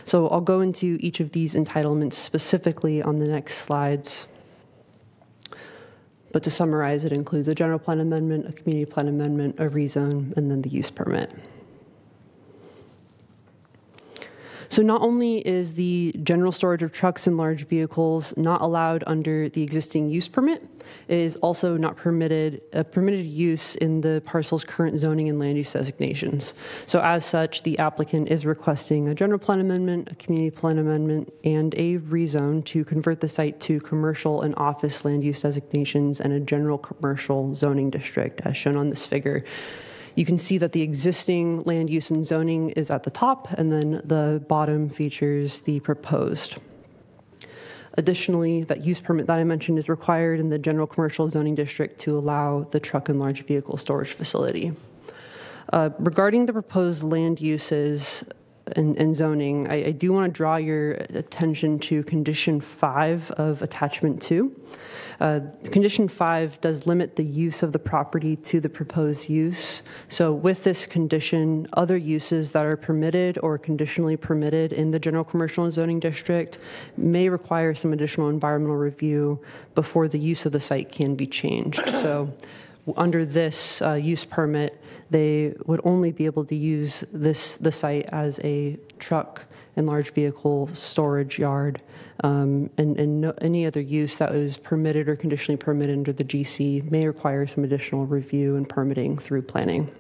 So I'll go into each of these entitlements specifically on the next slides. But to summarize, it includes a general plan amendment, a community plan amendment, a rezone, and then the use permit. So not only is the general storage of trucks and large vehicles not allowed under the existing use permit, it is also not permitted use in the parcel's current zoning and land use designations. So as such, the applicant is requesting a general plan amendment, a community plan amendment, and a rezone to convert the site to commercial and office land use designations and a general commercial zoning district, as shown on this figure. You can see that the existing land use and zoning is at the top, and then the bottom features the proposed. Additionally, that use permit that I mentioned is required in the general commercial zoning district to allow the truck and large vehicle storage facility. Regarding the proposed land uses and zoning, I do want to draw your attention to Condition 5 of Attachment 2. Condition 5 does limit the use of the property to the proposed use. So with this condition, other uses that are permitted or conditionally permitted in the general commercial and zoning district may require some additional environmental review before the use of the site can be changed. So under this use permit, they would only be able to use the site as a truck and large vehicle storage yard, and no, any other use that was permitted or conditionally permitted under the GC may require some additional review and permitting through planning.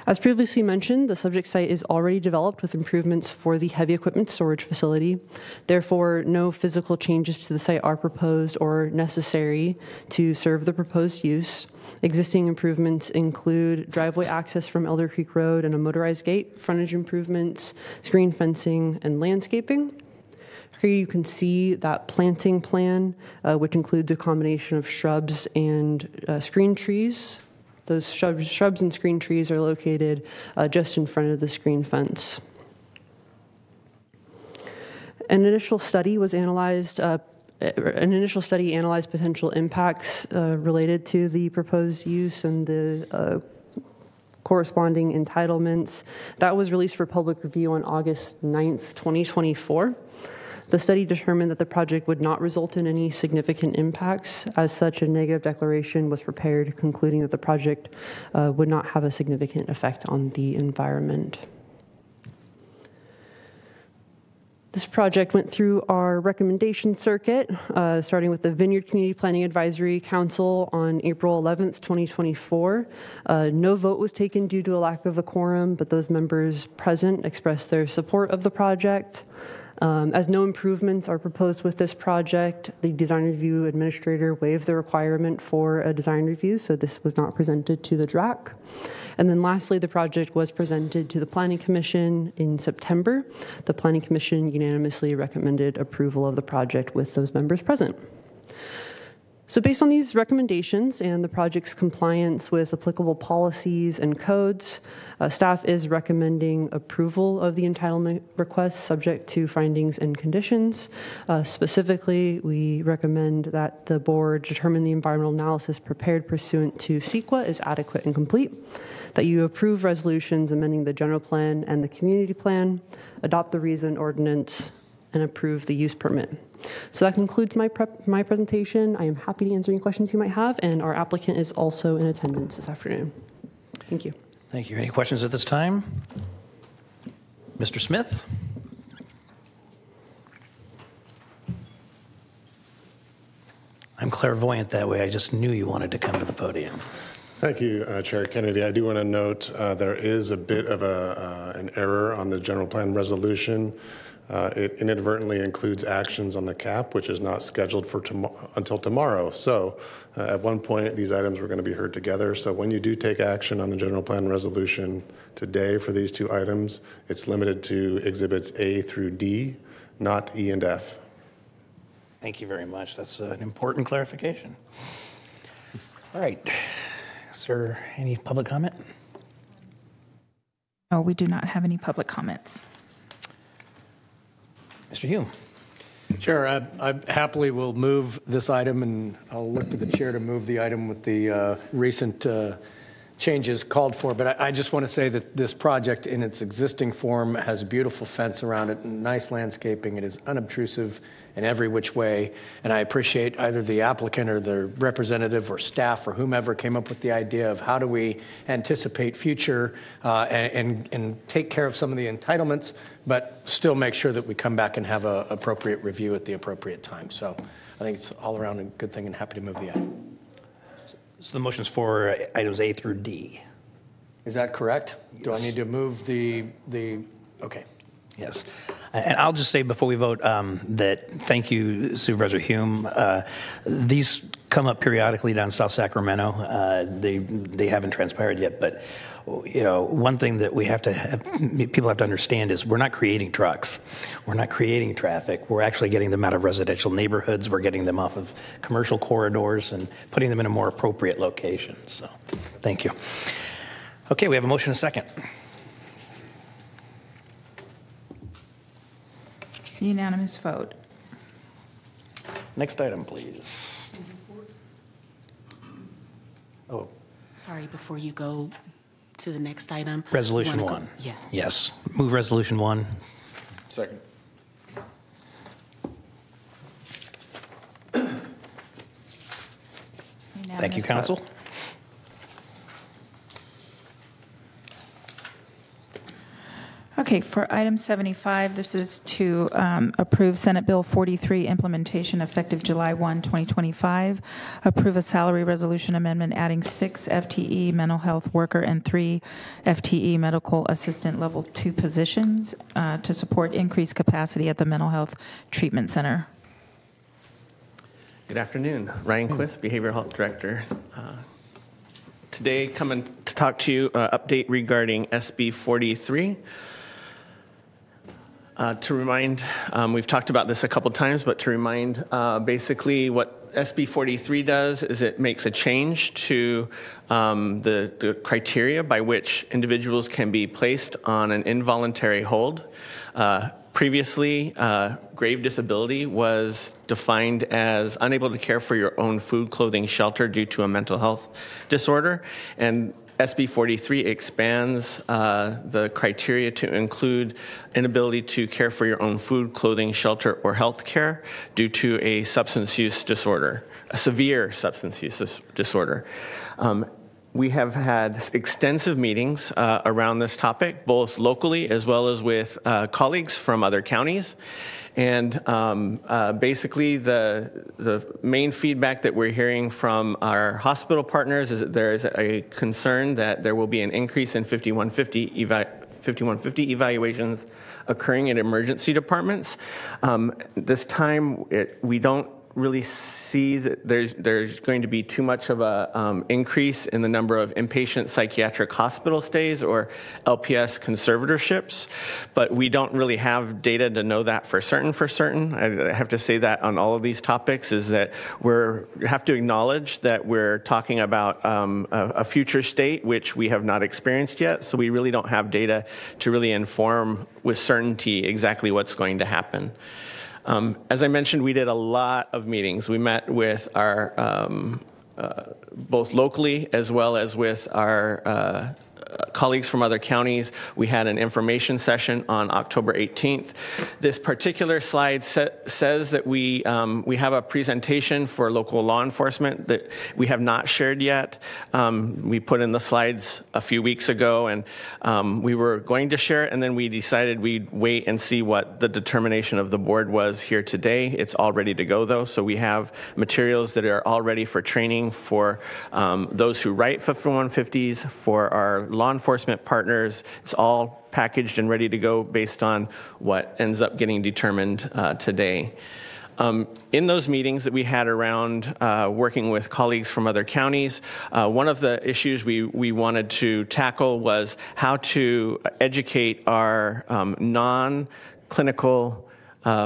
As previously mentioned, the subject site is already developed with improvements for the heavy equipment storage facility. Therefore, no physical changes to the site are proposed or necessary to serve the proposed use. Existing improvements include driveway access from Elder Creek Road and a motorized gate, frontage improvements, screen fencing, and landscaping. Here you can see that planting plan, which includes a combination of shrubs and screen trees. Those shrubs and screen trees are located just in front of the screen fence. An initial study analyzed potential impacts related to the proposed use and the corresponding entitlements. That was released for public review on August 9th, 2024. The study determined that the project would not result in any significant impacts. As such, a negative declaration was prepared, concluding that the project would not have a significant effect on the environment. This project went through our recommendation circuit, starting with the Vineyard Community Planning Advisory Council on April 11th, 2024. No vote was taken due to a lack of a quorum, but those members present expressed their support of the project. As no improvements are proposed with this project, the design review administrator waived the requirement for a design review, so this was not presented to the DRAC. And then lastly, the project was presented to the Planning Commission in September. The Planning Commission unanimously recommended approval of the project with those members present. So based on these recommendations and the project's compliance with applicable policies and codes, staff is recommending approval of the entitlement request subject to findings and conditions. Specifically, we recommend that the board determine the environmental analysis prepared pursuant to CEQA is adequate and complete, that you approve resolutions amending the general plan and the community plan, adopt the rezone ordinance, and approve the use permit. So that concludes my presentation. I am happy to answer any questions you might have, and our applicant is also in attendance this afternoon. Thank you. Thank you. Any questions at this time? Mr. Smith? I'm clairvoyant that way. I just knew you wanted to come to the podium. Thank you, Chair Kennedy. I do want to note there is a bit of an error on the general plan resolution. It inadvertently includes actions on the cap, which is not scheduled for until tomorrow. So at one point, these items were going to be heard together. So when you do take action on the general plan resolution today for these two items, it's limited to exhibits A through D, not E and F. Thank you very much. That's an important clarification. All right. Is there any public comment? No, we do not have any public comments. Mr. Hume. Chair, I happily will move this item, and I'll look to the chair to move the item with the recent changes called for. But I just want to say that this project in its existing form has a beautiful fence around it and nice landscaping. It is unobtrusive in every which way. And I appreciate either the applicant or the representative or staff or whomever came up with the idea of how do we anticipate future and take care of some of the entitlements, but still make sure that we come back and have an appropriate review at the appropriate time. So I think it's all around a good thing, and happy to move the item. So the motion's for items A through D. Is that correct? Yes. Do I need to move the okay. Yes. And I'll just say before we vote that thank you, Supervisor Hume. These come up periodically down South Sacramento. They haven't transpired yet, but you know, one thing that people have to understand is we're not creating trucks. We're not creating traffic. We're actually getting them out of residential neighborhoods. We're getting them off of commercial corridors and putting them in a more appropriate location. So thank you. Okay, we have a motion and a second. Unanimous vote. Next item, please. Oh. Sorry, before you go to the next item. Resolution 1. Yes. Yes. Move Resolution 1. Second. Thank you, Council. Okay, for item 75, this is to approve Senate Bill 43 implementation effective July 1, 2025. Approve a salary resolution amendment adding 6 FTE mental health worker and 3 FTE medical assistant level 2 positions to support increased capacity at the Mental Health Treatment Center. Good afternoon. Ryan Quist, Behavioral Health Director. Today, coming to talk to you, update regarding SB 43. To remind, we've talked about this a couple times, but to remind, basically what SB 43 does is it makes a change to the criteria by which individuals can be placed on an involuntary hold. Previously, grave disability was defined as unable to care for your own food, clothing, shelter due to a mental health disorder, and SB 43 expands the criteria to include inability to care for your own food, clothing, shelter, or health care due to a substance use disorder, a severe substance use disorder. We have had extensive meetings around this topic, both locally as well as with colleagues from other counties. And basically, the main feedback that we're hearing from our hospital partners is that there is a concern that there will be an increase in 5150 evaluations occurring in emergency departments. This time, we don't really see that there's going to be too much of a increase in the number of inpatient psychiatric hospital stays or LPS conservatorships, but we don't really have data to know that for certain. I have to say that on all of these topics is that we have to acknowledge that we're talking about a future state which we have not experienced yet, so we really don't have data to really inform with certainty exactly what's going to happen. As I mentioned, we did a lot of meetings. We met with our, both locally as well as with our colleagues from other counties. We had an information session on October 18th. This particular slide says that we have a presentation for local law enforcement that we have not shared yet. We put in the slides a few weeks ago, and we were going to share it, and then we decided we'd wait and see what the determination of the board was here today. It's all ready to go, though, so we have materials that are all ready for training for those who write 5150s, for our law enforcement partners. It's all packaged and ready to go based on what ends up getting determined today. In those meetings that we had around working with colleagues from other counties, one of the issues we wanted to tackle was how to educate our non-clinical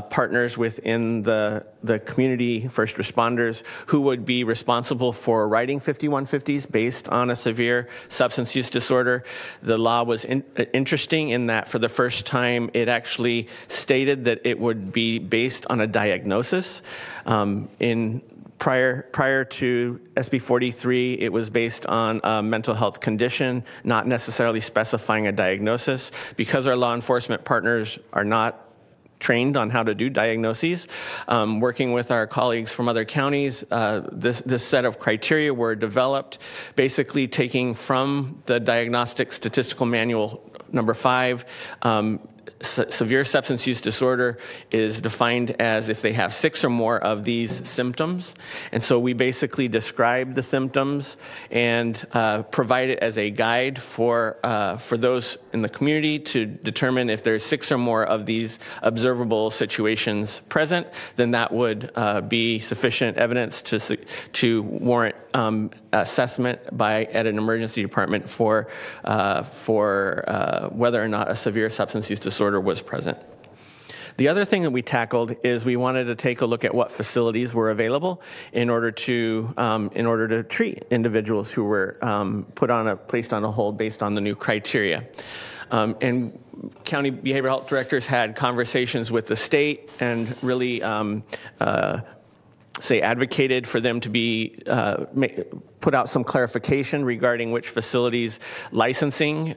partners within the community first responders who would be responsible for writing 5150s based on a severe substance use disorder. The law was interesting in that for the first time it actually stated that it would be based on a diagnosis. Prior to SB 43, it was based on a mental health condition, not necessarily specifying a diagnosis. Because our law enforcement partners are not trained on how to do diagnoses. Working with our colleagues from other counties, this set of criteria were developed, basically taking from the Diagnostic Statistical Manual number 5, severe substance use disorder is defined as if they have 6 or more of these symptoms. And so we basically describe the symptoms and provide it as a guide for those in the community to determine if there's 6 or more of these observable situations present, then that would be sufficient evidence to warrant assessment at an emergency department for whether or not a severe substance use disorder was present. The other thing that we tackled is we wanted to take a look at what facilities were available in order to treat individuals who were placed on a hold based on the new criteria. And county behavioral health directors had conversations with the state and really advocated for them to be put out some clarification regarding which facilities licensing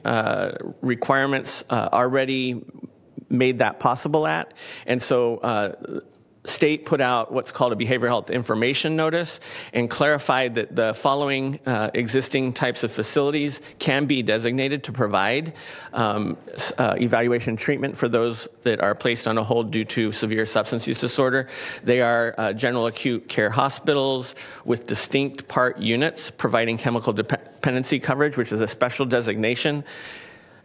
requirements already made that possible at. And so state put out what's called a behavioral health information notice and clarified that the following existing types of facilities can be designated to provide evaluation treatment for those that are placed on a hold due to severe substance use disorder. They are general acute care hospitals with distinct part units providing chemical dependency coverage, which is a special designation.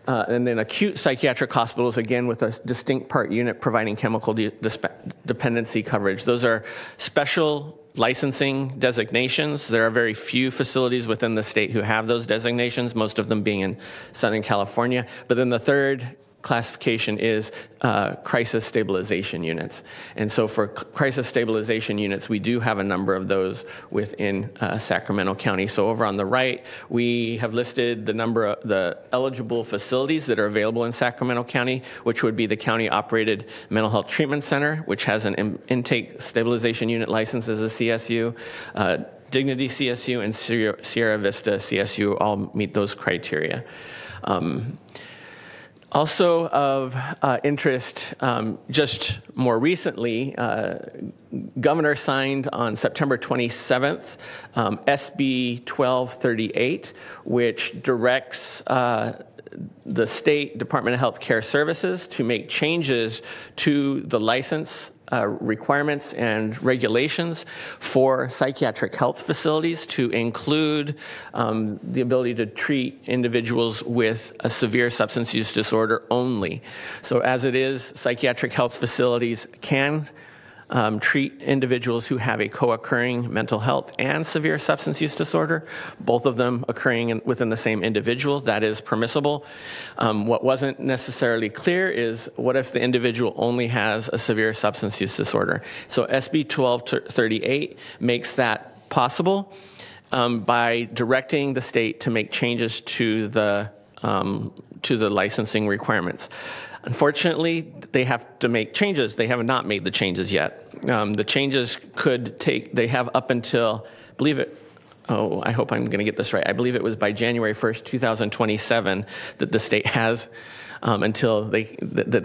And then acute psychiatric hospitals, again, with a distinct part unit providing chemical dependency coverage. Those are special licensing designations. There are very few facilities within the state who have those designations, most of them being in Southern California. But then the third classification is crisis stabilization units. And so for crisis stabilization units, we do have a number of those within Sacramento County. So over on the right, we have listed the number of the eligible facilities that are available in Sacramento County, which would be the county-operated mental health treatment center, which has an intake stabilization unit license as a CSU. Dignity CSU and Sierra Vista CSU all meet those criteria. Also of interest, just more recently, Governor signed on September 27th SB 1238, which directs the State Department of Health Care Services to make changes to the license requirements and regulations for psychiatric health facilities to include the ability to treat individuals with a severe substance use disorder only. So as it is, psychiatric health facilities can treat individuals who have a co-occurring mental health and severe substance use disorder, both of them occurring within the same individual. That is permissible. What wasn't necessarily clear is what if the individual only has a severe substance use disorder? So SB 1238 makes that possible by directing the state to make changes to the licensing requirements. Unfortunately, they have to make changes. They have not made the changes yet. The changes could take, they have up until, believe it I hope I'm going to get this right. I believe it was by January 1st, 2027 that the state has until they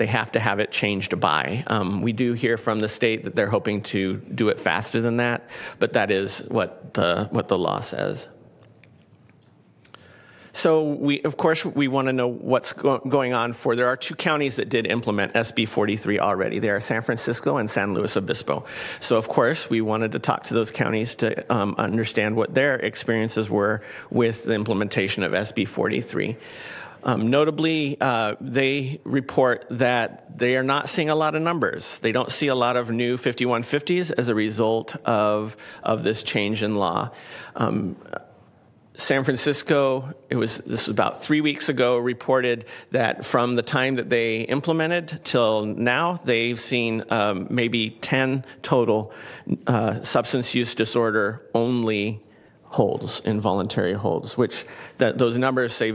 have to have it changed by. We do hear from the state that they're hoping to do it faster than that, but that is what the law says. So of course, we want to know what's going on there are 2 counties that did implement SB 43 already. They are San Francisco and San Luis Obispo. So of course, we wanted to talk to those counties to understand what their experiences were with the implementation of SB 43. Notably, they report that they are not seeing a lot of numbers. They don't see a lot of new 5150s as a result of this change in law. San Francisco, this was about 3 weeks ago, reported that from the time that they implemented till now, they've seen maybe 10 total substance use disorder only holds, involuntary holds, which those numbers say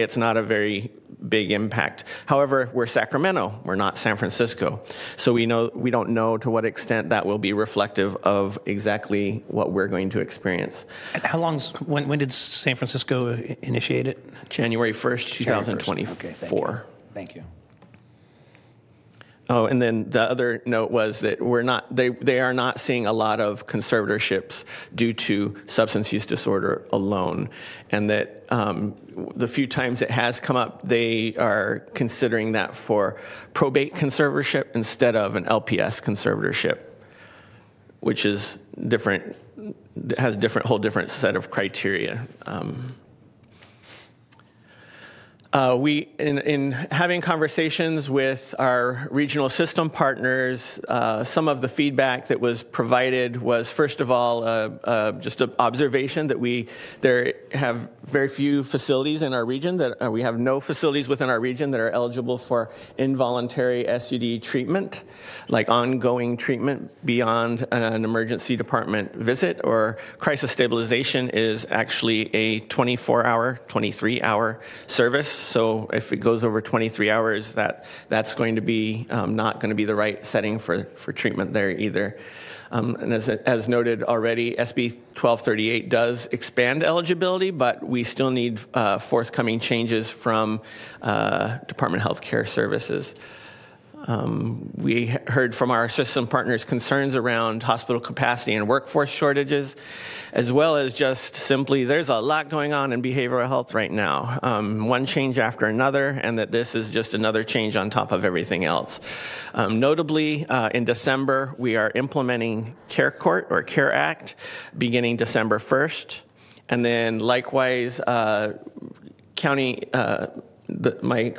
it's not a very big impact. However, we're Sacramento, we're not San Francisco. So we don't know to what extent that will be reflective of exactly what we're going to experience. And when did San Francisco initiate it? January 1st, 2024. Okay, thank you. Oh, and then the other note was that they are not seeing a lot of conservatorships due to substance use disorder alone, and that the few times it has come up, they are considering that for probate conservatorship instead of an LPS conservatorship, which is different, has whole different set of criteria. In having conversations with our regional system partners, some of the feedback that was provided was, first of all, just an observation that there have very few facilities in our region, that we have no facilities within our region that are eligible for involuntary SUD treatment, like ongoing treatment beyond an emergency department visit, or crisis stabilization is actually a 24-hour, 23-hour service. So if it goes over 23 hours, that's going to be not going to be the right setting for treatment there either. And as noted already, SB 1238 does expand eligibility, but we still need forthcoming changes from Department of Health Care Services. We heard from our system partners concerns around hospital capacity and workforce shortages, as well as just simply there's a lot going on in behavioral health right now, one change after another, and that this is just another change on top of everything else. Notably, in December, we are implementing Care Court or Care Act beginning December 1st, and then likewise, county my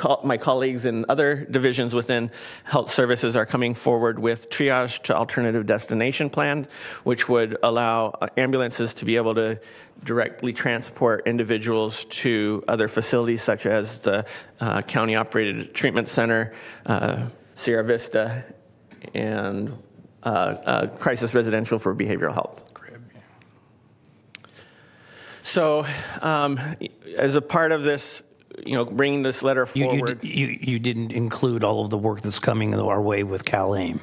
colleagues in other divisions within health services are coming forward with triage to alternative destination plan, which would allow ambulances to be able to directly transport individuals to other facilities such as the county operated treatment center, Sierra Vista, and crisis residential for behavioral health. So as a part of this, bringing this letter forward. You didn't include all of the work that's coming our way with CalAIM.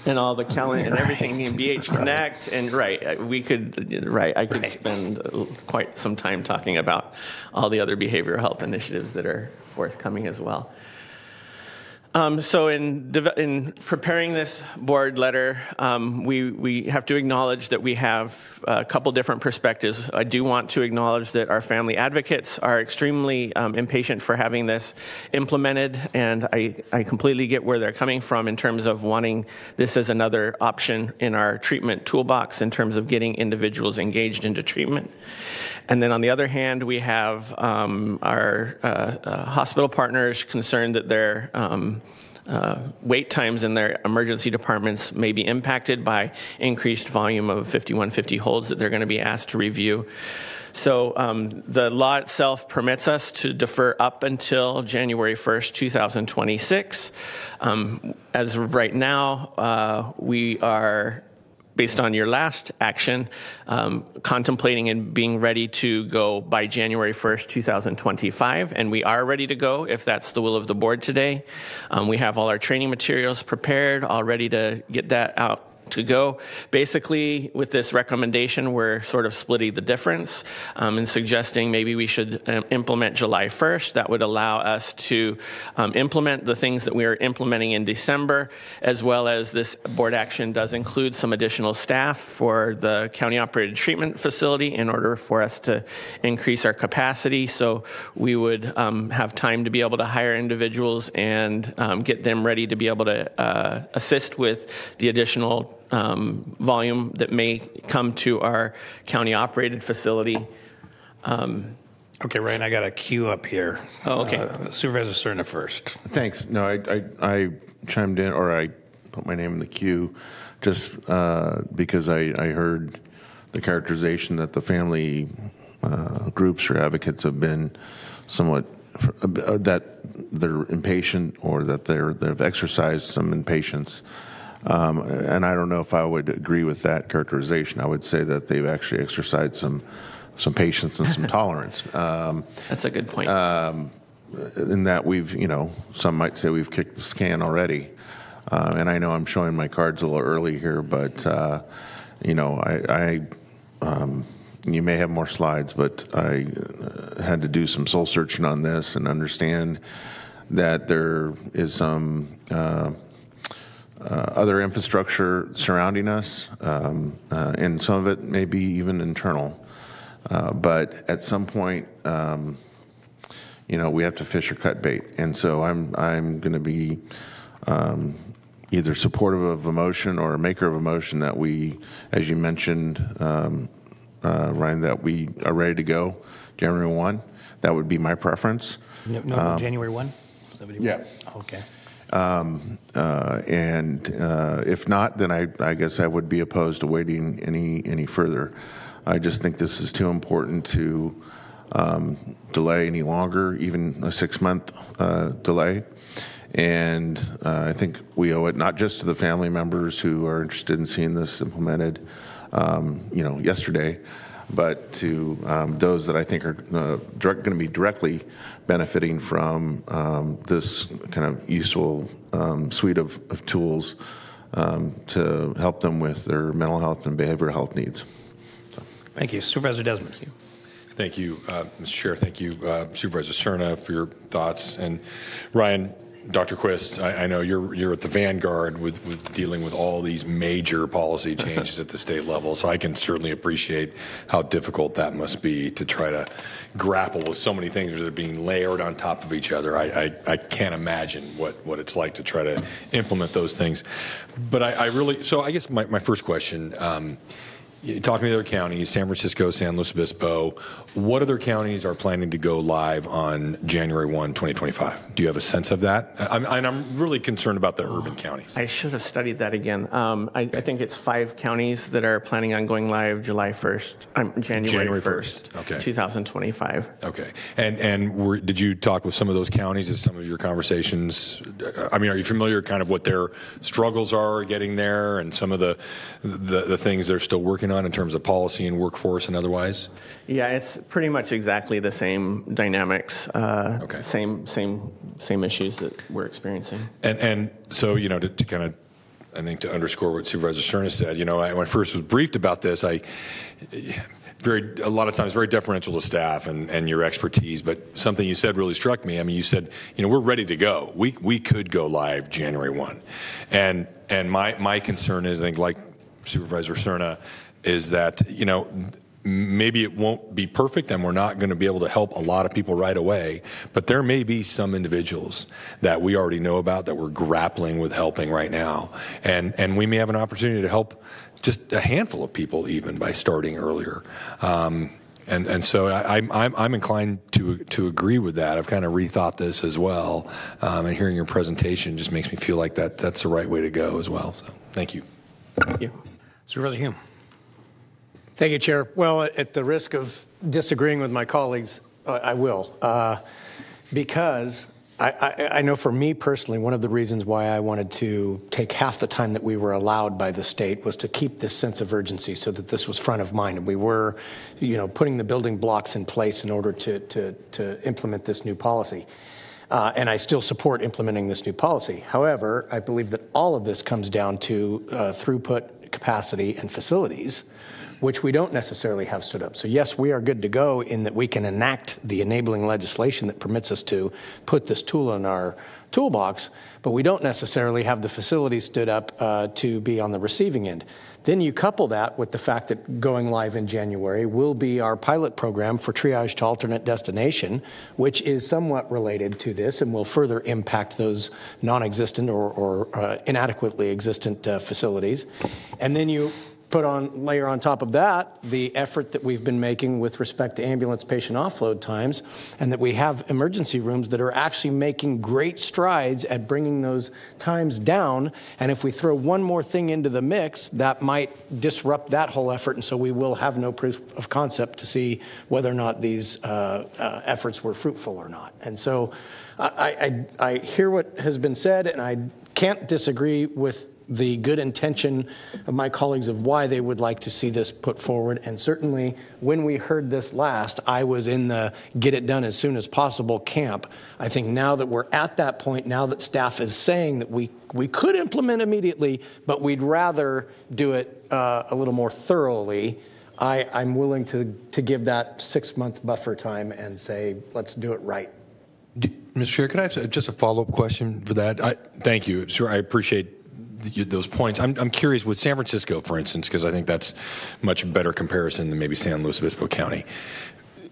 And all the CalAIM and everything in BH Connect. And I could spend quite some time talking about all the other behavioral health initiatives that are forthcoming as well. So in preparing this board letter, we have to acknowledge that we have a couple different perspectives. I do want to acknowledge that our family advocates are extremely impatient for having this implemented, and I completely get where they're coming from in terms of wanting this as another option in our treatment toolbox in terms of getting individuals engaged into treatment. And then on the other hand, we have our hospital partners concerned that their wait times in their emergency departments may be impacted by increased volume of 5150 holds that they're going to be asked to review. So the law itself permits us to defer up until January 1st, 2026. As of right now, we are, based on your last action, contemplating and being ready to go by January 1st, 2025, and we are ready to go if that's the will of the board today. We have all our training materials prepared, all ready to get that out to go. Basically, with this recommendation, we're sort of splitting the difference and suggesting maybe we should implement July 1st. That would allow us to implement the things that we are implementing in December, as well as this board action does include some additional staff for the county-operated treatment facility in order for us to increase our capacity. So we would have time to be able to hire individuals and get them ready to be able to assist with the additional volume that may come to our county-operated facility. Okay, Ryan, I got a queue up here. Oh, okay. Supervisor Cerna first. Thanks. No, I chimed in, or I put my name in the queue just because I heard the characterization that the family groups or advocates have been somewhat, that they're impatient or that they've exercised some impatience. And I don't know if I would agree with that characterization. I would say that they've actually exercised some patience and some tolerance. That's a good point. In that we've, some might say we've kicked the can already. And I know I'm showing my cards a little early here, but, you may have more slides, but I had to do some soul searching on this and understand that there is some other infrastructure surrounding us, and some of it may be even internal. But at some point, we have to fish or cut bait. And so I'm going to be either supportive of a motion or a maker of a motion that we, as you mentioned, Ryan, that we are ready to go January 1. That would be my preference. No, January 1? Yeah. Okay. And if not, then I guess I would be opposed to waiting any further. I just think this is too important to delay any longer, even a 6-month delay. And I think we owe it not just to the family members who are interested in seeing this implemented, yesterday, but to those that I think are going to be directly benefiting from this kind of useful suite of tools to help them with their mental health and behavioral health needs. Thank you. Supervisor Desmond. Thank you, Mr. Chair. Thank you, Supervisor Cerna, for your thoughts. And Ryan, Dr. Quist, I know you're at the vanguard with dealing with all these major policy changes at the state level, so I can certainly appreciate how difficult that must be to try to grapple with so many things that are being layered on top of each other. I can't imagine what it's like to try to implement those things. But so I guess my first question, talking to the other counties, San Francisco, San Luis Obispo, what other counties are planning to go live on January 1, 2025? Do you have a sense of that? I'm really concerned about the urban counties. I should have studied that again. I think it's 5 counties that are planning on going live July 1st, January 1st, okay. 2025. Okay. And did you talk with some of those counties as some of your conversations? Are you familiar kind of what their struggles are getting there and some of the things they're still working on in terms of policy and workforce and otherwise? Yeah, it's pretty much exactly the same dynamics, okay. same issues that we're experiencing. And so, to kind of, I think to underscore what Supervisor Cerna said, when I first was briefed about this, a lot of times very deferential to staff and your expertise, but something you said really struck me. You said, we're ready to go. We could go live January 1. And my concern is, I think, like Supervisor Cerna, is that, maybe it won't be perfect and we're not going to be able to help a lot of people right away, but there may be some individuals that we already know about that we're grappling with helping right now. And we may have an opportunity to help just a handful of people even by starting earlier. And so I'm inclined to agree with that. I've kind of rethought this as well. And hearing your presentation just makes me feel like that's the right way to go as well. So thank you. Thank you. Supervisor Hume. Thank you, Chair. Well, at the risk of disagreeing with my colleagues, I will, because I know for me personally, one of the reasons why I wanted to take half the time that we were allowed by the state was to keep this sense of urgency so that this was front of mind. And we were, putting the building blocks in place in order to implement this new policy. And I still support implementing this new policy. However, I believe that all of this comes down to throughput capacity and facilities, which we don't necessarily have stood up. So yes, we are good to go in that we can enact the enabling legislation that permits us to put this tool in our toolbox, but we don't necessarily have the facilities stood up to be on the receiving end. Then you couple that with the fact that going live in January will be our pilot program for triage to alternate destination, which is somewhat related to this and will further impact those non-existent or inadequately existent facilities. And then you layer on top of that the effort that we've been making with respect to ambulance patient offload times, and that we have emergency rooms that are actually making great strides at bringing those times down. And if we throw one more thing into the mix, that might disrupt that whole effort, and so we will have no proof of concept to see whether or not these efforts were fruitful or not. And so I hear what has been said, and I can't disagree with the good intention of my colleagues of why they would like to see this put forward. And certainly when we heard this last, I was in the get it done as soon as possible camp. I think now that we're at that point, now that staff is saying that we could implement immediately, but we'd rather do it a little more thoroughly, I'm willing to give that 6-month buffer time and say, let's do it right. Mr. Chair, could I have just a follow-up question for that? Thank you. Sure, I appreciate those points. I'm curious with San Francisco, for instance, because I think that's much better comparison than maybe San Luis Obispo County.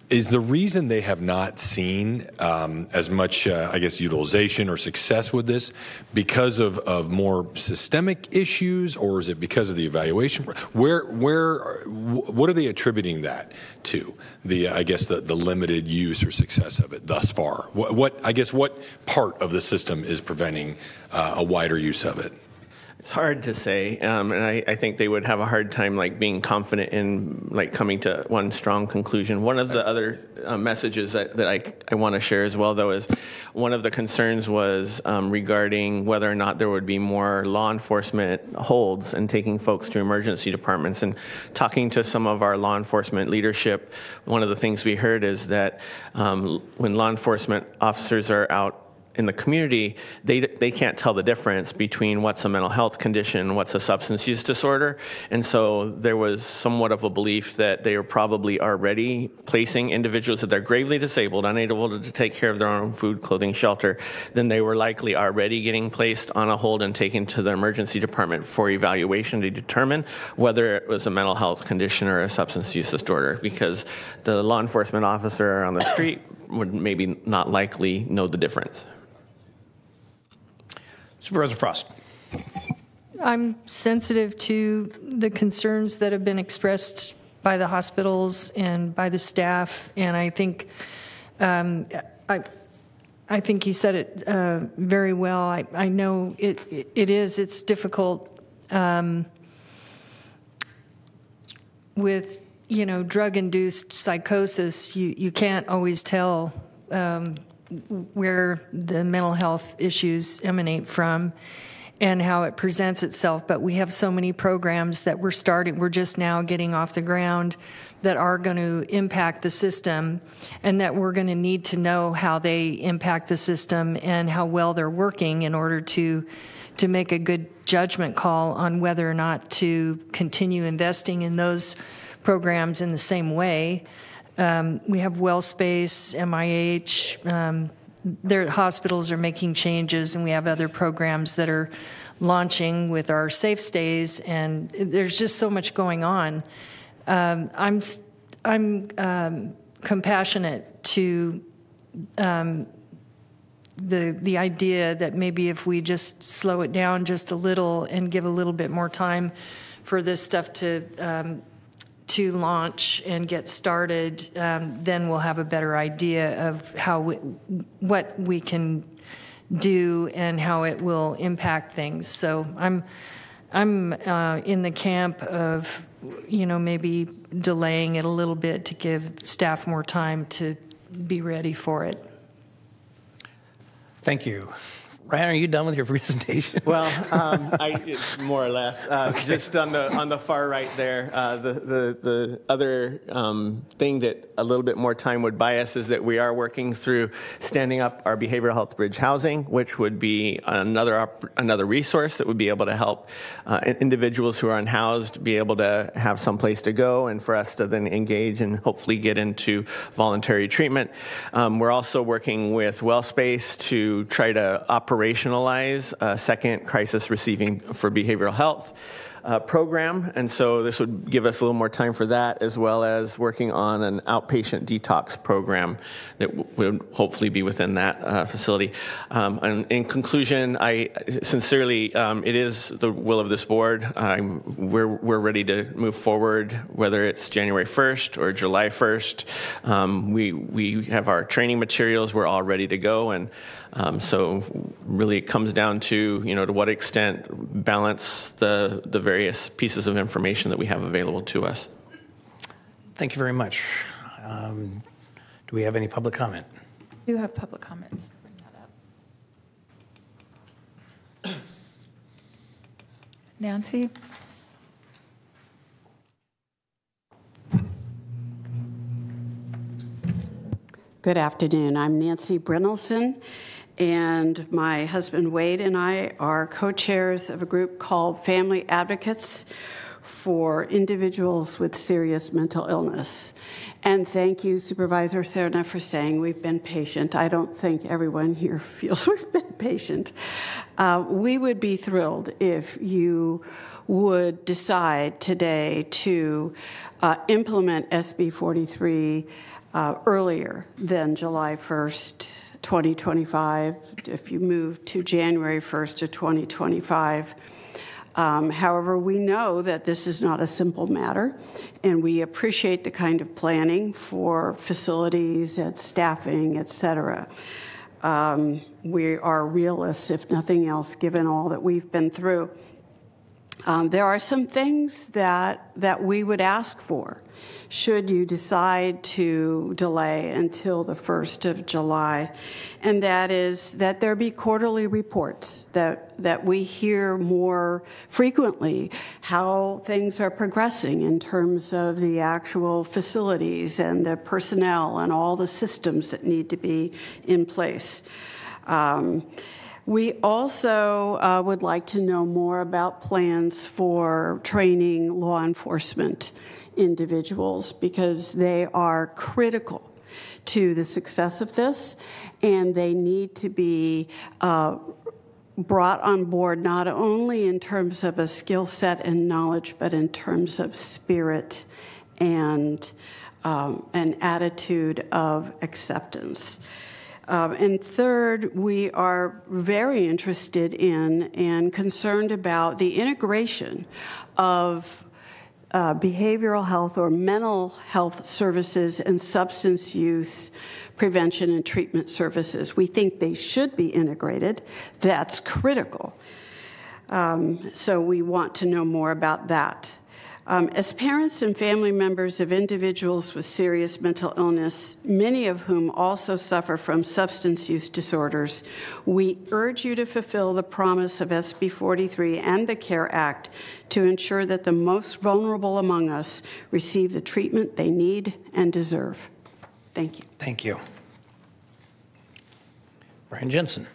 Is the reason they have not seen as much, I guess, utilization or success with this because of more systemic issues, or is it because of the evaluation? What are they attributing that to? I guess the limited use or success of it thus far. What part of the system is preventing a wider use of it? It's hard to say, and I think they would have a hard time being confident in coming to one strong conclusion. One of the other messages that I want to share as well, though, is one of the concerns was regarding whether or not there would be more law enforcement holds and taking folks to emergency departments. And talking to some of our law enforcement leadership, one of the things we heard is that when law enforcement officers are out in the community, they can't tell the difference between what's a mental health condition, what's a substance use disorder. And so there was somewhat of a belief that they were probably already placing individuals that they're gravely disabled, unable to take care of their own food, clothing, shelter. Then they were likely already getting placed on a hold and taken to the emergency department for evaluation to determine whether it was a mental health condition or a substance use disorder, because the law enforcement officer on the street would maybe not likely know the difference. Supervisor Frost. I'm sensitive to the concerns that have been expressed by the hospitals and by the staff, and I think I think you said it very well. I know it's difficult with drug-induced psychosis. You can't always tell where the mental health issues emanate from and how it presents itself. But we have so many programs that we're just now getting off the ground that are going to impact the system, and that we're going to need to know how they impact the system and how well they're working in order to make a good judgment call on whether or not to continue investing in those programs in the same way. We have WellSpace, MIH, their hospitals are making changes, and we have other programs that are launching with our safe stays, and there's just so much going on. I'm compassionate to the idea that maybe if we just slow it down just a little and give a little bit more time for this stuff to launch and get started, then we'll have a better idea of what we can do and how it will impact things. So I'm in the camp of maybe delaying it a little bit to give staff more time to be ready for it. Thank you. Ryan, are you done with your presentation? Well, more or less. Just on the far right there, the other thing that a little bit more time would buy us is that we are working through standing up our behavioral health bridge housing, which would be another resource that would be able to help individuals who are unhoused be able to have some place to go, and for us to then engage and hopefully get into voluntary treatment. We're also working with WellSpace to try to operationalize a second crisis receiving for behavioral health program, and so this would give us a little more time for that, as well as working on an outpatient detox program that would hopefully be within that facility. And in conclusion, I sincerely, it is the will of this board. We're ready to move forward, whether it's January 1st or July 1st. We have our training materials. We're all ready to go, and so really it comes down to, to what extent balance the various pieces of information that we have available to us. Thank you very much. Do we have any public comment? We do have public comments. Bring that up. Nancy? Good afternoon. I'm Nancy Brynelson, and my husband Wade and I are co-chairs of a group called Family Advocates for Individuals with Serious Mental Illness. And thank you, Supervisor Serna, for saying we've been patient. I don't think everyone here feels we've been patient. We would be thrilled if you would decide today to implement SB 43 earlier than July 1st, 2025, if you move to January 1st of 2025. However, we know that this is not a simple matter, and we appreciate the kind of planning for facilities and staffing, et cetera. We are realists, if nothing else, given all that we've been through. There are some things that we would ask for should you decide to delay until the 1st of July, and that is that there be quarterly reports, that we hear more frequently how things are progressing in terms of the actual facilities and the personnel and all the systems that need to be in place. We also would like to know more about plans for training law enforcement individuals, because they are critical to the success of this, and they need to be brought on board not only in terms of a skill set and knowledge, but in terms of spirit and an attitude of acceptance. And third, we are very interested in and concerned about the integration of behavioral health or mental health services and substance use prevention and treatment services. We think they should be integrated. That's critical. So we want to know more about that. As parents and family members of individuals with serious mental illness, many of whom also suffer from substance use disorders, we urge you to fulfill the promise of SB 43 and the CARE Act to ensure that the most vulnerable among us receive the treatment they need and deserve. Thank you. Thank you. Brian Jensen.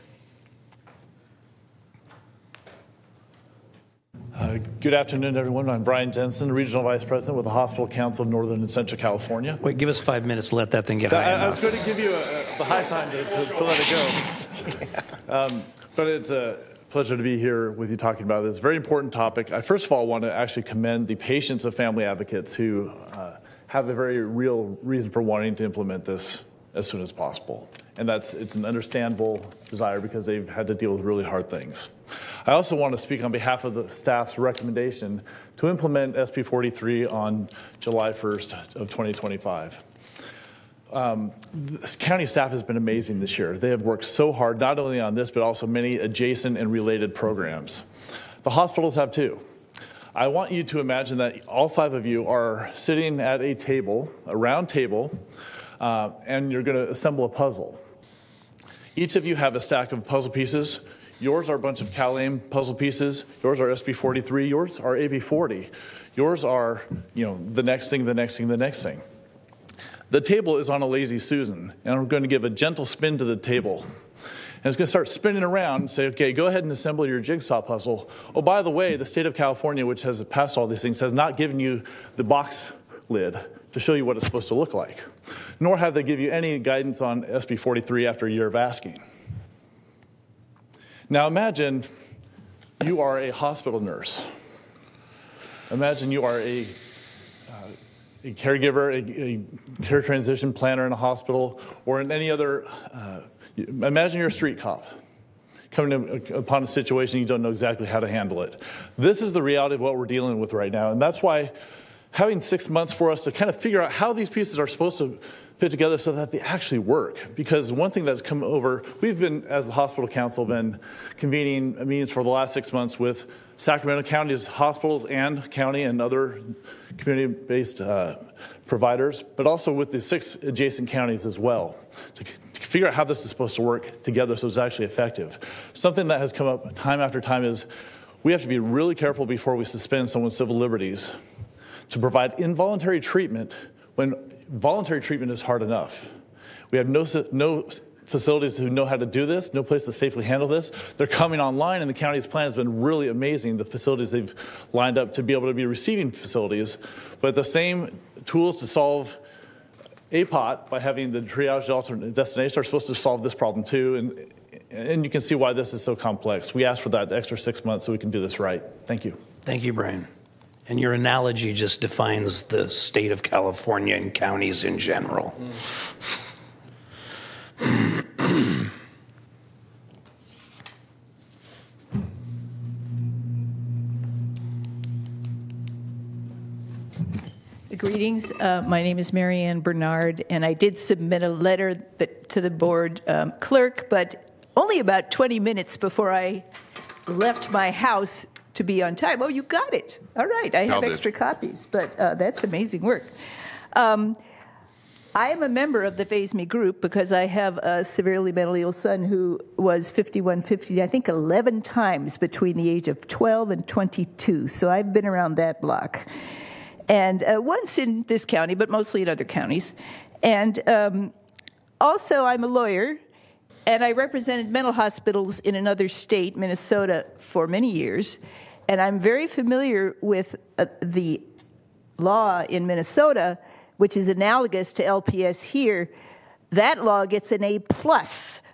Good afternoon, everyone. I'm Brian Jensen, Regional Vice President with the Hospital Council of Northern and Central California. Wait, give us 5 minutes to let that thing get high enough. I was going to give you the high sign to let it go. But it's a pleasure to be here with you talking about this very important topic. I first of all want to actually commend the patients of family advocates who have a very real reason for wanting to implement this as soon as possible. And it's an understandable desire because they've had to deal with really hard things. I also want to speak on behalf of the staff's recommendation to implement SB 43 on July 1st of 2025. This county staff has been amazing this year. They have worked so hard, not only on this, but also many adjacent and related programs. The hospitals have too. I want you to imagine that all 5 of you are sitting at a table, a round table, and you're going to assemble a puzzle. Each of you have a stack of puzzle pieces. Yours are a bunch of Cal-AIM puzzle pieces. Yours are SB 43. Yours are AB 40. Yours are, the next thing, the next thing, the next thing. The table is on a lazy Susan, and I'm going to give a gentle spin to the table. And it's going to start spinning around and say, okay, go ahead and assemble your jigsaw puzzle. Oh, by the way, the state of California, which has passed all these things, has not given you the box lid to show you what it's supposed to look like. Nor have they give you any guidance on SB 43 after a year of asking. Now imagine you are a hospital nurse. Imagine you are a caregiver, a care transition planner in a hospital, or in any other, imagine you're a street cop coming upon a situation you don't know exactly how to handle it. This is the reality of what we're dealing with right now, and that's why having 6 months for us to kind of figure out how these pieces are supposed to fit together so that they actually work. Because one thing that's come over, we've been, as the hospital council, been convening meetings for the last 6 months with Sacramento County's hospitals and county and other community-based providers, but also with the 6 adjacent counties as well, to figure out how this is supposed to work together so it's actually effective. Something that has come up time after time is we have to be really careful before we suspend someone's civil liberties to provide involuntary treatment when voluntary treatment is hard enough. We have no facilities who know how to do this, no place to safely handle this. They're coming online, and the county's plan has been really amazing, the facilities they've lined up to be able to be receiving facilities. But the same tools to solve APOT by having the triage alternate destination are supposed to solve this problem too, and you can see why this is so complex. We asked for that extra 6 months so we can do this right. Thank you. Thank you, Brian. And your analogy just defines the state of California and counties in general. Greetings. My name is Marianne Bernard, and I did submit a letter to the board clerk, but only about 20 minutes before I left my house to be on time. Oh, you got it. All right. I have extra copies, but that's amazing work. I am a member of the Phase Me group because I have a severely mentally ill son who was 5150, I think 11 times between the age of 12 and 22. So I've been around that block. And once in this county, but mostly in other counties. And also I'm a lawyer, and I represented mental hospitals in another state, Minnesota, for many years. And I'm very familiar with the law in Minnesota, which is analogous to LPS here. That law gets an A+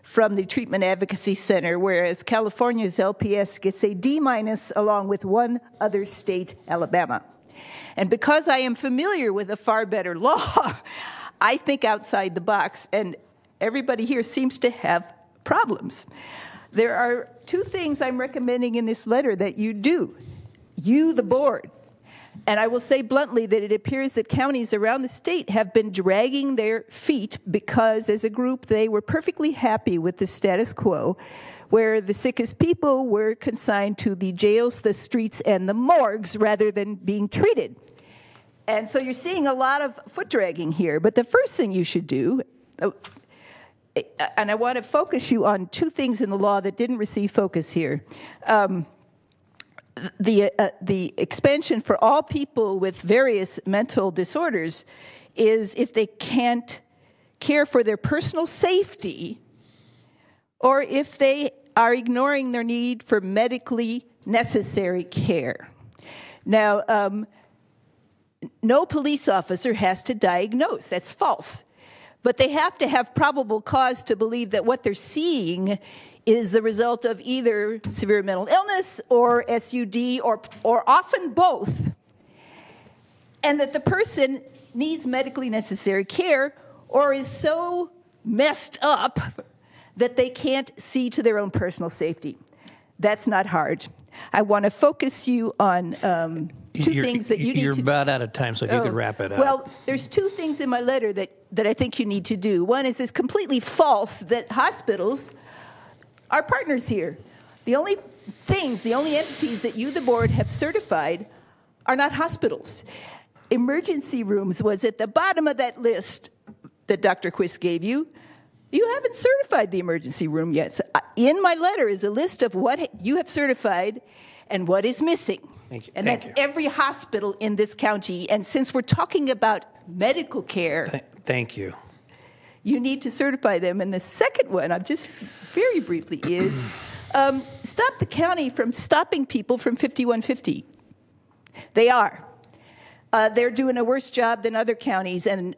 from the Treatment Advocacy Center, whereas California's LPS gets a D- along with one other state, Alabama. And because I am familiar with a far better law, I think outside the box, and everybody here seems to have problems. There are 2 things I'm recommending in this letter that you do, you, the board. And I will say bluntly that it appears that counties around the state have been dragging their feet because as a group they were perfectly happy with the status quo, where the sickest people were consigned to the jails, the streets, and the morgues rather than being treated. And so you're seeing a lot of foot dragging here. But the first thing you should do, and I want to focus you on 2 things in the law that didn't receive focus here. The expansion for all people with various mental disorders is if they can't care for their personal safety or if they are ignoring their need for medically necessary care. Now, no police officer has to diagnose. That's false. But they have to have probable cause to believe that what they're seeing is the result of either severe mental illness or SUD or often both. And that the person needs medically necessary care or is so messed up that they can't see to their own personal safety. That's not hard. I want to focus you on 2 things that you need to do. You're about out of time, so if you could wrap it up. Well, there's 2 things in my letter that I think you need to do. One is it's completely false that hospitals are partners here. The only entities that you, the board, have certified are not hospitals. Emergency rooms was at the bottom of that list that Dr. Quist gave you. You haven't certified the emergency room yet. So in my letter is a list of what you have certified and what is missing. Thank you. And that's every hospital in this county. And since we're talking about medical care, thank you. You need to certify them. And the second one, I'll just very briefly, is stop the county from stopping people from 5150. They are. They're doing a worse job than other counties. And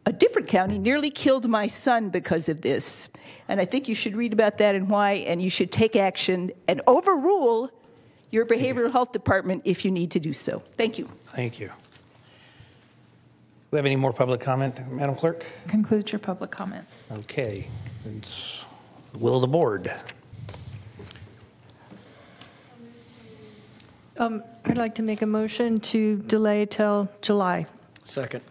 a different county nearly killed my son because of this. And I think you should read about that and why, and you should take action and overrule your behavioral health department if you need to do so. Thank you. Thank you. Do we have any more public comment, Madam Clerk? Conclude your public comments. Okay. It's the will of the board. I'd like to make a motion to delay till July. Second.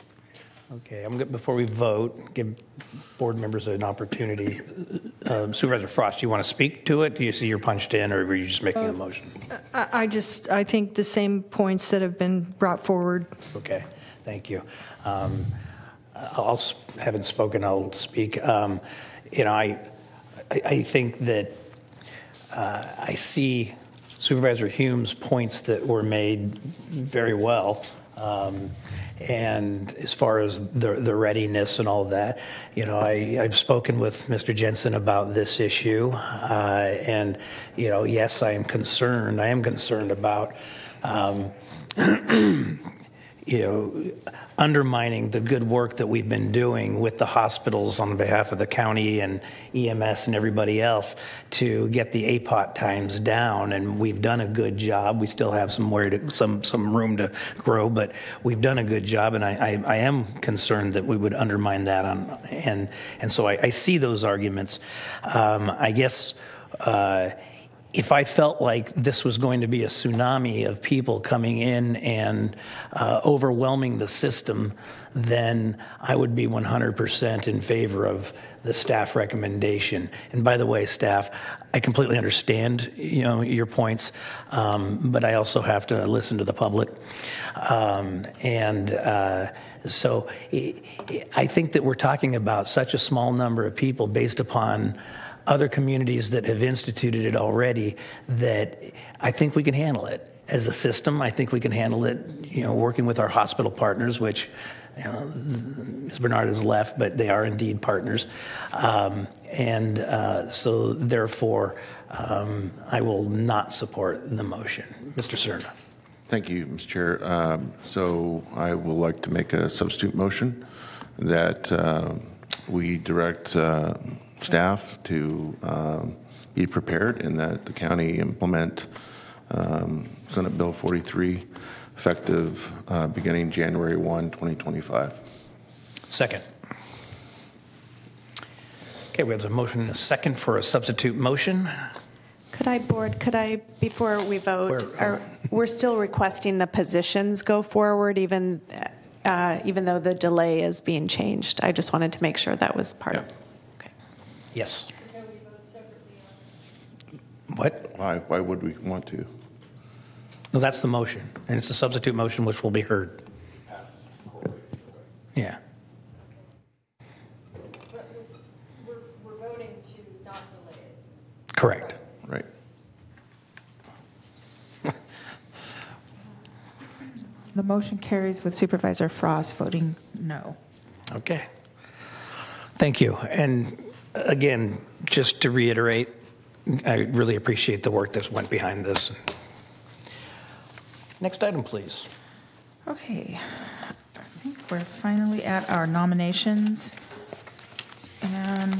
Okay, before we vote, give board members an opportunity. Supervisor Frost, do you want to speak to it? Do you see you're punched in, or were you just making a motion? I think the same points that have been brought forward. Okay, thank you. Having spoken, I'll speak. I think that I see Supervisor Hume's points that were made very well. And as far as the readiness and all of that, I've spoken with Mr. Jensen about this issue, and yes, I am concerned. I am concerned about undermining the good work that we've been doing with the hospitals on behalf of the county and EMS and everybody else to get the APOT times down. And we've done a good job. We still have some room to grow, but we've done a good job. And I am concerned that we would undermine that. And so I see those arguments. I guess if I felt like this was going to be a tsunami of people coming in and overwhelming the system, then I would be 100% in favor of the staff recommendation. And by the way, staff, I completely understand your points, but I also have to listen to the public. So I think that we're talking about such a small number of people based upon other communities that have instituted it already, that I think we can handle it as a system. I think we can handle it, working with our hospital partners, which Ms. Bernard has left, but they are indeed partners. So therefore, I will not support the motion. Mr. Cerna. Thank you, Mr. Chair. So I would like to make a substitute motion that we direct staff to be prepared and that the county implement Senate Bill 43 effective beginning January 1, 2025. Second. Okay, we have a motion and a second for a substitute motion. Could I, before we vote, we're still requesting the positions go forward even though the delay is being changed. I just wanted to make sure that was part of it. Yes. What? Why would we want to? No, that's the motion, and it's a substitute motion which will be heard. Yeah. We're voting to not delay it. Correct. Right. The motion carries with Supervisor Frost voting no. Okay. Thank you. And again, just to reiterate, I really appreciate the work that went behind this. Next item, please. Okay. I think we're finally at our nominations. And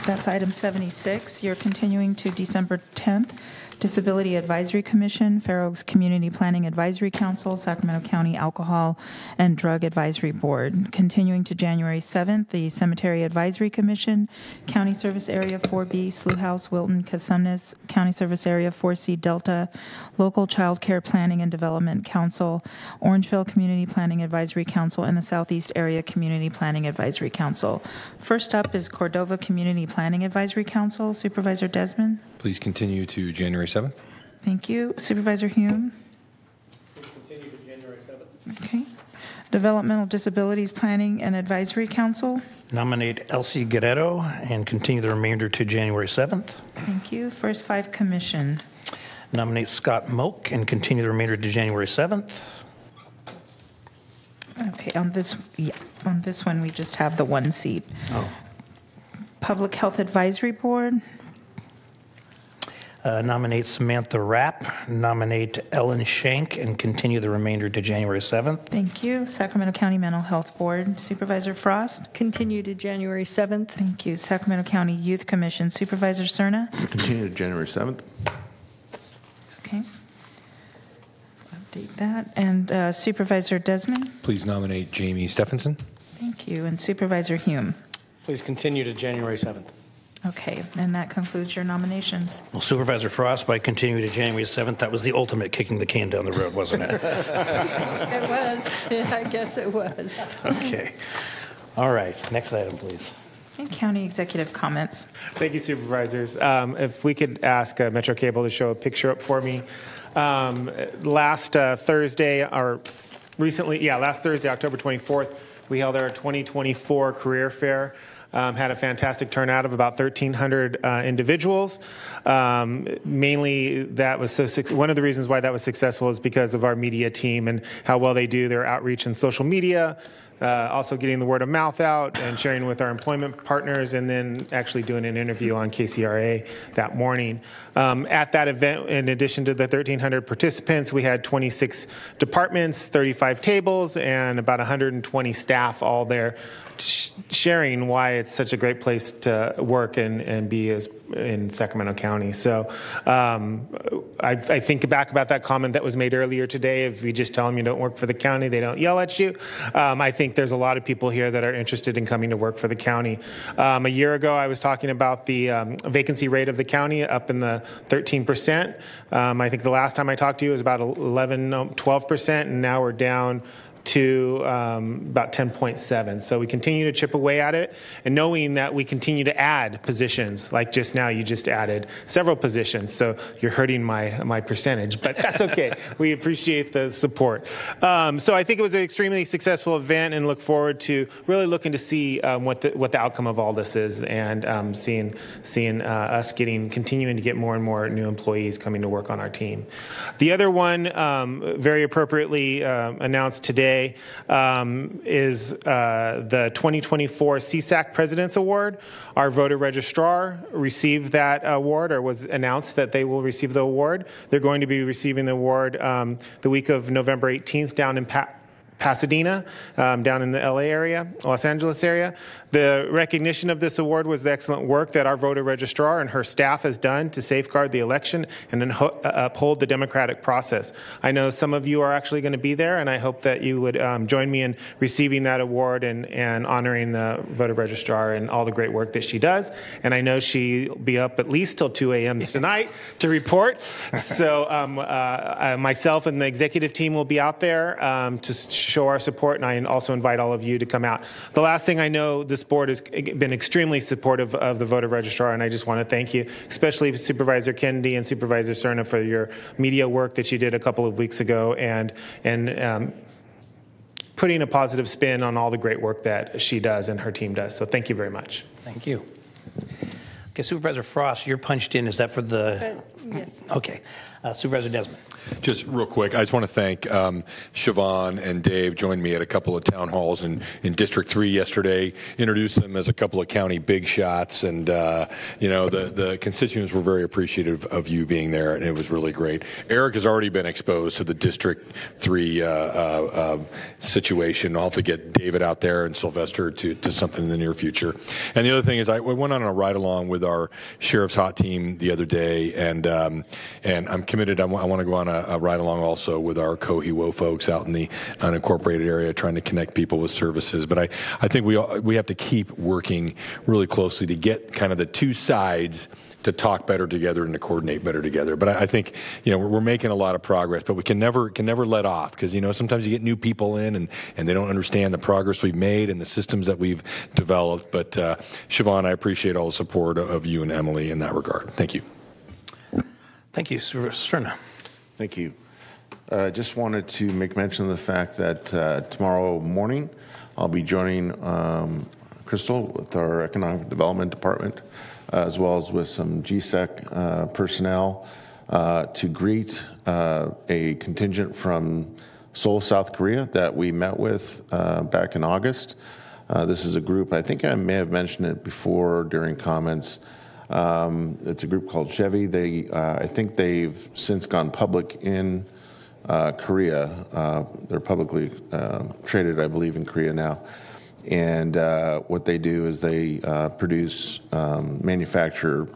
that's item 76. You're continuing to December 10th. Disability Advisory Commission, Fair Oaks Community Planning Advisory Council, Sacramento County Alcohol and Drug Advisory Board. Continuing to January 7th, the Cemetery Advisory Commission, County Service Area 4B, Slough House, Wilton, Casumnes, County Service Area 4C, Delta, Local Child Care Planning and Development Council, Orangeville Community Planning Advisory Council, and the Southeast Area Community Planning Advisory Council. First up is Cordova Community Planning Advisory Council. Supervisor Desmond. Please continue to January 7th. Thank you. Supervisor Hume. Please continue to January 7th. Okay. Developmental Disabilities Planning and Advisory Council. Nominate Elsie Guerrero and continue the remainder to January 7th. Thank you. First 5 Commission. Nominate Scott Moak and continue the remainder to January 7th. Okay, on this one, we just have the 1 seat. Oh. Public Health Advisory Board. Nominate Samantha Rapp, nominate Ellen Shank, and continue the remainder to January 7th. Thank you. Sacramento County Mental Health Board, Supervisor Frost. Continue to January 7th. Thank you. Sacramento County Youth Commission, Supervisor Cerna. Continue to January 7th. Okay. Update that. And Supervisor Desmond. Please nominate Jamie Stephenson. Thank you. And Supervisor Hume. Please continue to January 7th. Okay, and that concludes your nominations. Well, Supervisor Frost, by continuing to January 7th, that was the ultimate kicking the can down the road, wasn't it? It was. I guess it was. Okay. All right. Next item, please. And county executive comments. Thank you, Supervisors. If we could ask Metro Cable to show a picture up for me. Last Thursday, October 24th, we held our 2024 career fair. Had a fantastic turnout of about 1,300 individuals. Mainly, that was one of the reasons why that was successful is because of our media team and how well they do their outreach in social media, also getting the word of mouth out and sharing with our employment partners, and then actually doing an interview on KCRA that morning. At that event, in addition to the 1,300 participants, we had 26 departments, 35 tables, and about 120 staff all there sharing why it's such a great place to work and be in Sacramento County. So I think back about that comment that was made earlier today. If you just tell them you don't work for the county, they don't yell at you. I think there's a lot of people here that are interested in coming to work for the county. A year ago, I was talking about the vacancy rate of the county up in the 13%. I think the last time I talked to you was about 12%, and now we're down to about 10.7. So we continue to chip away at it, and knowing that we continue to add positions, like just now you just added several positions, so you're hurting my percentage, but that's okay. We appreciate the support. So I think it was an extremely successful event, and look forward to really looking to see what the outcome of all this is, and seeing us continuing to get more and more new employees coming to work on our team. The other one, very appropriately announced today, is the 2024 CSAC President's Award. Our voter registrar received that award, or was announced that they will receive the award. They're going to be receiving the award the week of November 18th down in Pasadena, down in the LA area, Los Angeles area. The recognition of this award was the excellent work that our voter registrar and her staff has done to safeguard the election and uphold the democratic process. I know some of you are actually going to be there, and I hope that you would join me in receiving that award and honoring the voter registrar and all the great work that she does. And I know she'll be up at least till 2 a.m. tonight to report. So myself and the executive team will be out there to show our support, and I also invite all of you to come out. The last thing I know, this board has been extremely supportive of the voter registrar, and I just want to thank you, especially Supervisor Kennedy and Supervisor Cerna, for your media work that you did a couple of weeks ago, and putting a positive spin on all the great work that she does and her team does. So thank you very much. Thank you. Okay, Supervisor Frost, you're punched in. Is that for the? Yes. Okay. Supervisor Desmond. Just real quick, I just want to thank Siobhan and Dave. Joined me at a couple of town halls in District 3 yesterday, introduced them as a couple of county big shots, and the constituents were very appreciative of you being there, and it was really great. Eric has already been exposed to the District 3 situation. I'll have to get David out there and Sylvester to something in the near future. And the other thing is, I went on a ride-along with our Sheriff's Hot Team the other day, and I'm committed. I want to go on a ride-along also with our Cohiwo folks out in the unincorporated area, trying to connect people with services. But I think we have to keep working really closely to get kind of the two sides to talk better together and to coordinate better together. But I think we're making a lot of progress, but we can never let off, because sometimes you get new people in and they don't understand the progress we've made and the systems that we've developed. But Siobhan, I appreciate all the support of you and Emily in that regard. Thank you. Thank you, Cerna. Thank you. Just wanted to make mention of the fact that tomorrow morning I'll be joining Crystal with our Economic Development Department, as well as with some GSEC personnel to greet a contingent from Seoul, South Korea that we met with back in August. This is a group, I think I may have mentioned it before during comments. It's a group called Chevy. I think they've since gone public in Korea. They're publicly traded, I believe, in Korea now. And what they do is they manufacture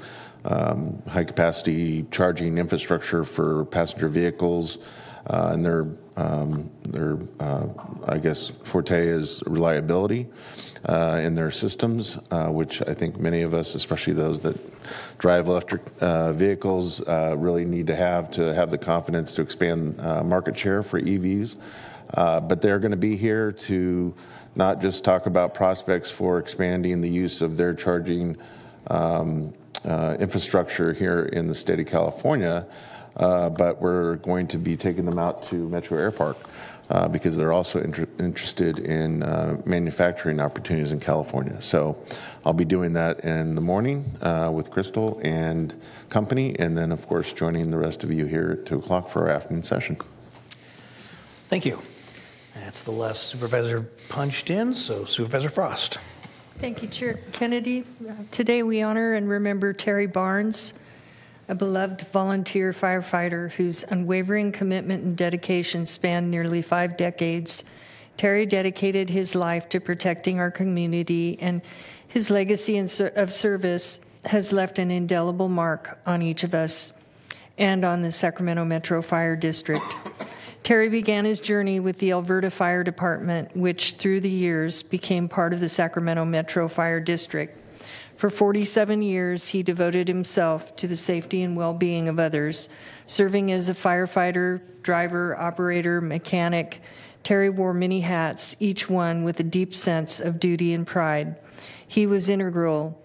high-capacity charging infrastructure for passenger vehicles, and their I guess, forte is reliability in their systems, which I think many of us, especially those that drive electric vehicles, really need to have the confidence to expand market share for EVs. But they're going to be here to not just talk about prospects for expanding the use of their charging infrastructure here in the state of California, but we're going to be taking them out to Metro Air Park because they're also interested in manufacturing opportunities in California. So I'll be doing that in the morning with Crystal and company, and then, of course, joining the rest of you here at 2 o'clock for our afternoon session. Thank you. That's the last supervisor punched in, so Supervisor Frost. Thank you, Chair Kennedy. Today we honor and remember Terry Barnes, a beloved volunteer firefighter whose unwavering commitment and dedication spanned nearly 5 decades. Terry dedicated his life to protecting our community, and his legacy of service has left an indelible mark on each of us and on the Sacramento Metro Fire District. Terry began his journey with the Alberta Fire Department, which through the years became part of the Sacramento Metro Fire District. For 47 years, he devoted himself to the safety and well-being of others. Serving as a firefighter, driver, operator, mechanic, Terry wore many hats, each one with a deep sense of duty and pride. He was integral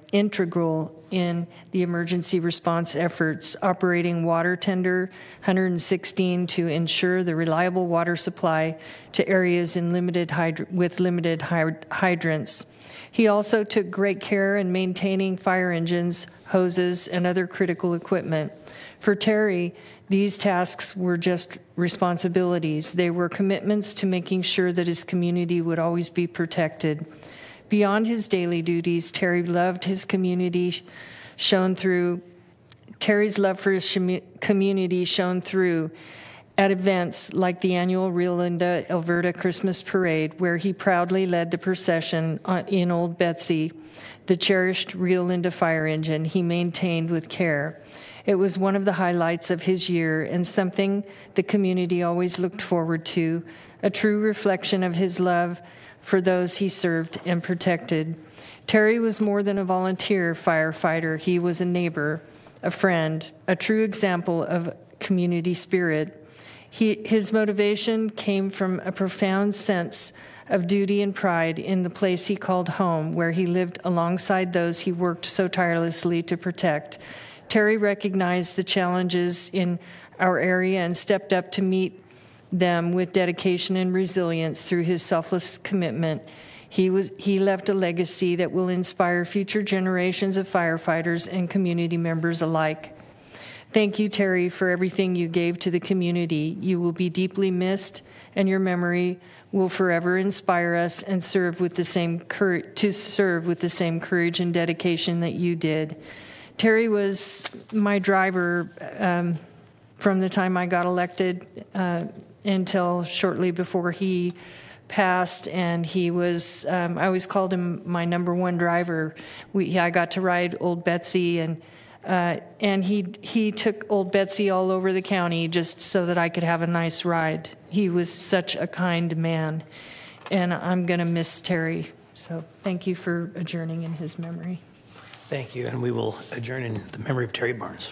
in the emergency response efforts, operating water tender 116 to ensure the reliable water supply to areas with limited hydrants. He also took great care in maintaining fire engines, hoses, and other critical equipment. For Terry, these tasks were just responsibilities. They were commitments to making sure that his community would always be protected. Beyond his daily duties, Terry's love for his community shone through at events like the annual Rio Linda Alberta Christmas Parade, where he proudly led the procession in Old Betsy, the cherished Rio Linda fire engine he maintained with care. It was one of the highlights of his year and something the community always looked forward to, a true reflection of his love for those he served and protected. Terry was more than a volunteer firefighter. He was a neighbor, a friend, a true example of community spirit. His motivation came from a profound sense of duty and pride in the place he called home, where he lived alongside those he worked so tirelessly to protect. Terry recognized the challenges in our area and stepped up to meet them with dedication and resilience through his selfless commitment. He left a legacy that will inspire future generations of firefighters and community members alike. Thank you, Terry, for everything you gave to the community. You will be deeply missed, and your memory will forever inspire us and serve with the same courage and dedication that you did. Terry was my driver from the time I got elected until shortly before he passed, and he was, I always called him my number one driver. I got to ride Old Betsy, and he took Old Betsy all over the county just so that I could have a nice ride. He was such a kind man, and I'm going to miss Terry. So thank you for adjourning in his memory. Thank you, and we will adjourn in the memory of Terry Barnes.